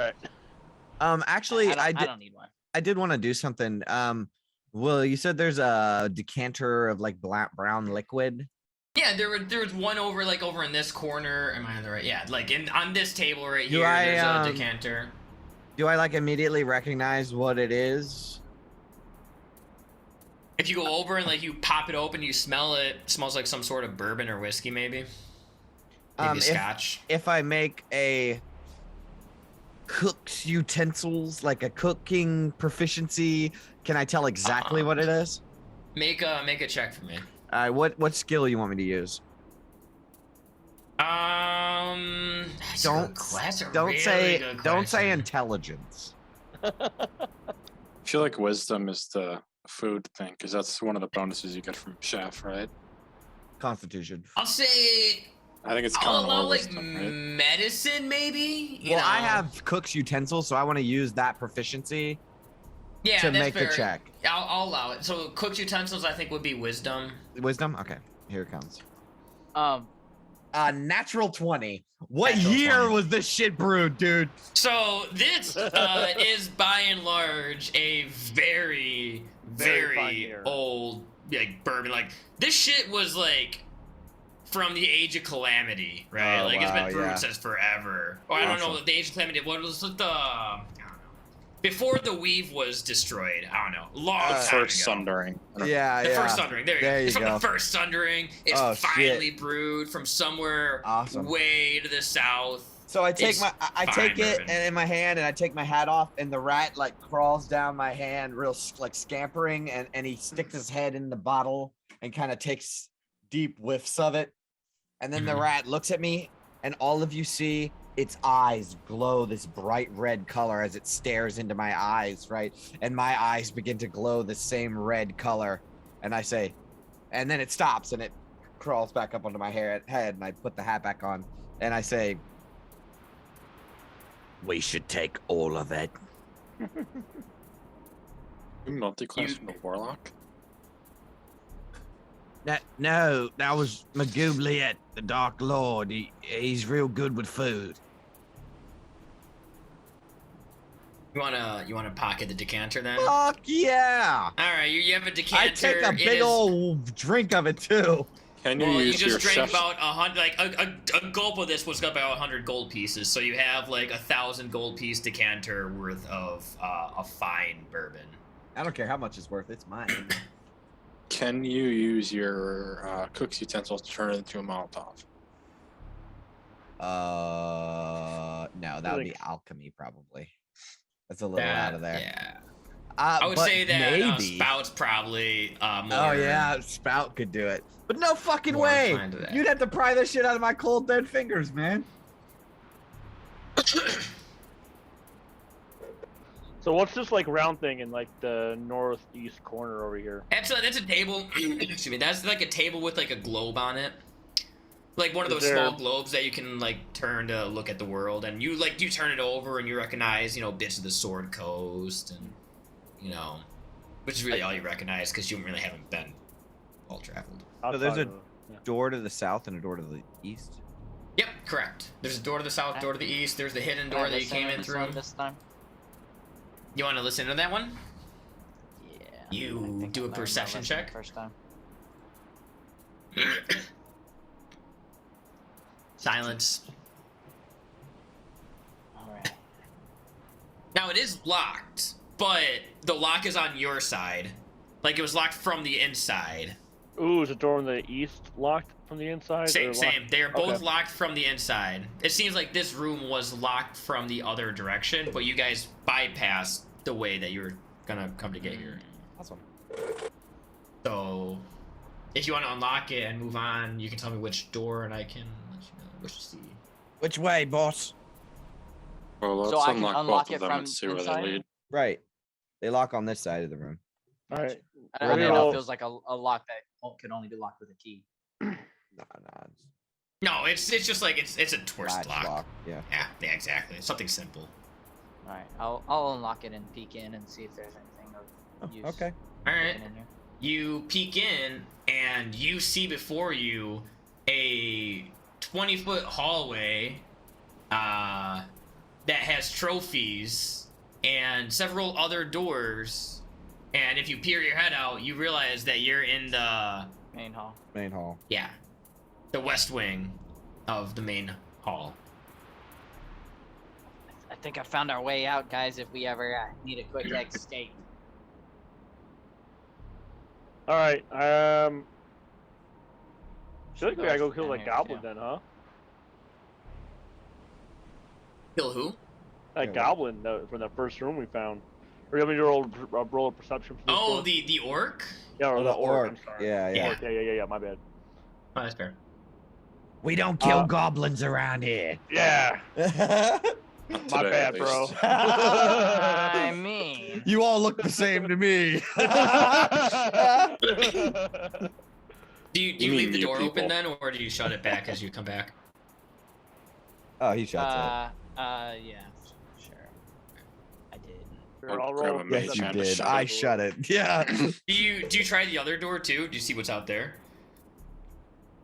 right. Actually, I I don't need one. did want to do something. Well, you said there's a decanter of like brown liquid. Yeah, there was one over in this corner. Am I on the right? Yeah, like on this table right Do here. I, There's a decanter. Do I like immediately recognize what it is? If you go over and like you pop it open, you smell it. It smells like some sort of bourbon or whiskey, maybe. Maybe If- scotch. If I make a cook's utensils, like a cooking proficiency, can I tell exactly what it is? Make a check for me. All right, what skill you want me to use? That's Don't that's a don't really say good don't say question. intelligence. I feel like wisdom is the food thing, because that's one of the bonuses you get from chef, right? Constitution. I'll say I think it's I'll con allow or like wisdom, right? medicine, maybe. You Well, I know? have cook's utensils, so I want to use that proficiency yeah, to that's make fair. the check. I'll allow it. So cooked utensils, I think, would be wisdom. Wisdom? Okay, here it comes. Natural 20. What Natural year 20. was this shit brewed, dude? So this is by and large a very, Very fine very year. old like bourbon. Like this shit was like from the Age of Calamity, right? Oh, like it's wow, been brewed yeah. since forever. Or I don't know Awesome. the Age of Calamity. What was it, the? I don't know. Before the weave was destroyed. I don't know. Long The time first ago. Sundering. Yeah, The yeah. first Sundering. There There you you go. It's go. from the first Sundering. It's Oh, shit. finally brewed from somewhere Awesome. way to the south. So I take It's I fine take it bourbon. and in my hand and I take my hat off and the rat like crawls down my hand real like scampering and he sticks his head in the bottle and kind of takes deep whiffs of it. And then the Mhm. rat looks at me and all of you see its eyes glow this bright red color as it stares into my eyes, right? And my eyes begin to glow the same red color. And I say, and then it stops and it crawls back up onto my head and I put the hat back on and I say, we should take all of it. You multi-class from the warlock. No, that was Magoobliet, the Dark Lord. He's real good with food. You wanna pocket the decanter then? Fuck yeah! All right, you have a decanter. I take a It big is- old drink of it too. Can you Well, you use your just drank chef's... about 100. Like a gulp of this was about 100 gold pieces, so you have like 1,000 gold piece decanter worth of a fine bourbon. I don't care how much it's worth. It's mine. Can you use your cook's utensils to turn it into a Molotov? No, that would be Like- alchemy probably. That's a little out of there. Yeah. I would but say that maybe. Spout's probably more. Oh yeah, Spout could do it. But no fucking More way. inclined to that. You'd have to pry the shit out of my cold dead fingers, man. So what's this like round thing in like the northeast corner over here? That's a table. Excuse me. That's like a table with like a globe on it, like one of Is those there- small globes that you can like turn to look at the world, and you turn it over and you recognize bits of the Sword Coast and which is really all you recognize because you really haven't been well traveled. So there's Outside a- of- yeah. Door to the south and a door to the east. Yep, correct. There's a door to the south, door to the east. There's the hidden Can I door that you listen came to in this through. one this time? You want to listen to that one? Yeah. You I think do a I learned my perception lesson check. First time. Silence. All right. Now it is locked, but the lock is on your side. Like it was locked from the inside. Ooh, is the door on the east locked from the inside? Same, or same. They are both Okay. locked from the inside. It seems like this room was locked from the other direction, but you guys bypassed the way that you were gonna come to get here. Awesome. So, if you want to unlock it and move on, you can tell me which door, and I can let you know which to see. Which way, boss? Well, let's So I can unlock unlock both it of them from and see where they inside? lead. Right. They lock on this side of the room. All right. I don't know. Roll. It feels like a lock that can only be locked with a key. Nah. It's No, it's just like it's a twist latch lock. lock. Yeah. Yeah, exactly. Something simple. All right, I'll unlock it and peek in and see if there's anything of use. Okay. All right. hidden in here. You peek in and you see before you a 20-foot hallway that has trophies and several other doors. And if you peer your head out, you realize that you're in the Main hall. Main hall. the west wing of the main hall. I think I found our way out, guys. If we ever need a quick escape. All right. I feel like we gotta go Doors kill down that here, goblin too. then, huh? Kill who? That Yeah, goblin from that first room we found. Or you want me to roll a perception for this Oh, door? the orc? Yeah, or Oh, the orc. I'm sorry. Yeah, yeah. Yeah. Orc, yeah. My bad. Oh, that's fair. We don't kill Uh, goblins around here. Yeah. Not My today, bad, at bro. least. I mean, You all look the same to me. Do you You mean leave the you door open people. then, or do you shut it back as you come back? Oh, he shuts up. yeah, sure. I did. Sure, I'll Grab roll a a mage Yes, you and did. shut I it. shut it. Yeah. Do you try the other door too? Do you see what's out there?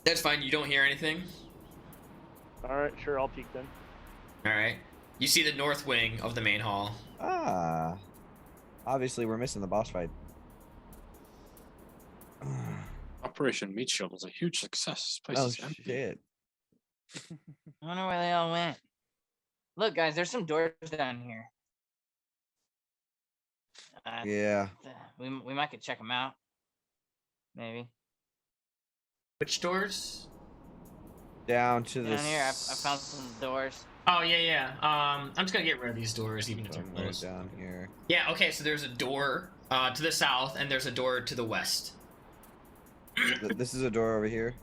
That's fine. You don't hear anything. All right, sure, I'll peek then. All right. You see the north wing of the main hall. Ah. Obviously, we're missing the boss fight. Operation Meat Shield was a huge success. This place Oh is empty. shit. I wonder where they all went. Look, guys, there's some doors down here. Yeah. We might could check them out. Maybe. Which doors? Down to the. Down here, I found some doors. Oh yeah. I'm just gonna get rid of these doors, even if they're Somewhere closed. down here. Yeah. Okay. So there's a door to the south, and there's a door to the west. This is a door over here.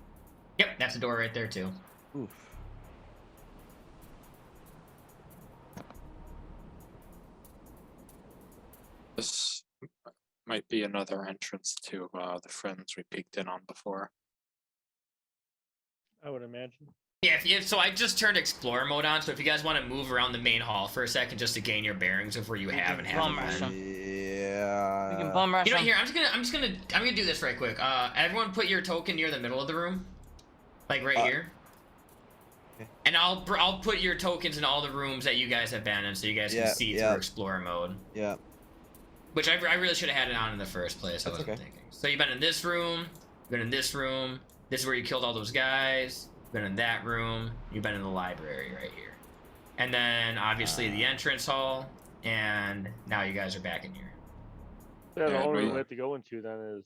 Yep, that's a door right there too. Oof. This might be another entrance to the friends we peeked in on before. I would imagine. Yeah. So I just turned Explorer mode on. So if you guys want to move around the main hall for a second, just to gain your bearings of where you We have can and haven't bum rush been. 'em. Yeah. We can bum rush You know, them. here I'm gonna do this right quick. Everyone, put your token near the middle of the room, like right here. okay. And I'll put your tokens in all the rooms that you guys have been in, so you guys Yeah, can see yeah. through Explorer mode. Yeah. Which I really should have had it on in the first place. I That's wasn't okay. thinking. So you've been in this room, you've been in this room. This is where you killed all those guys. You've been in that room. You've been in the library right here, and then obviously the entrance hall. And now you guys are back in here. Yeah, the Yeah, only room we- we have to go into then is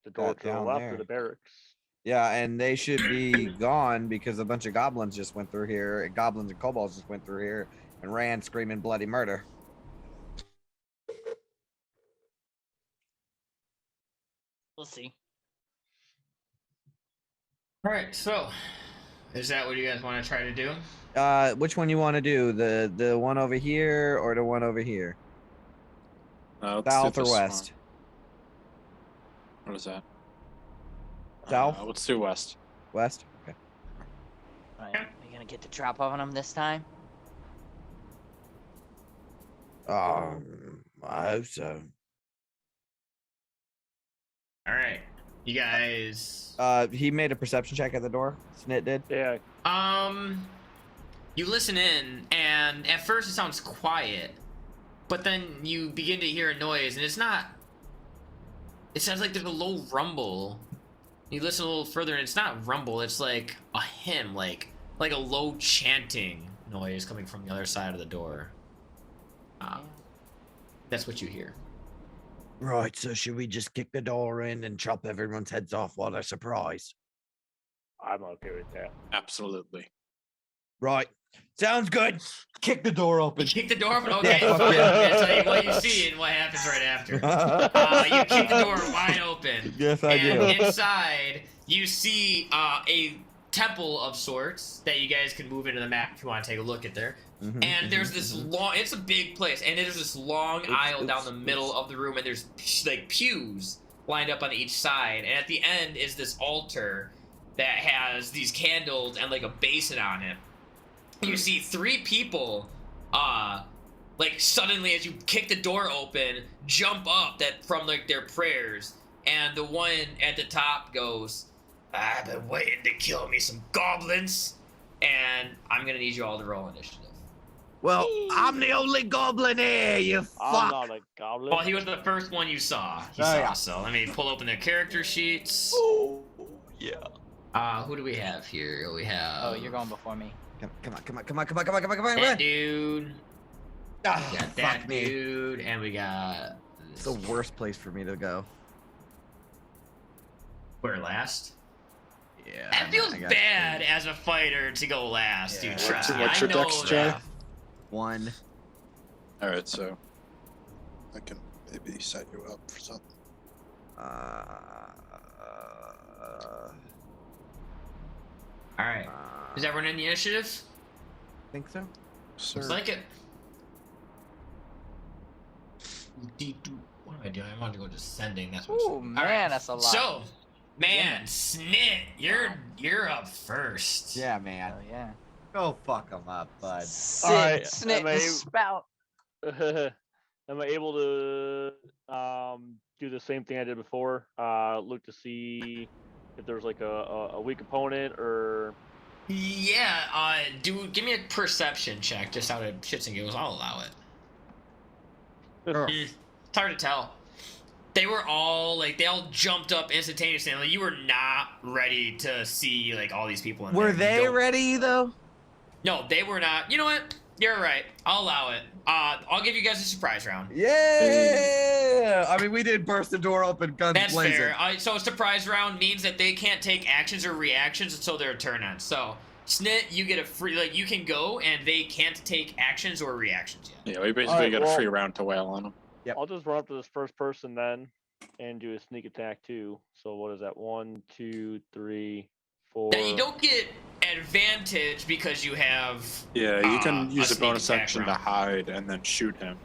the door That to the down left there. of the barracks. Yeah, and they should be gone because a bunch of goblins just went through here. Goblins and kobolds just went through here and ran screaming bloody murder. We'll see. All right, so is that what you guys want to try to do? Which one you want to do? The one over here or the one over here? Let's do South or this one. west? What is that? South? Let's do west. West? Okay. Alright, are you gonna get the drop on him this time? I hope so. All right, you guys. He made a perception check at the door. Snit did. Yeah. You listen in, and at first it sounds quiet, but then you begin to hear a noise, and it's not. It sounds like there's a low rumble. You listen a little further, and it's not rumble. It's like a hymn, like a low chanting noise coming from the other side of the door. That's what you hear. Right, so should we just kick the door in and chop everyone's heads off while they're surprised? I'm okay with that. Absolutely. Right. Sounds good. Kick the door open. You kick the door open? Okay. Yeah, fuck yeah. I'll tell you what you see and what happens right after. You kick the door wide open. Yes, I do. And inside, you see a temple of sorts that you guys can move into the map if you want to take a look at there. And there's this long, it's a big place, and there's this long aisle down the middle of the room, and there's like pews lined up on each side, and at the end is this altar that has these candles and like a basin on it. You see 3 people, like suddenly as you kick the door open, jump up that from like their prayers, and the one at the top goes, "I've been waiting to kill me some goblins," and I'm gonna need you all to roll initiative. Well, I'm the only goblin here, you fuck. I'm not a goblin. Well, he was the first one you saw. So let me pull open their character sheets. Oh, yeah. Who do we have here? We have. Oh, you're going before me. Come on. That dude. Ah, We got fuck that me. dude, and we got. It's the worst place for me to go. We're last. Yeah. That feels I got bad as a fighter to go last, Yeah. dude. Trust me. What's I your know dex, Jay? that. 1. All right, so I can maybe set you up for something. All right. Is everyone in the initiative? Think so? Sir. Looks like it. What am I doing? I wanted to go descending. That's what. Ooh, All man, right. that's a lot. So, man, Snit, you're up first. Yeah, man. Oh, yeah. Go fuck them up, bud. Sit, Alright, snit, am I and able- spout. Am I able to do the same thing I did before? Look to see if there's like a weak opponent or. Yeah. Give me a perception check just out of shits and giggles. I'll allow it. It's hard to tell. They were all like they all jumped up instantaneously. Like, you were not ready to see like all these people in Were there. they Don't- ready, though? No, they were not. You know what? You're right. I'll allow it. I'll give you guys a surprise round. Yeah! I mean, we did burst the door open, guns That's blazing. fair. So a surprise round means that they can't take actions or reactions until their turn ends. So, Snit, you get a free, like, you can go, and they can't take actions or reactions yet. Yeah, we basically Alright, get a well- free round to wail on them. Yep. I'll just run up to this first person then and do a sneak attack too. So what is that? 1, 2, 3, 4. Now, you don't get advantage because you have... Yeah, you can a use a sneak bonus attack action to round. hide and then shoot him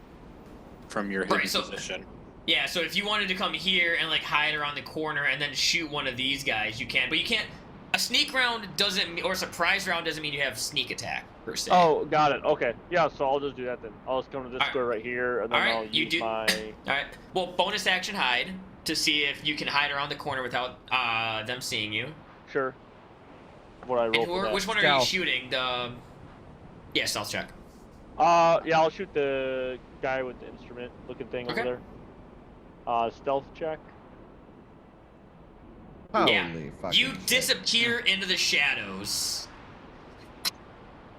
from your hidden Right, so- position. Yeah, so if you wanted to come here and, like, hide around the corner and then shoot one of these guys, you can. But you can't... A sneak round doesn't... Or a surprise round doesn't mean you have sneak attack, per se. Oh, got it. Okay. Yeah, so I'll just do that then. I'll just come to this Alright. square right here, and then Alright, I'll you use do- my. Alright, well, bonus action hide to see if you can hide around the corner without them seeing you. Sure. What I roll And for that. which one are you Stealth. shooting? Yeah, stealth check. Yeah, I'll shoot the guy with the instrument looking thing Okay. over there. Stealth check. Holy Yeah, fucking you shit. disappear into the shadows.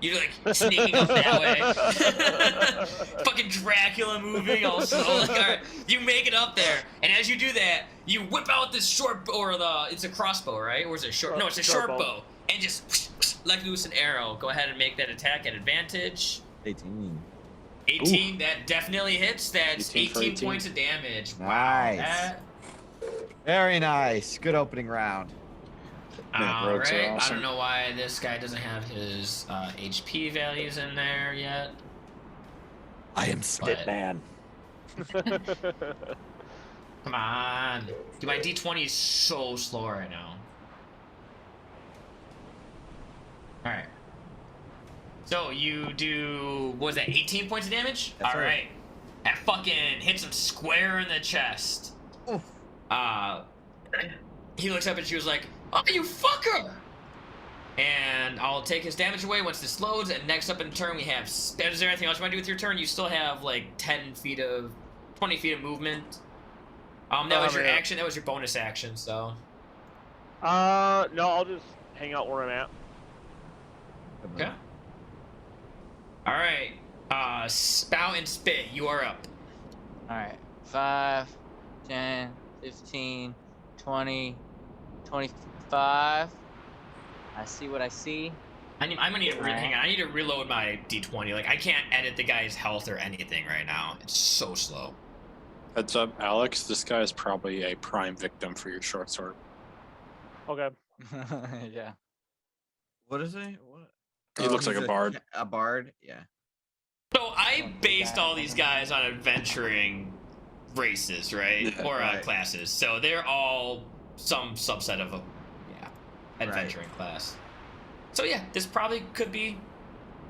You're like sneaking up that way. Fucking Dracula moving also. Like, all right, you make it up there, and as you do that, you whip out this short bow, or it's a crossbow, right? Or is it short? No, it's a short bow, and just let loose an arrow. Go ahead and make that attack at advantage. 18. 18. Ooh. That definitely hits. That's 18 18. points of damage. Nice. Wow. That, Very nice. Good opening round. Yeah, rogues are Alright, I awesome. don't know why this guy doesn't have his HP values in there yet. I am Spit Man. Come on. Dude, my D20 is so slow right now. Alright. So you do, what was that, 18 points of damage? That's right. Alright. That fucking hits him square in the chest. Oof. He looks up and she was like, "Oh, you fucker!" And I'll take his damage away once this loads, and next up in turn we have... Is there anything else you want to do with your turn? You still have like 20 feet of movement. That was your action, that was your bonus action, so... No, I'll just hang out where I'm at. Okay. Alright, Spout and Spit, you are up. Alright. 5, 10, 15, 20, 25. I see what I see. I'm gonna need to Alright. hang on, I need to reload my D20. Like, I can't edit the guy's health or anything right now. It's so slow. Heads up, Alex. This guy is probably a prime victim for your short sword. Okay. Yeah. What is he? What? He looks like he's a bard. A bard? Yeah. So I based all these guys on adventuring races, right? Yeah, or right. classes. So they're all some subset of a adventuring class. So yeah, this probably could be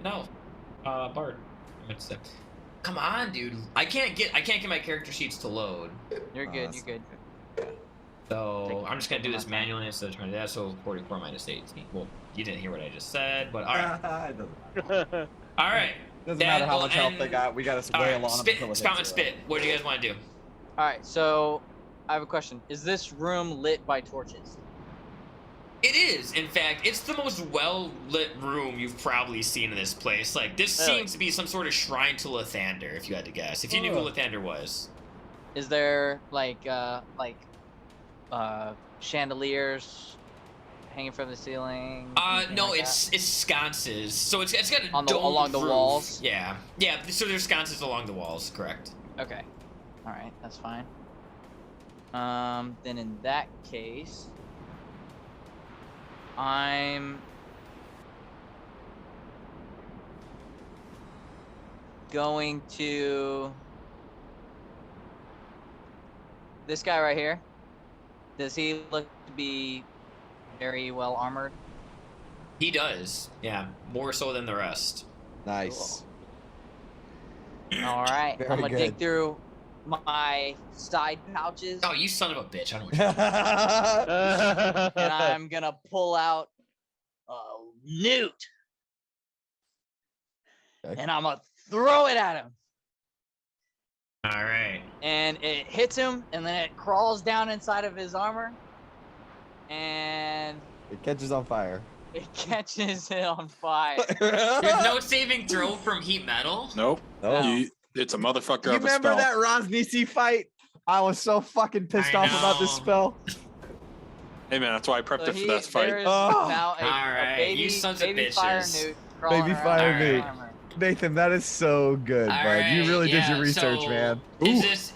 bard. I meant to say. Come on, dude. I can't get my character sheets to load. You're good. You're good. So I'm just gonna do this manually instead of trying to do that. So 44 minus 18. Well, you didn't hear what I just said, but all right. All right. Doesn't matter how That much health will they end- got. We got to All wail right, on Spit, them. Spout and Spit. What do you guys want to do? All right. So I have a question. Is this room lit by torches? It is, in fact, it's the most well-lit room you've probably seen in this place. Like, this Really? seems to be some sort of shrine to Lathander, if you had to guess. If you knew who Lathander was. Is there like chandeliers hanging from the ceiling? anything No, like it's sconces. So it's got a On the- domed along the roof. walls? Yeah. Yeah, so there's sconces along the walls, correct. that? Okay. All right. That's fine. Then in that case, I'm going to this guy right here. Does he look to be very well armored? He does. Yeah, more so than the rest. Nice. All right, Very I'm gonna dig good. through my side pouches Oh, you son of a bitch. I don't know what you're doing. and I'm gonna pull out a newt Okay. and I'm gonna throw it at him. All right. And it hits him, and then it crawls down inside of his armor, and It catches on fire. it catches it on fire. There's no saving throw from heat metal. Nope. Oh. It's a motherfucker You of a remember spell. that Rosnisi fight? I was so fucking pissed I off about this know. spell. Hey man, that's why I prepped So it for that fight. there is Oh. now a Alright, baby, you sons of baby fire bitches. newt crawling Baby around fire in his newt. armor. Nathan, that is so good, All bud. You right, really did yeah, your research, so man. Is Ooh. this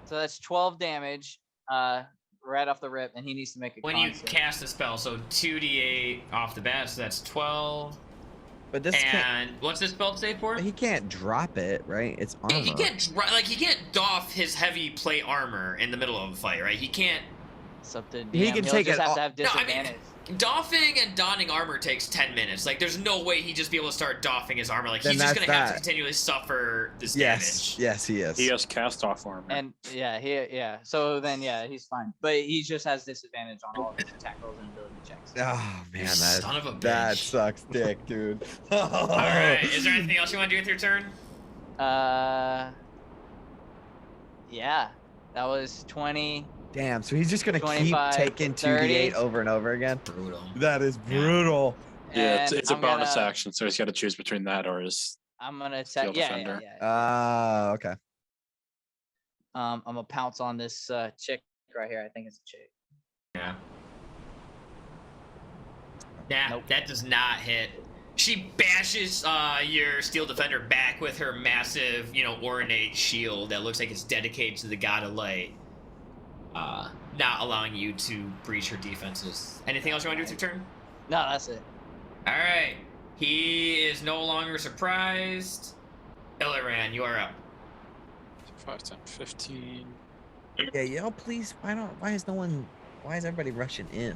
So that's 12 damage, right off the rip, and he needs to make a when con you save. cast a spell? So 2d8 off the bat, so that's 12. But this can't, And what's this spell save for? he can't drop it, right? It's armor. He can't he can't doff his heavy plate armor in the middle of a fight, right? He can't. It's up to DM. He can He'll take just it have to off- have No, I mean, disadvantage. Doffing and donning armor takes 10 minutes. Like, there's no way he'd just be able to start doffing his armor. Like, Then he's just that's gonna have to that. continually suffer this Yes, damage. yes, he is. He has cast off armor. And yeah. So then he's fine, but he just has disadvantage on all of his attack rolls and ability checks. Oh man, Son of a that bitch. sucks, dick, dude. All right. Is there anything else you want to do with your turn? Yeah, that was 20, Damn, so he's just gonna keep 25, taking 30. 2d8 over and over again. Brutal. That is brutal. Yeah, And it's a I'm bonus gonna, action, so he's got to choose between that or his. I'm gonna Steel attack. Yeah, Defender. Okay. I'm gonna pounce on this chick right here. I think it's a chick. Yeah. Yeah, Nope. that does not hit. She bashes your steel defender back with her massive, ornate shield that looks like it's dedicated to the god of light. Not allowing you to breach her defenses. Anything else you want to do with your turn? No, that's it. All right. He is no longer surprised. Illiran, you are up. 5, 10, 15. Yeah, y'all please. Why is everybody rushing in?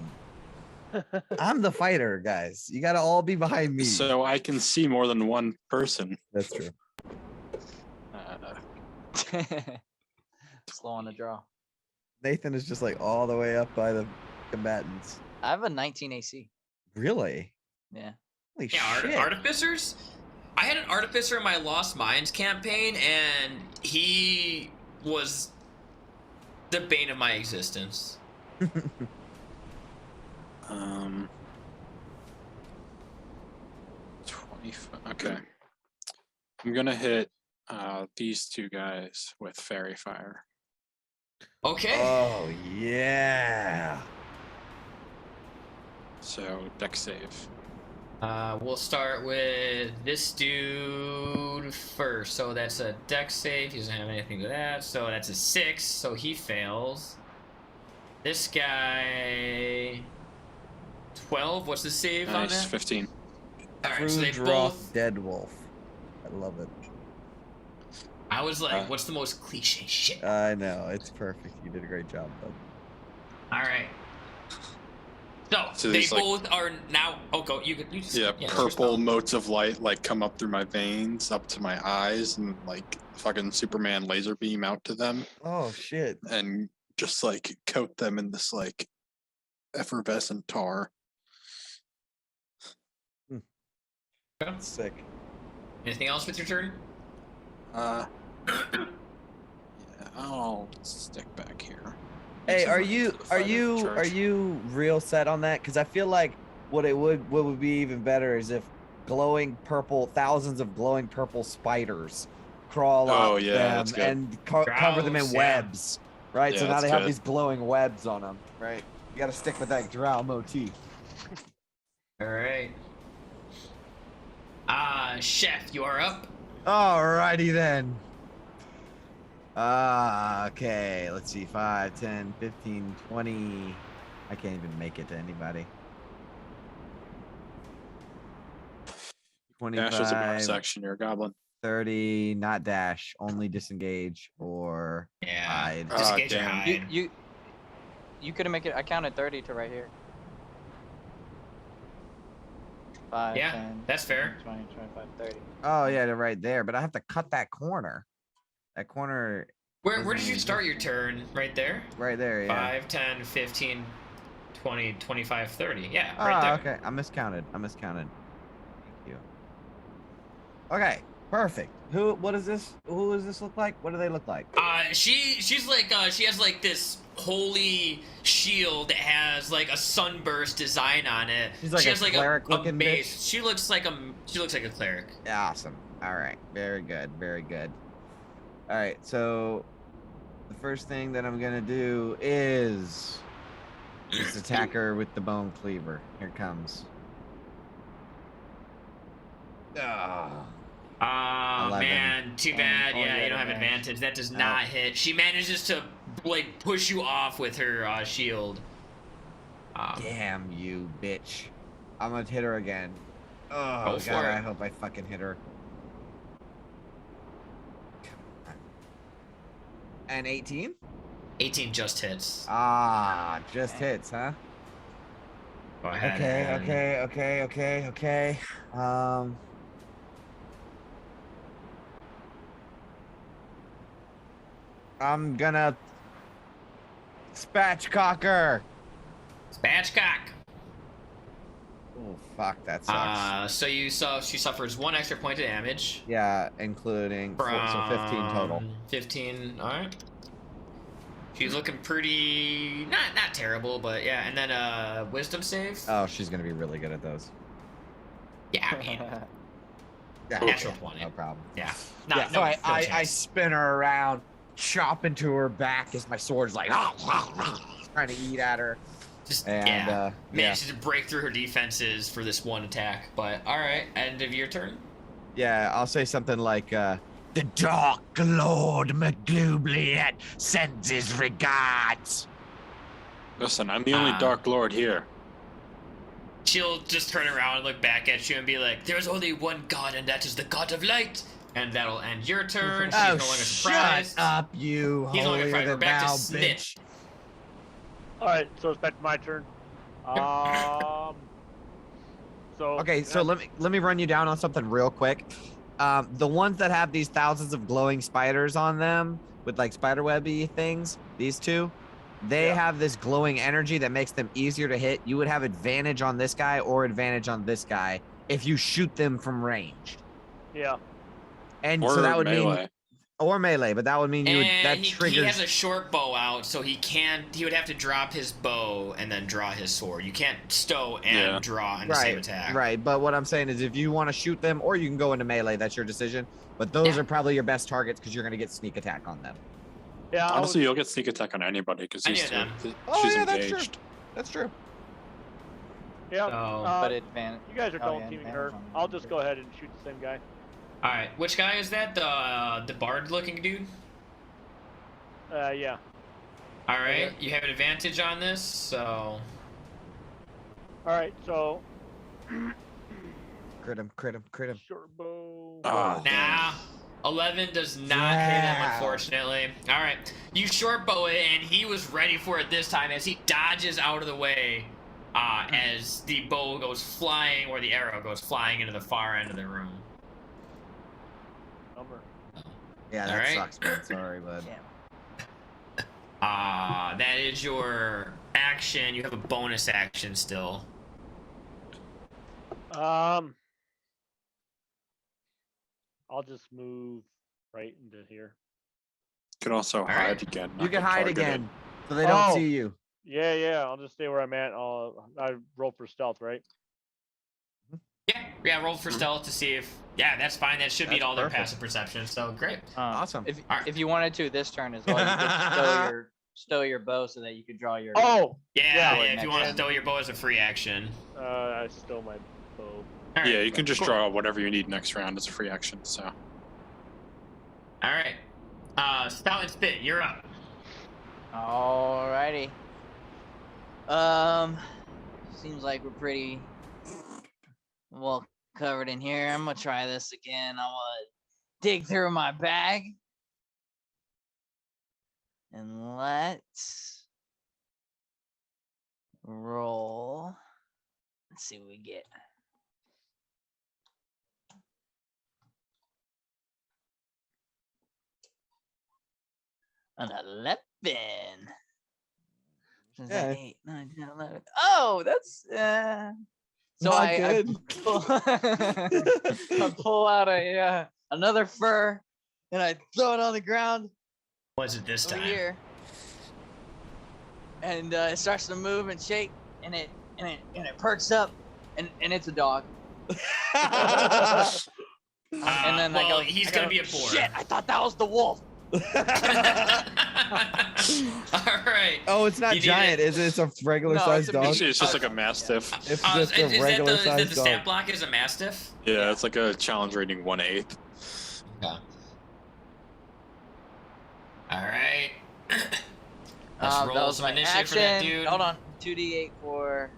I'm the fighter, guys. You gotta all be behind me. So I can see more than one person. That's true. Slow on the draw. Nathan is just like all the way up by the combatants. I have a 19 AC. Really? Yeah. Holy Yeah, shit. artificers? I had an artificer in my Lost Mines campaign, and he was the bane of my existence. 25. Okay. I'm gonna hit these two guys with fairy fire. Okay. Oh yeah. So dex save. We'll start with this dude first. So that's a dex save. He doesn't have anything to that. So that's a 6. So he fails. This guy, 12. What's the save on Nice, that? 15. All right. So they Crude both. Dead Wolf. I love it. I was like, what's the most cliche shit? I know it's perfect. You did a great job, bud. All right. So they there's, like- both are now. Oh, go. You just. Yeah, it's your purple spell. motes of light like come up through my veins, up to my eyes, and like fucking Superman laser beam out to them, Oh shit. and just like coat them in this like effervescent tar. That's sick. Anything else with your turn? Yeah, I'll stick back here. Hey, Makes are them you to the fighter charge. real set on that? Because I feel like what would be even better is if thousands of glowing purple spiders crawl Oh, up yeah, them that's good. and cover them in Grouse, yeah. webs, right? Yeah, so now that's they have good. these glowing webs on them, right? You got to stick with that drow motif. All right. Chef, you are up. Alrighty then. Okay, let's see. 5, 10, 15, 20. I can't even make it to anybody. Dash is a 25, bonus action. You're a goblin. 30, not dash, only disengage or Yeah. hide. Disengage or damn. hide. You couldn't make it. I counted 30 to right here. 5, Yeah, 10, that's fair. 20, 25, 30. Oh yeah, they're right there, but I have to cut that corner. That corner Where did you start your turn? Right there? right there, yeah. 5, 10, 15, 20, 25, 30. Yeah, Oh, right there. okay. I miscounted. Thank you. Okay, perfect. What is this? Who does this look like? What do they look like? She's like she has like this holy shield that has like a sunburst design on it. She's like she a has like cleric a looking base. bitch? She looks like a cleric. Awesome. All right. Very good. Very good. All right. So the first thing that I'm gonna do is just attack her with the bone cleaver. Here it comes. Ah. Oh 11. man, too bad. Oh, Yeah, yeah, you don't have advantage. advantage. That does not hit. She manages to like push you off with her shield. Damn you, bitch. I'm gonna hit her again. Oh Go for god, it. I hope I fucking hit her. And 18? 18 just hits. Ah, just hits, huh? Go ahead. Okay. I'm gonna spatchcocker. Spatchcock. Oh fuck, that sucks. So she suffers 1 extra point of damage. Yeah, including so 15 total. 15. All right. She's looking pretty not terrible, but yeah. And then wisdom save. Oh, she's gonna be really good at those. Yeah, I mean, Yeah, natural yeah, 20. no problem. Yeah. Yeah, so no I chance. spin her around, chop into her back as my sword's like trying to eat at her. Just And yeah. manages to break through her defenses for this one attack. But all right, end of your turn. Yeah, I'll say something like, the Dark Lord McGlubliet sends his regards. Listen, I'm the only Dark Lord here. She'll just turn around and look back at you and be like, "There's only one god, and that is the god of light." And that'll end your turn. She's no longer surprised. Shut up, you He's no longer holier surprised. We're than back thou, to Snit. bitch. All right, so it's back to my turn. So Okay, so let me run you down on something real quick. The ones that have these thousands of glowing spiders on them with like spiderwebby things, these two, they have this glowing energy that makes them easier to hit. You would have advantage on this guy or advantage on this guy if you shoot them from range. Yeah. And Or so that would melee. mean or melee, but that would mean you would that he triggers. has a short bow out, so he would have to drop his bow and then draw his sword. You can't stow and draw in the same attack. Right, but what I'm saying is if you want to shoot them or you can go into melee, that's your decision. But those are probably your best targets because you're going to get sneak attack on them. Yeah. Honestly, you'll get sneak attack on anybody because Any she's of them. engaged. That's true. That's true. Yeah. So- But advantage. You guys are Oh, double yeah, teaming advantage her. on I'll just go ahead and shoot the same guy. All right, which guy is that? The bard-looking dude. Yeah. All right, you have an advantage on this, so. All right, so Crit him. short bow. Oh, Nah, 11 does not hit him, unfortunately. All right, you short bow it, and he was ready for it this time as he dodges out of the way as the bow goes flying, or the arrow goes flying into the far end of the room. Number. Yeah, that All right. sucks, man. Sorry, bud. That is your action. You have a bonus action still. I'll just move right into here. You can also right. hide again. You not can get hide targeted. again, so they don't Oh. see you. Yeah. I'll just stay where I'm at. I roll for stealth, right? Yeah, roll for stealth to see if. Yeah, that's fine. That should beat That's all their perfect. passive perception. So great. Awesome. If you wanted to this turn as well, you could stow your bow so that you could draw your. Oh. Yeah, Yeah, if you want to next throw your bow as a free action. I stole my bow. All right, Yeah, you can just cool. draw whatever you need next round as a free action. So All right. Stout and Spit, you're up. Alrighty. Seems like we're pretty well covered in here. I'm gonna try this again. I'm gonna dig through my bag. And let's roll. Let's see what we get. An 11. So is that Yeah. 8, 9, 10, 11. Oh, that's so Not I good. pull, I pull out another fur and I throw it on the ground Was it this over time? here. And it starts to move and shake and it perks up and it's a dog. And then I well, go, he's I gonna go, be a boar. Shit, I thought that was the wolf. All right. Oh, it's not You need giant, it. is it? It's a regular No, sized it's a dog. actually, it's just like a mastiff. It's Is just a that regular is that sized the dog. stat block is a mastiff? Yeah, it's like a challenge rating 1/8. Yeah. All right. Let's That roll was some my initiative action. for that dude. Hold on. 2d8 for.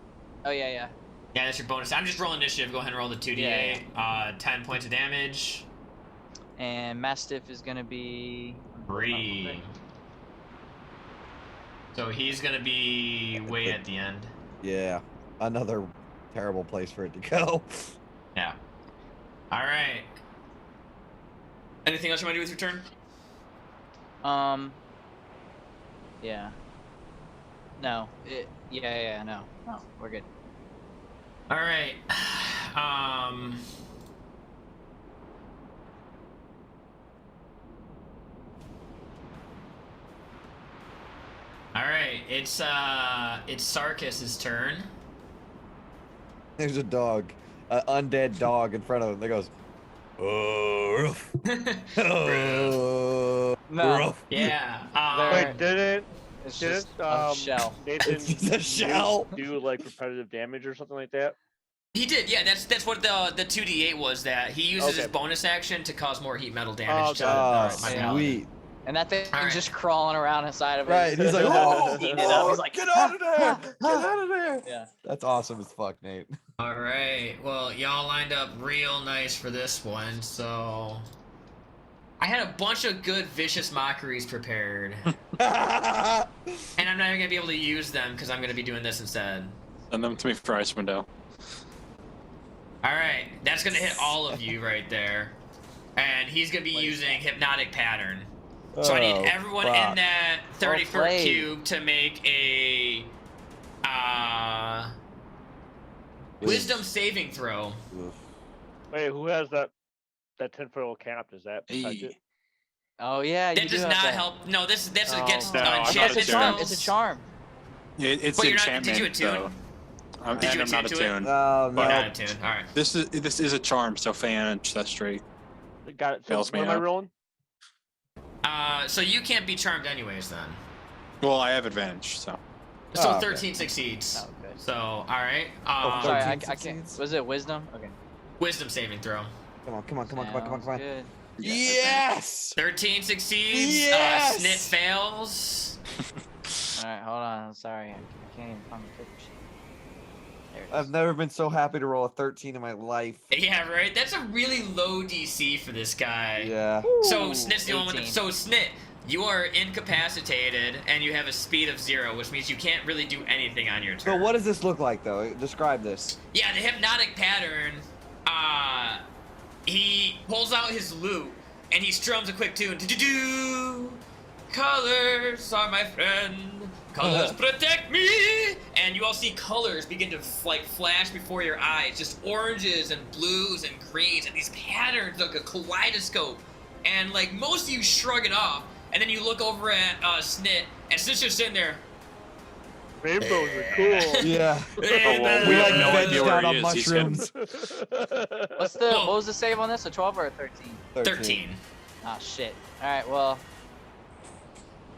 Oh yeah. Yeah, that's your bonus. I'm just rolling initiative. Go ahead and roll the 2d8. 10 points of damage. And Mastiff is gonna be. 3. So he's gonna be way at the end. Yeah, another terrible place for it to go. Yeah. All right. Anything else you want to do with your turn? Yeah. No. No. No, we're good. All right. All right. It's Sarkis's turn. There's a dog an undead dog in front of him that goes, ruff, ruff. Yeah. Wait, didn't It's didn't just a shell. Nathan It's just a shell. do like repetitive damage or something like that? He did, yeah. That's what the 2d8 was. That he uses his Okay. bonus action to cause more heat metal damage to Oh, my paladin. sweet. And that thing's All right. just crawling around inside of it. Right, he's like, oh, Eating it up. He's like, get out of there, get out of there. Yeah. That's awesome as fuck, Nate. All right. Well, y'all lined up real nice for this one. So I had a bunch of good vicious mockeries prepared, and I'm not even gonna be able to use them because I'm gonna be doing this instead. Send them to me for Ice Window. All right, that's gonna hit all of you right there, and he's gonna be using hypnotic pattern. So I need everyone in that 30-foot played. cube to make a wisdom saving throw. Wait, who has that 10-foot cap? Does that protect it? oh yeah, you That do does have not that. help. No, this Oh. against No, I'm not enchantment It's a charm. spells. It's a charm. It's But you're not- enchantment. did you attune? though. I'm, Did you and I'm not attune to it? attuned. Oh, But- You're no. not attuned. All right. This is a charm, so Fanage, that's straight. Got it. So Fails what me am I out. rolling? So you can't be charmed anyways then. Well, I have advantage, so. So Oh, okay. 13 succeeds. Oh, okay. So all right. Sorry, 13 I can't. succeeds? Was it wisdom? Okay. Wisdom saving throw. Come on, come on, come on, come on, come on, Sounds come on. good. Yes! 13 succeeds. Yes! Snit fails. All right, hold on. I'm sorry. I can't even find the paper sheet. There it I've is. never been so happy to roll a 13 in my life. Yeah, right. That's a really low DC for this guy. Yeah. So Ooh, Snit's the only one. 18. So Snit, you are incapacitated and you have a speed of 0, which means you can't really do anything on your So turn. what does this look like, though? Describe this. Yeah, the hypnotic pattern. He pulls out his lute and he strums a quick tune. Do-do-do. Colors are my friend. Colors protect me. And you all see colors begin to like flash before your eyes, just oranges and blues and greens, and these patterns like a kaleidoscope. And like most of you shrug it off, and then you look over at Snit, and Snit's just sitting there. Rainbows are cool. Yeah. Oh, well, We we like have no vegged idea where out he on is. He's gonna- mushrooms. What's the? Well- What was the save on this? A 12 or a 13? 13. Oh shit. All right. Well.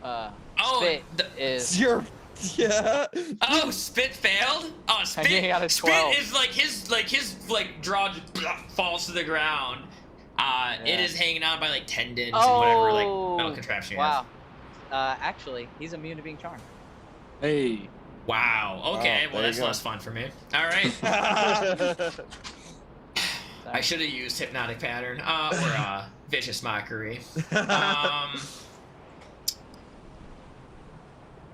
Oh, Spit the- is. You're... Yeah. Oh, Spit failed? Oh, Spit. He got a Spit 12. is like his draw just falls to the ground. It Yeah. is hanging on by like tendons and whatever like Oh. metal contraption. you Wow. Actually, he's immune to being charmed. Hey. have. Wow. Okay. Oh, Well, there you that's go. less fun for me. All right. Sorry. I should have used hypnotic pattern or vicious mockery.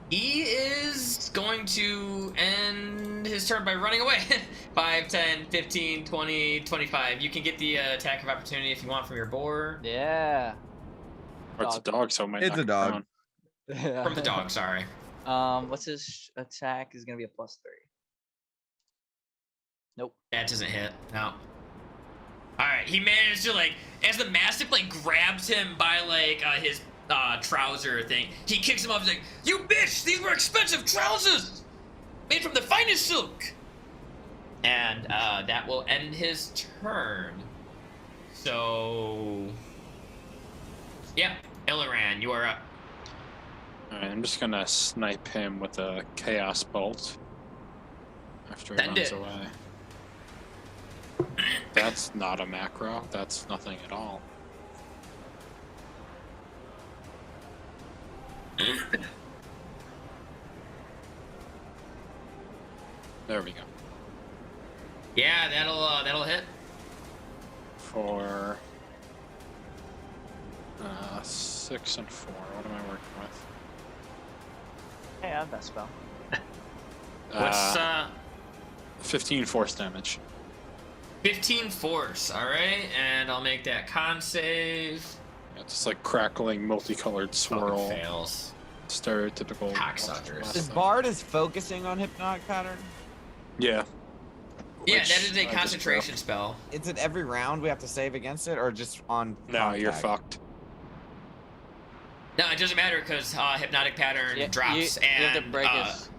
He is going to end his turn by running away. 5, 10, 15, 20, 25. You can get the attack of opportunity if you want from your boar. Yeah. Or it's a dog, so it might It's knock a it dog. down. From the dog, sorry. What's his attack? Is gonna be a +3. Nope. That doesn't hit. No. Alright, he managed to like, as the Mastiff like grabs him by like his trouser thing, he kicks him off. He's like, "You bitch! These were expensive trousers! Made from the finest silk!" And that will end his turn. So... Yeah, Illiran, you are up. Alright, I'm just gonna snipe him with a Chaos Bolt. After he Send runs it. away. That's not a macro. That's nothing at all. There we go. Yeah, that'll hit. For 6 and 4. What am I working with? Hey, I have that spell. What's 15 force damage. 15 force, alright, and I'll make that con save. Yeah, it's just like crackling, multicolored swirl. Fucking fails. Stereotypical. Cocksuckers. last Is thing. Bard is focusing on hypnotic pattern? Yeah. Yeah, Which that is I a just concentration spell. Is it every round we have to save against it, or just on No, you're contact? fucked. No, it doesn't matter because hypnotic pattern Yeah, drops you have and to break his.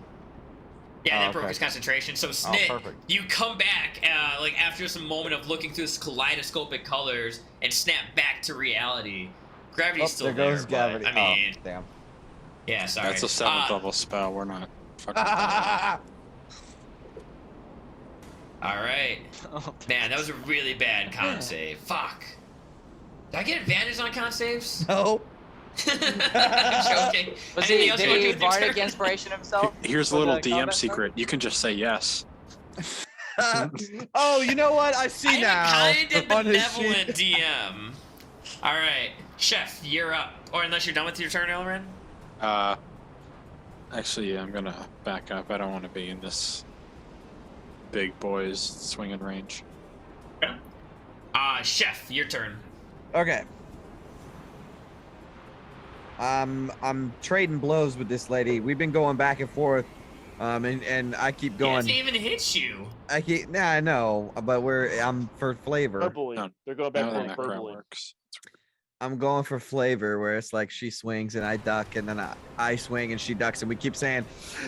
Yeah, Oh, that broke okay. his concentration. So Snit, perfect. you come back like after some moment of looking through this kaleidoscopic colors and snap back to reality. Gravity's still there goes but, gravity. I mean, oh, damn. yeah, sorry. That's a 7th level spell. We're not fucking with that. All right. Man, that was a really bad con save. Fuck. Did I get advantage on con saves? No. I'm joking. Was Anything he, else you did wanna he do with your bardic turn? inspiration himself? Here's a with little the DM combat spell? secret. You can just say yes. Oh, you know what? I see I'm now. a kind of on his benevolent sheet. DM. All right, Chef, you're up. Or unless you're done with your turn, Elren. Actually, I'm gonna back up. I don't want to be in this big boys swinging range. Chef, your turn. Okay. I'm trading blows with this lady. We've been going back and forth. And I keep He going. hasn't even hit you. I know, but I'm for flavor. Verbally. No, They're going back Now and that forth macro verbally. works. I'm going for flavor, where it's like she swings and I duck, and then I swing and she ducks, and we keep saying,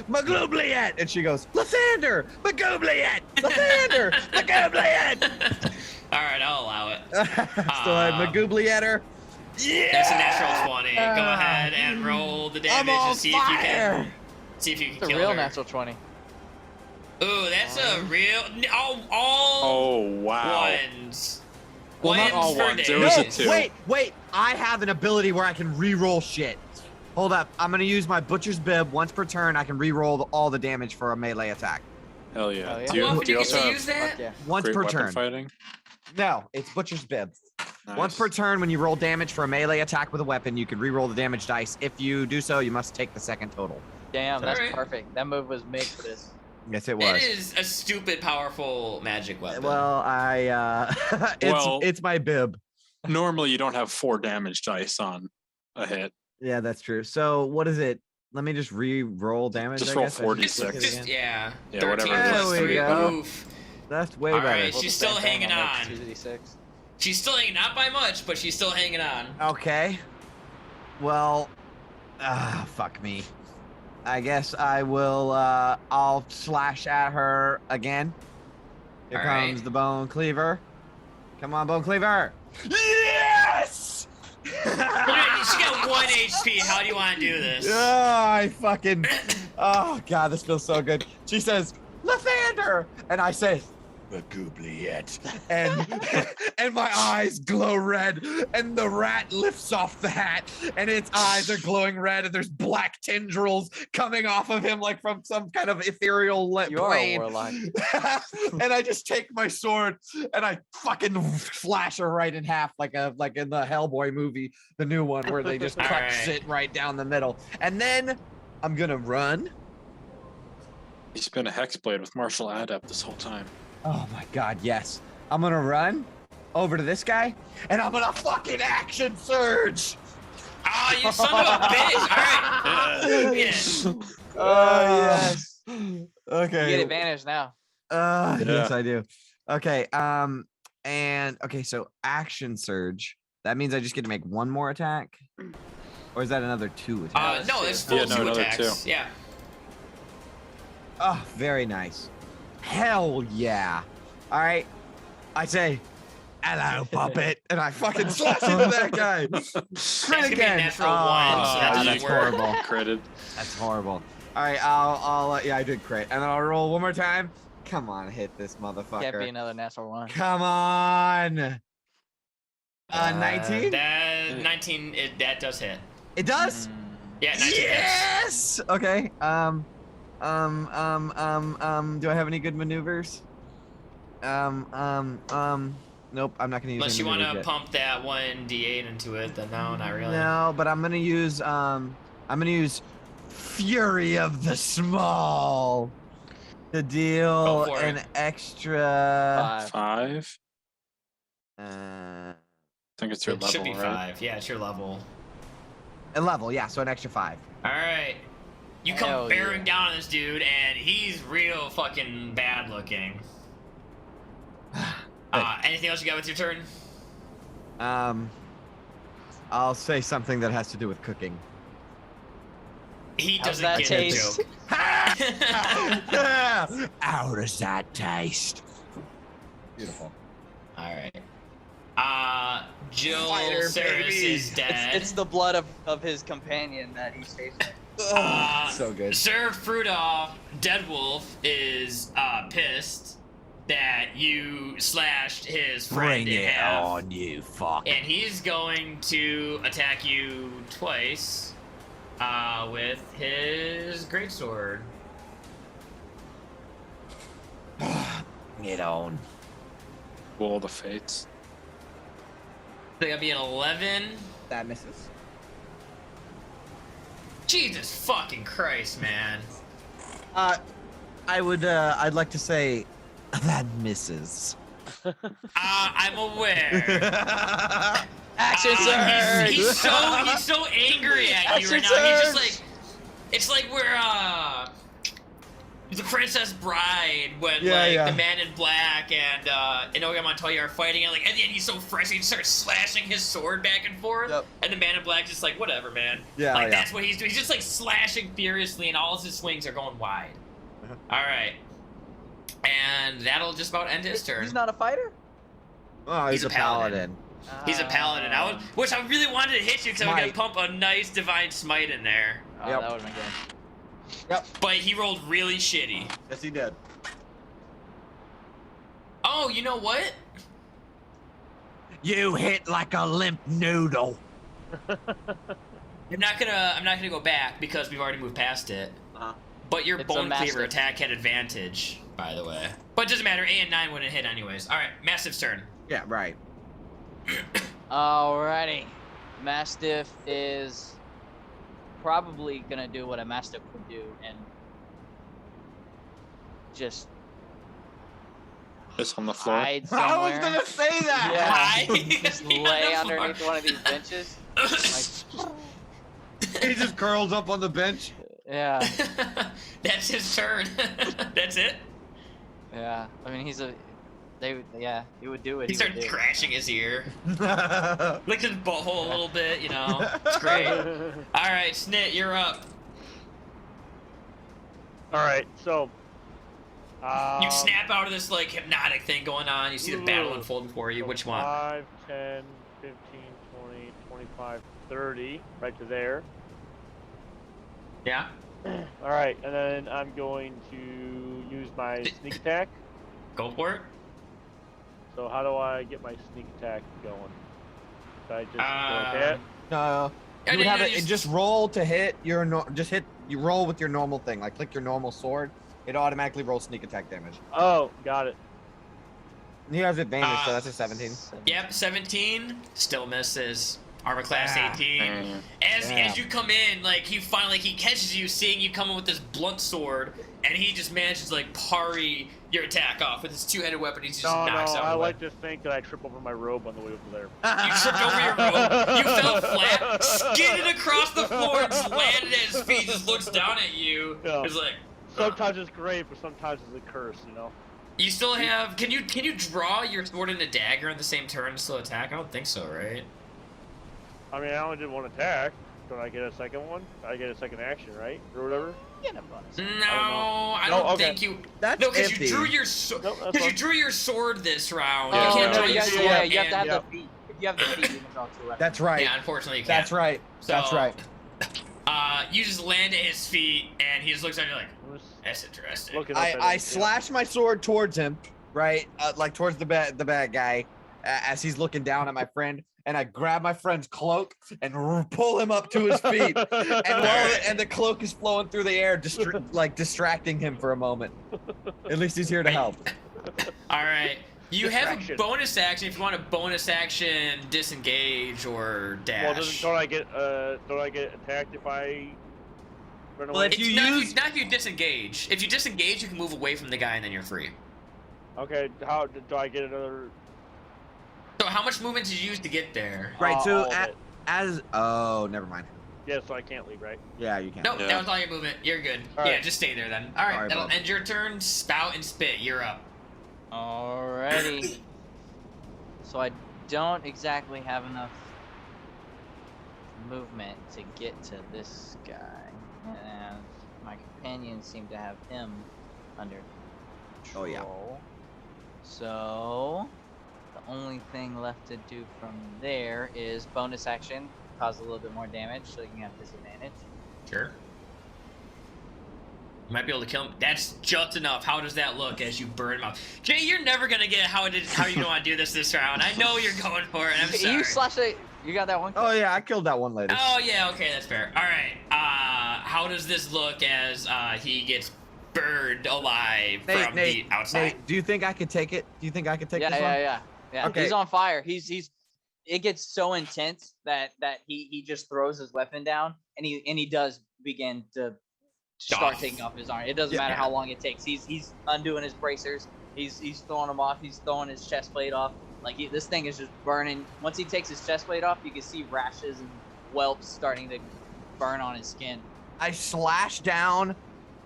"Magoobliet," and she goes, "Lathander, Magoobliet, Lathander, Magoobliet." All right, I'll allow it. So I Magoobliet her. Yeah. That's a natural 20. Go ahead and roll the damage I'm on and see if you fire. can. See if you It's can a kill real her. natural 20. Ooh, that's a real. All Oh wow! ones. Well, not all for ones. There damage. was a 2. Wait. I have an ability where I can re-roll shit. Hold up. I'm gonna use my Butcher's Bib once per turn. I can re-roll all the damage for a melee attack. Hell yeah! Oh, yeah. Do How you, often do do you you get also to have use that? Fuck yeah. Once great per weapon turn. fighting? No, it's Butcher's Bib. Nice. Once per turn, when you roll damage for a melee attack with a weapon, you can re-roll the damage dice. If you do so, you must take the second total. Damn, that's Alright. perfect. That move was made for this. Yes, it That was. is a stupid, powerful magic weapon. Well, it's my bib. Normally, you don't have 4 damage dice on a hit. Yeah, that's true. So what is it? Let me just re-roll damage. Just I roll guess. I should 46. look at it Just, again. yeah. Yeah, 13 whatever it is. plus There we 3. go. Oof. That's way All better. right. She's still hanging on. 2d6. She's still hanging, not by much, but she's still hanging on. Okay. Well, fuck me. I guess I will. I'll slash at her again. Here All comes right. the Bone Cleaver. Come on, Bone Cleaver. Yes! She got 1 HP. How do you want to do this? I fucking. Oh god, this feels so good. She says, "Lathander," and I say, "Magoobliet," and my eyes glow red, and the rat lifts off the hat, and its eyes are glowing red, and there's black tendrils coming off of him like from some kind of ethereal You are a plane. warlock. And I just take my sword and I fucking slash her right in half, like in the Hellboy movie, the new one, where they just cut Alright. it right down the middle, and then I'm gonna run. He's been a hexblade with martial adept this whole time. Oh my god, yes. I'm gonna run over to this guy, and I'm gonna fucking action surge. Oh, you son of a bitch! All right. Yes. Oh yes. You Okay. get advantage now. Yes, I do. Okay. And okay, so action surge. That means I just get to make one more attack, or is that another 2 attacks? No, that's full Yeah, no, 2 another attacks. 2. Yeah. Oh, very nice. Hell yeah. All right. I say, "Hello, puppet," and I fucking slash into that guy. That's Crit gonna be a again. natural 1, so that doesn't that's work. horrible. Critted. That's horrible. All right, I'll yeah, I did crit, and then I'll roll one more time. Come on, hit this motherfucker. Can't be another natural 1. Come on. 19. That 19. That does hit. It does. Yeah, 19 hits. Yes. Okay. Do I have any good maneuvers? Nope. I'm not gonna use. Unless any you want maneuvers to yet. pump that 1d8 into it, then no, not really. No, but I'm gonna use Fury of the Small to deal Go for an it. extra. 5. Uh, I think it's your It level, should be right? 5. Yeah, it's your level. a level, yeah, so an extra 5. All right. You come Hell bearing yeah. down on this dude, and he's real fucking bad looking. Anything else you got with your turn? I'll say something that has to do with cooking. He How's doesn't that get taste? the joke. How does that taste? Beautiful. All right. Jill Fighter, Ceres baby. is dead. It's the blood of his companion that he's chasing. So good. Sir Frudoff, Dead Wolf, is pissed that you slashed his friend in half. you fuck. And he's going to attack you twice with his greatsword. Get on. Wall of the Fates. So that'll be an 11. That misses. Jesus fucking Christ, man. I'd like to say that misses. I'm aware. Action surge! He's so angry at you Action right now. He's just surge! like, it's like we're the Princess Bride when the Man in Black and Inoue Montoya are fighting, and like at the end he's so fresh he starts slashing his sword back and forth, and the Man in Black just like whatever, man. That's what he's doing. He's just like slashing furiously, and all of his swings are going wide. All right, and that'll just about end his turn. He's not a fighter? Oh, he's a paladin. He's a paladin. Which I really wanted to hit you because I was gonna pump a nice divine smite in there. Oh, that would have been good. Yep. But he rolled really shitty. Yes, he did. Oh, you know what? You hit like a limp noodle. I'm not gonna go back because we've already moved past it. But your It's a bone cleaver massive. attack had advantage, by the way. But it doesn't matter. 8 and 9 wouldn't hit anyways. All right, Mastiff's turn. Yeah, right. Alrighty. Mastiff is probably gonna do what a Mastiff would do and just Just on the floor. hide somewhere. I was gonna say that. Yeah. Hide. Just lay underneath one of these benches. Like, He just curls up on the bench. yeah, That's his turn. That's it. yeah. I mean, he would do what He he started would do. scratching his ear, licked his butthole a little bit. You know, it's great. All right, Snit, you're up. All right, so. You snap out of this like hypnotic thing going on. You see the battle unfold before you. So Which one? 5, 10, 15, 20, 25, 30, right to there. Yeah. All right, and then I'm going to use my sneak attack. Go for it. So how do I get my sneak attack going? Do I just go hit? No. Yeah, You would no, have no, it. Just roll to hit your You roll with your normal thing, like click your normal sword. It automatically rolls sneak attack damage. Oh, got it. And he has advantage, so that's a 17. Yep, 17 still misses. Armor class 18. Mm. As you come in, like he catches you, seeing you coming with this blunt sword, and he just manages to like parry your attack off with his two-handed weapon. He just knocks out. I away. like to think that I trip over my robe on the way over there. You tripped over your robe. You fell flat, skidded across the floor, and just landed at his feet. Just looks down at you. Yeah. It's like. Sometimes it's great, but sometimes it's a curse, you know. You still have. Can you draw your sword and a dagger in the same turn to still attack? I don't think so, right? I mean, I only did one attack. Don't I get a second one? I get a second action, right? Or whatever? Get a bonus. No, I No, don't okay. think you. That's No, because iffy. you drew your sword. Nope, that's Because you fine. drew your sword this round. Oh, you can't no, draw you your got- sword. yeah, you have to have and- the feet. If you have the feet, you can draw two weapons. That's right. Yeah, unfortunately, you can't. That's right. That's So- right. You just land at his feet, and he just looks at you like, "That's interesting." Looking up at I it, slash my sword towards him, right, like towards the bad guy, as he's looking down at my friend, and I grab my friend's cloak and pull him up to his feet, and the cloak is flowing through the air, distracting him for a moment. At least he's here to help. All right. You have a Distraction. bonus action if you want a bonus action disengage or Well, dash. don't I get attacked if I run away? Well, if It's you not, use- not if you disengage. If you disengage, you can move away from the guy and then you're free. Okay, how do I get another? So how much movement did you use to get there? Right. So all of it. oh, never mind. Yeah, so I can't leave, right? Yeah, you can. Nope, Yeah. that was all your movement. You're good. All Yeah, right. just stay there then. All right, All right, that'll bud. end your turn. Spout and spit. You're up. Alrighty. So I don't exactly have enough movement to get to this guy. And my companions seem to have him under control. Oh, yeah. So the only thing left to do from there is bonus action, cause a little bit more damage, so you can have disadvantage. Sure. You might be able to kill him. That's just enough. How does that look as you burn him up? Jay, you're never gonna get how you don't want to do this round. I know you're going for it. I'm sorry. You slash it. You got that one? Oh yeah, I killed that one lady. Oh yeah, okay, that's fair. All right. How does this look as he gets burned alive from the outside? Nate, do you think I could take it? Do you think I could take this one? Yeah. Okay. He's on fire. It gets so intense that he just throws his weapon down and he does begin to start taking off his armor. It doesn't matter how long it takes. He's undoing his bracers. He's throwing them off. He's throwing his chest plate off. Like this thing is just burning. Once he takes his chest plate off, you can see rashes and whelps starting to burn on his skin. I slash down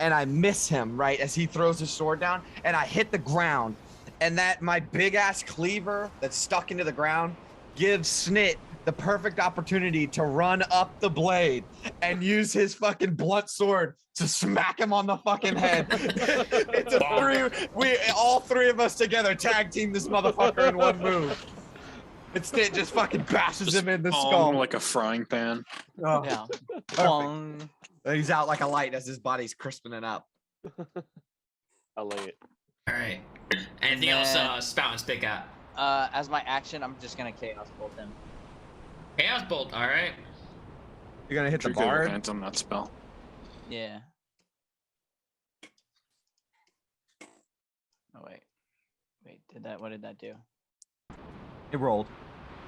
and I miss him right as he throws his sword down, and I hit the ground, and that my big ass cleaver that's stuck into the ground gives Snit the perfect opportunity to run up the blade and use his fucking blunt sword to smack him on the fucking head. It's all three of us together tag team this motherfucker in one move. Instead, just fucking bashes him in the skull like a frying pan. Oh, Yeah. perfect. He's out like a light as his body's crispening up. I like it. All right. Anything else, Spout and Spit got? As my action, I'm just gonna chaos bolt him. Chaos Bolt, all right. You're gonna hit the You're good with bard. hands on that spell. Yeah. Oh wait. What did that do? It rolled.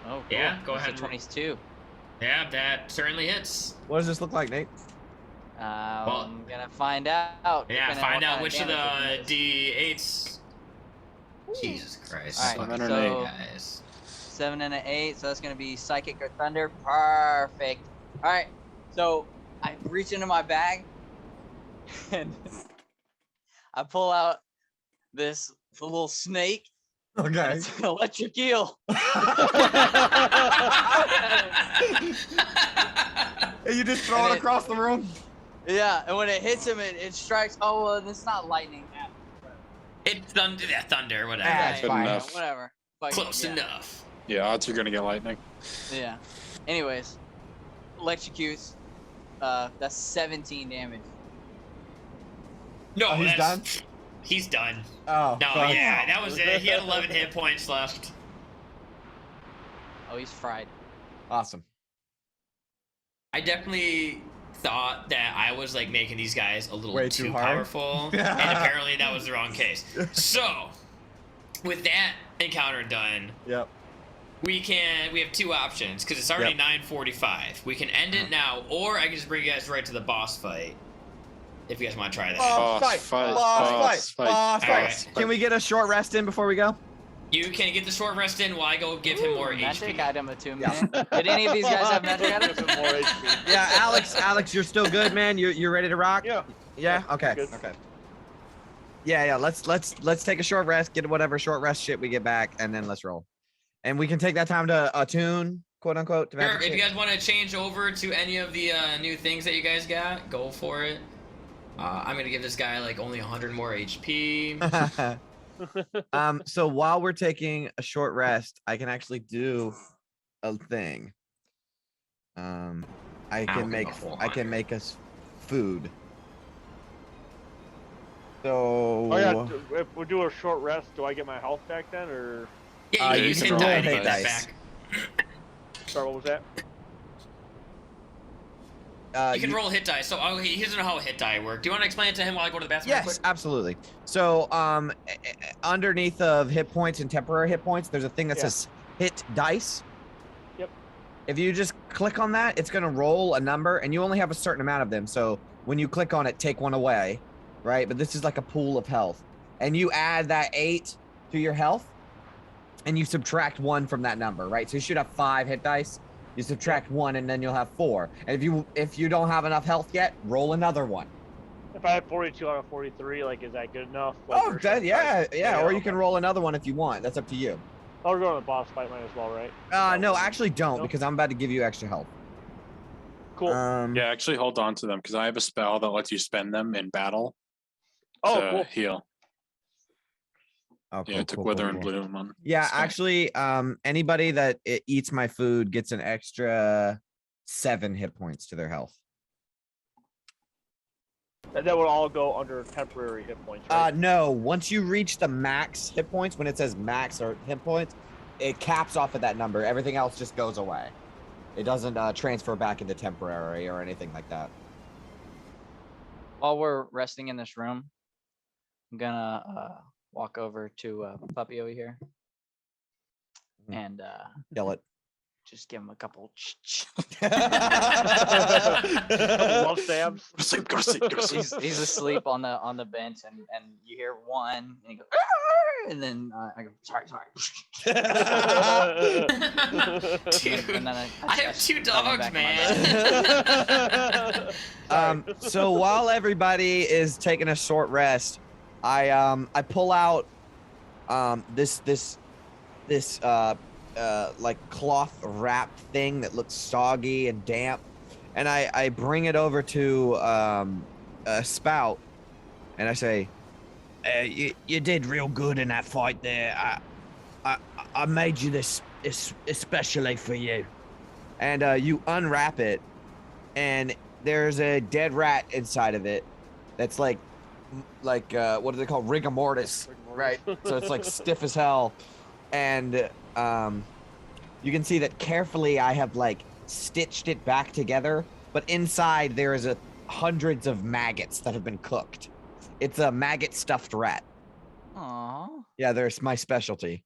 Oh, cool. Yeah, go It's a ahead. 22. Yeah, that certainly hits. What does this look like, Nate? I'm gonna find out. Yeah, depending on find what out kind which of of damage the it is. D8s. Jesus Christ. All right, Fucking so- so, guys. 7 and an 8, so that's gonna be psychic or thunder. Perfect. All right, so I reach into my bag and I pull out this little snake. And Okay. it's an electric eel. You just throw And it across the room? Yeah, and when it hits him, it strikes. Oh, well, it's not lightning. It's thunder, thunder, whatever. Ah, it's Good fine. enough. Whatever. Fuck it, Close yeah. enough. Yeah, odds you're gonna get lightning. Yeah. Anyways, electrocutes. That's 17 damage. No, Oh, he's that's- done? He's done. Oh. No, fuck. yeah, that was it. He had 11 hit points left. Oh, he's fried. Awesome. I definitely thought that I was like making these guys a little Way too too hard? powerful, and apparently that was the wrong case. So, with that encounter done, Yep. we have two options because it's already Yep. 9:45. We can end it now, or I can just bring you guys right to the boss fight. If you guys want to try that. Boss Boss fight. fight, Boss boss fight. fight, Boss boss fight. fight. Can we get a short rest in before we go? You can get the short rest in while I go give him more Magic HP. item attunement. Yeah. Did any of these guys have magic items? Give him more HP. Yeah, Alex, you're still good, man. You're ready to rock? Yeah. Yeah. Okay. Good. Okay. Yeah. Let's take a short rest, get whatever short rest shit we get back, and then let's roll. And we can take that time to attune, quote unquote. To Sure, magic if you shit. guys want to change over to any of the new things that you guys got, go for it. I'm gonna give this guy like only 100 more HP. So while we're taking a short rest, I can actually do a thing. I can make us food. So Oh yeah. If we do a short rest, do I get my health back then, or Yeah, you you use can hit roll die to hit get that dice. back. sorry, what was that? You can roll hit die. So he doesn't know how a hit die work. Do you want to explain it to him while I go to the bathroom? real Yes, quick? absolutely. So underneath of hit points and temporary hit points, there's a thing that Yeah. says hit dice. Yep. If you just click on that, it's gonna roll a number, and you only have a certain amount of them. So when you click on it, take one away, right? But this is like a pool of health, and you add that 8 to your health, and you subtract 1 from that number, right? So you should have 5 hit dice. You subtract 1, and then you'll have 4. And if you don't have enough health yet, roll another one. If I have 42 out of 43, like, is that good enough? Like, Oh, or that, should yeah, I- yeah. Or you okay. can roll another one if you want. That's up to you. Oh, we're going to the boss fight, might as well, right? No, actually don't, No? because I'm about to give you extra health. Cool. Yeah, actually hold on to them because I have a spell that lets you spend them in battle Oh, to cool. heal. Oh, Yeah, it took Wither and Bloom on. Yeah, Scott. actually, anybody that eats my food gets an extra 7 hit points to their health. And that would all go under temporary hit points, right? No, once you reach the max hit points, when it says max or hit points, it caps off at that number. Everything else just goes away. It doesn't transfer back into temporary or anything like that. While we're resting in this room, I'm gonna walk over to Puppy over here and Kill it. just give him a couple. Love stabs. Go to sleep, go to sleep, go to sleep. He's asleep on the bench, and you hear one, and he goes, "Arr!" And then I go, sorry. Dude, And then I have 2 shove him dogs, back in my man. So while everybody is taking a short rest, I pull out this like cloth wrapped thing that looks soggy and damp, and I bring it over to a Spout, and I say, you did real good in that fight there. I made you this especially for you. And you unwrap it, and there's a dead rat inside of it that's like what do they call rigor mortis, right? So it's like stiff as hell, and you can see that carefully I have like stitched it back together, but inside there is hundreds of maggots that have been cooked. It's a maggot stuffed rat. Aww. Yeah, there's my specialty.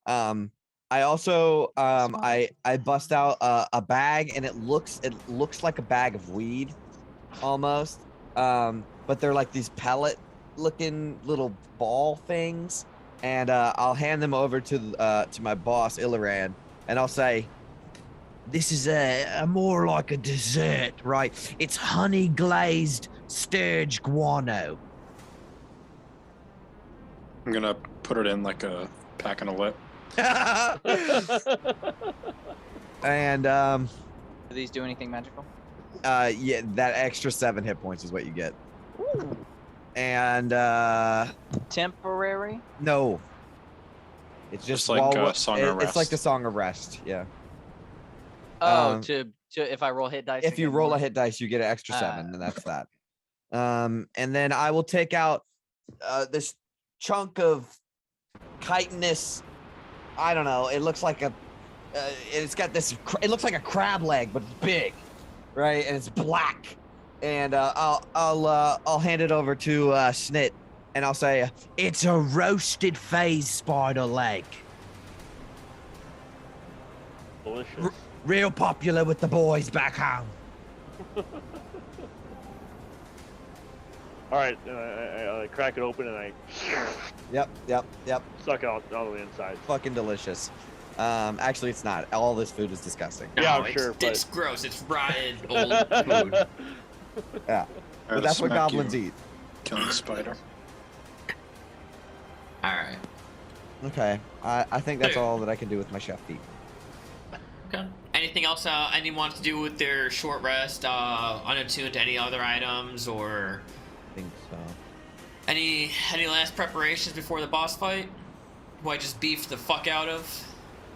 I also I bust out a bag, and it looks like a bag of weed almost, but they're like these pellet looking little ball things, and I'll hand them over to my boss Illiran, and I'll say, this is a more like a dessert, right? It's honey glazed sturge guano. I'm gonna put it in like a pack and a lip. And Do these do anything magical? yeah, that extra 7 hit points is what you get. Ooh. And Temporary? no, it's just like while Song of it's like Rest. the Song of Rest. Yeah. Oh, to if I roll hit dice. If you again, roll more? a hit dice, you get an extra 7, and that's that. And then I will take out this chunk of chitinous. I don't know. It looks like it's got this. It looks like a crab leg, but it's big, right? And it's black. And I'll hand it over to Snit, and I'll say, it's a roasted phase spider leg. Delicious. Real popular with the boys back home. All right, I crack it open and I Yep. suck out all the inside. Fucking delicious. Actually, it's not. All this food is disgusting. Yeah, I'm it's, sure, but- it's gross. It's rotten old food. Yeah. But that's what goblins eat. Killing spider. All right. Okay. I think that's all that I can do with my chef feat. Okay. Anything else anyone wants to do with their short rest, unattuned to any other items, or I think so. any last preparations before the boss fight? Who I just beefed the fuck out of?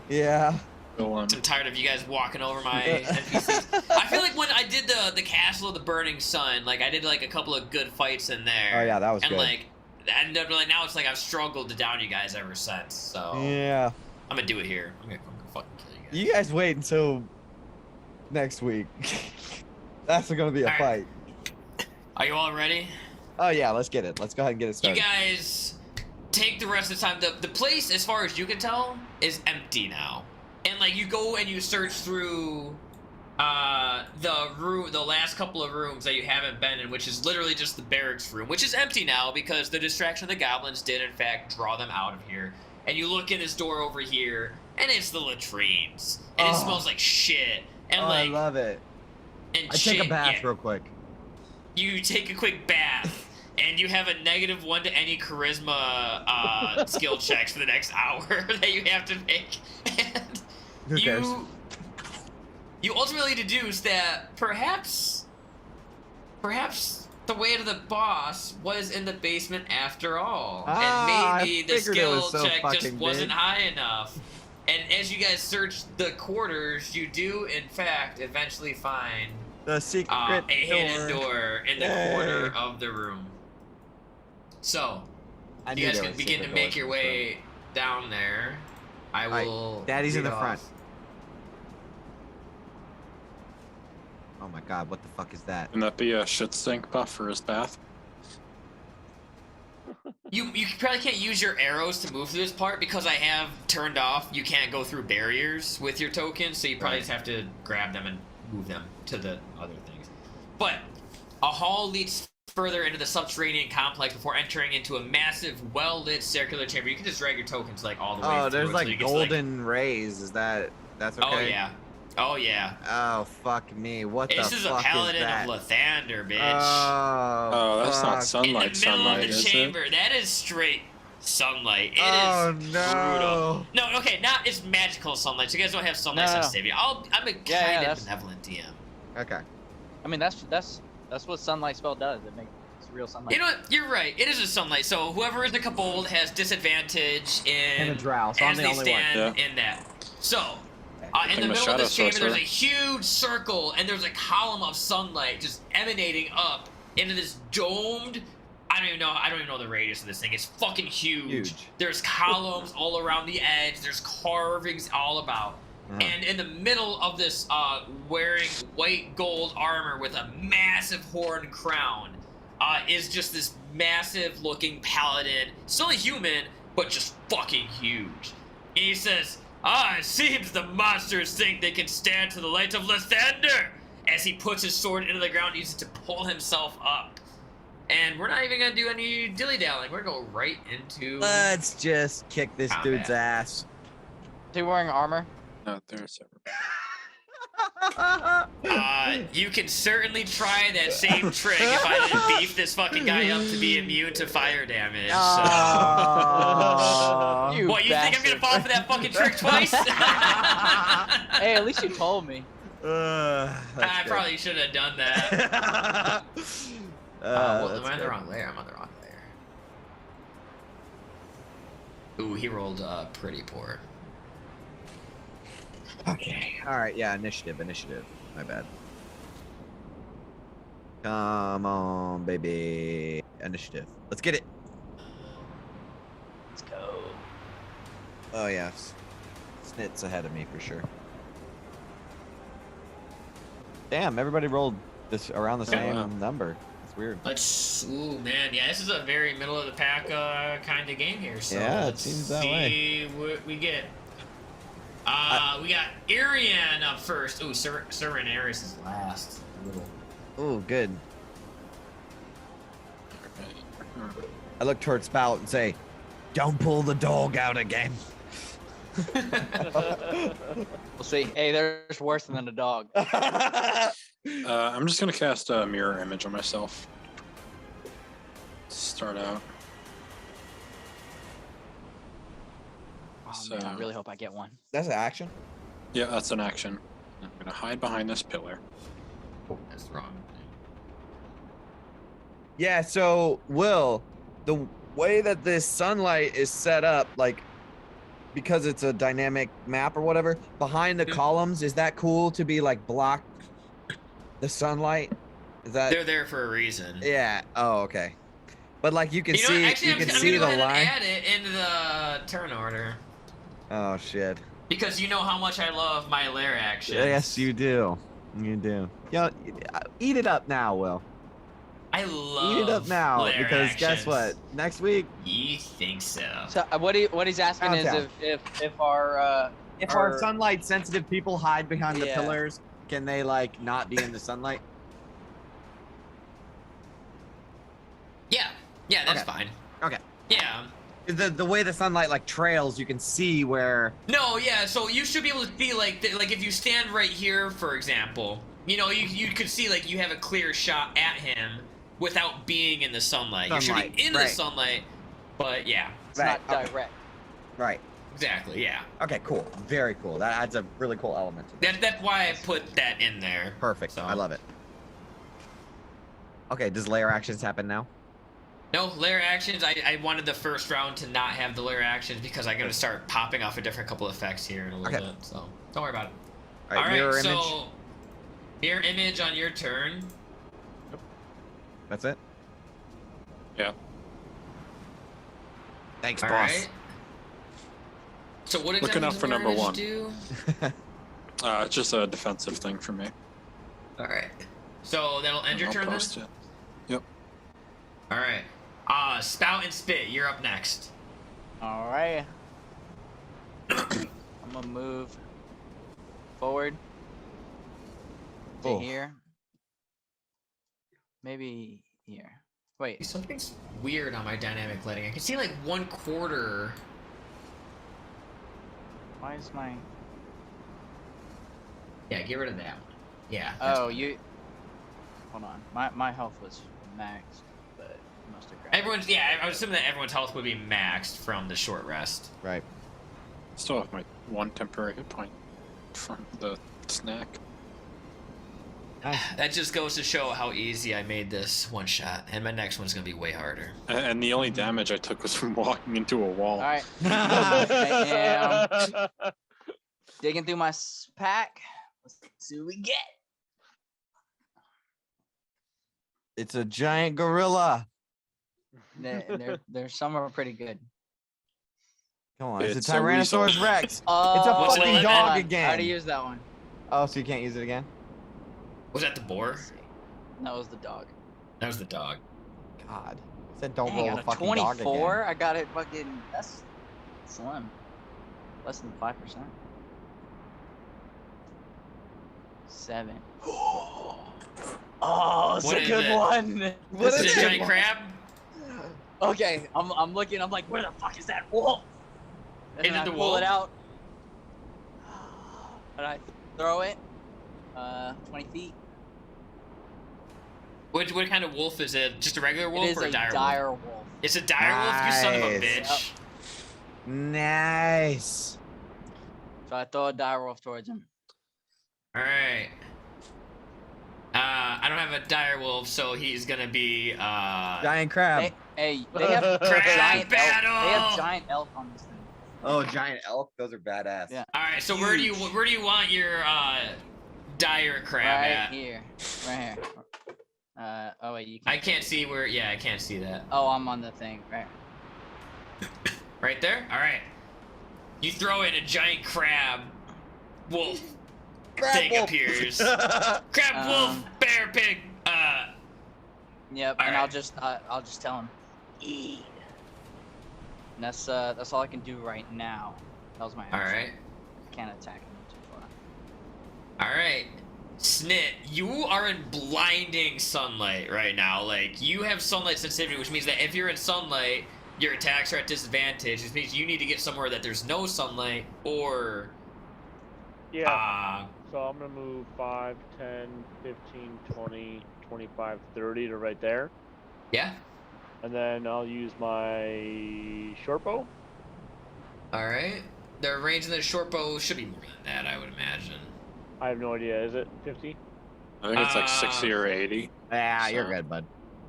Yeah. Go on. I'm tired of you guys walking over my NPCs. I feel like when I did the Castle of the Burning Sun, like I did like a couple of good fights in there. Oh yeah, that was and good. like now it's like I've struggled to down you guys ever since. So Yeah. I'm gonna do it here. I'm gonna fucking kill you guys. You guys wait until next week. That's gonna be a All right. fight. Are you all ready? Oh yeah, let's get it. Let's go ahead and get it You started. guys take the rest of the time. The place, as far as you can tell, is empty now. And like you go and you search through the last couple of rooms that you haven't been in, which is literally just the barracks room, which is empty now because the distraction of the goblins did in fact draw them out of here. And you look in this door over here, and it's the latrines, and it Oh. smells like shit. And Oh, like I love it. and I take a shit, bath yeah. real quick. You take a quick bath, and you have a -1 to any charisma skill checks for the next hour that you have to make. And Who cares? you ultimately deduce that perhaps the way to the boss was in the basement after all, Ah, and maybe I the figured it skill was so check just fucking wasn't big. high enough. And as you guys search the quarters, you do in fact eventually find The secret a hidden door in the Yay. corner of the room. So I you knew guys there can was begin to secret make doors your in this room. way down there. I Alright, will. Daddy's in read the front. off. Oh my god, what the fuck is that? Can that be a shit stink buff for his bath? You probably can't use your arrows to move through this part because I have turned off. You can't go through barriers with your tokens, so you probably Right. just have to grab them and move them to the other things. But a hall leads further into the subterranean complex before entering into a massive, well-lit circular chamber. You can just drag your tokens like all the way Oh, through. there's it, like so you get to, like- golden rays. That's okay? Oh yeah. Oh yeah. Oh fuck me. What This the is a fuck paladin is that? of Lathander, bitch. Oh, That's not fuck. In the sunlight. middle Sunlight, of the is chamber. That is straight sunlight. It is Oh, brutal. no. No, okay, not it's magical sunlight. So you guys don't have sunlight No. sensitivity. I'm a kind Yeah, of that's- benevolent DM. Okay. I mean, that's what sunlight spell does. It makes real sunlight. You know what? You're right. It is a sunlight. So whoever is the kobold has disadvantage in And a drow, so I'm as the they only one. stand in that. So in the I'm a middle of shadow this chamber, there's a sorcerer. huge circle, and there's a column of sunlight just emanating up into this domed. I don't even know the radius of this thing. It's fucking huge. Huge. There's columns all around the edge. There's carvings all about. Uh-huh. And in the middle of this, wearing white gold armor with a massive horn crown, is just this massive looking paladin. Still a human, but just fucking huge. And he says, it seems the monsters think they can stand to the light of Lathander, as he puts his sword into the ground and uses it to pull himself up. And we're not even gonna do any dilly-dallying. We're gonna go right into... Let's just kick this Combat. dude's ass. Is he wearing armor? No, there's You can certainly try that same trick if I didn't beef this fucking guy up to be immune to fire damage. Oh. You What, you think I'm gonna bastard. fall for that fucking trick twice? Hey, at least you told me. I probably should have done that. Well, am I in the wrong layer? I'm on the wrong layer. Ooh, he rolled pretty poor. Okay. All right. Yeah. Initiative. My bad. Come on, baby. Initiative. Let's get it. Let's go. Oh yeah. Snit's ahead of me for sure. Damn. Everybody rolled this around the same wow. number. It's weird. Ooh, man, yeah, this is a very middle of the pack kind of game here. So Yeah, it let's seems that see what we get. We got Irian up first. Ooh, Serenaris is last. Oh, good. I look towards Spout and say, "Don't pull the dog out again." We'll see. Hey, there's worse than a dog. I'm just gonna cast a mirror image on myself. Start out. Oh, man, I really hope I get one. That's an action. Yeah, that's an action. I'm gonna hide behind this pillar. That's wrong. Yeah, so Will, the way that this sunlight is set up, like because it's a dynamic map or whatever, behind the columns, is that cool to be like block the sunlight? Is that They're there for a reason. yeah. Oh, okay. But like you can You know what? see Actually, you I'm can gonna see go the ahead line. and add it into the turn order. Oh shit. Because you know how much I love my lair action. Yes, you do. You do. Yeah, eat it up now, Will. I love Eat it up now lair because guess actions. what? Next week, You think so? So what he's asking is Downtown. if our if Or- our sunlight sensitive people hide behind the Yeah. pillars, can they like not be in the sunlight? Yeah, that's Okay. fine. Okay. Yeah. The way the sunlight like trails, you can see where. No, yeah. So you should be able to see like if you stand right here, for example, you know, you could see like you have a clear shot at him without being in the sunlight. You're Sunlight, shooting into right. the sunlight, but yeah. it's Right, not okay. direct. Right. Exactly. Yeah. Okay, cool. Very cool. That adds a really cool element to this. That's why I put that in there. Perfect. So. I love it. Okay, does layer actions happen now? No, layer actions. I wanted the first round to not have the layer actions because I'm going to start popping off a different couple effects here in a little bit. So don't worry about it. All right, mirror image. So mirror image on your turn. That's it? Yeah. Thanks, All boss. right. So what Looking exactly out does for mirror number image one. do? It's just a defensive thing for me. All right. So that'll end your I'll turn then? post it. Yep. All right. Spout and Spit, you're up next. All right. I'm gonna move forward to Oh. here. Maybe here. Wait. Something's weird on my dynamic lighting. I can see like 1/4. Why is my? Yeah, get rid of that one. Yeah. Oh, you. Hold on. My health was maxed, but you must have grabbed. Everyone's, yeah, I was assuming that everyone's health would be maxed from the short rest. Right. Still have my 1 temporary hit point from the snack. That just goes to show how easy I made this one shot, and my next one's gonna be way harder. And the only damage I took was from walking into a wall. All right. I am digging through my pack. Let's see what we get. It's a giant gorilla. There's some are pretty good. Come on, it's a It's a weasel. Tyrannosaurus Rex. Oh, It's a What's it fucking like? dog I again. already used that one. Oh, so you can't use it again? Was that the boar? Let's see. That was the dog. That was the dog. God. I said don't Dang, roll on a a fucking dog 24. again. I got it fucking. That's slim. Less than 5%. 7. Oh, it's What a is good it? one. What Is is it it? a giant crab? Okay, I'm looking. I'm like, where the fuck is that wolf? And Is then it I the pull wolf? it out, and I throw it. 20 feet. What kind of wolf is it? Just a regular wolf It is or a dire wolf? wolf. It's a dire wolf, you son of a Nice. bitch. Nice. So I throw a dire wolf towards him. Alright. I don't have a dire wolf, so he's gonna be Giant crab. They have Crab giant elk. They battle! have giant elk on this thing. Oh, giant elk. Those are badass. Yeah. Alright, so where do you want your dire crab Right at? here. Right here. Oh wait, you I can't. can't see where, yeah, I can't see that. Oh, I'm on the thing. Right. Right there? Alright. You throw in a giant crab wolf thing wolf. appears. Crab wolf bear pig Yep. All And right. I'll just tell him, eat. And that's all I can do right now. That was my action. Alright. Can't attack him too far. Alright. Snit, you are in blinding sunlight right now. Like, you have sunlight sensitivity, which means that if you're in sunlight, your attacks are at disadvantage, which means you need to get somewhere that there's no sunlight, or... Yeah. So I'm going to move 5, 10, 15, 20, 25, 30 to right there. Yeah? And then I'll use my short bow. Alright. The range in the short bow should be more than that, I would imagine. I have no idea. Is it 50? I think it's like 60 or 80. Yeah, you're So- good, bud.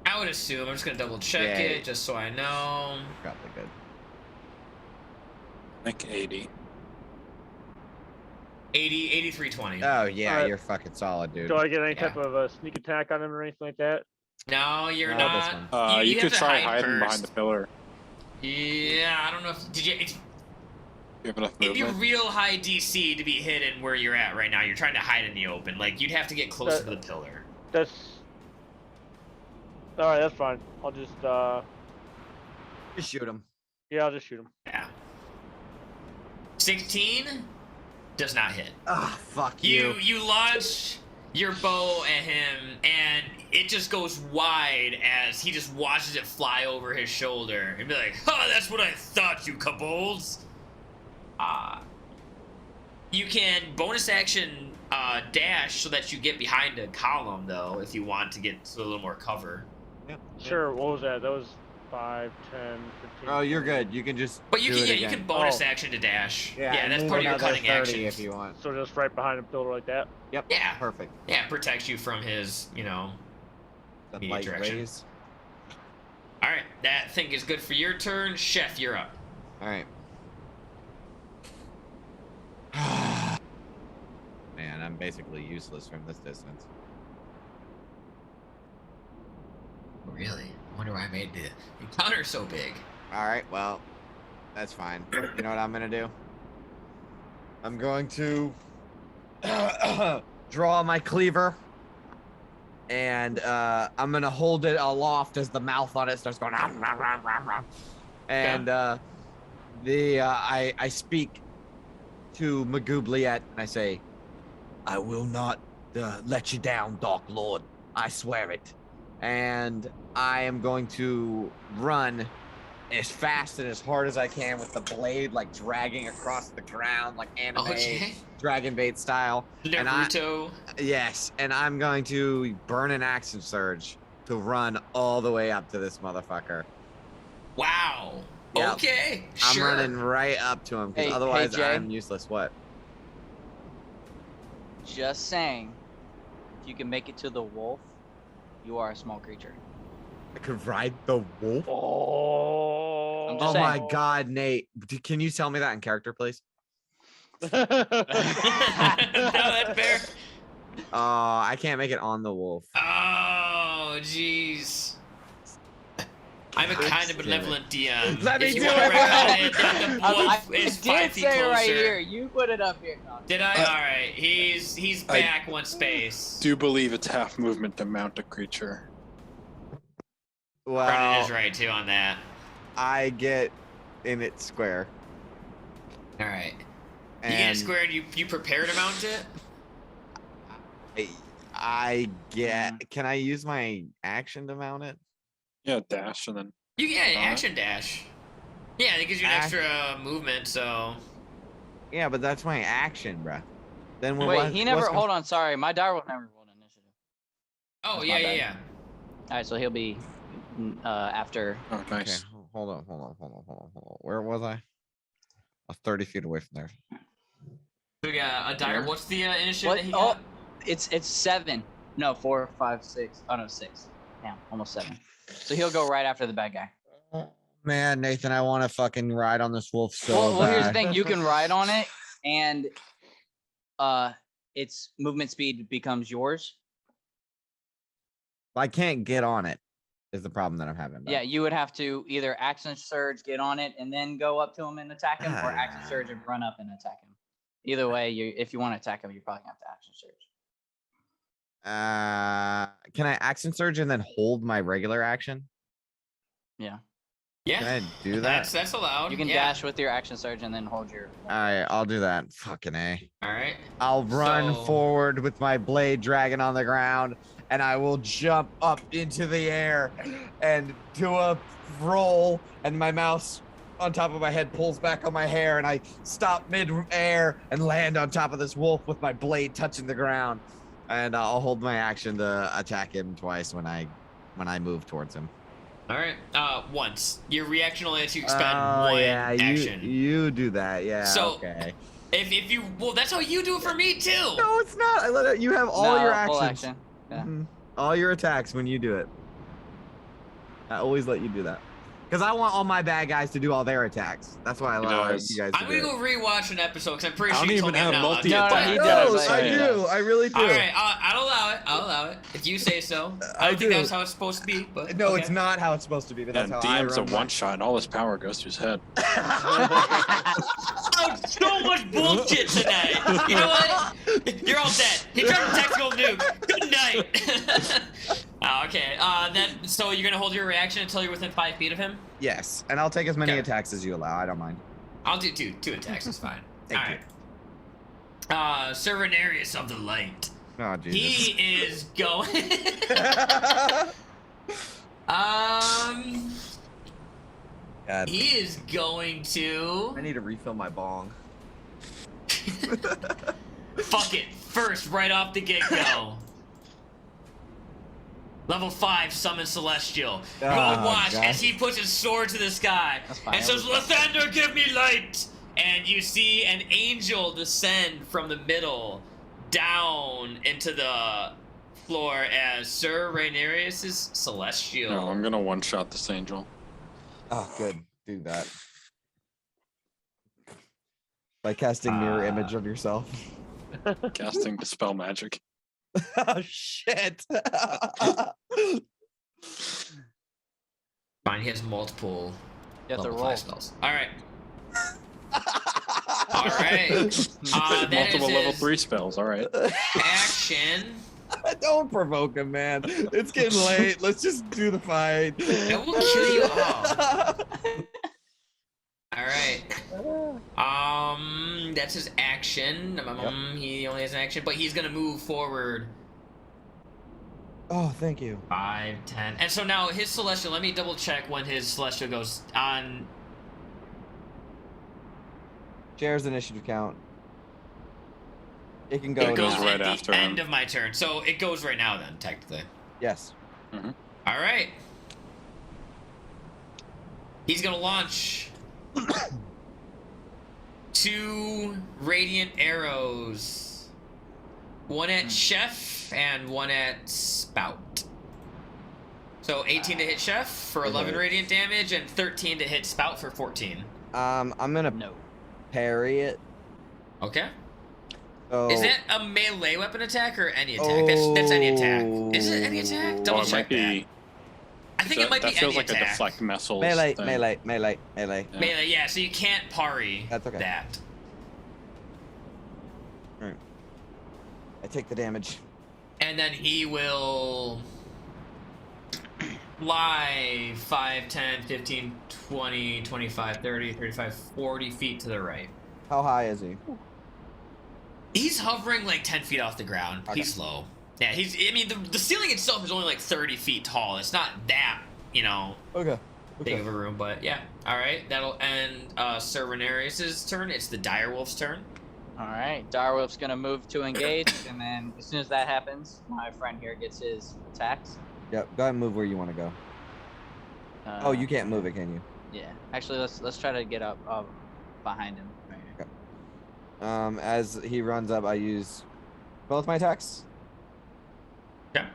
I would assume. I'm just gonna double check Yeah. it, just so I know. Probably good. I think 80. 8320. Oh, yeah, Alright. you're fucking solid, dude. Do I get any Yeah. type of a sneak attack on him or anything like that? No, you're No, this not. one. You have could to try hide hiding behind first. the pillar. Yeah, I don't know if... Did you... You have enough It'd be movement. real high DC to be hidden where you're at right now. You're trying to hide in the open. Like, you'd have to get closer to the pillar. That's... Alright, that's fine. I'll just, Just shoot him. yeah, I'll just shoot him. Yeah. 16 does not hit. Ah, fuck You launch your bow at him, and it just goes wide as he just watches it fly over his shoulder and be like, "Oh, that's what I thought, you kobolds." You can bonus action dash so that you get behind a column, though, if you want to get a little more cover. Yeah. Sure, what was that? That was 5, 10, 15. Oh, you're good. You can just. But you do can, it yeah, you again. can bonus Oh. action to dash. Yeah, and that's move part of your another cunning 30 action. if you want. So just right behind him, pillar like that. Yep. Yeah. Perfect. Yeah, it protects you from his, The immediate light direction. rays. All right, that thing is good for your turn. Chef, you're up. All right. Man, I'm basically useless from this distance. Really? I wonder why I made the encounter so big. All right, well, that's fine. You know what I'm gonna do? I'm going to draw my cleaver, and I'm gonna hold it aloft as the mouth on it starts going. And I speak to Magoobliet and I say, "I will not let you down, Dark Lord. I swear it." And I am going to run as fast and as hard as I can with the blade like dragging across the ground like anime Okay. Dragon Bait style. Naruto. Yes, and I'm going to burn an action surge to run all the way up to this motherfucker. Wow. Yep. Okay. I'm Sure. running right up to him because Hey, otherwise Jay. I'm useless. What? Just saying, if you can make it to the wolf, you are a small creature. I could ride the wolf? Oh. I'm Oh just my saying. god, Nate. Can you tell me that in character, please? No, that's fair. I can't make it on the wolf. Oh, jeez. I'm a kind of Damn it. benevolent DM. Let me If you do wanna it. recommend that the I wolf is 5 did feet say it right closer. here. You put it up here. No. Did I? All right. He's I back one space. Do believe it's half movement to mount a creature. Well, Brennan is right too on that. I get in it square. All right. You And get it squared. You prepare to mount it. I get. Can I use my action to mount it? Yeah, dash and then. You get Alright. action dash. Yeah, it gives you an extra movement. So. Yeah, but that's my action, bruh. Then when Wait, he never. Hold on, sorry, my die roll never rolled initiative. Oh That's yeah, my yeah, bad. yeah. All right, so he'll be after. Oh, Okay, nice. hold on. Where was I? I was 30 feet away from there. So we got a dire. What's the initiative What? that he Oh, got? it's 7. No, 4, 5, 6. Oh no, 6. Damn, almost 7. So he'll go right after the bad guy. Man, Nathan, I want to fucking ride on this wolf so Well, here's the bad. thing: you can ride on it, and its movement speed becomes yours. I can't get on it. Is the problem that I'm having? bro. Yeah, you would have to either action surge, get on it, and then go up to him and attack him, or action surge and run up and attack him. Either way, if you want to attack him, you probably have to action surge. Can I action surge and then hold my regular action? Yeah, Yeah. Can I do that? That's allowed. you can yeah. dash with your action surge and then hold your. All right, I'll do that. Fucking A. All right. I'll run So- forward with my blade dragging on the ground, and I will jump up into the air and do a roll, and my mouse on top of my head pulls back on my hair, and I stop mid-air and land on top of this wolf with my blade touching the ground. And I'll hold my action to attack him twice when I move towards him. All right. Once your reaction only lets you expend Oh, one yeah, action. you do that, yeah. So- okay. If you that's how you do it for me too. No, it's not. I let it. You have all your full actions. action. Yeah. Mhm. All your attacks when you do it. I always let you do that. Because I want all my bad guys to do all their attacks. That's why I allow does. you guys to I'm do gonna it. go rewatch an episode because I'm pretty I sure don't you told even me I'm have not allowed to. multi-attack. No, he No, does, I he do. does. I really do. All right, I'll allow it. I'll allow it if you say so. I don't think do. that's how it's supposed to be. But No, okay. it's not how it's supposed to be, but that's And how DM's I a run one-shot, and all his power goes to his head. Oh, so much bullshit tonight. You know what? You're all dead. He dropped a tactical nuke. Good night. Oh, okay. So you're gonna hold your reaction until you're within 5 feet of him. Yes, and I'll take as many Okay. attacks as you allow. I don't mind. I'll do two attacks. It's fine. Thank all right. Servanarius of the Light. Oh, Jesus. He is going. God. He is going to. I need to refill my bong. Fuck it. First, right off the get go. Level 5 summon Celestial. Oh, Roll watch gosh. as he puts his sword to the sky That's fine, and says, that was fine. Lathander, give me light! And you see an angel descend from the middle down into the floor as Sir Rhaenarius' Celestial. No, I'm gonna one-shot this angel. Oh, good. Do that. By casting mirror image of yourself. Casting Dispel Magic. Oh, shit. Fine, he has multiple You have to level roll. 5 spells. Alright. Alright. That Multiple is level his 3 spells, alright. action. Don't provoke him, man. It's getting late. Let's just do the fight. That will kill you all. Alright. That's his action. He only has an action, but he's gonna move forward Oh, thank you. 5, 10. And so now his Celestial, let me double check when his Celestial goes on. Shares initiative count. It can go. It goes now. Right at after the him. end of my turn. So it goes right now then, technically. Yes. Alright. He's gonna launch 2 radiant arrows. One at Chef and one at Spout. So 18 to hit Chef for 11 Okay. radiant damage and 13 to hit Spout for 14. I'm gonna No. parry it. Okay. So Is that a melee weapon attack or any attack? That's any attack. Is it any attack? Oh, Double it check might be. that. I think it might that be feels any like attack. a deflect missiles melee, thing. melee. Yeah. Melee, yeah, so you can't parry That's okay. that. I take the damage. And then he will fly 5, 10, 15, 20, 25, 30, 35, 40 feet to the right. How high is he? He's hovering like 10 feet off the ground. Okay. He's low. Yeah, I mean, the ceiling itself is only like 30 feet tall. It's not that, Okay. big of a room, but yeah. Alright, that'll end Sir Rhaenarius' turn. It's the Direwolf's turn. Alright, Direwolf's gonna move to engage, and then as soon as that happens, my friend here gets his attacks. Yep. Go ahead and move where you want to go. Oh, you can't move it, can you? Yeah. Actually, let's try to get up behind him. Right here. As he runs up, I use both my attacks. Yeah.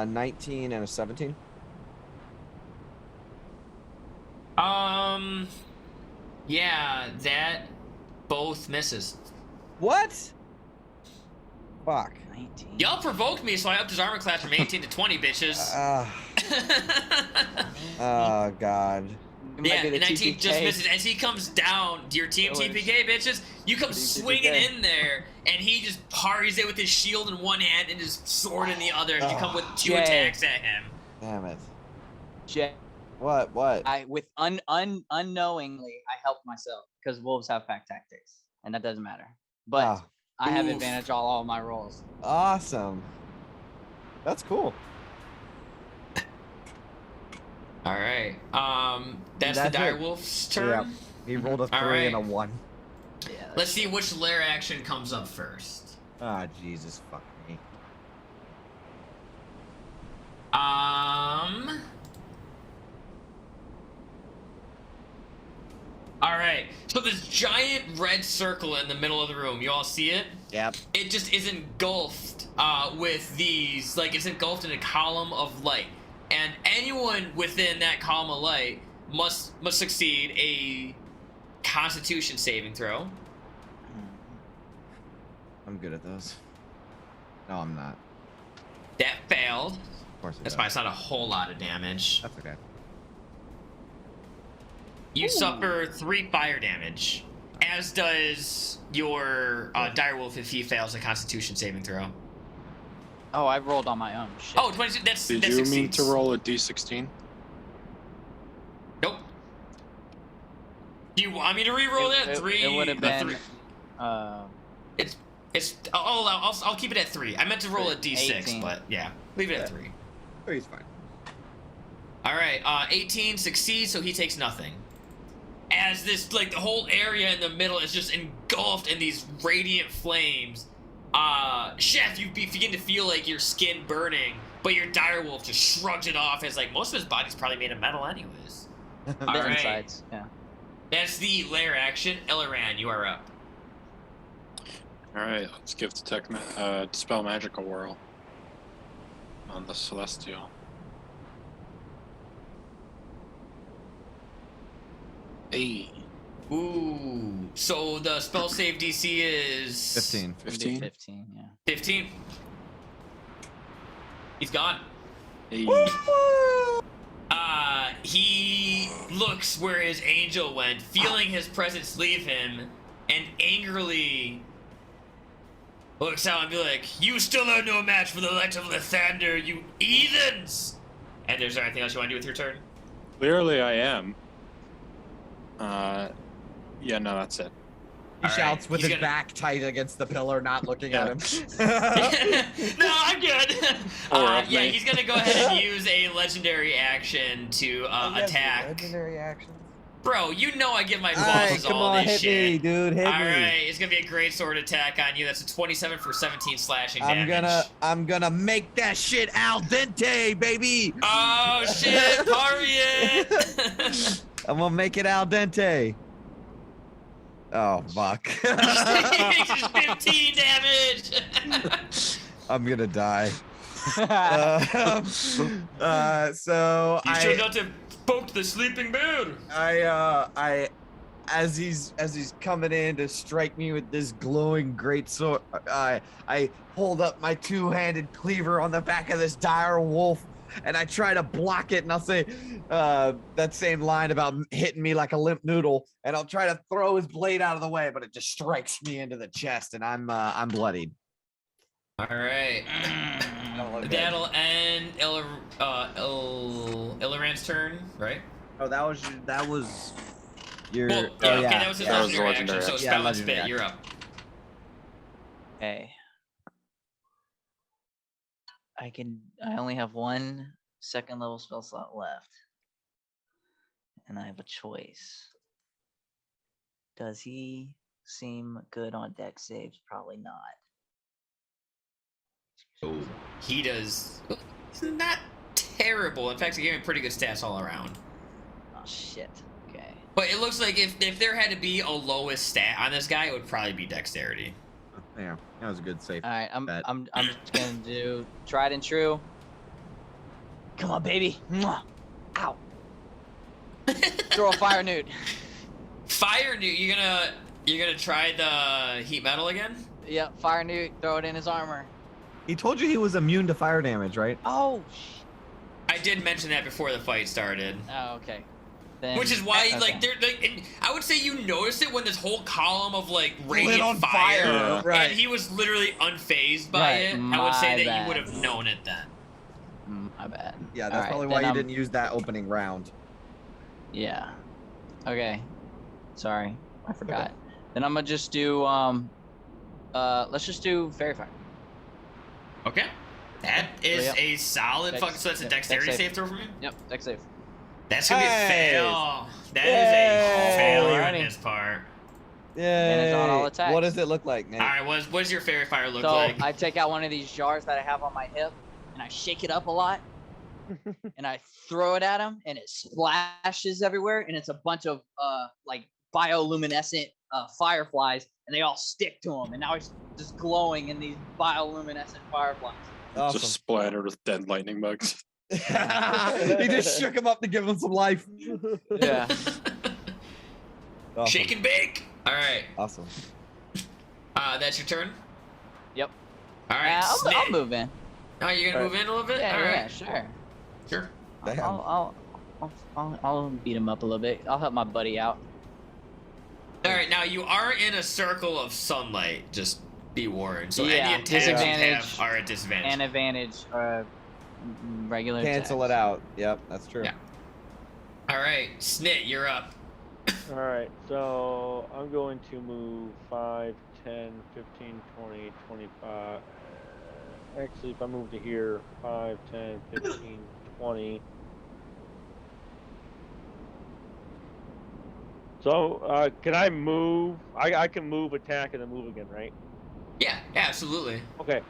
19 and a 17. Yeah, that both misses. What? Fuck. 19. Y'all provoked me, so I upped his armor class from 18 to 20, bitches. Oh god. It might Yeah, be the 19 just TPK. misses. As he comes down, your team Oh, TPK, bitches, you come Team swinging TPK. in there, and he just parries it with his shield in one hand and his sword in the other, and you come with 2 Jay. attacks at him. Damn it. Jay, What? I with unknowingly I helped myself because wolves have pack tactics, and that doesn't matter. But Ah, I have Oof. advantage on all my rolls. awesome. That's cool. All right. That's That's the it. Direwolf's turn. Yep. He rolled a 3 and a Alright. 1. Yeah. Let's see which lair action comes up first. Ah, Jesus, fuck me. All right. So this giant red circle in the middle of the room, you all see it? Yep. It just is engulfed with these, like it's engulfed in a column of light, and anyone within that column of light must succeed a Constitution saving throw. I'm good at those. No, I'm not. That failed. Of course it That's does. fine. It's not a whole lot of damage. That's okay. You suffer 3 fire damage, as does your Direwolf if he fails a Constitution saving throw. Oh, I rolled on my own. Shit. Oh, 22. That Did you mean succeeds. to roll a d16? Nope. Do you want me to re-roll that? It 3. would have been. Three. It's. I'll keep it at 3. I meant to roll a d6, 18. but yeah, leave it at 3. Oh, he's fine. All right. 18 succeeds, so he takes nothing. As this, like the whole area in the middle is just engulfed in these radiant flames, Chef, you begin to feel like your skin burning, but your direwolf just shrugs it off as like most of his body's probably made of metal anyways. The All right. insides, yeah. That's the lair action. Elleran, you are up. All right, let's give Dispel Magical Whirl on the Celestial. Hey. Ooh. So the spell save DC is 15. 15? 15, yeah. 15. He's gone. Hey. He looks where his angel went, feeling his presence leave him, and angrily looks out and be like, "You still are no match for the light of Lathander, you heathens!" And is there anything else you want to do with your turn? Clearly I am. Yeah, no, that's it. He All shouts right, with he's his gonna- back tight against the pillar, not looking at him. No, I'm good. Or Yeah, me. he's gonna go ahead and use a legendary action to attack. Legendary action. Bro, you know I give my Alright, bosses come all on, this hit me, shit. dude, hit me. Alright, it's gonna be a great sword attack on you. That's a 27 for 17 slashing damage. I'm gonna make that shit al dente, baby. Oh shit, parry it! I'm gonna make it al dente. Oh fuck. 15 damage! I'm gonna die. So You should not have poked the sleeping bear! as he's coming in to strike me with this glowing great sword, I hold up my two-handed cleaver on the back of this dire wolf, and I try to block it, and I'll say that same line about hitting me like a limp noodle, and I'll try to throw his blade out of the way, but it just strikes me into the chest, and I'm bloodied. Alright. That'll end Illiran's turn, right? Oh, that was your. Well, yeah, okay, that was his That was the legendary action, legendary so action. spell and legendary spit, you're up. Okay. I only have one second level spell slot left. And I have a choice. Does he seem good on deck saves? Probably not. Oh, he does. He's not terrible. In fact, he gave me pretty good stats all around. Oh shit. Okay. But it looks like if there had to be a lowest stat on this guy, it would probably be dexterity. Yeah, that was a good save. All right, I'm Bet. just gonna do tried and true. Come on, baby. Mwah. Ow. Throw a fire nude. Fire new. You're gonna try the heat metal again? Yep, fire nude. Throw it in his armor. He told you he was immune to fire damage, right? Oh. I did mention that before the fight started. Oh, okay. Then, Which is why, okay. like, they're like, and I would say you noticed it when this whole column of like Lit radiant on fire, fire, right. and he was literally unfazed by Right, it. I would say my that bad. you would have known it then. My bad. Yeah, that's Alright, probably then why you I'm- didn't use that opening round. Yeah. Okay. Sorry, I forgot. Then I'm gonna just do let's just do fairy fire. Okay, that is Yep. a solid Dex- fucking. So that's a yep, dexterity dex save save. throw from you. Yep, deck save. That's gonna be a Hey. fail. That is Yay. a failure on Alrighty. his part. Advantage on all attacks. What does it look like, Nate? All right, what does your fairy fire look So like? I take out one of these jars that I have on my hip, and I shake it up a lot, and I throw it at him, and it splashes everywhere, and it's a bunch of like bioluminescent fireflies, and they all stick to him, and now he's just glowing in these bioluminescent fireflies. Awesome. Just splattered with dead lightning bugs. He just shook him up to give him some life. Yeah. Awesome. Shake and bake. All right, Awesome. that's your turn. Yep. All right, I'll Snake. move in. Oh, you're gonna move in a little bit. Yeah, All right, yeah, sure. sure. Damn. I'll beat him up a little bit. I'll help my buddy out. All right, now you are in a circle of sunlight. Just be warned. So Yeah, any attacks you disadvantage have are at disadvantage. And advantage, regular. Cancel it attacks. out. Yep, that's true. Yeah. All right, Snit, you're up. Alright, so I'm going to move 5, 10, 15, 20, 25. Actually, if I move to here, 5, 10, 15, 20. So, can I move? I can move, attack, and then move again, right? Yeah, absolutely. Okay.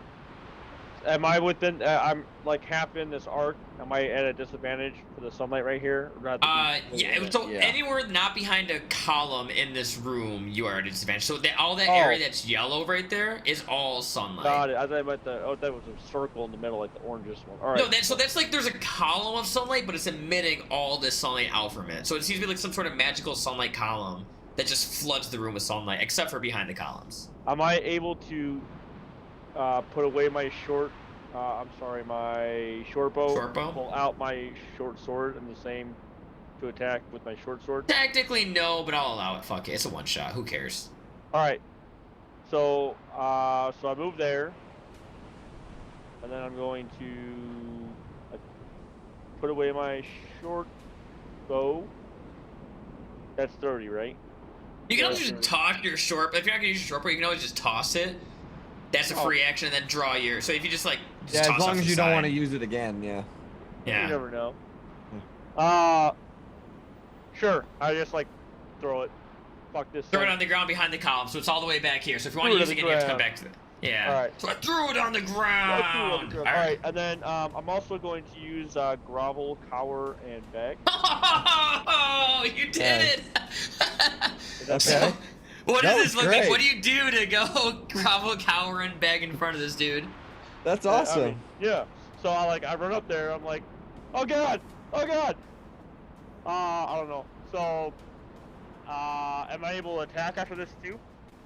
Am I within? I'm like half in this arc. Am I at a disadvantage for the sunlight right here? Yeah. So Yeah. anywhere not behind a column in this room, you are at a disadvantage. So all that Oh. area that's yellow right there is all sunlight. Got it. I thought about that was a circle in the middle, like the orangish one. All right. No, that's like there's a column of sunlight, but it's emitting all this sunlight out from it. So it seems to be like some sort of magical sunlight column that just floods the room with sunlight, except for behind the columns. Am I able to put away my short? My short bow. Short bow? Pull out my short sword and the same to attack with my short sword. Technically, no, but I'll allow it. Fuck it, it's a one shot. Who cares? All right. So I move there, and then I'm going to put away my short bow. That's 30, right? You can always just toss your short, but if you're not gonna use your short bow, you can always just toss it. That's a free action, and then draw your. So if you just like, just Yeah, toss as long off as the you don't side. want to use it again, yeah. Yeah. You never know. Sure. I just like throw it. Fuck this. Throw it thing. on the ground behind the column, so it's all the way back here. So if you want Threw to it use on it the again, you have to come ground. back to it. Yeah. All right. So I threw it on the ground. All right, and then I'm also going to use grovel, cower, and beg. Oh, you did it! Okay. So, what That does was this look like? great. What do you do to go grovel, cower, and beg in front of this dude? That's I awesome. mean, yeah. So I run up there. I'm like, oh god, oh god. I don't know. So, am I able to attack after this too,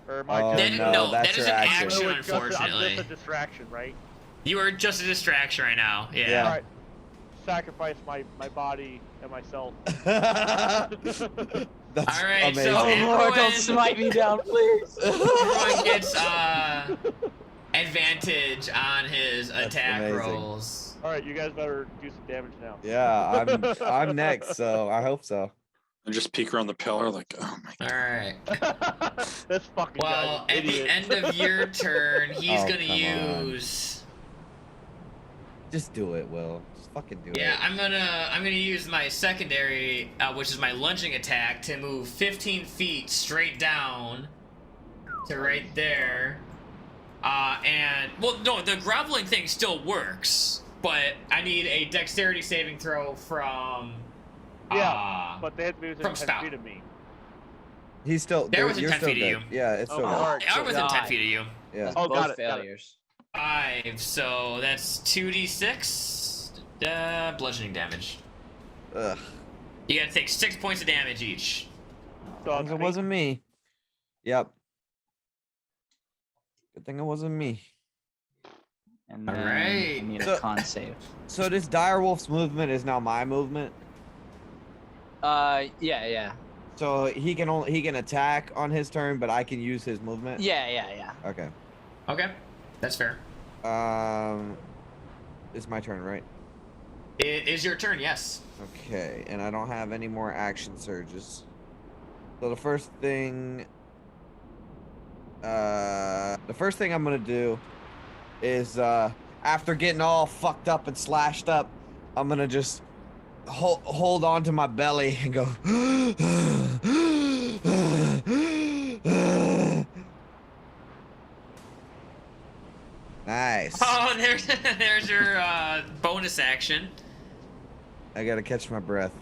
or am I Oh, just? no, that's that is your an action. action, Oh, it's just I'm unfortunately. just a distraction, right? You are just a distraction right now. Yeah. Yeah. All right. Sacrifice my body and myself. That's All right, so amazing. Oh Everyone- Lord, don't smite me down, please. Everyone gets advantage on his That's attack amazing. rolls. All right, you guys better do some damage now. Yeah, I'm next, so I hope so. And just peek around the pillar like, oh my All right. This fucking Well, guy's at an the idiot. end of your turn, he's Oh, gonna come on. use. Just do it, Will. Just fucking do Yeah, it. I'm gonna use my secondary, which is my lunging attack, to move 15 feet straight down to right there. And well, no, the groveling thing still works, but I need a dexterity saving throw from. Yeah, but they have to be within from 10 Spout. feet of me. He's still. They're within you're 10 still feet of good. you. Yeah, it's still Oh, good. alright. I'm within 10 God. feet of you. Yeah. That's Oh, both got it. failures. 5, so that's 2d6 bludgeoning damage. Ugh. You gotta take 6 points of damage each. So Good thing it wasn't me. Yep. Good thing it wasn't me. And All then right. I need So- a con save. So this direwolf's movement is now my movement. Yeah. So he can attack on his turn, but I can use his movement. Yeah. Okay. Okay, that's fair. It's my turn, right? It is your turn, yes. Okay, and I don't have any more action surges. So the first thing I'm gonna do is after getting all fucked up and slashed up, I'm gonna just hold on to my belly and go nice. Oh, there's your bonus action. I gotta catch my breath.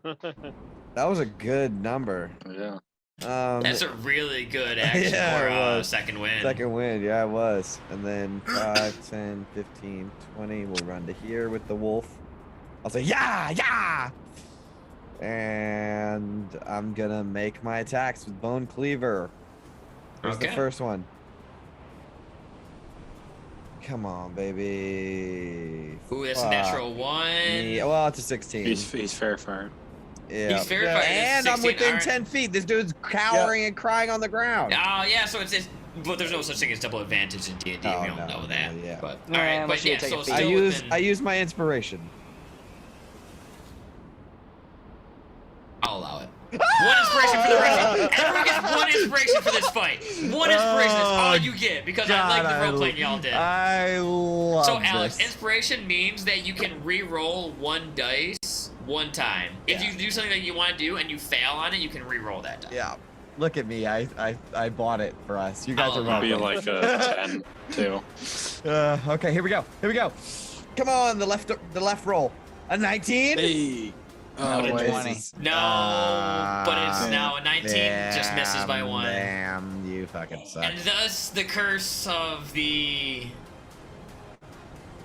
That was a good number. Yeah. That's a really good action Yeah, for it a was. second win. Second wind, yeah, it was. And then 5, 10, 15, 20. We'll run to here with the wolf. I'll say, yeah! And I'm gonna make my attacks with Bone Cleaver. Here's the Okay. first one. Come on, baby. Ooh, that's a Fuck natural 1. me. Well, it's a 16. He's fair fire. Yeah. He's fair Yeah. fighting. And I'm 16, within alright. 10 feet. This dude's cowering and crying on the ground. Oh, yeah, so it's but there's no such thing as double advantage in D&D. Oh, we don't no, know that. no, yeah. But Yeah, all right, unless but you yeah, take a so feat. still I within, use my inspiration. I'll allow it. One inspiration for the rest. Everyone gets one inspiration for this fight. One inspiration is all you get because I like the role playing y'all did. I love So Alex, this. inspiration means that you can re-roll one dice one time. If Yeah. you do something that you want to do and you fail on it, you can re-roll that die. Yeah. Look at me. I bought it for us. You guys Oh, are It'd be welcome. like a 10 too. Okay, here we go. Here we go. Come on, the left roll. A 19. Hey. No, Oh, a wait. 20. No, but it's Uh, now a 19. Just misses by 1. Damn, you fucking suck. And thus the curse of the.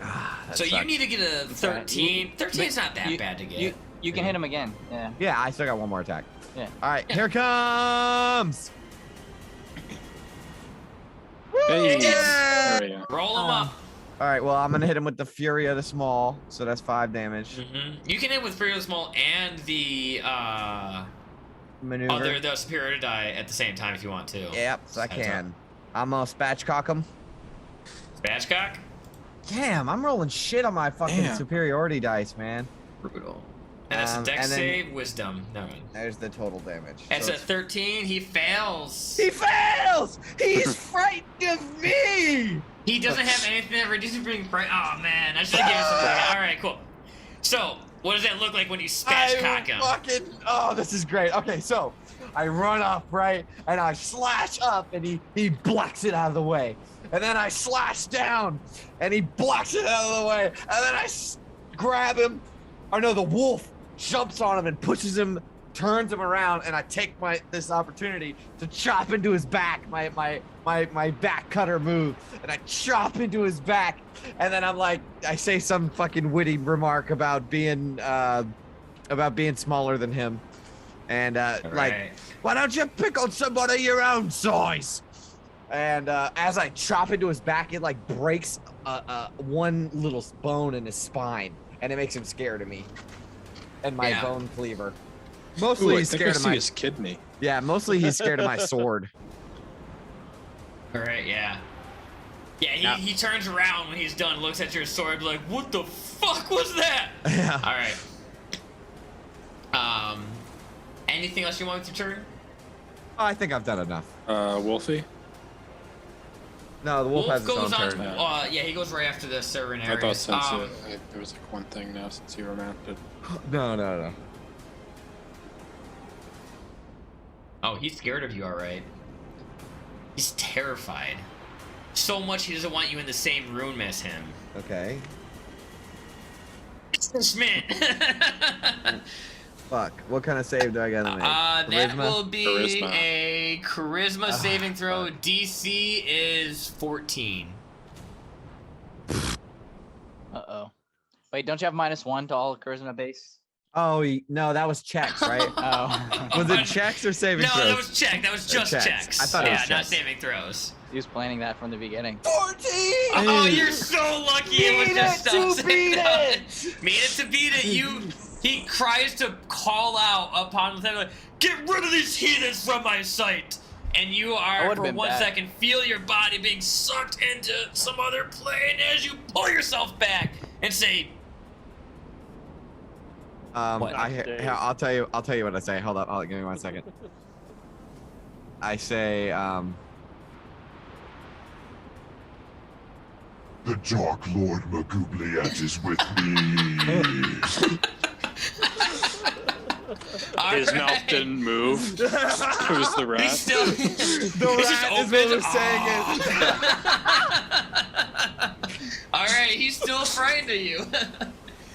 That So you sucks. need to get a 13. 13 is not that bad to get. You can hit him again. Yeah. Yeah, I still got one more attack. Yeah. All right, here it comes. Hey. Yeah. There we go. Roll him up. All right, well, I'm gonna hit him with the Fury of the Small, so that's 5 damage. You can hit with Fury of the Small and the Maneuver. the superior die at the same time if you want to. Yep, so I Heads up. can. I'm gonna spatchcock him. Spatchcock? Damn, I'm rolling shit on my fucking Damn. superiority dice, man. Brutal. And that's a Um, dex and then- save, wisdom. Never mind. There's the total damage. That's So a 13. He fails. He fails! He's frightened of me! He doesn't have anything that reduces being fright. Oh man, I should have given something. All right, cool. So, what does that look like when you spatchcock him? Oh, this is great. Okay, so I run up, right? And I slash up and he blocks it out of the way. And then I slash down and he blocks it out of the way. And then I grab him. Or no, the wolf jumps on him and pushes him, turns him around, and I take this opportunity to chop into his back, my back cutter move, and I chop into his back, and then I'm like, I say some fucking witty remark about being smaller than him, and like, Right. why don't you pick on somebody your own size? And as I chop into his back, it like breaks one little bone in his spine, and it makes him scared of me and my Yeah. bone cleaver. Ooh, Mostly I he's think I scared of see my his kidney. mostly he's scared of my sword. All right, yeah. Yeah, Now- he turns around when he's done, looks at your sword, like, what the fuck was that? Yeah. All right. Anything else you want with your turn? I think I've done enough. Wolfie? No, the wolf has its own goes on. turn. Yeah, he goes right after the Serenarius. I thought since there was like one thing now since you were mounted. No. Oh, he's scared of you, all right. He's terrified. So much he doesn't want you in the same room as him. Okay. Schmidt. Fuck. What kind of save do I gotta make? That Charisma? will be Charisma. a charisma saving throw. fuck. DC is 14. Uh-oh. Wait, don't you have -1 to all charisma base? Oh, no, that was checks, right? Oh. Was it checks or saving No, throws? that was check. That was just Checks. checks. I thought it yeah, was not checks. saving throws. He was planning that from the beginning. 14! Oh, you're so lucky it was Beat just it to us. beat it! Made it to beat it. He tries to call out upon the like, get rid of these heathens from my sight. And you That are, would've for been 1 bad. second, feel your body being sucked into some other plane as you pull yourself back and say, What? I'll tell you what I say. Hold up, give me 1 second. I say, The Dark Lord Magoobliat is with me. all His right." mouth didn't move. Who's the rat? He's still. the He's just rat is what open. was saying it. All right, he's still frightened of you.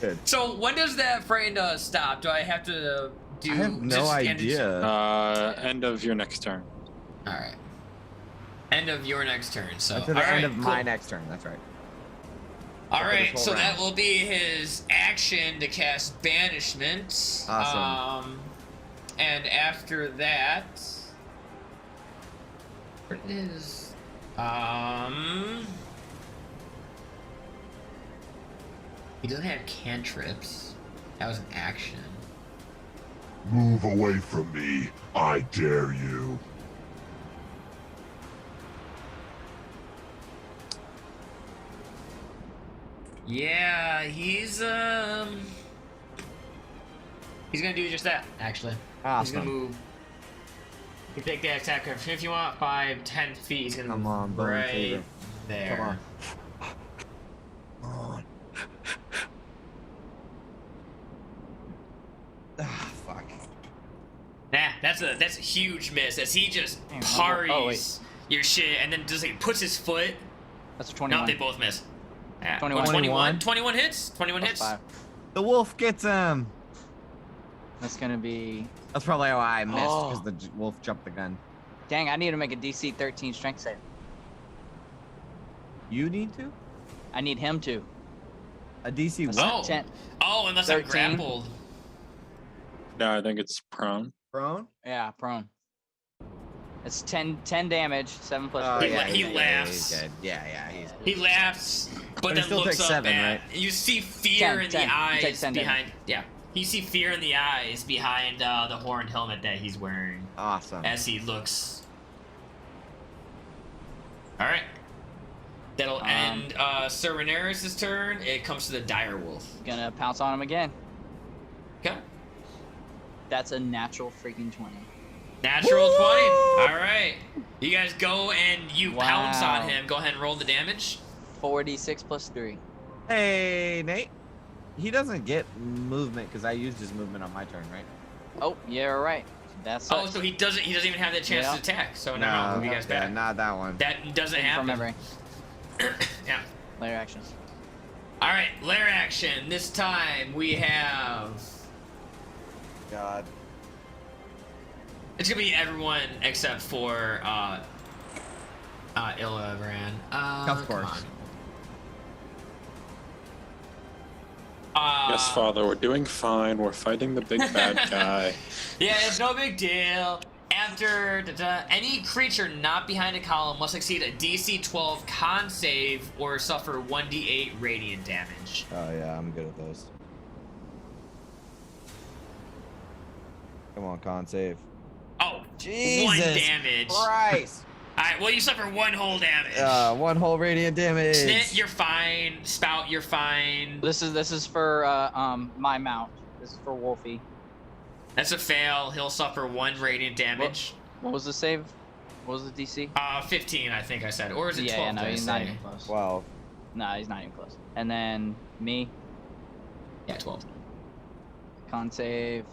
Good. So when does that frightened stop? Do I have to do? I have no just end it- idea. End of your next turn. All right. End of your next turn. So That's at all the end right, of my cool. next turn. That's right. All for this right, whole so that round. will be his action to cast banishment. Awesome. And after that, what is he doesn't have cantrips. That was an action. Move away from me, I dare you. Yeah, he's gonna do just that. Actually, he's gonna Awesome. move. You take that attack if you want 5, 10 feet. He's gonna Come move on, Bone right Cleaver. there. Come on. Ah, fuck. Nah, that's a huge miss as he just Damn, parries your shit and then just like puts his foot. That's a 21. No, they both miss. Yeah. 21. 21 hits. 21 Plus hits. 5. The wolf gets him. That's gonna be. That's probably why I missed Oh. because the wolf jumped the gun. Dang, I need to make a DC 13 strength save. You need to? I need him to. A DC That's what? Oh. 10. Oh, unless I'm 13. grappled. No, I think it's prone. Prone? Yeah, prone. It's 10 damage, 7 plus Oh, 3. He yeah, laughs. he's good. Yeah, he's He laughs, but he then still looks takes up 7, at. right? You see fear 10, in 10. the He eyes takes 10 damage. behind. Yeah, you see fear in the eyes behind the horned helmet that he's wearing awesome. as he looks. All right, that'll end Sir Rhaenyra's turn. It comes to the dire wolf. Gonna pounce on him again. Okay, That's a natural freaking 20. natural 20. Woo! All right, you guys go and you pounce on Wow. him. Go ahead and roll the damage. 4d6 plus 3. Hey, Nate. He doesn't get movement because I used his movement on my turn, right? Oh, yeah, right. That's Oh, so he doesn't even have the chance Yeah. to attack. So no, move you guys yeah, back. not that one. That doesn't from happen. memory. Yeah. Layer actions. All right, lair action. This time we have. God. It's gonna be everyone except for Illivan. Of course. Yes, Father, we're doing fine. We're fighting the big bad guy. Yeah, it's no big deal. After any creature not behind a column must succeed a DC 12 con save or suffer 1d8 radiant damage. Oh, yeah, I'm good at those. Come on, con save. Oh, Jesus 1 damage. Christ. All right, well you suffer 1 whole damage. 1 whole radiant damage. Snit, you're fine. Spout, you're fine. This is for my mount. This is for Wolfie. That's a fail. He'll suffer 1 radiant damage. What was the save? What was the DC? 15, I think I said. Or is it 12? Yeah, no, did I he's say? not even close. 12. Nah, he's not even close. And then me, Yeah, 12. con save.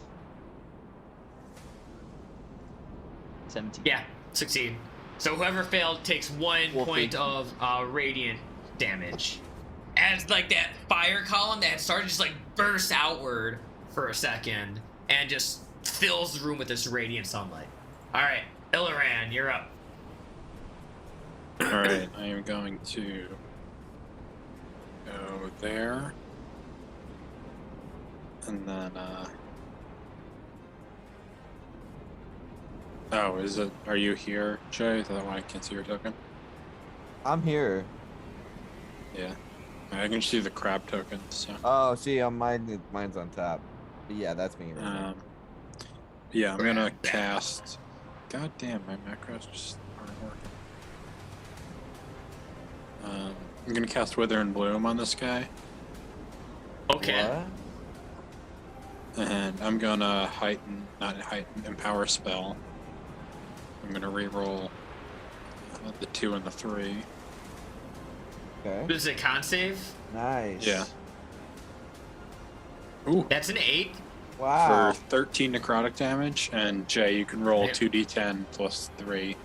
17. Yeah, succeed. So whoever failed takes 1 Wolfie. point of radiant damage. As like that fire column that had started just like bursts outward for a second and just fills the room with this radiant sunlight. All right, Illivan, you're up. All right, I am going to go there, and then oh, is it? Are you here, Jay? Is that why I can't see your token? I'm here. Yeah, I can see the crab token. So Oh, see, on mine's on top. But yeah, that's me. Right now. yeah, I'm gonna cast. God damn, my macros just aren't working. I'm gonna cast Wither and Bloom on this guy, Okay. What? and I'm gonna empower spell. I'm gonna reroll the 2 and the 3. Okay. This is a con save. Nice. Yeah. Ooh. That's an 8. Wow. For 13 necrotic damage, and Jay, you can roll Yeah. 2d10 plus 3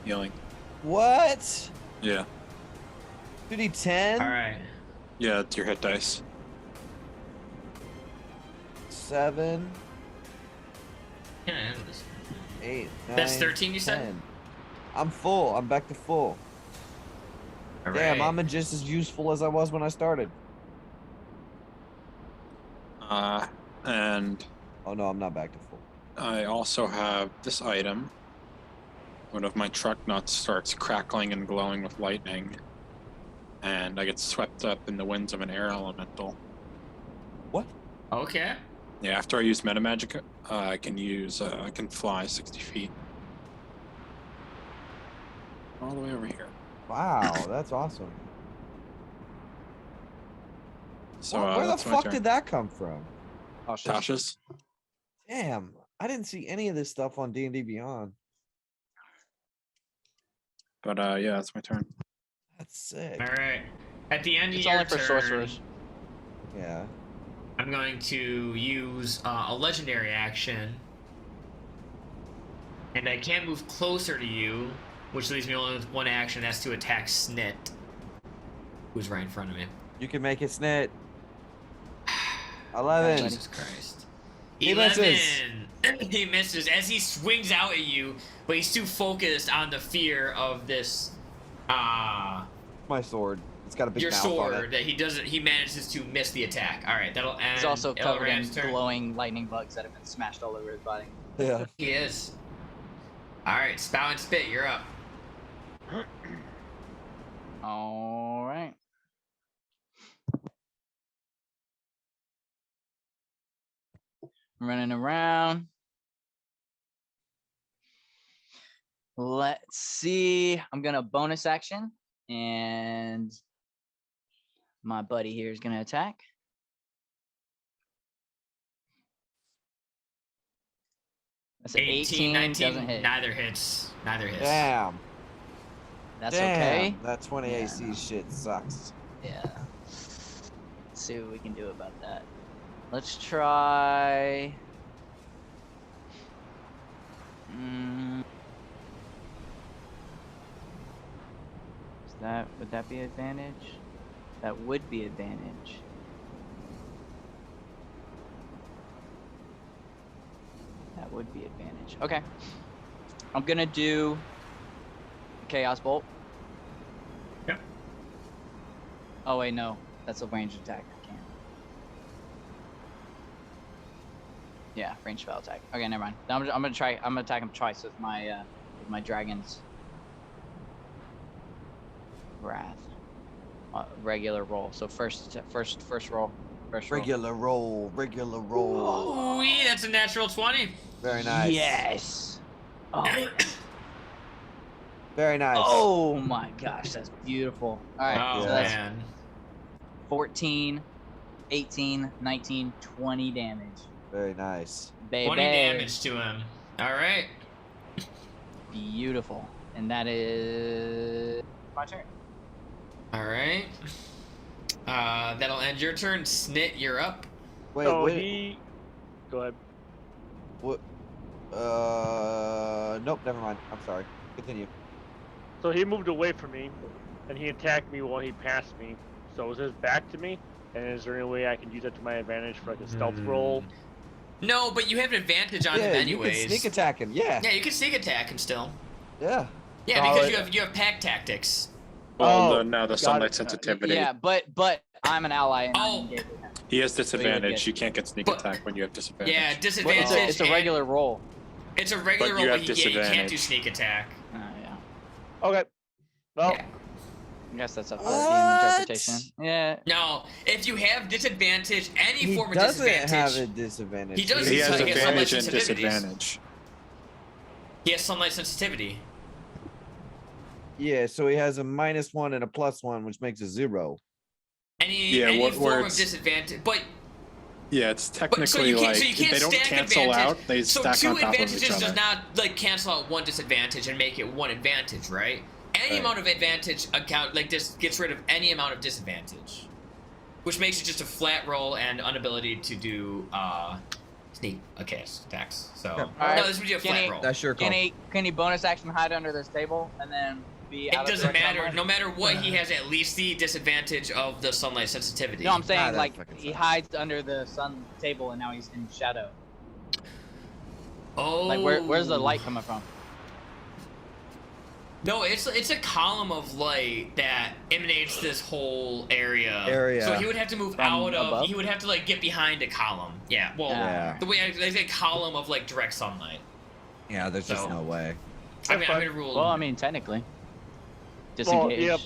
healing. What? Yeah. 2d10? All right. Yeah, it's your hit dice. 7, Can I handle this? 8, 9. That's 13 you said? 10. I'm full. I'm back to full. All Damn, right. I'm just as useful as I was when I started. And Oh no, I'm not back to full. I also have this item. One of my truck nuts starts crackling and glowing with lightning, and I get swept up in the winds of an air elemental. What? Okay. Yeah, after I use meta magic, I can fly 60 feet. All the way over here. Wow, that's awesome. So Where the that's my fuck turn. did that come from? Oh, shit. Tasha's? Damn, I didn't see any of this stuff on D&D Beyond. But yeah, that's my turn. That's sick. All right. At the end It's of your only for turn, sorcerers. Yeah. I'm going to use a legendary action And I can't move closer to you, which leaves me only with one action. That's to attack Snit, who's right in front of me. You can make it, Snit. 11. Jesus Christ. He 11. misses. He misses as he swings out at you, but he's too focused on the fear of this, My sword. It's got a big your mouth on sword it. that he manages to miss the attack. All right, that'll end. He's also covered in Elrad's turn. glowing lightning bugs that have been smashed all over his body. Yeah. He is. All right, Spout and Spit, you're up. All right. Running around. Let's see. I'm gonna bonus action, and my buddy here is gonna attack. That's an 18, 19. doesn't hit. Neither hits. Neither hits. Damn. That's Damn. okay. That 20 Yeah, AC no. shit sucks. Yeah. Let's see what we can do about that. Let's try. Would that be advantage? That would be advantage. That would be advantage. Okay. I'm gonna do Chaos Bolt. Yep. Oh wait, no. That's a ranged attack. I can't. Yeah, ranged spell attack. Okay, never mind. I'm gonna try. I'm gonna attack him twice with my dragon's wrath. Regular roll. So first roll. Regular roll. Regular roll. Ooh, that's a natural 20. Very nice. Yes. Oh. Very nice. Oh my gosh, that's beautiful. All right, Oh so that's man. 14, 18, 19, 20 damage. Very nice. 20 damage to him. All right. Beautiful. And that is my turn. All right. That'll end your turn. Snit, you're up. Wait, So wait. he. Go ahead. What? Nope, never mind. I'm sorry. Continue. So he moved away from me, and he attacked me while he passed me. So is his back to me? And is there any way I can use that to my advantage for like a stealth roll? No, but you have an advantage on him Yeah, you anyways. can sneak attack him. Yeah. Yeah, you can sneak attack him still. Yeah. Yeah, Oh, because yeah. you have pack tactics. Well, Oh, now the got sunlight it. sensitivity. Yeah, but I'm an ally and Oh. I'm engaged with him. He has you would disadvantage. get- You can't get sneak But- attack when you have disadvantage. Yeah, But disadvantage. it's a and- regular roll. It's a regular But roll, you but have you can't do disadvantage. sneak attack. Yeah. Okay. Well, Yeah. I guess that's up to What? DM interpretation. Yeah. No, if you have disadvantage, any He form of doesn't disadvantage, have a disadvantage. He does. He He's has like a advantage sunlight and sensitivities. disadvantage. he has sunlight sensitivity. Yeah, so he has a -1 and a +1, which makes a 0. Any Where form of it's- disadvantage, but Yeah, it's so technically you can't, like so you can't they don't stack cancel advantage. out. They So stack two on top of advantages each does other. not like cancel out one disadvantage and make it one advantage, right? Any Right. amount of advantage account like this gets rid of any amount of disadvantage, which makes it just a flat roll and inability to do sneak attacks. So Yeah. Alright. no, this would be a Can flat he- roll. That's your call. Can he bonus action hide under this table and then be out It of doesn't direct matter. sunlight? No matter what, he has at least the disadvantage of the sunlight sensitivity. No, I'm saying that like fucking he sucks. hides under the sun table and now he's in shadow. oh, Like where's the light coming from? No, it's a column of light that emanates this whole area. So he would have to move From out of. above? He would have to like get behind a column. Yeah. Well, Yeah. the way there's a column of like direct sunlight. Yeah, there's just So- no way. I'm That's gonna fine. rule. Well, I mean technically. Well, Disengage. yep.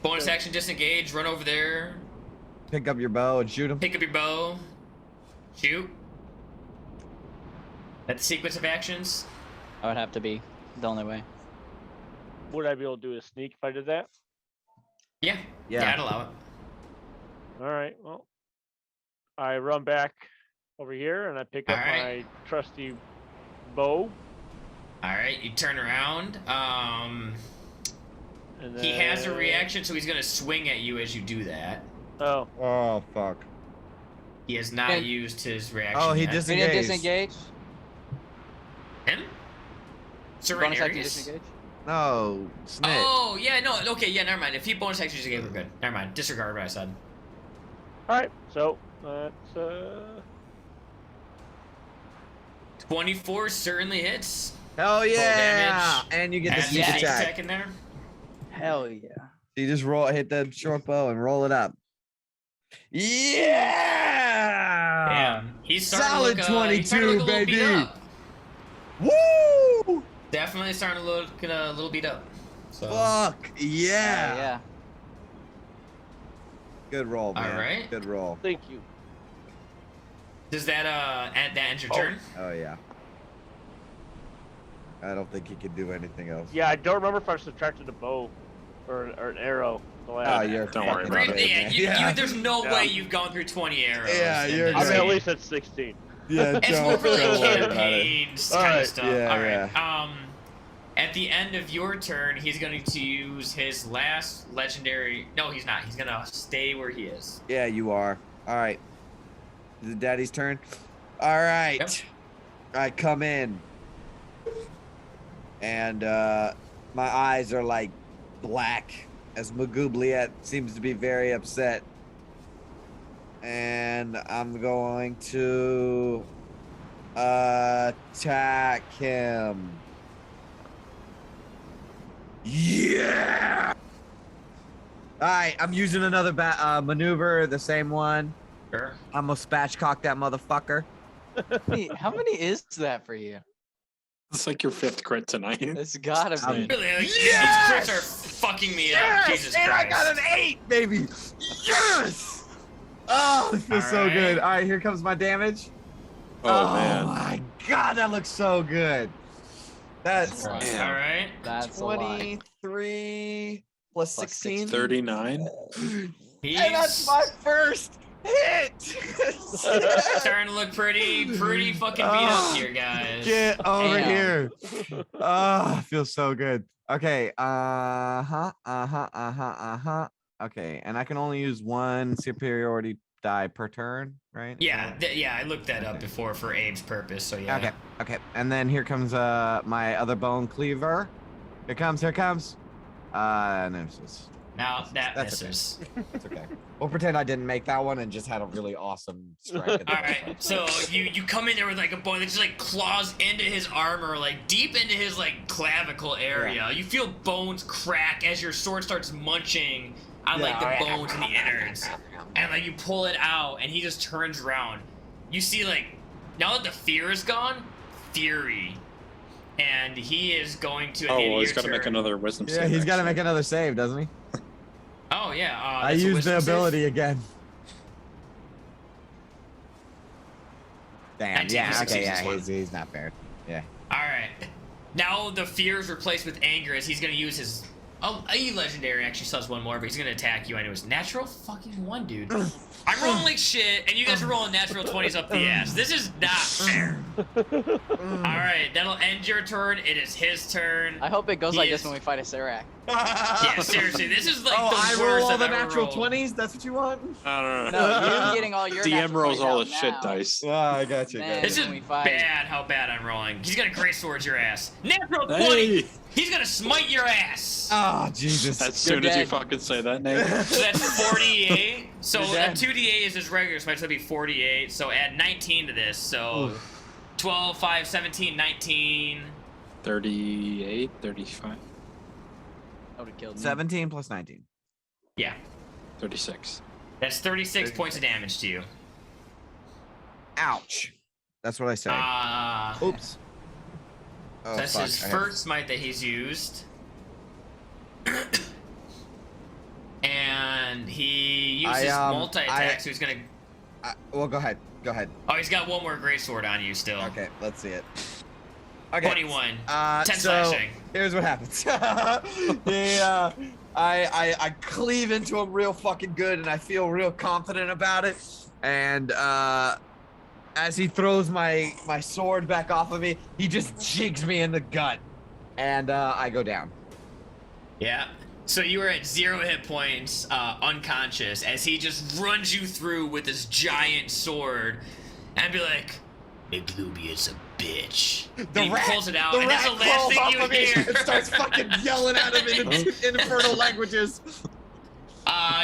bonus action, disengage, run over there, Pick up your bow and shoot him. pick up your bow, shoot. That's the sequence of actions. That would have to be the only way. Would I be able to do a sneak if I did that? Yeah. Yeah. I'd allow it. All right. Well, I run back over here and I pick up Alright. my trusty bow. All right, you turn around. And then... He has a reaction, so he's gonna swing at you as you do that. Oh, Oh, fuck. He has not Yeah. used his reaction. Oh, he yet. We need to disengaged. disengage. Him? Bonus action Serenarius? disengage. No, Snit. Oh, yeah, no, okay, yeah, never mind. If he bonus action disengage, we're good. Never mind. Disregard what I said. All right, so that's 24 certainly hits. Hell yeah! damage. And you get the Add sneak sneak attack. in there. Hell yeah. You just hit the short bow and roll it up. Yeah! Damn. He's starting Solid to look, he's starting to 22, look a little beat baby. up. Woo! Definitely starting to look a little beat up. So. Fuck yeah! Yeah. Good roll, man. All right. Good roll. thank you. Does that end your turn? Oh yeah. I don't think he can do anything else. Yeah, I don't remember if I subtracted a bow or an arrow. The Oh, last. you're Don't worry fucking about right, it. Yeah, man. you, there's no Yeah. way you've gone through 20 arrows. Yeah, and you're then I mean, good. at least at 16. Yeah, It's more for like don't worry about it. campaigns All kind of right. stuff. Yeah, All right. At the end of your turn, he's going to use his last legendary. No, he's not. He's going to stay where he is. Yeah, you are. All right. Is it Daddy's turn? All right. Yep. I come in, and my eyes are like black as Magoobliette seems to be very upset. And I'm going to attack him. Yeah! Alright, I'm using another maneuver, the same one. Sure. I'm gonna spatchcock that motherfucker. How many is that for you? It's like your 5th crit tonight. It's gotta be. Really? Like, Yes! These crits are fucking me up. Jesus and Christ. I got an 8, baby! Yes! Oh, it feels so Alright. good. Alright, here comes my damage. Oh, man. my god, that looks so good. That's All Man. right. That's a lot. 23 plus 16. 39. He's And that's my first hit! starting to look pretty fucking beat up here, guys. Get over Damn. here. Oh, feels so good. Okay, Okay, and I can only use one superiority die per turn, right? Yeah, yeah, I looked that up before for Abe's purpose, so yeah. Okay, okay. And then here comes my other bone cleaver. Here comes. Nemesis. Now that That's okay. misses. It's okay. We'll pretend I didn't make that one and just had a really awesome strike. at the All right, so you come in there with like a boy that just like claws into his armor, like deep into his like clavicle area. You feel bones crack as your sword starts munching on like the bones and the innards, and like you pull it out, and he just turns around. You see like now that the fear is gone, fury, and he is going to. At Oh, the end well, of he's your got to make turn- another wisdom Yeah, save. he's got to actually. make another save, doesn't he? Oh yeah, I that's a used the wisdom save. ability again. Damn. 19 Yeah. plus Okay. 16 Yeah. is one. He's not fair. Yeah. All right. Now the fear is replaced with anger as he's going to use his... Oh, a legendary actually still has one more, but he's going to attack you anyways. Natural fucking 1, dude. I'm rolling like shit, and you guys are rolling natural 20s up the ass. This is not fair. All right, that'll end your turn. It is his turn. I hope it goes He like is- this when we fight a Serac. Yeah, seriously, this is like Oh, the I worst roll all I've the ever natural rolled. 20s. That's what you want? I don't No, know. you getting all your DM natural rolls 20s all out the shit now. dice. Ah, I got you. Man. This is When we fight. bad how bad I'm rolling. He's going to great swords your ass. Natural 20! Hey! He's going to smite your ass. Oh, Jesus. As soon as dead. you fucking say that name. So that's 48. So You're that dead. 2d8 is his regular, so that'll be 48. So add 19 to this. So 12, 5, 17, 19. 38, 35, That would have killed me. 17 plus 19. Yeah. 36. That's 36 points of damage to you. Ouch. That's what I say. Oops. Oh, That's fuck. his I have- first smite that he's used. And he uses multi-attack, so he's gonna... well, go ahead. Go ahead. Oh, he's got one more greatsword on you still. Okay, let's see it. Okay. 21. 10 so slashing. here's what happens. I cleave into him real fucking good, and I feel real confident about it. And as he throws my sword back off of me, he just jigs me in the gut, and I go down. Yeah. So you are at 0 hit points, unconscious, as he just runs you through with this giant sword, and be like, "Magoobliette's a bitch. The And he rat- pulls it out, The and that's rat the last crawls thing off you of me hear. and starts fucking yelling at him in infernal languages.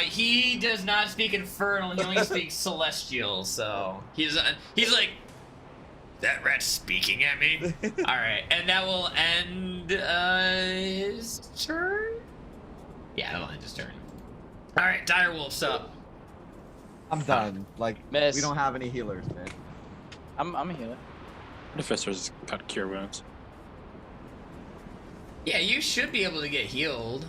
He does not speak Infernal. He only speaks Celestial. So he's like, that rat's speaking at me. All right, and that will end his turn. Yeah, that'll end his turn. All right, Direwolf's up. I'm done. Like, Miss. we don't have any healers, man. I'm a healer. Artificer's got cure wounds. Yeah, you should be able to get healed.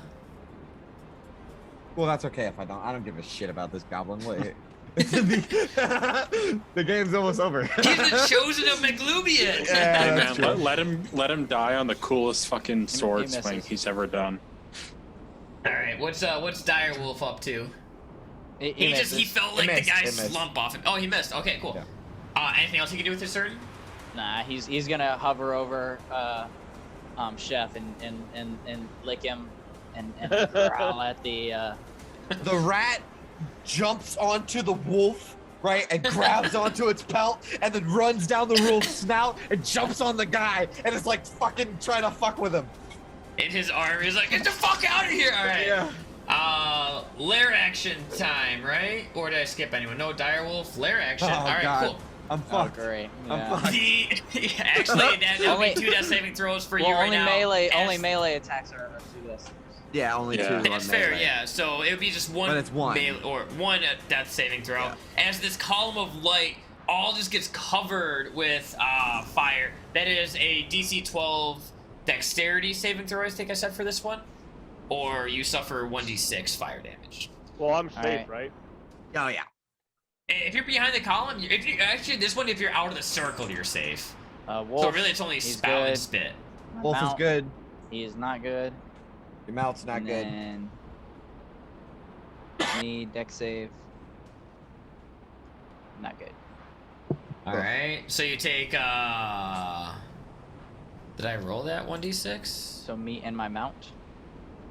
Well, that's okay if I don't. I don't give a shit about this goblin. Wait. The game's almost over. He's the chosen of Maglubian. Yeah, Hey that's man, true. let him die on the coolest fucking sword misses. swing he's ever done. All right, what's Direwolf up to? He misses. felt like the missed, guy it missed. slump off him. Oh, he missed. Okay, cool. Yeah. Anything else he can do with his turn? Nah, he's gonna hover over Chef and lick him and growl at the The rat jumps onto the wolf, right, and grabs onto its pelt, and then runs down the wolf's snout and jumps on the guy, and is like fucking trying to fuck with him. In his arm, he's like, "Get the fuck out of here!" All right. Yeah. Lair action time, right? Or did I skip anyone? No, Direwolf, lair action. Oh, All right, God. cool. I'm oh fucked. great. I'm Yeah. fucked. Actually, that would Only- be 2 death saving throws for Well, you right only now. only As- melee attacks are 2 this. Yeah, only Yeah. two. That's on fair, melee. yeah. So it would be just one, But it's one. or one death saving throw. Yeah. As this column of light all just gets covered with fire. That is a DC 12 dexterity saving throw, I think I said for this one. Or you suffer 1d6 fire damage. Well, I'm safe, Alright. right? Oh yeah. If you're behind the column, actually this one, if you're out of the circle, you're safe. Wolf. So really, it's only he's spout and good. spit. My Wolf is mount, good. He is not good. Your mouth's not and good. Then me dex save. Not good. All right. So you take. Did I roll that 1d6? So me and my mount.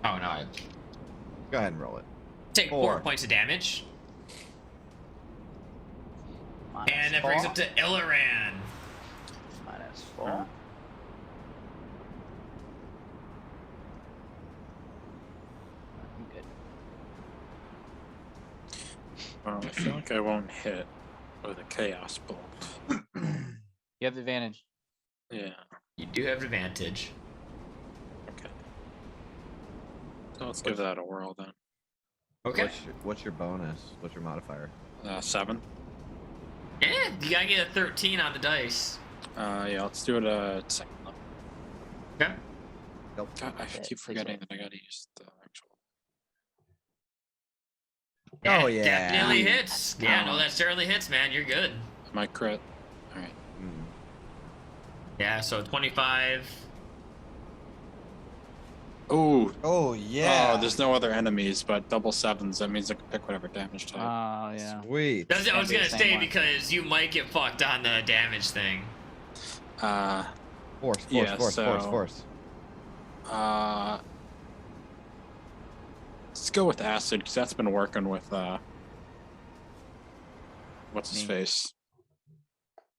Oh no. I Go ahead and roll it. take 4 points of damage, Minus and that 4. brings up to Illiran. Minus 4. I'm good. I feel like I won't hit with a chaos bolt. You have the advantage. Yeah. You do have advantage. Okay. So let's give that a whirl then. Okay. What's your bonus? What's your modifier? 7. Yeah, you gotta get a 13 on the dice. Yeah, let's do it a second level. Okay. God, I Yeah, keep forgetting that I gotta use the actual. Oh, yeah. Definitely hits. Yeah, no, that certainly hits, man. You're good. My crit. Alright. Mm. Yeah, so 25. Ooh. Oh yeah. Oh, there's no other enemies, but double 7s. That means I can pick whatever damage type. Oh yeah. Sweet. That's what I was Can't gonna be the same say one. because you might get fucked on the damage thing. Force. yeah, Force. so- Let's go with acid because that's been working with what's his Me. face?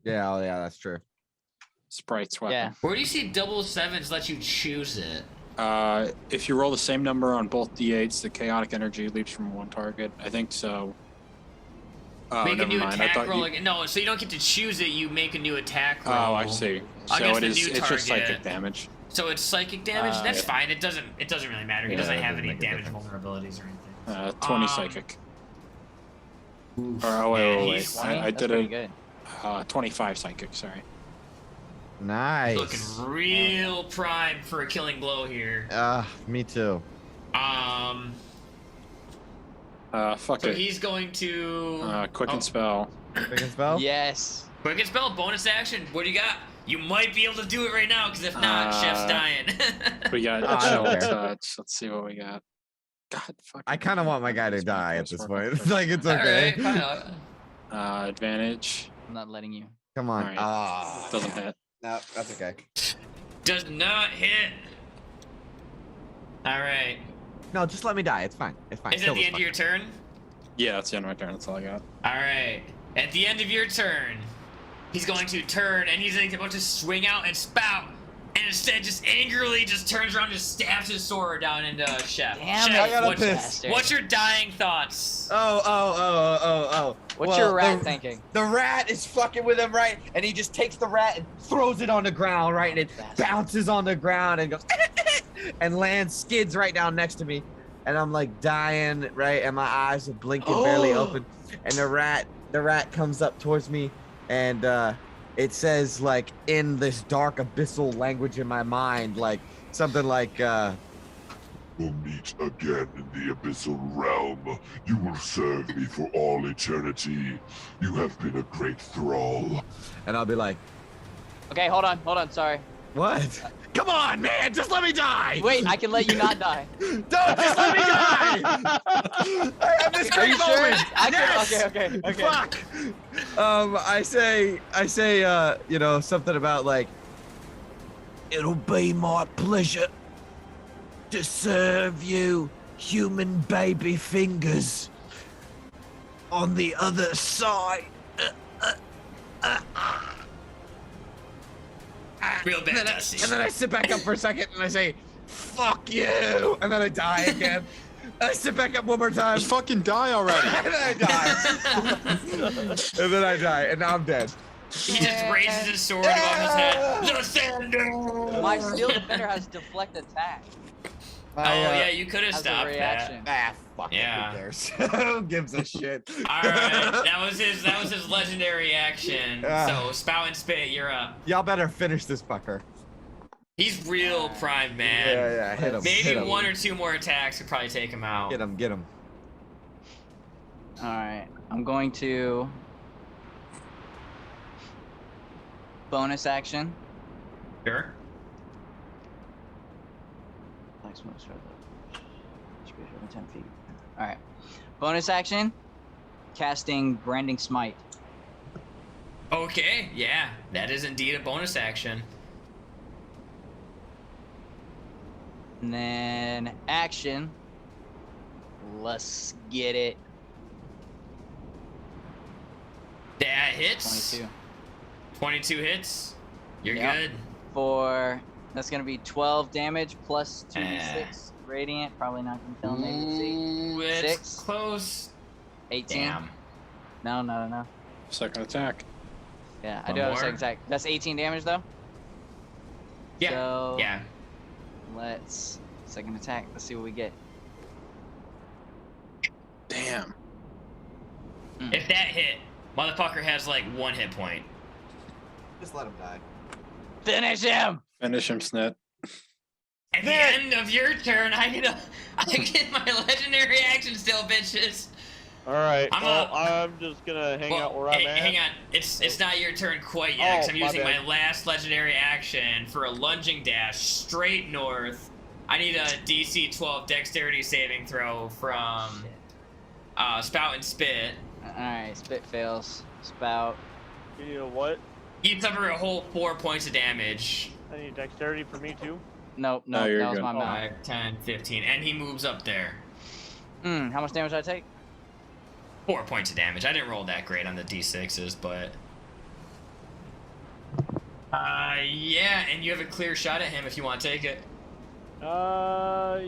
Yeah. Oh yeah. That's true. Sprite's weapon. Yeah. Where do you see double 7s let you choose it? If you roll the same number on both d8s, the chaotic energy leaps from one target. I think so. Oh, Make a never new mind. I attack thought roll. you... No, so you don't get to choose it. You make a new attack roll. Oh, I see. So Against it the is. new It's just target. psychic damage. So it's psychic damage. That's yeah. fine. It doesn't really matter. He Yeah, doesn't that have doesn't any make a damage difference. vulnerabilities or anything. 20 psychic. Or oh Yeah, wait. he's- I That's did pretty a good. 25 psychic. Sorry. Nice. Looking real prime for a killing blow here. Me too. Fuck So it. he's going to Quicken spell. Quick and spell. Yes. quick spell bonus action. What do you got? You might be able to do it right now because if not, Chef's dying. We got I don't chill care. touch. Let's see what we got. God, fuck. I kind of want my guy to die at this point. It's like it's All okay. right, fine. Advantage. I'm not letting you. Come on. Alright. Ah. Doesn't hit. No, that's okay. Does not hit. All right. No, just let me die. It's fine. It's fine. Is it Kill the this end of your fucker. turn? Yeah, that's the end of my turn. That's all I got. All right. At the end of your turn, he's going to turn and he's about to swing out and spout, and instead just angrily just turns around and just stabs his sword down into Chef. Damn Chef, it, I gotta piss. what's your dying thoughts? Oh. What's Well, your rat thinking? The rat is fucking with him, right? And he just takes the rat and throws it on the ground, right? And it bounces on the ground and goes and lands, skids right down next to me. And I'm like dying, right? And my eyes are blinking, barely open. And the rat comes up towards me, and it says, like, in this dark abyssal language in my mind, like something like We'll meet again in the abyssal realm. You will serve me for all eternity. You have been a great thrall. and I'll be like, Okay, hold on, sorry. what? Come on, man, just let me die. Wait, I can let you not die. Don't just let me die. I have this Are great you sure? moment. Yes! Okay. Fuck. I say, you know, something about like, it'll be my pleasure to serve you, human baby fingers, on the other side. Real bad, And Dusty. then I sit back up for a second and I say, fuck you, and then I die again. I sit back up one more time. Just fucking die already. And then I die. And now I'm dead. He just raises his sword above his head. The Thunder! My steel defender has deflect attack Oh yeah, you could have as a stopped that. reaction. Fuck it, Yeah. who cares? Who gives a shit? Alright, that was his legendary action. Ah. So Spout and Spit, you're up. Y'all better finish this fucker. He's real prime, man. Yeah, hit him. Maybe hit him. one or two more attacks could probably take him out. Get him. All right, I'm going to bonus action. Sure. Maximum start within 10 feet. All right, bonus action, casting Branding Smite. Okay, yeah, that is indeed a bonus action. And then action. Let's get it. That hits. 22. 22 hits. You're Yep. good. That's gonna be 12 damage plus 2d6 radiant. Probably not gonna kill him. Maybe we'll see. Ooh, it's 6. close. 18. Damn. No. Second attack. Yeah, I One do have a more. second attack. That's 18 damage though. Yeah. So Yeah. let's second attack. Let's see what we get. Damn. If that hit, motherfucker has like 1 hit point. Just let him die. Finish him. Finish him, Snit. At the end of your turn, I get my legendary action still, bitches. All right. I'm Well, up. I'm just gonna hang out where I'm hey, at. hang on. It's not your turn quite yet, 'cause I'm my using bad. my last legendary action for a lunging dash straight north. I need a DC 12 dexterity saving throw from Spout and Spit. Alright, Spit fails. Spout. You know what? You cover a whole 4 points of damage. I need dexterity for me too. Nope, No, you're that was good. my mouth. 5, 10, 15, and he moves up there. How much damage did I take? 4 points of damage. I didn't roll that great on the D6s, but... yeah, and you have a clear shot at him if you want to take it. Yeah.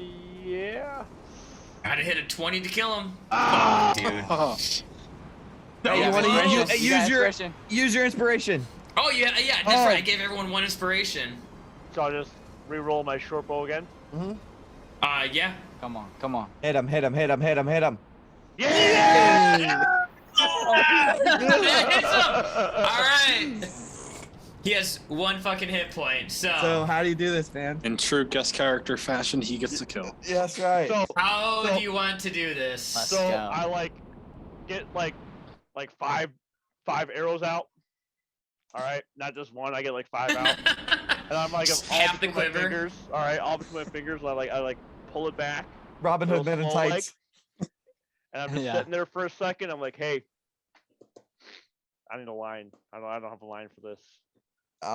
Gotta hit a 20 to kill him. Ah! Fuck, dude. Oh, Hey, Yeah, you wanna inspiration. use You got your inspiration. inspiration. Oh, yeah, that's Oh. right. I gave everyone 1 inspiration. So I'll just re-roll my short bow again. Yeah. Come on. Hit him. Yeah! That hits him! Alright. He has 1 fucking hit point, So how do you do this, man? in true guest character fashion, he gets the kill. Yeah, that's right. So, how So- do you want to do this? Let's so go. I get like 5 arrows out. All right, not just one. I get like 5 out, and I'm like Just all tap the between my quiver. fingers. All right, all between my fingers. I like pull it back, Robin Hood real men in slow, tights. and I'm just Yeah. sitting there for a second. I'm like, hey, I need a line. I don't have a line for this. No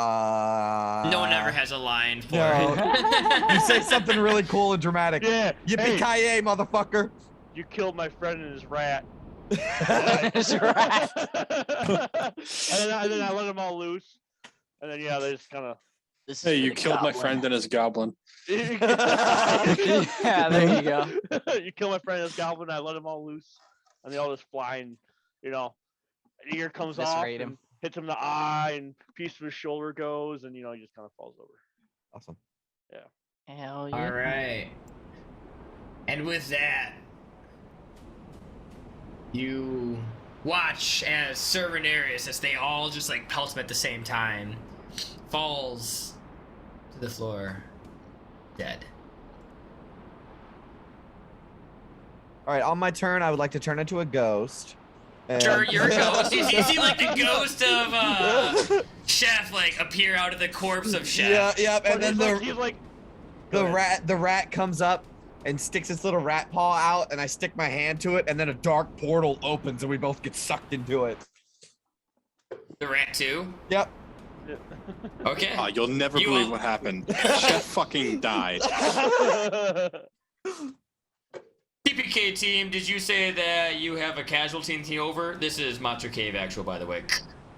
one ever has a line for no. it. You say something really cool and dramatic. Yeah. Yippee-ki-yay, motherfucker. You killed my friend and his rat. It's a rat. and then I let them all loose, and then they just kind of. Hey, you killed my friend and his goblin. Yeah, there you go. You kill my friend and his goblin. I let them all loose, and they all just fly, and an ear comes off Eviscerate and him. hits him in the eye, and a piece of his shoulder goes, and he just kind of falls over. Awesome. Hell yeah. All right. And with that, you watch as Servanarius, as they all just like pelt him at the same time, falls to the floor, dead. All right, on my turn, I would like to turn into a ghost. Sure, you're a ghost. You see like the ghost of Chef like appear out of the corpse of Chef. Yeah, yep. And then Go the rat comes up and sticks its little rat paw out, and I stick my hand to it, and then a dark portal opens, and we both get sucked into it. The rat too. Yep. Okay. Oh, you'll never You believe all- what happened. Chef fucking died. TPK team, did you say that you have a casualty in the over? This is Monster Cave actual, by the way.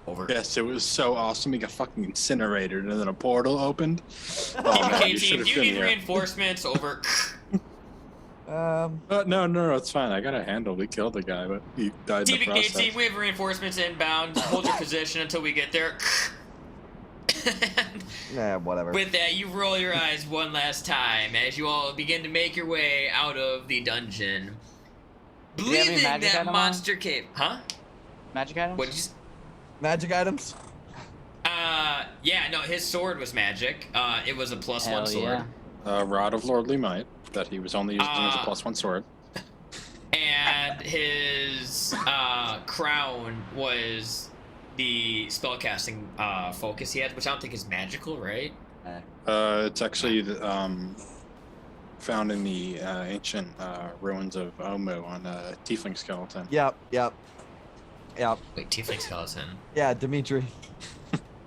Over. Yes, it was so awesome. He got fucking incinerated, and then a portal opened. Oh, man, TPK you should team, have do you been need here. reinforcements? Over. No, it's fine. I got a handle. We killed the guy, but he died in the TPK process. team, we have reinforcements inbound. Hold your position until we get there. Yeah, whatever. With that, you roll your eyes one last time as you all begin to make your way out of the dungeon. Do you have any Leaving magic that item on? monster cave. Huh? Magic items? What did you s- Magic items? Yeah, no, his sword was magic. It was a +1 Hell sword. yeah. Rod of Lordly Might that he was only using as a Ah. +1 sword. And his crown was the spellcasting focus he had, which I don't think is magical, right? It's actually found in the ancient ruins of Omu on a tiefling skeleton. Yep. Wait, tiefling skeleton. Yeah, Dimitri.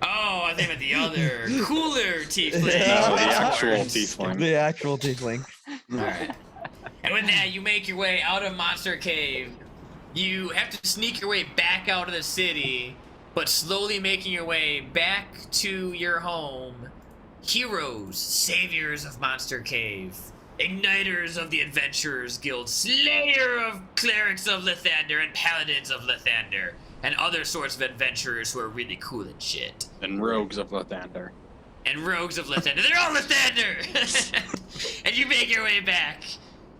Oh, I think about the other cooler tiefling. No, the Yeah. actual tiefling. The actual tiefling. All right. And with that, you make your way out of Monster Cave. You have to sneak your way back out of the city, but slowly making your way back to your home. Heroes, saviors of Monster Cave, igniters of the Adventurers Guild, slayer of clerics of Lathander and paladins of Lathander, and other sorts of adventurers who are really cool and shit. And rogues of Lathander. And rogues of Lathander. They're all Lathander! And you make your way back,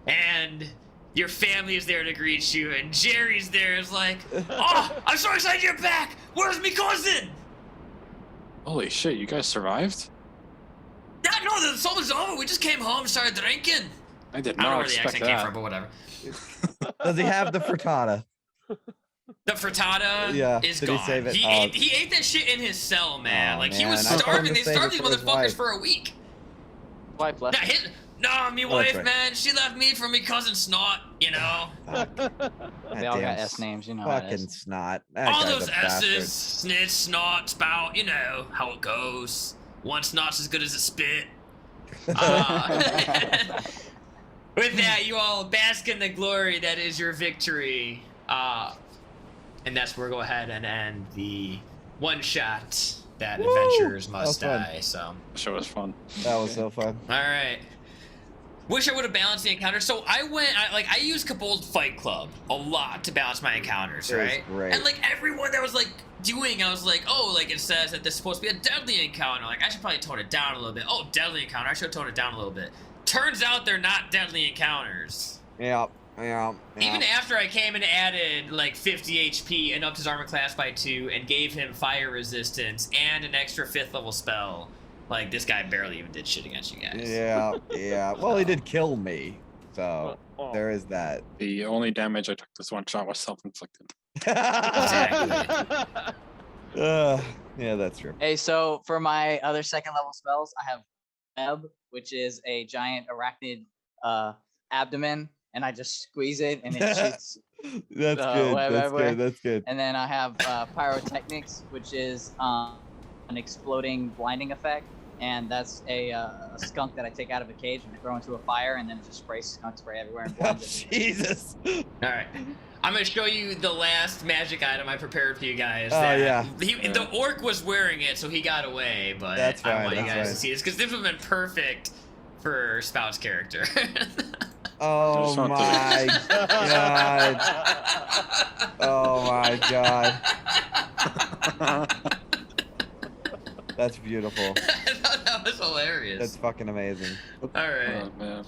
and your family is there to greet you, and Jerry's there is like, oh, I'm so excited you're back! Where's me cousin? Holy shit, you guys survived? Yeah, no, the assault was over. We just came home and started drinking. I did I don't know not where the expect accent came that. from, but whatever. Does he have the frittata? The frittata Yeah, is did he gone. save it? He, Oh. ate that shit in his cell, man. Oh, like, he man, was I told him starving. to They save starved it these for his motherfuckers wife. for a week. Wife left. Nah, me Oh, wife, that's right. man, she left me for me cousin Snot, you know? Fuck. They all Goddamn got S names, you know how it Fucking is. snot. That All guy's those a bastard. S's, snitch, snot, spout, you know how it goes. One snot's as good as a spit. With that, you all bask in the glory that is your victory. And that's where we'll go ahead and end the one-shot that Woo! adventurers must That was fun. die, so. Show was fun. That was so fun. Alright. Wish I would have balanced the encounter. So I used Kabol's Fight Club a lot to balance my encounters, It was right? great. And like everyone that was like doing, I was like, oh, like it says that this is supposed to be a deadly encounter. Like I should probably tone it down a little bit. Oh, deadly encounter. I should tone it down a little bit. Turns out they're not deadly encounters. Yeah. Even after I came and added like 50 HP and upped his armor class by 2 and gave him fire resistance and an extra 5th level spell, like this guy barely even did shit against you guys. Yeah. Well, he did kill me, so Oh. there is that. The only damage I took this one shot was self-inflicted. Exactly. Yeah, that's true. Hey, so for my other second level spells, I have Web, which is a giant arachnid abdomen, and I just squeeze it and it shoots. That's web good. That's everywhere. good. That's good. And then I have Pyrotechnics, which is an exploding blinding effect. and that's a skunk that I take out of a cage and I throw into a fire, and then it just sprays skunk spray everywhere and Oh, blends it. Jesus. All right. I'm gonna show you the last magic item I prepared for you guys. Oh, yeah. The orc was wearing it, so he got away. But That's I fine, want you that's guys fine. to see this because this would have been perfect for Spout's character. Oh just want to- my god. Oh my god. That's beautiful. I thought that was hilarious. That's fucking amazing. All right. Oh man.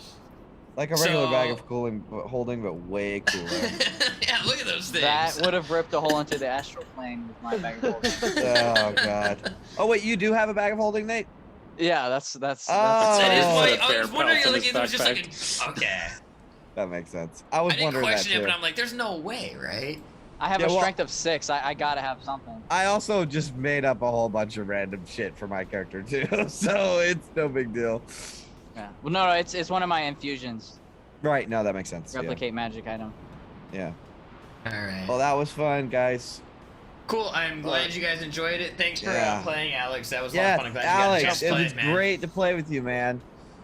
Like a regular bag So- of holding, but way cooler. Yeah, look at those things. That would have ripped a hole into the astral plane with my bag of holding. Oh god. Oh wait, you do have a bag of holding, Nate? Yeah, that's. Oh. That is Oh. why Put a I fair was wondering, pelt in like, his it was just like, backpack. okay. That makes sense. I was I didn't wondering that question it, too. but I'm like, there's no way, right? I have Yeah, a well- strength of 6. I gotta have something. I also just made up a whole bunch of random shit for my character too, so it's no big deal. Yeah. Well, no, it's one of my infusions. Right, no, that makes sense. Replicate magic item. Yeah. All right. Well, that was fun, guys. Cool. I'm glad you guys enjoyed it. Thanks for Yeah. playing, Alex. That was a lot Yeah, of fun. I'm glad you got a Alex, chance to it play was it, man. great to play with you, man.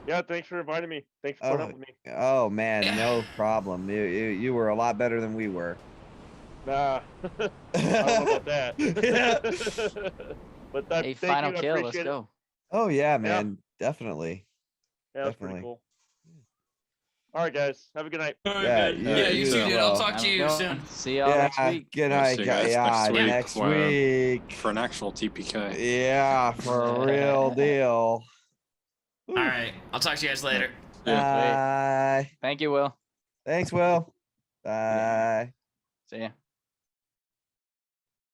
Yeah, thanks for inviting me. Thanks for putting up with me. Oh man, Yeah. no problem. You were a lot better than we were. Nah, I don't know about that. But that, Hey, thank final you, I kill. Let's appreciate it. go. Oh yeah, man, definitely. Yeah, that's pretty Definitely. cool. All right, guys, have a good night. All right, Yeah, man. you- Yeah, you you too, as dude. well. I'll talk Have to a you good soon. one. See y'all next week. Good I'll night, see you guys. guys Yeah, next next week, week. For an actual TPK. Yeah, for a real deal. All right. I'll talk to you guys later. Yeah. Bye. Thank you, Will. Thanks, Will. Bye. See ya.